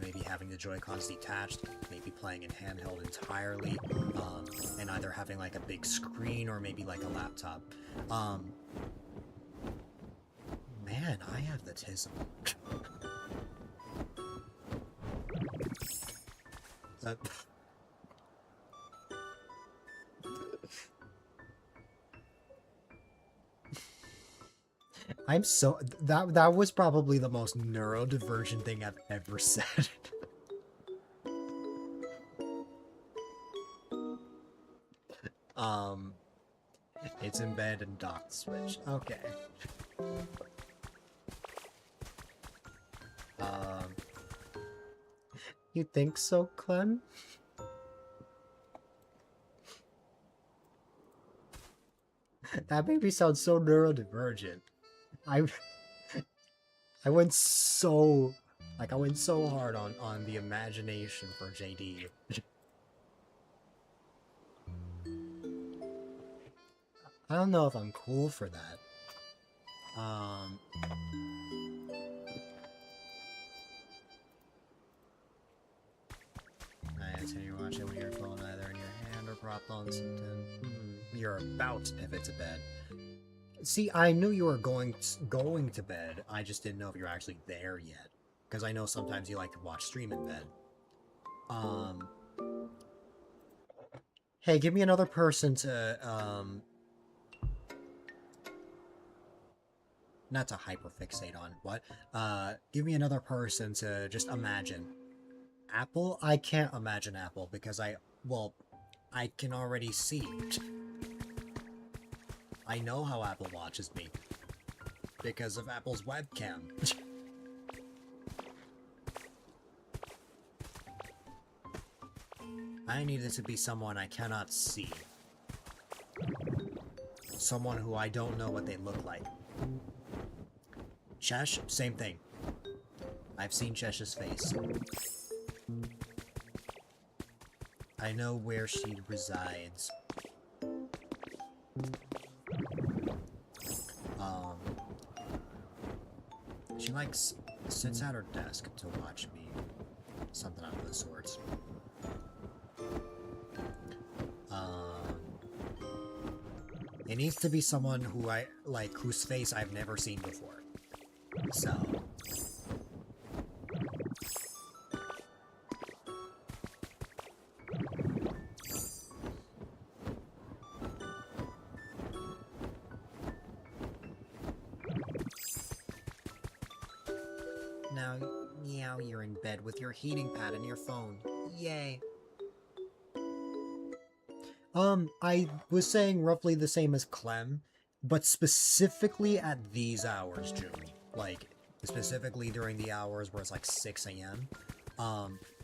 [SPEAKER 1] maybe having the Joy-Cons detached, maybe playing in handheld entirely, and either having, like, a big screen or maybe, like, a laptop. Man, I have the tism. I'm so... That was probably the most neurodivergent thing I've ever said. It's in bed and docked Switch. Okay. You think so, Clem? That made me sound so neurodivergent. I went so... Like, I went so hard on the imagination for JD. I don't know if I'm cool for that. I continue watching with your phone either in your hand or propped on something. You're about to pivot to bed. See, I knew you were going to bed. I just didn't know if you're actually there yet. Because I know sometimes you like to watch stream in bed. Hey, give me another person to, not to hyperfixate on, what? Give me another person to just imagine. Apple? I can't imagine Apple because I can already see. I know how Apple watches me. Because of Apple's webcam. I need it to be someone I cannot see. Someone who I don't know what they look like. Chesh? Same thing. I've seen Chesh's face. I know where she resides. She likes sits at her desk to watch me. Something out of the sorts. It needs to be someone who whose face I've never seen before. So... Now, you're in bed with your heating pad and your phone. Yay. I was saying roughly the same as Clem, but specifically at these hours, June. Like, specifically during the hours where it's like 6 a.m.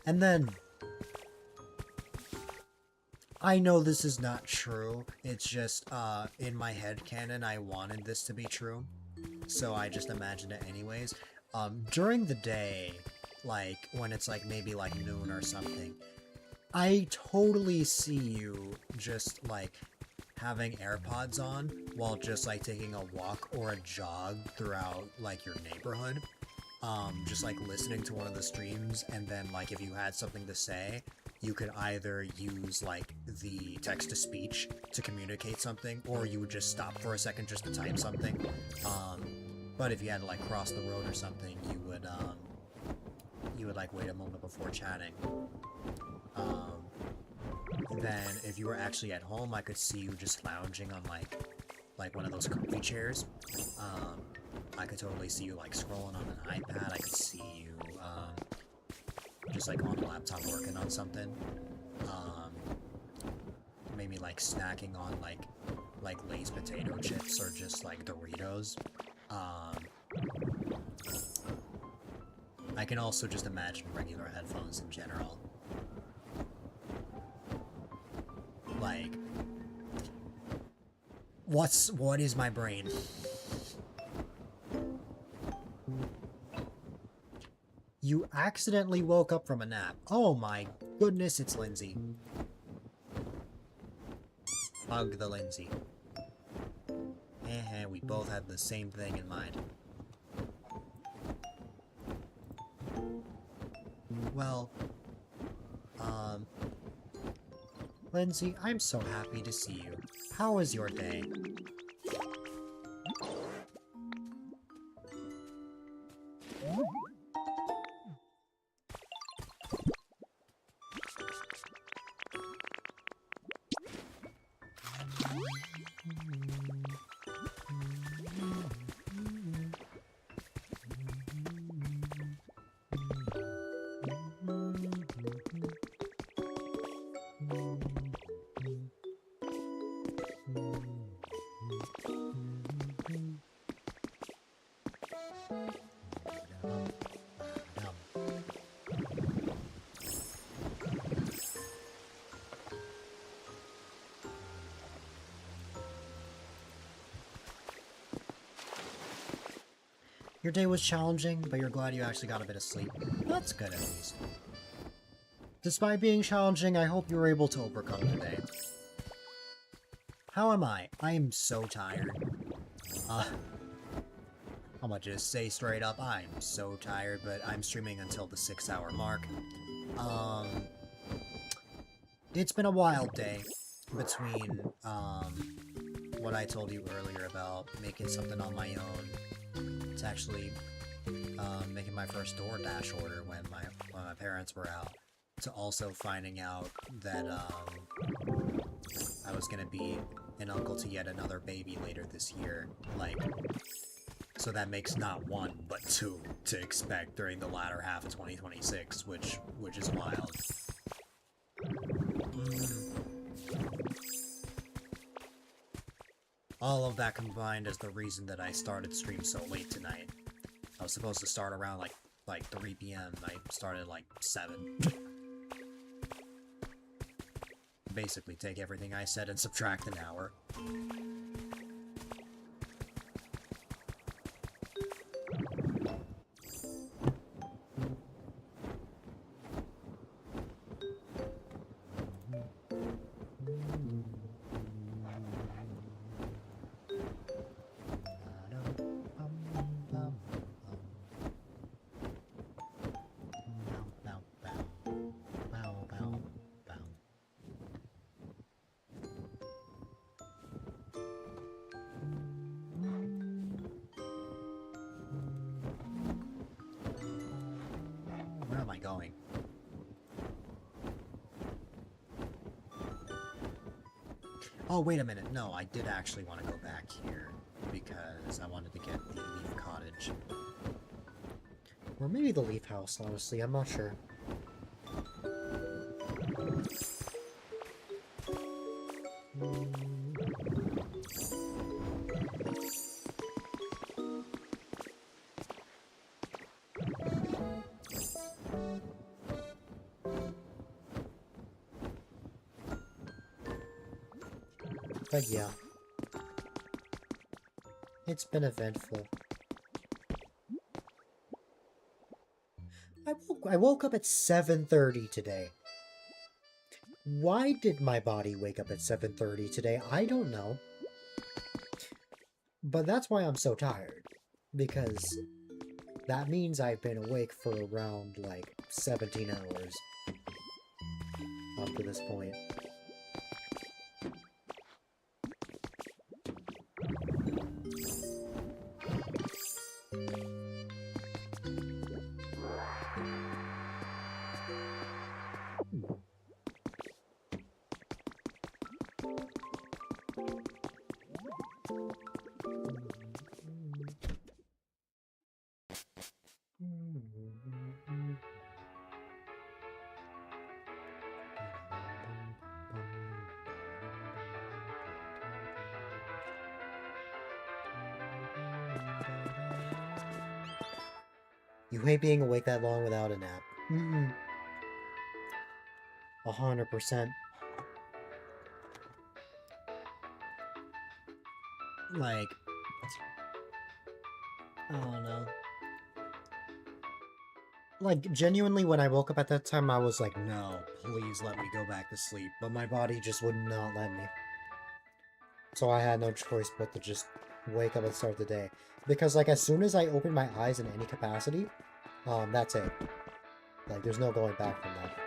[SPEAKER 1] And then... I know this is not true, it's just, in my headcanon I wanted this to be true, so I just imagined it anyways. During the day, like, when it's like maybe like noon or something, I totally see you just, like, having AirPods on while just, like, taking a walk or a jog throughout, like, your neighborhood. Just, like, listening to one of the streams, and then, like, if you had something to say, you could either use, like, the text-to-speech to communicate something, or you would just stop for a second just to type something. But if you had to, like, cross the road or something, you would, like, wait a moment before chatting. Then, if you were actually at home, I could see you just lounging on, like one of those comfy chairs. I could totally see you, like, scrolling on an iPad. I could see you, just, like, on a laptop working on something. Maybe, like, snacking on, like Lay's potato chips or just, like, Doritos. I can also just imagine regular headphones in general. Like, what is my brain? You accidentally woke up from a nap. Oh my goodness, it's Lindsay. Hug the Lindsay. We both had the same thing in mind. Well, Lindsay, I'm so happy to see you. How was your day? Your day was challenging, but you're glad you actually got a bit of sleep. That's good, at least. Despite being challenging, I hope you were able to overcome today. How am I? I am so tired. I'm gonna just say straight up, I'm so tired, but I'm streaming until the 6-hour mark. It's been a wild day between, what I told you earlier about making something on my own, to actually making my first DoorDash order when my parents were out, to also finding out that I was gonna be an uncle to yet another baby later this year. Like, so that makes not one but two to expect during the latter half of 2026, which is wild. All of that combined is the reason that I started stream so late tonight. I was supposed to start around like 3 p.m. I started like 7. Basically take everything I said and subtract an hour. Where am I going? Oh, wait a minute. No, I did actually want to go back here because I wanted to get the Leaf Cottage. Or maybe the Leaf House, honestly. I'm not sure. But yeah, it's been eventful. I woke up at 7:30 today. Why did my body wake up at 7:30 today? I don't know. But that's why I'm so tired. Because that means I've been awake for around, like, 17 hours. Up to this point. You hate being awake that long without a nap. 100%. Like, I don't know. Like, genuinely, when I woke up at that time, I was like, no, please let me go back to sleep. But my body just would not let me. So I had no choice but to just wake up and start the day. Because, like, as soon as I open my eyes in any capacity, that's it. Like, there's no going back from that.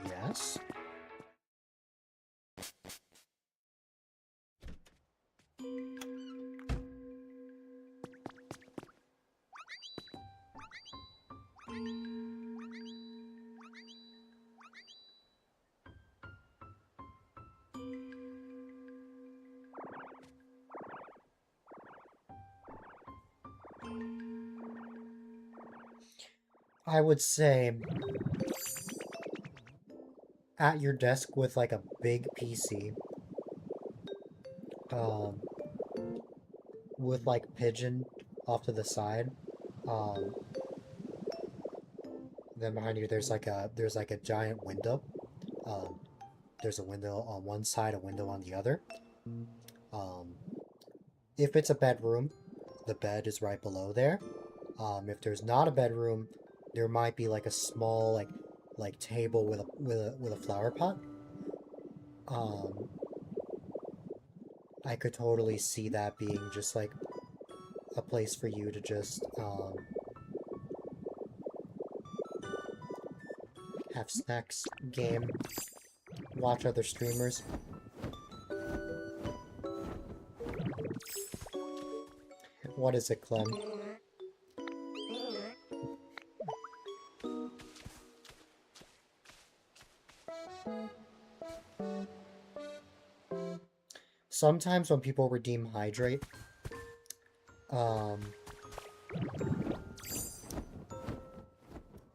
[SPEAKER 1] Yes? I would say at your desk with like a big PC, with like pigeon off to the side, um, then behind you there's like a giant window. There's a window on one side, a window on the other. If it's a bedroom, the bed is right below there. If there's not a bedroom, there might be like a small like table with a flower pot. I could totally see that being just like a place for you to just have snacks, game, watch other streamers. What is it, Clem? Sometimes when people redeem hydrate,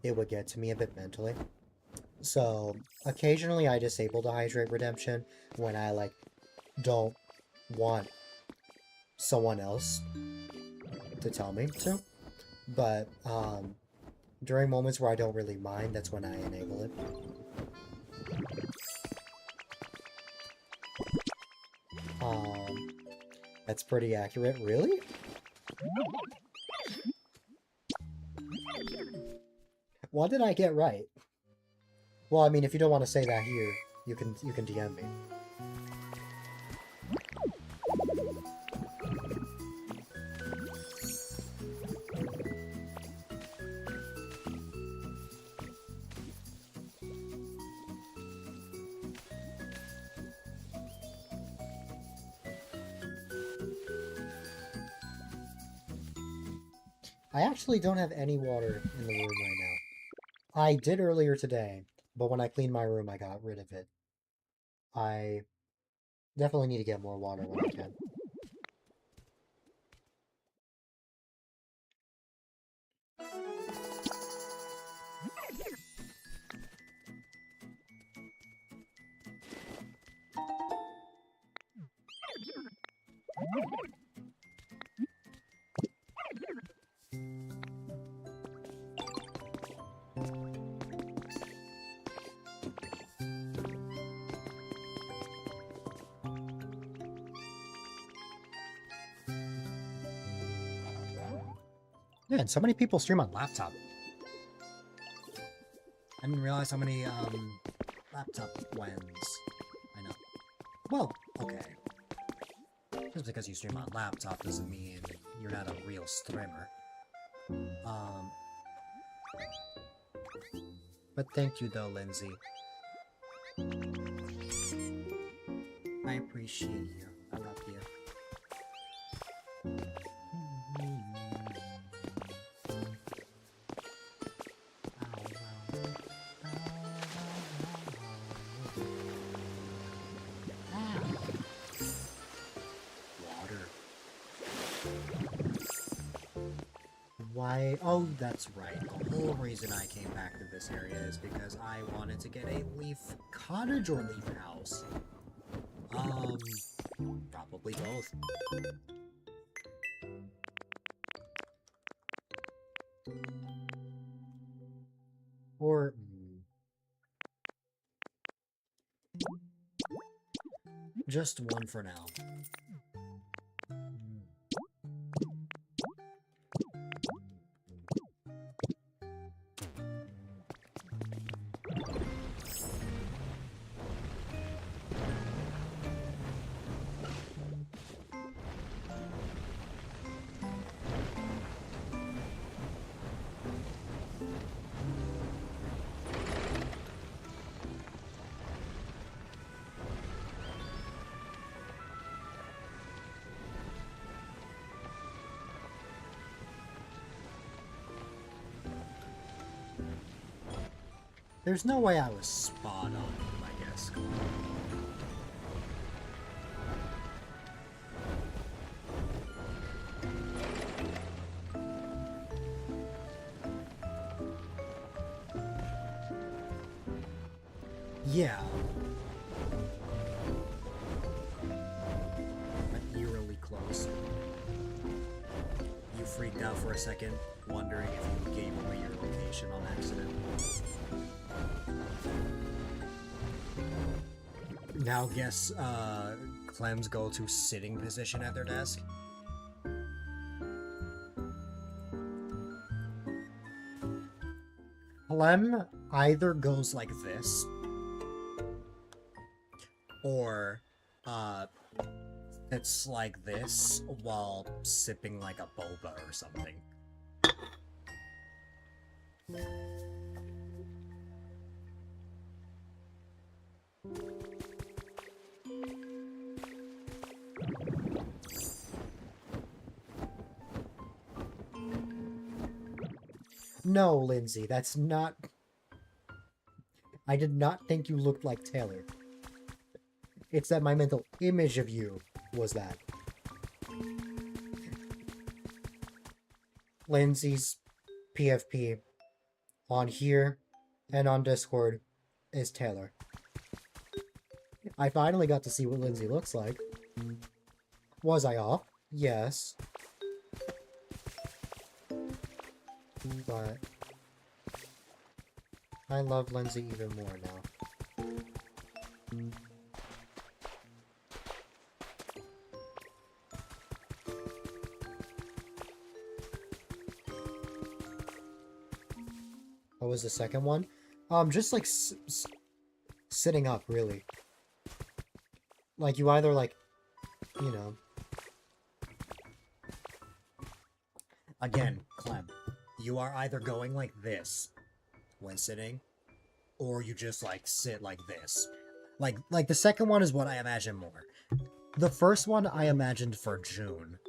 [SPEAKER 1] it would get to me a bit mentally. So occasionally I disable the hydrate redemption when I like don't want someone else to tell me to. But during moments where I don't really mind, that's when I enable it. That's pretty accurate. Really? What did I get right? Well, I mean, if you don't want to say that here, you can DM me. I actually don't have any water in the room right now. I did earlier today, but when I cleaned my room, I got rid of it. I definitely need to get more water when I can. Yeah, and so many people stream on laptop. I didn't realize how many laptop wins. I know. Well, okay. Just because you stream on laptop doesn't mean you're not a real streamer. But thank you though, Lindsay. I appreciate you. I love you. Why? Oh, that's right. The whole reason I came back to this area is because I wanted to get a leaf cottage or leaf house. Probably both. Or... just one for now. There's no way I was spot on, I guess. Yeah. But eerily close. You freaked out for a second, wondering if you gave away your location on accident. Now guess, Clem's go-to sitting position at their desk. Clem either goes like this, or, it's like this while sipping like a boba or something. No, Lindsay, that's not... I did not think you looked like Taylor. It's that my mental image of you was that. Lindsay's PFP on here and on Discord is Taylor. I finally got to see what Lindsay looks like. Was I off? Yes. But I love Lindsay even more now. What was the second one? Just like sitting up, really. Like you either like, you know. Again, Clem, you are either going like this when sitting, or you just like sit like this. Like the second one is what I imagine more. The first one I imagined for June.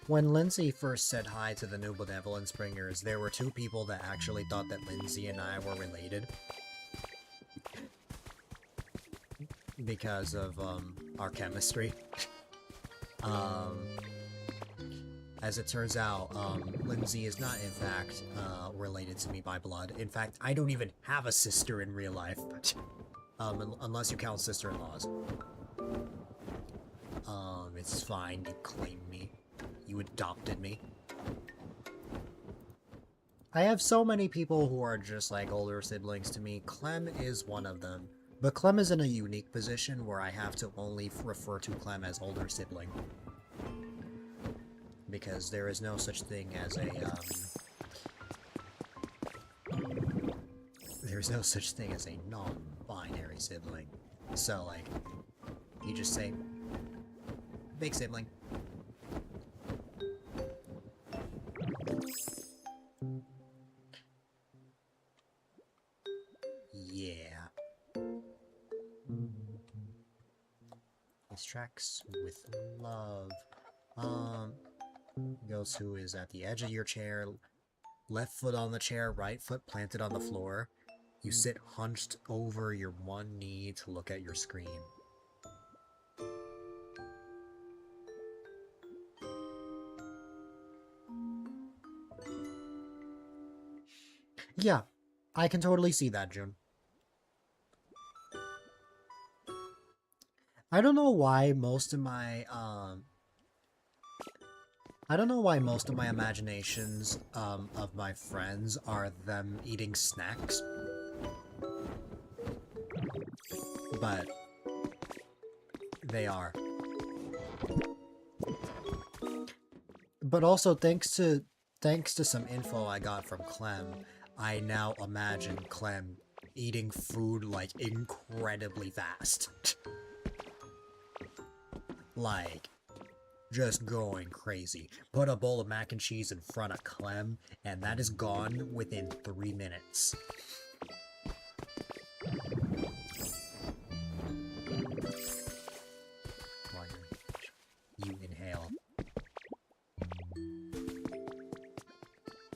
[SPEAKER 1] When Lindsay first said hi to the new Benevolent Springers, there were two people that actually thought that Lindsay and I were related. Because of, our chemistry. As it turns out, Lindsay is not, in fact, related to me by blood. In fact, I don't even have a sister in real life, but, unless you count sister-in-laws. It's fine, you claimed me. You adopted me. I have so many people who are just like older siblings to me. Clem is one of them. But Clem is in a unique position where I have to only refer to Clem as older sibling. Because there is no such thing as a, there's no such thing as a non-binary sibling. So, like, you just say, big sibling. Yeah. This tracks with love. Goes who is at the edge of your chair, left foot on the chair, right foot planted on the floor. You sit hunched over your one knee to look at your screen. Yeah, I can totally see that, June. I don't know why most of my, I don't know why most of my imaginations, of my friends are them eating snacks. But they are. But also, thanks to some info I got from Clem, I now imagine Clem eating food, like, incredibly fast. Like, just going crazy. Put a bowl of mac and cheese in front of Clem, and that is gone within 3 minutes. You inhale.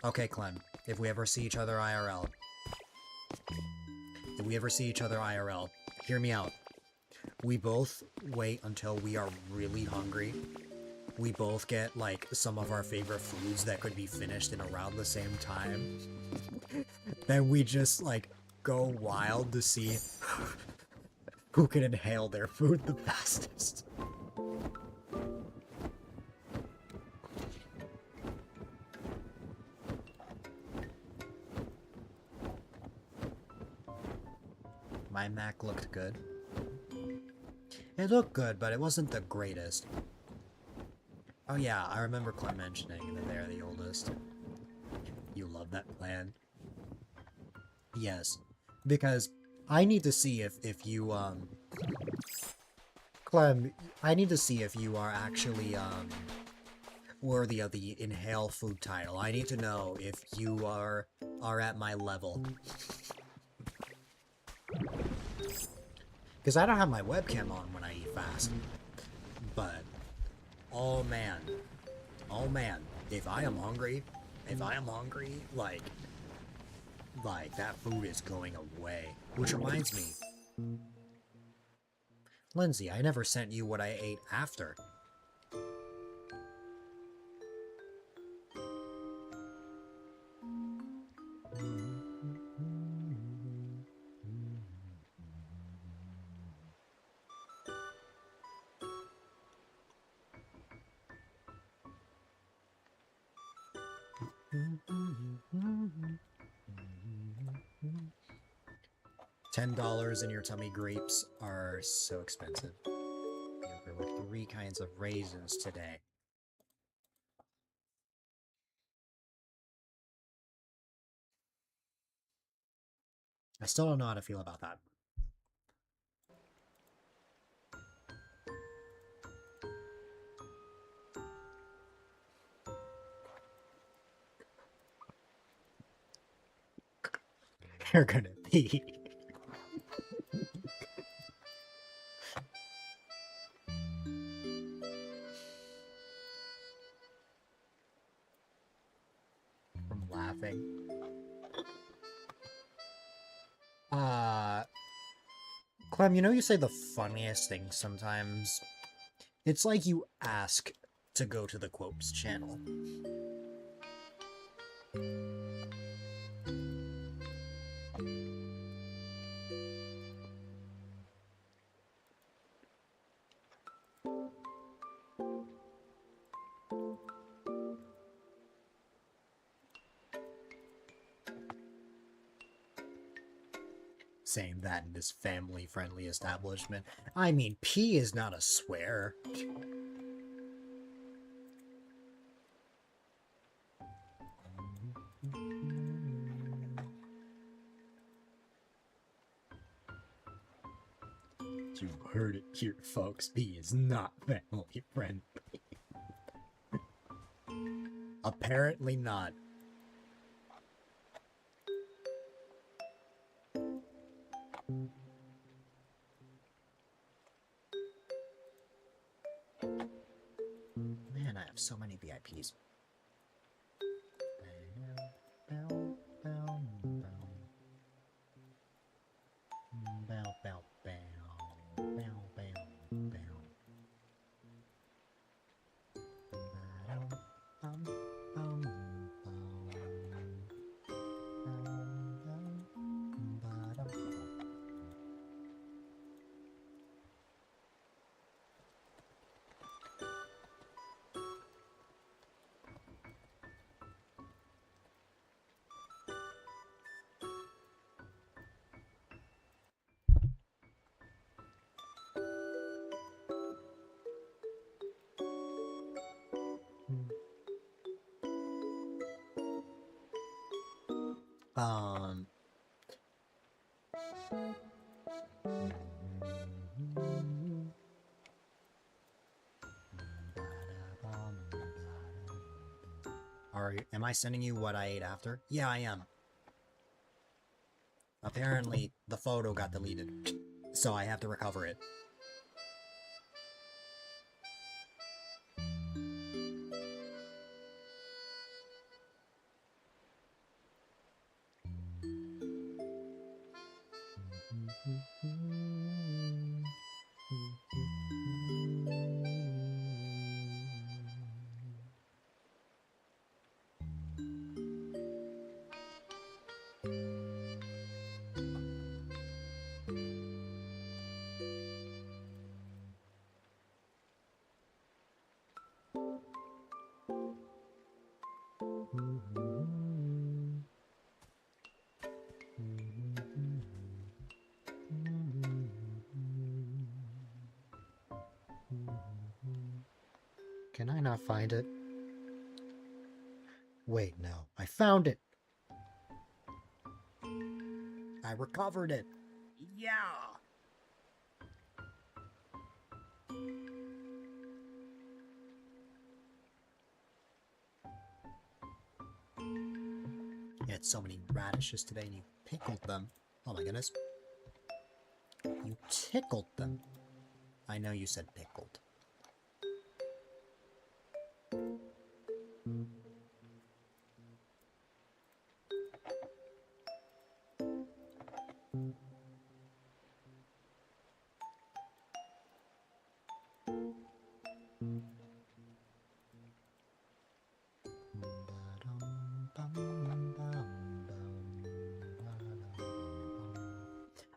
[SPEAKER 1] Okay, Clem, if we ever see each other IRL, hear me out. We both wait until we are really hungry. We both get, like, some of our favorite foods that could be finished in around the same time. Then we just, like, go wild to see who can inhale their food the fastest. My Mac looked good. It looked good, but it wasn't the greatest. Oh yeah, I remember Clem mentioning that they're the oldest. You love that plan? Yes, because I need to see if you, Clem, I need to see if you are actually, worthy of the Inhale food title. I need to know if you are at my level. Because I don't have my webcam on when I eat fast. But, oh man, if I am hungry, like that food is going away. Which reminds me, Lindsay, I never sent you what I ate after. $10 in your tummy grapes are so expensive. There were 3 kinds of raisins today. I still don't know how to feel about that. You're gonna pee. From laughing. Clem, you know you say the funniest things sometimes. It's like you ask to go to the Quopes channel. Saying that in this family-friendly establishment. I mean, pee is not a swear. You heard it here, folks. Pee is not family-friendly. Apparently not. have so many VIPs. Um, am I sending you what I ate after? Yeah, I am. Apparently, the photo got deleted, so I have to recover it. Can I not find it? Wait, no. I found it! I recovered it! Yeah! You had so many radishes today and you pickled them. Oh my goodness. You tickled them. I know you said pickled.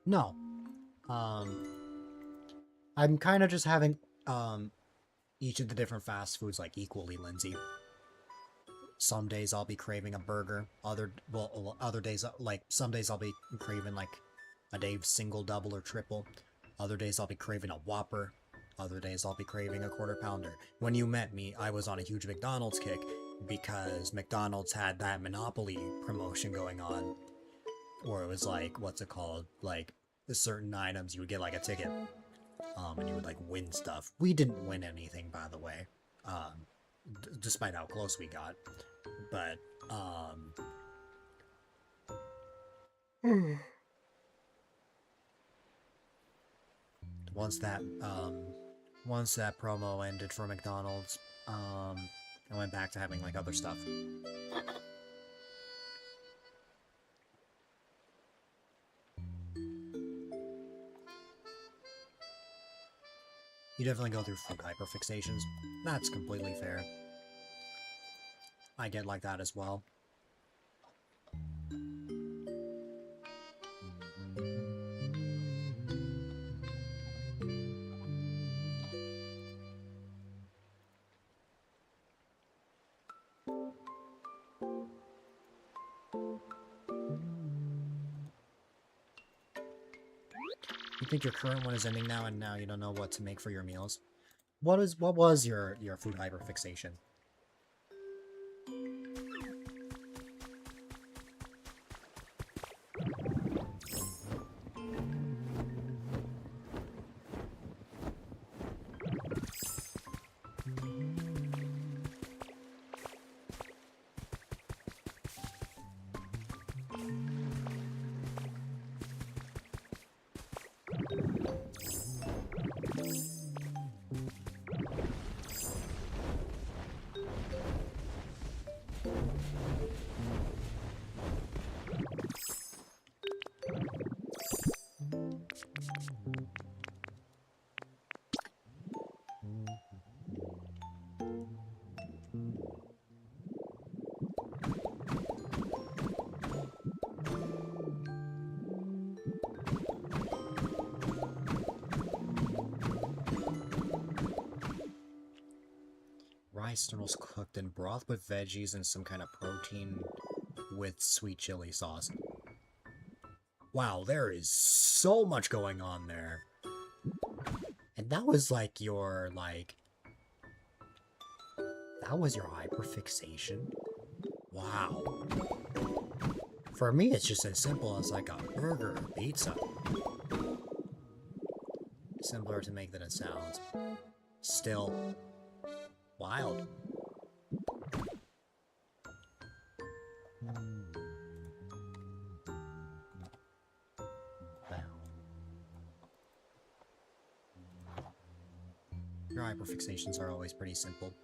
[SPEAKER 1] No. I'm kind of just having, each of the different fast foods, like, equally, Lindsay. Some days I'll be craving a burger. Other days, like, some days I'll be craving, like, a Dave's single, double, or triple. Other days I'll be craving a Whopper. Other days I'll be craving a quarter pounder. When you met me, I was on a huge McDonald's kick because McDonald's had that Monopoly promotion going on. Or it was like, what's it called? Like, certain items you would get like a ticket. And you would like win stuff. We didn't win anything, by the way. Despite how close we got. But, once that promo ended for McDonald's, I went back to having like other stuff. You definitely go through food hyperfixations. That's completely fair. I get like that as well. You think your current one is ending now, and now you don't know what to make for your meals? What was your food hyperfixation? rice noodles cooked in broth with veggies and some kind of protein with sweet chili sauce. Wow, there is so much going on there. And that was like your, that was your hyperfixation? Wow. For me, it's just as simple as like a burger or pizza. Simpler to make than it sounds. Still wild. Your hyperfixations are always pretty simple.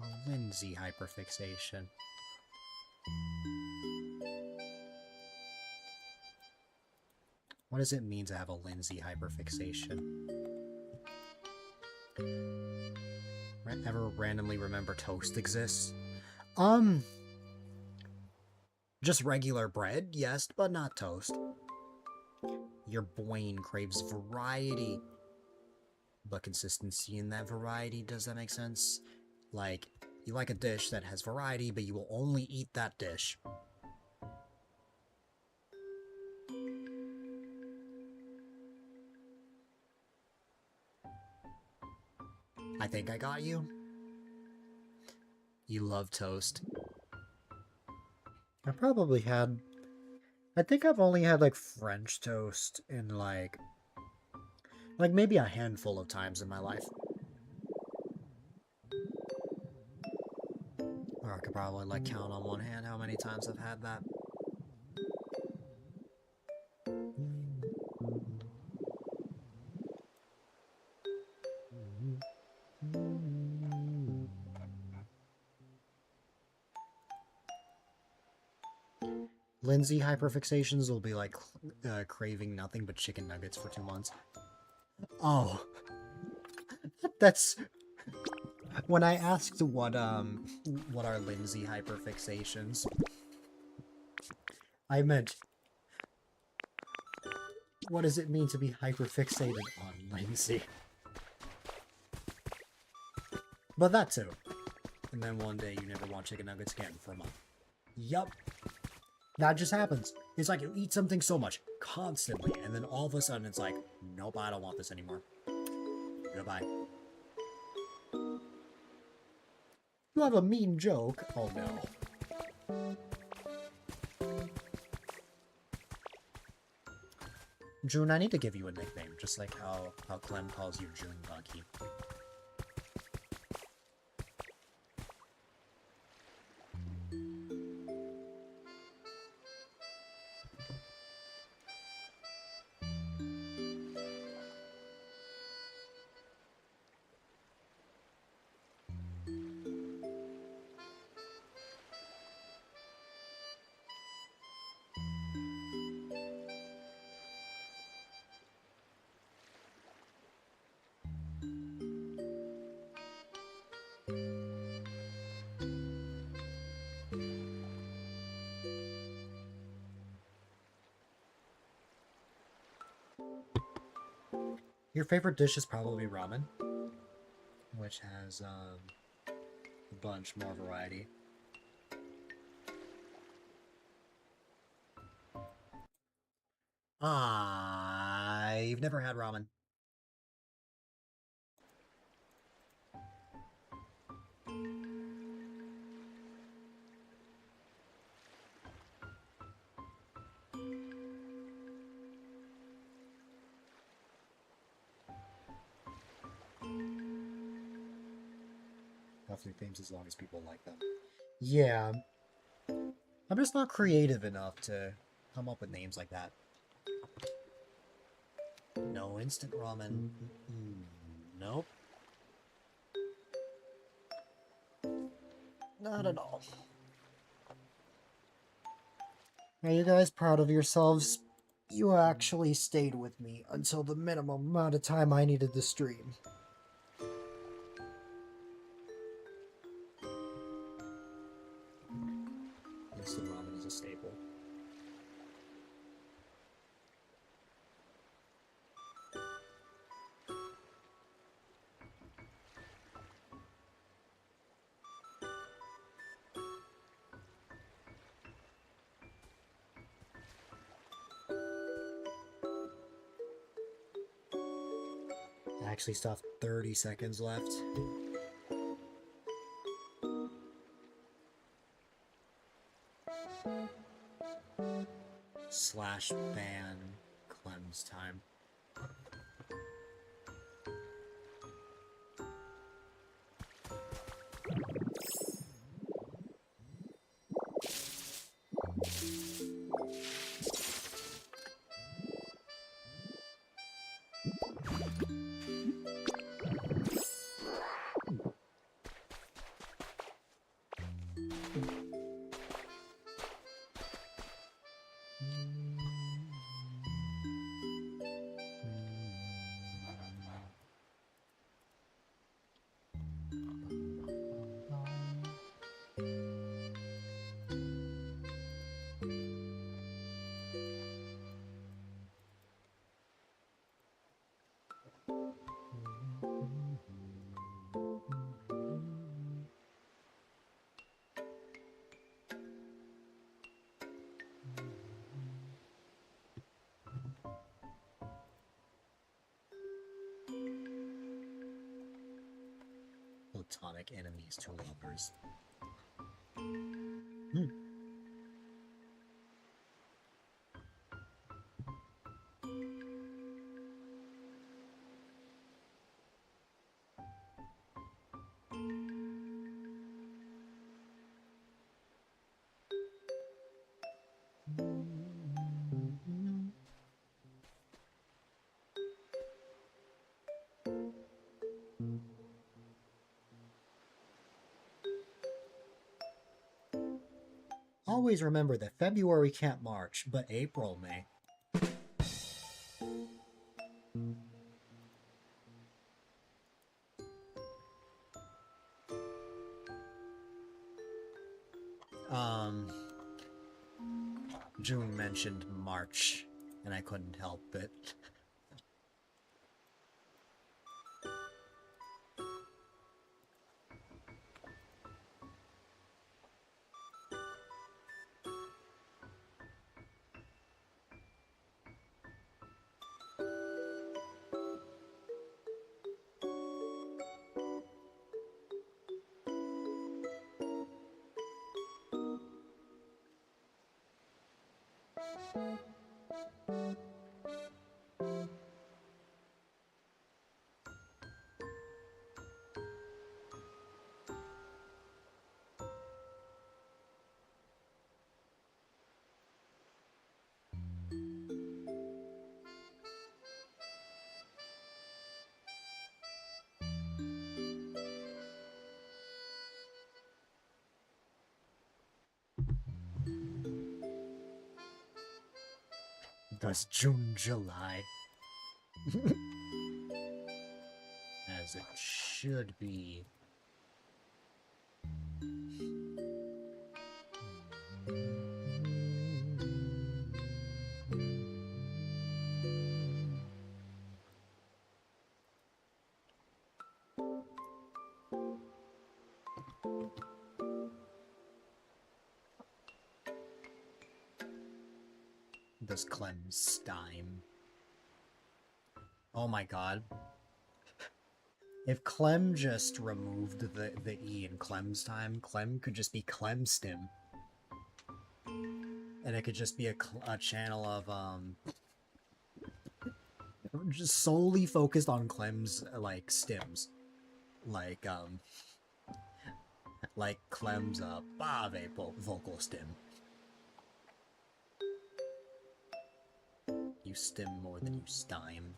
[SPEAKER 1] A Lindsay hyperfixation. What does it mean to have a Lindsay hyperfixation? Ever randomly remember toast exists? Just regular bread, yes, but not toast. Your brain craves variety. But consistency in that variety, does that make sense? Like, you like a dish that has variety, but you will only eat that dish. I think I got you. You love toast. I probably had... I think I've only had, like, French toast in, like maybe a handful of times in my life. Or I could probably, like, count on one hand how many times I've had that. Lindsay hyperfixations will be like craving nothing but chicken nuggets for 2 months. Oh, that's when I asked what are Lindsay hyperfixations. I meant, what does it mean to be hyperfixated on Lindsay? But that too. And then one day you never want chicken nuggets again for a month. Yup. That just happens. It's like you eat something so much, constantly, and then all of a sudden it's like, nope, I don't want this anymore. Goodbye. You have a mean joke? Oh no. June, I need to give you a nickname, just like how Clem calls you June Buggy. Your favorite dish is probably ramen, which has a bunch more variety. I've never had ramen. Definitely themes as long as people like them. Yeah. I'm just not creative enough to come up with names like that. No instant ramen. Nope. Not at all. Are you guys proud of yourselves? You actually stayed with me until the minimum amount of time I needed to stream. Instant ramen is a staple. I actually still have 30 seconds left. Slash ban Clem's time. Platonic enemies to lovers. Always remember that February can't march, but April may. June mentioned March, and I couldn't help it. Thus June, July. As it should be. Does Clem Stein. Oh my god. If Clem just removed the E in Clem's time, Clem could just be Clemstim. And it could just be a channel of, just solely focused on Clem's, like, stims. Like Clem's, Bave vocal stim. You stim more than you stime.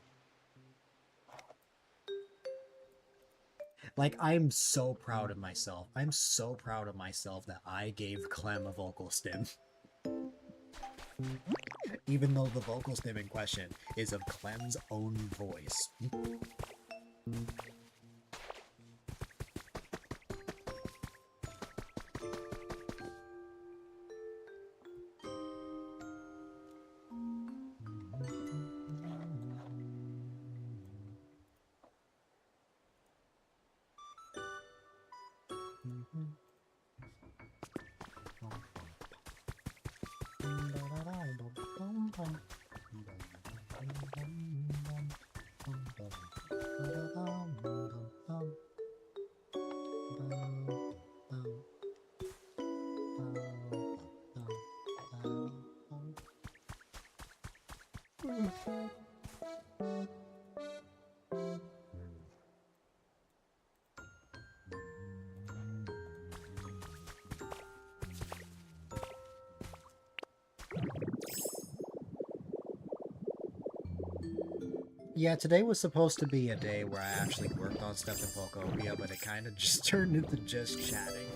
[SPEAKER 1] Like, I'm so proud of myself. I'm so proud of myself that I gave Clem a vocal stim. Even though the vocal stim in question is of Clem's own voice. Yeah, today was supposed to be a day where I actually worked on stuff in Pokopia, but it kind of just turned into just chatting.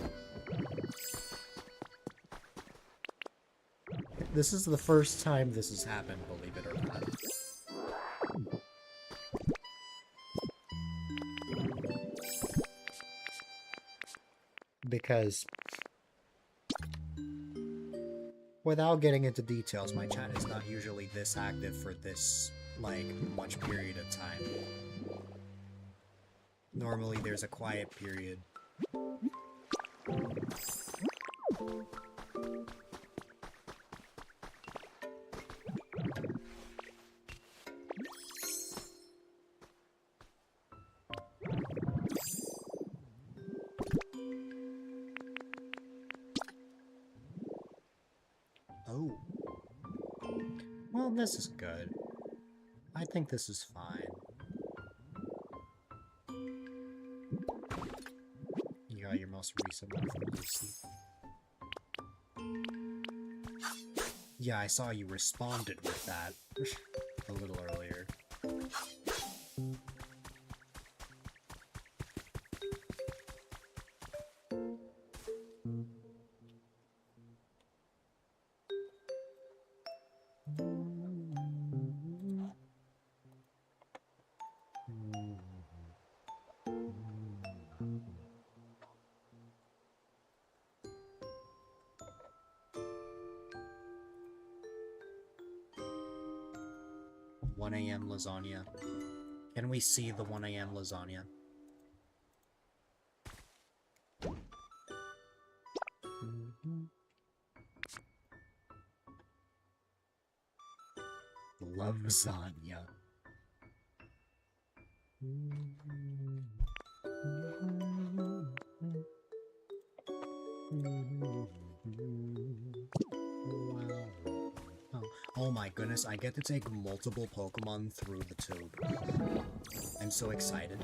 [SPEAKER 1] This is the first time this has happened, believe it or not. Because, without getting into details, my chat is not usually this active for this, like, much period of time. Normally there's a quiet period. Oh. Well, this is good. I think this is fine. You got your most recent one from Lucy. Yeah, I saw you responded with that a little earlier. One AM lasagna. Can we see the 1 AM lasagna? Lasagna. Oh my goodness, I get to take multiple Pokemon through the tube. I'm so excited.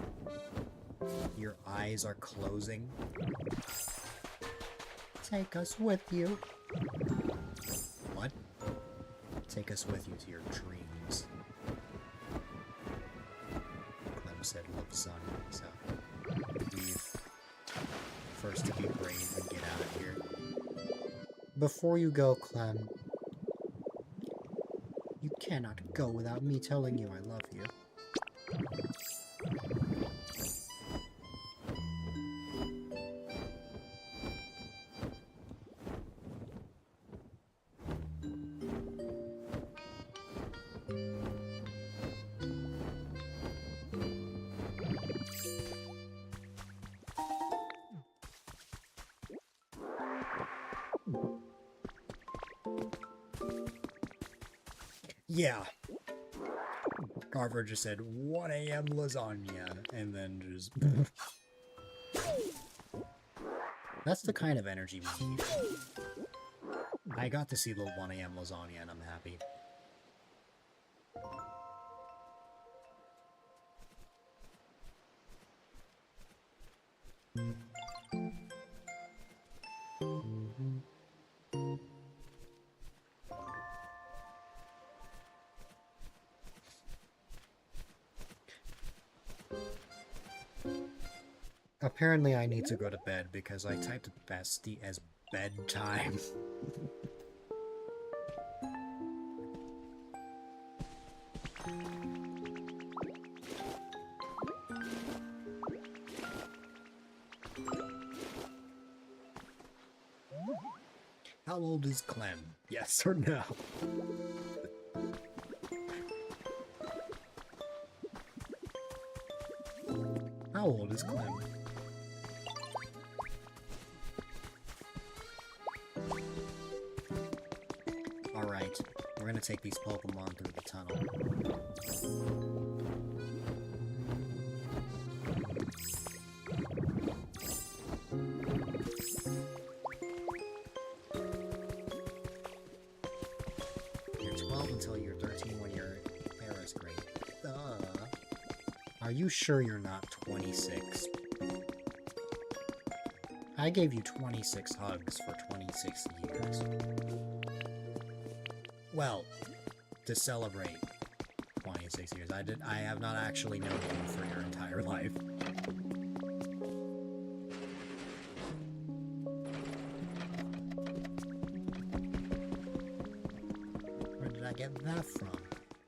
[SPEAKER 1] Your eyes are closing. Take us with you. What? Take us with you to your dreams. Clem said lasagna, so leave. First to be brave and get out of here. Before you go, Clem, you cannot go without me telling you I love you. Yeah. Carver just said 1 AM lasagna, and then just... That's the kind of energy we need. I got to see the 1 AM lasagna, and I'm happy. Apparently I need to go to bed because I typed bestie as bedtime. How old is Clem? Yes or no? How old is Clem? Alright, we're gonna take these Pokemon through the tunnel. You're 12 until you're 13 when your hair is great. Are you sure you're not 26? I gave you 26 hugs for 26 years. Well, to celebrate 26 years. I have not actually known you for your entire life. Where did I get that from?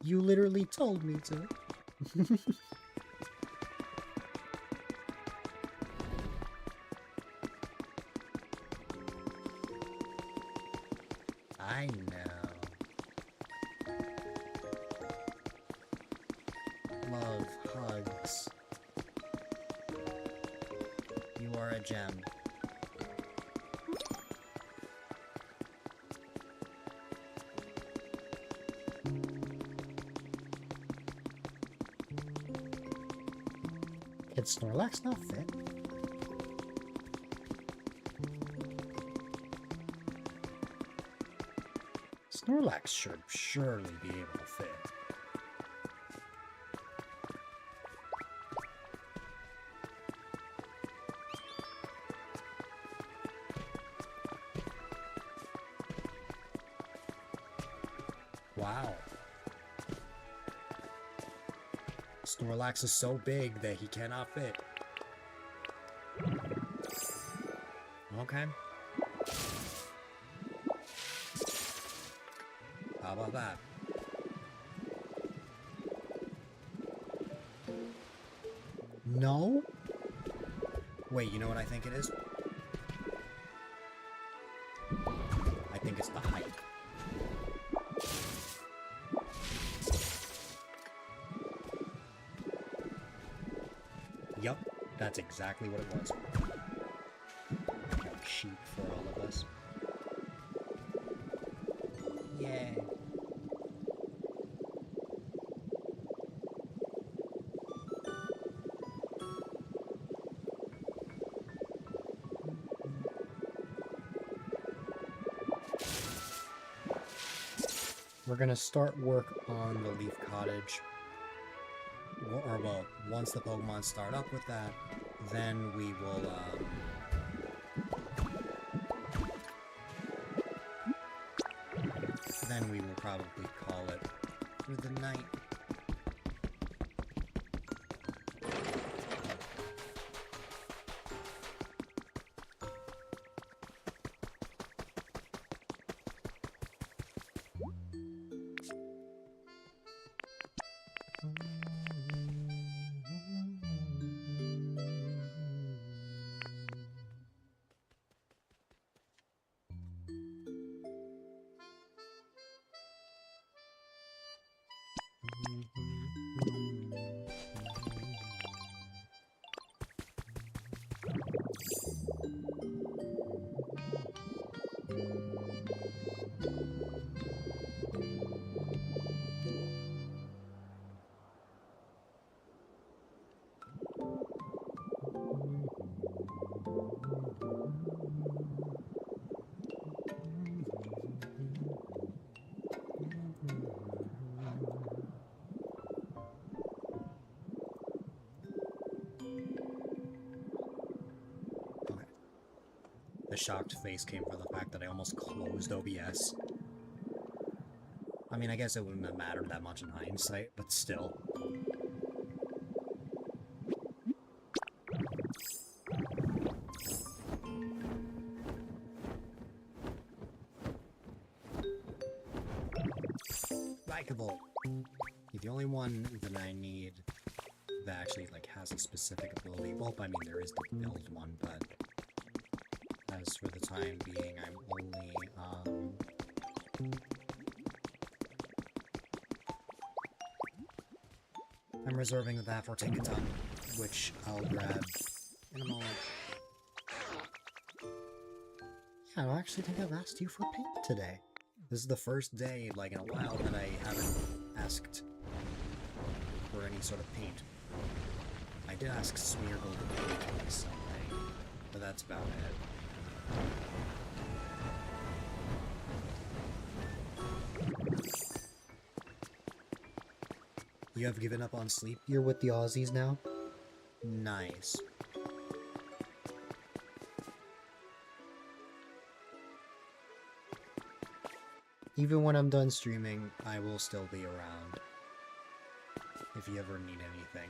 [SPEAKER 1] You literally told me to. I know. Love, hugs. You are a gem. Can Snorlax not fit? Snorlax should surely be able to fit. Wow. Snorlax is so big that he cannot fit. Okay. How about that? No? Wait, you know what I think it is? I think it's the height. Yup, that's exactly what it was. Sheep for all of us. Yay. We're gonna start work on the Leaf Cottage. Well, once the Pokemon start up with that, then we will, then we will probably call it for the night. The shocked face came from the fact that I almost closed OBS. I mean, I guess it wouldn't have mattered that much in hindsight, but still. Likeable. You're the only one that I need that actually, like, has a specific ability. Well, I mean, there is the build one, but as for the time being, I'm only, I'm reserving that for Tinkaton, which I'll grab in a moment. Yeah, I don't actually think I've asked you for pink today. This is the first day, like, in a while that I haven't asked for any sort of paint. I did ask Smeargle to paint me something, but that's about it. You have given up on sleep? You're with the Aussies now? Nice. Even when I'm done streaming, I will still be around. If you ever need anything.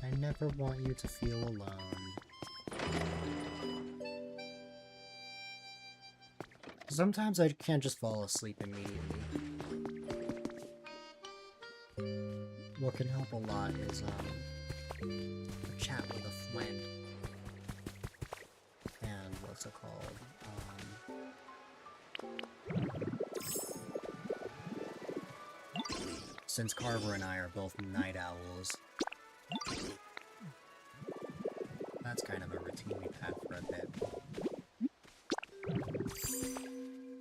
[SPEAKER 1] I never want you to feel alone. Sometimes I can't just fall asleep immediately. What can help a lot is, a chat with a friend. And what's it called? Since Carver and I are both night owls, that's kind of a routine we've had for a bit.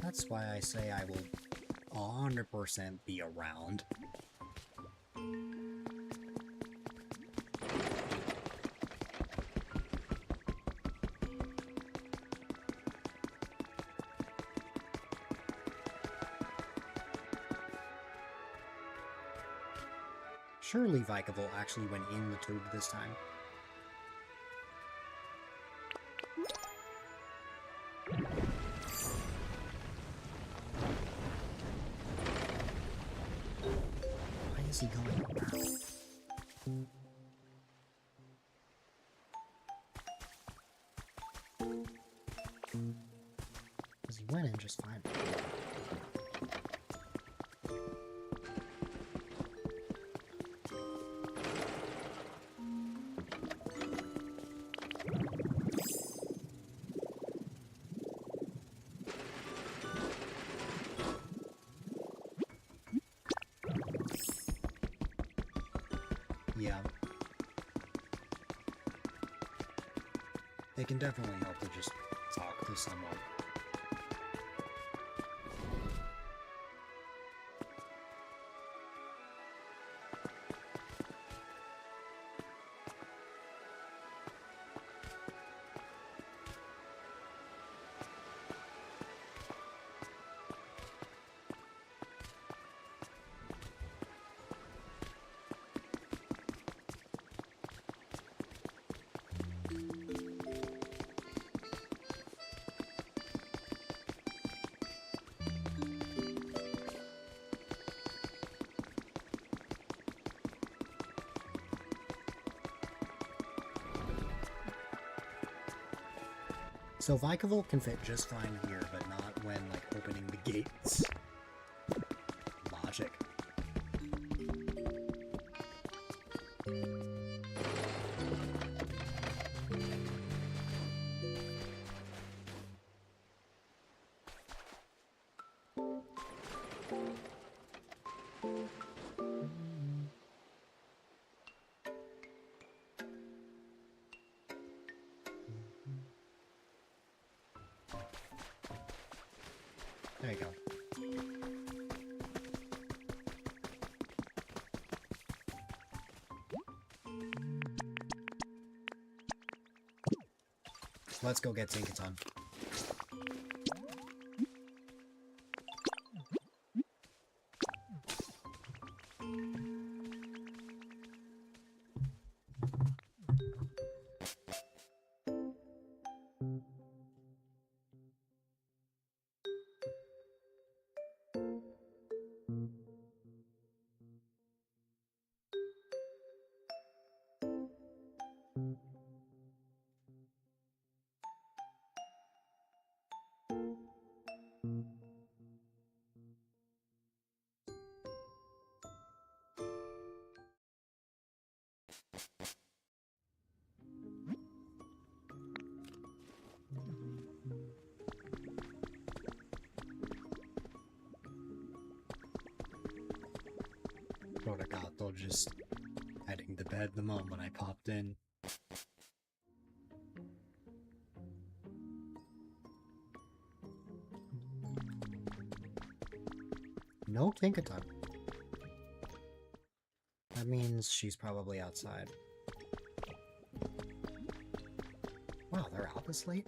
[SPEAKER 1] That's why I say I will 100% be around. Surely Vikavol actually went in the tube this time. Why is he going around? Because he went in just fine. Yeah. It can definitely help to just talk to someone. So Vikavol can fit just fine here, but not when, like, opening the gates. Logic. There you go. Let's go get Tinkaton. Protogato just heading to bed the moment I popped in. No Pinkaton. That means she's probably outside. Wow, they're out this late?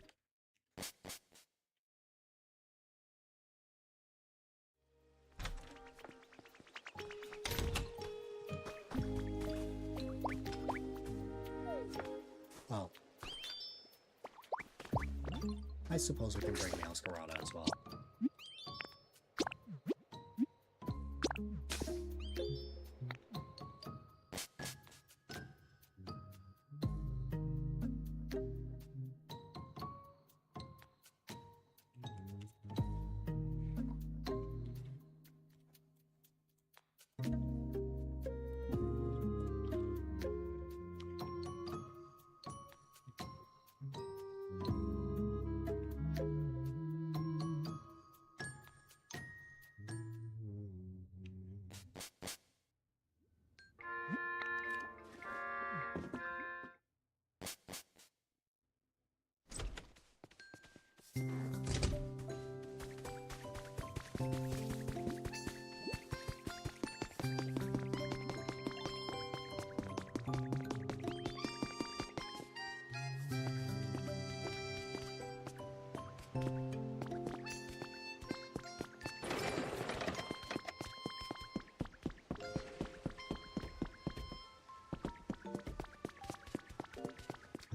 [SPEAKER 1] Oh. I suppose we can bring Masquerada as well.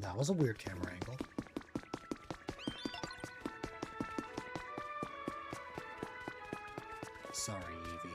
[SPEAKER 1] That was a weird camera angle. Sorry, Evie.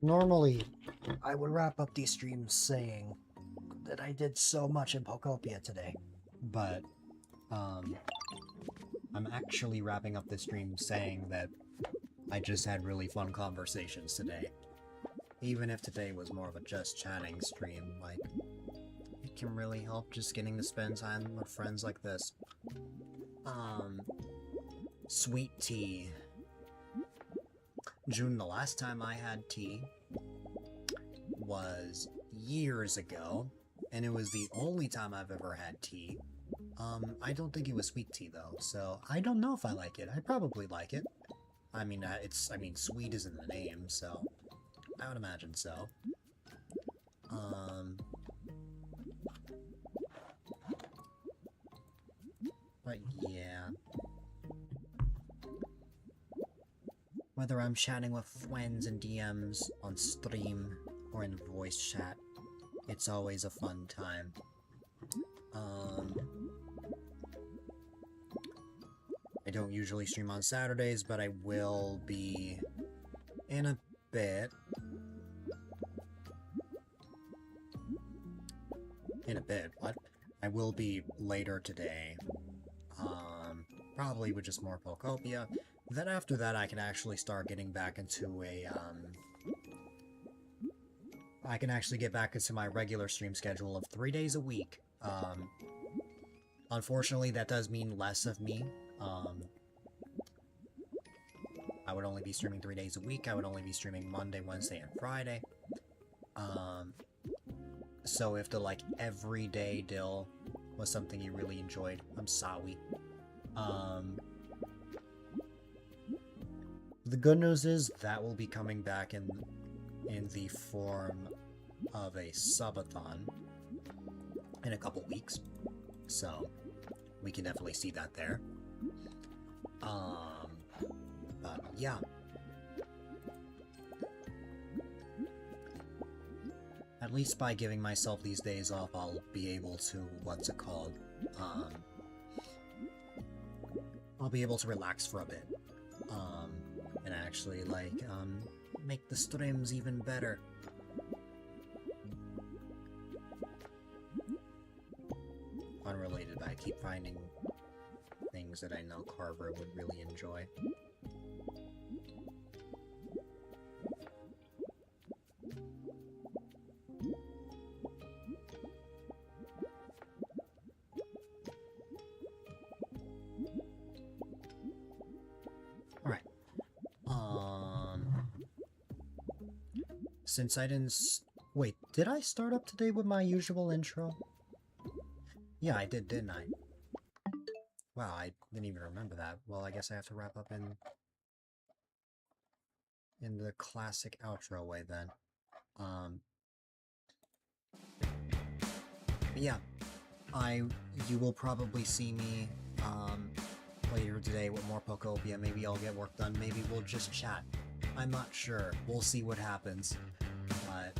[SPEAKER 1] Normally, I would wrap up these streams saying that I did so much in Pokopia today, but I'm actually wrapping up this stream saying that I just had really fun conversations today. Even if today was more of a just chatting stream, like, it can really help just getting to spend time with friends like this. Sweet tea. June, the last time I had tea was years ago, and it was the only time I've ever had tea. I don't think it was sweet tea though, so I don't know if I like it. I probably like it. I mean, sweet is in the name, so I would imagine so. But yeah. Whether I'm chatting with friends in DMs, on stream, or in voice chat, it's always a fun time. I don't usually stream on Saturdays, but I will be in a bit. What? I will be later today. Probably with just more Pokopia. Then after that, I can actually start getting back into a, I can actually get back into my regular stream schedule of 3 days a week. Unfortunately, that does mean less of me. I would only be streaming 3 days a week. I would only be streaming Monday, Wednesday, and Friday. So if the, like, everyday Dill was something you really enjoyed, I'm sorry. The good news is that will be coming back in the form of a subathon in a couple weeks, so we can definitely see that there. But yeah. At least by giving myself these days off, I'll be able to, what's it called? I'll be able to relax for a bit. And actually, like, make the streams even better. Unrelated, I keep finding things that I know Carver would really enjoy. Since I didn't wait, did I start up today with my usual intro? Yeah, I did, didn't I? Wow, I didn't even remember that. Well, I guess I have to wrap up in the classic outro way then. But yeah, you will probably see me, later today with more Pokopia. Maybe I'll get work done, maybe we'll just chat. I'm not sure. We'll see what happens. But,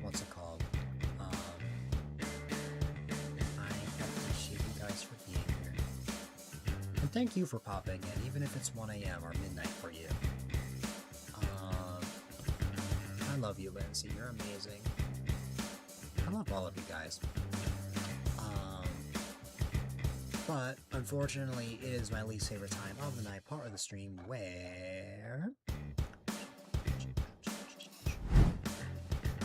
[SPEAKER 1] what's it called? I appreciate you guys for being here. And thank you for popping in, even if it's 1 AM or midnight for you. I love you, Lindsay. You're amazing. I love all of you guys. But, unfortunately, it is my least favorite time of the night, part of the stream, where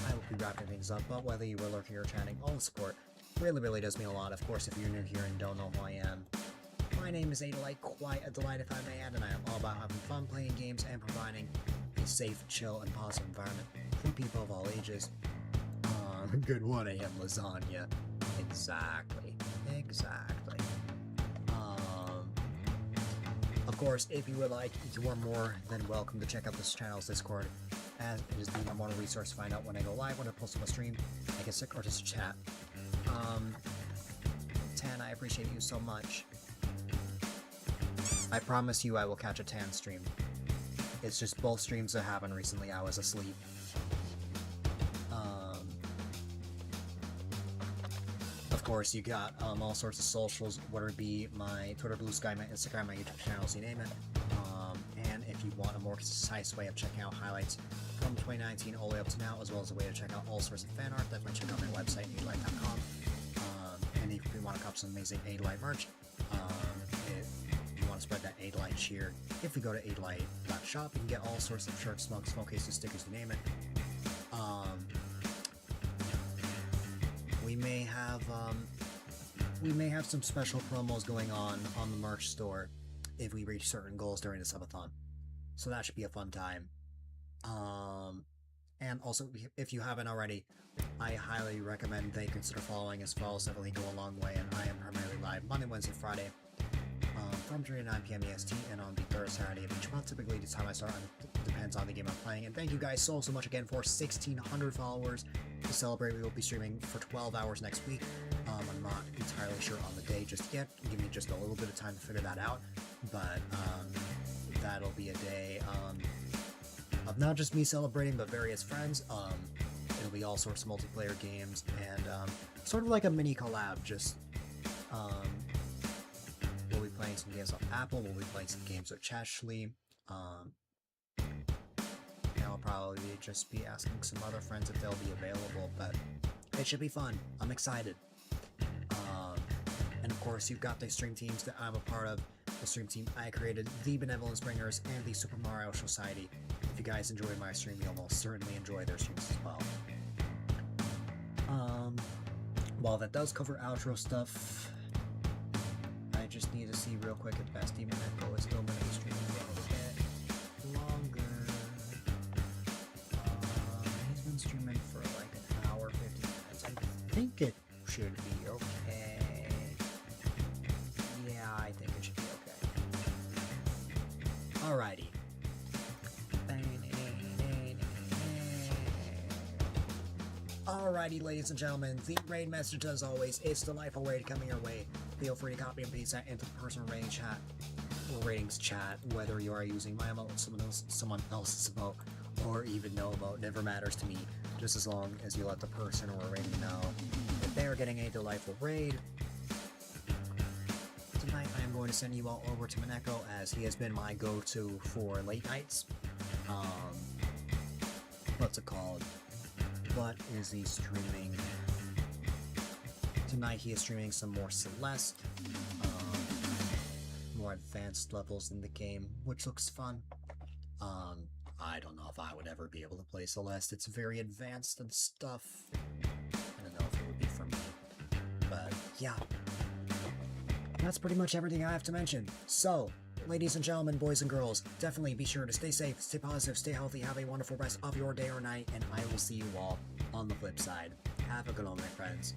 [SPEAKER 1] I will be wrapping things up, but whether you were lurking or chatting, all the support really, really does mean a lot. Of course, if you're new here and don't know who I am, my name is A-Dylite, quite a delight if I may add, and I am all about having fun playing games and providing a safe, chill, and positive environment for people of all ages. Good 1 AM lasagna. Exactly. Of course, if you would like, you are more than welcome to check out this channel's Discord, as it is the number one resource to find out when I go live, when I post on a stream, I get sick, or just chat. Tan, I appreciate you so much. I promise you I will catch a Tan stream. It's just both streams that happened recently, I was asleep. Of course, you got all sorts of socials, whether it be my Twitter, Blue Sky, my Instagram, my YouTube channels, you name it. And if you want a more concise way of checking out highlights from 2019 all the way up to now, as well as a way to check out all sorts of fan art, definitely check out my website, A-Dylite.com. And if you want to cop some amazing A-Dylite merch, if you want to spread that A-Dylite cheer, if you go to A-Dylite.shop, you can get all sorts of shirts, mugs, phone cases, stickers, you name it. We may have some special promos going on the merch store if we reach certain goals during the subathon. So that should be a fun time. And also, if you haven't already, I highly recommend that you consider following us. Follows definitely go a long way, and I am primarily live Monday, Wednesday, Friday, from 3 to 9 p.m. EST, and on the third Saturday of each month. Typically, the time I start depends on the game I'm playing. And thank you guys so much again for 1,600 followers. To celebrate, we will be streaming for 12 hours next week. I'm not entirely sure on the day just yet. Give me just a little bit of time to figure that out. But that'll be a day of not just me celebrating, but various friends. It'll be all sorts of multiplayer games and sort of like a mini collab. Just we'll be playing some games on Apple. We'll be playing some games with Chashley. And I'll probably just be asking some other friends if they'll be available, but it should be fun. I'm excited. And of course, you've got the stream teams that I'm a part of. The stream team I created, the Benevolence Bringers, and the Super Mario Society. If you guys enjoy my stream, you'll most certainly enjoy their streams as well. While that does cover outro stuff, I just need to see real quick if Bestie Mineko is still going to be streaming a little bit longer. He's been streaming for like an hour, 50 minutes. I think it should be okay. Yeah, I think it should be okay. Alrighty. Alrighty, ladies and gentlemen, the raid message, as always, is delightful raid coming your way. Feel free to copy and paste that into the personal rating chat or ratings chat, whether you are using my emote, someone else's emote, or even no emote. Never matters to me, just as long as you let the person or rating know that they are getting a delightful raid. Tonight, I am going to send you all over to Mineko, as he has been my go-to for late nights. What's it called? What is he streaming? Tonight he is streaming some more Celeste, more advanced levels in the game, which looks fun. I don't know if I would ever be able to play Celeste. It's very advanced and stuff. I don't know if it would be for me. But yeah. That's pretty much everything I have to mention. So, ladies and gentlemen, boys and girls, definitely be sure to stay safe, stay positive, stay healthy, have a wonderful rest of your day or night, and I will see you all on the flip side. Have a good one, my friends.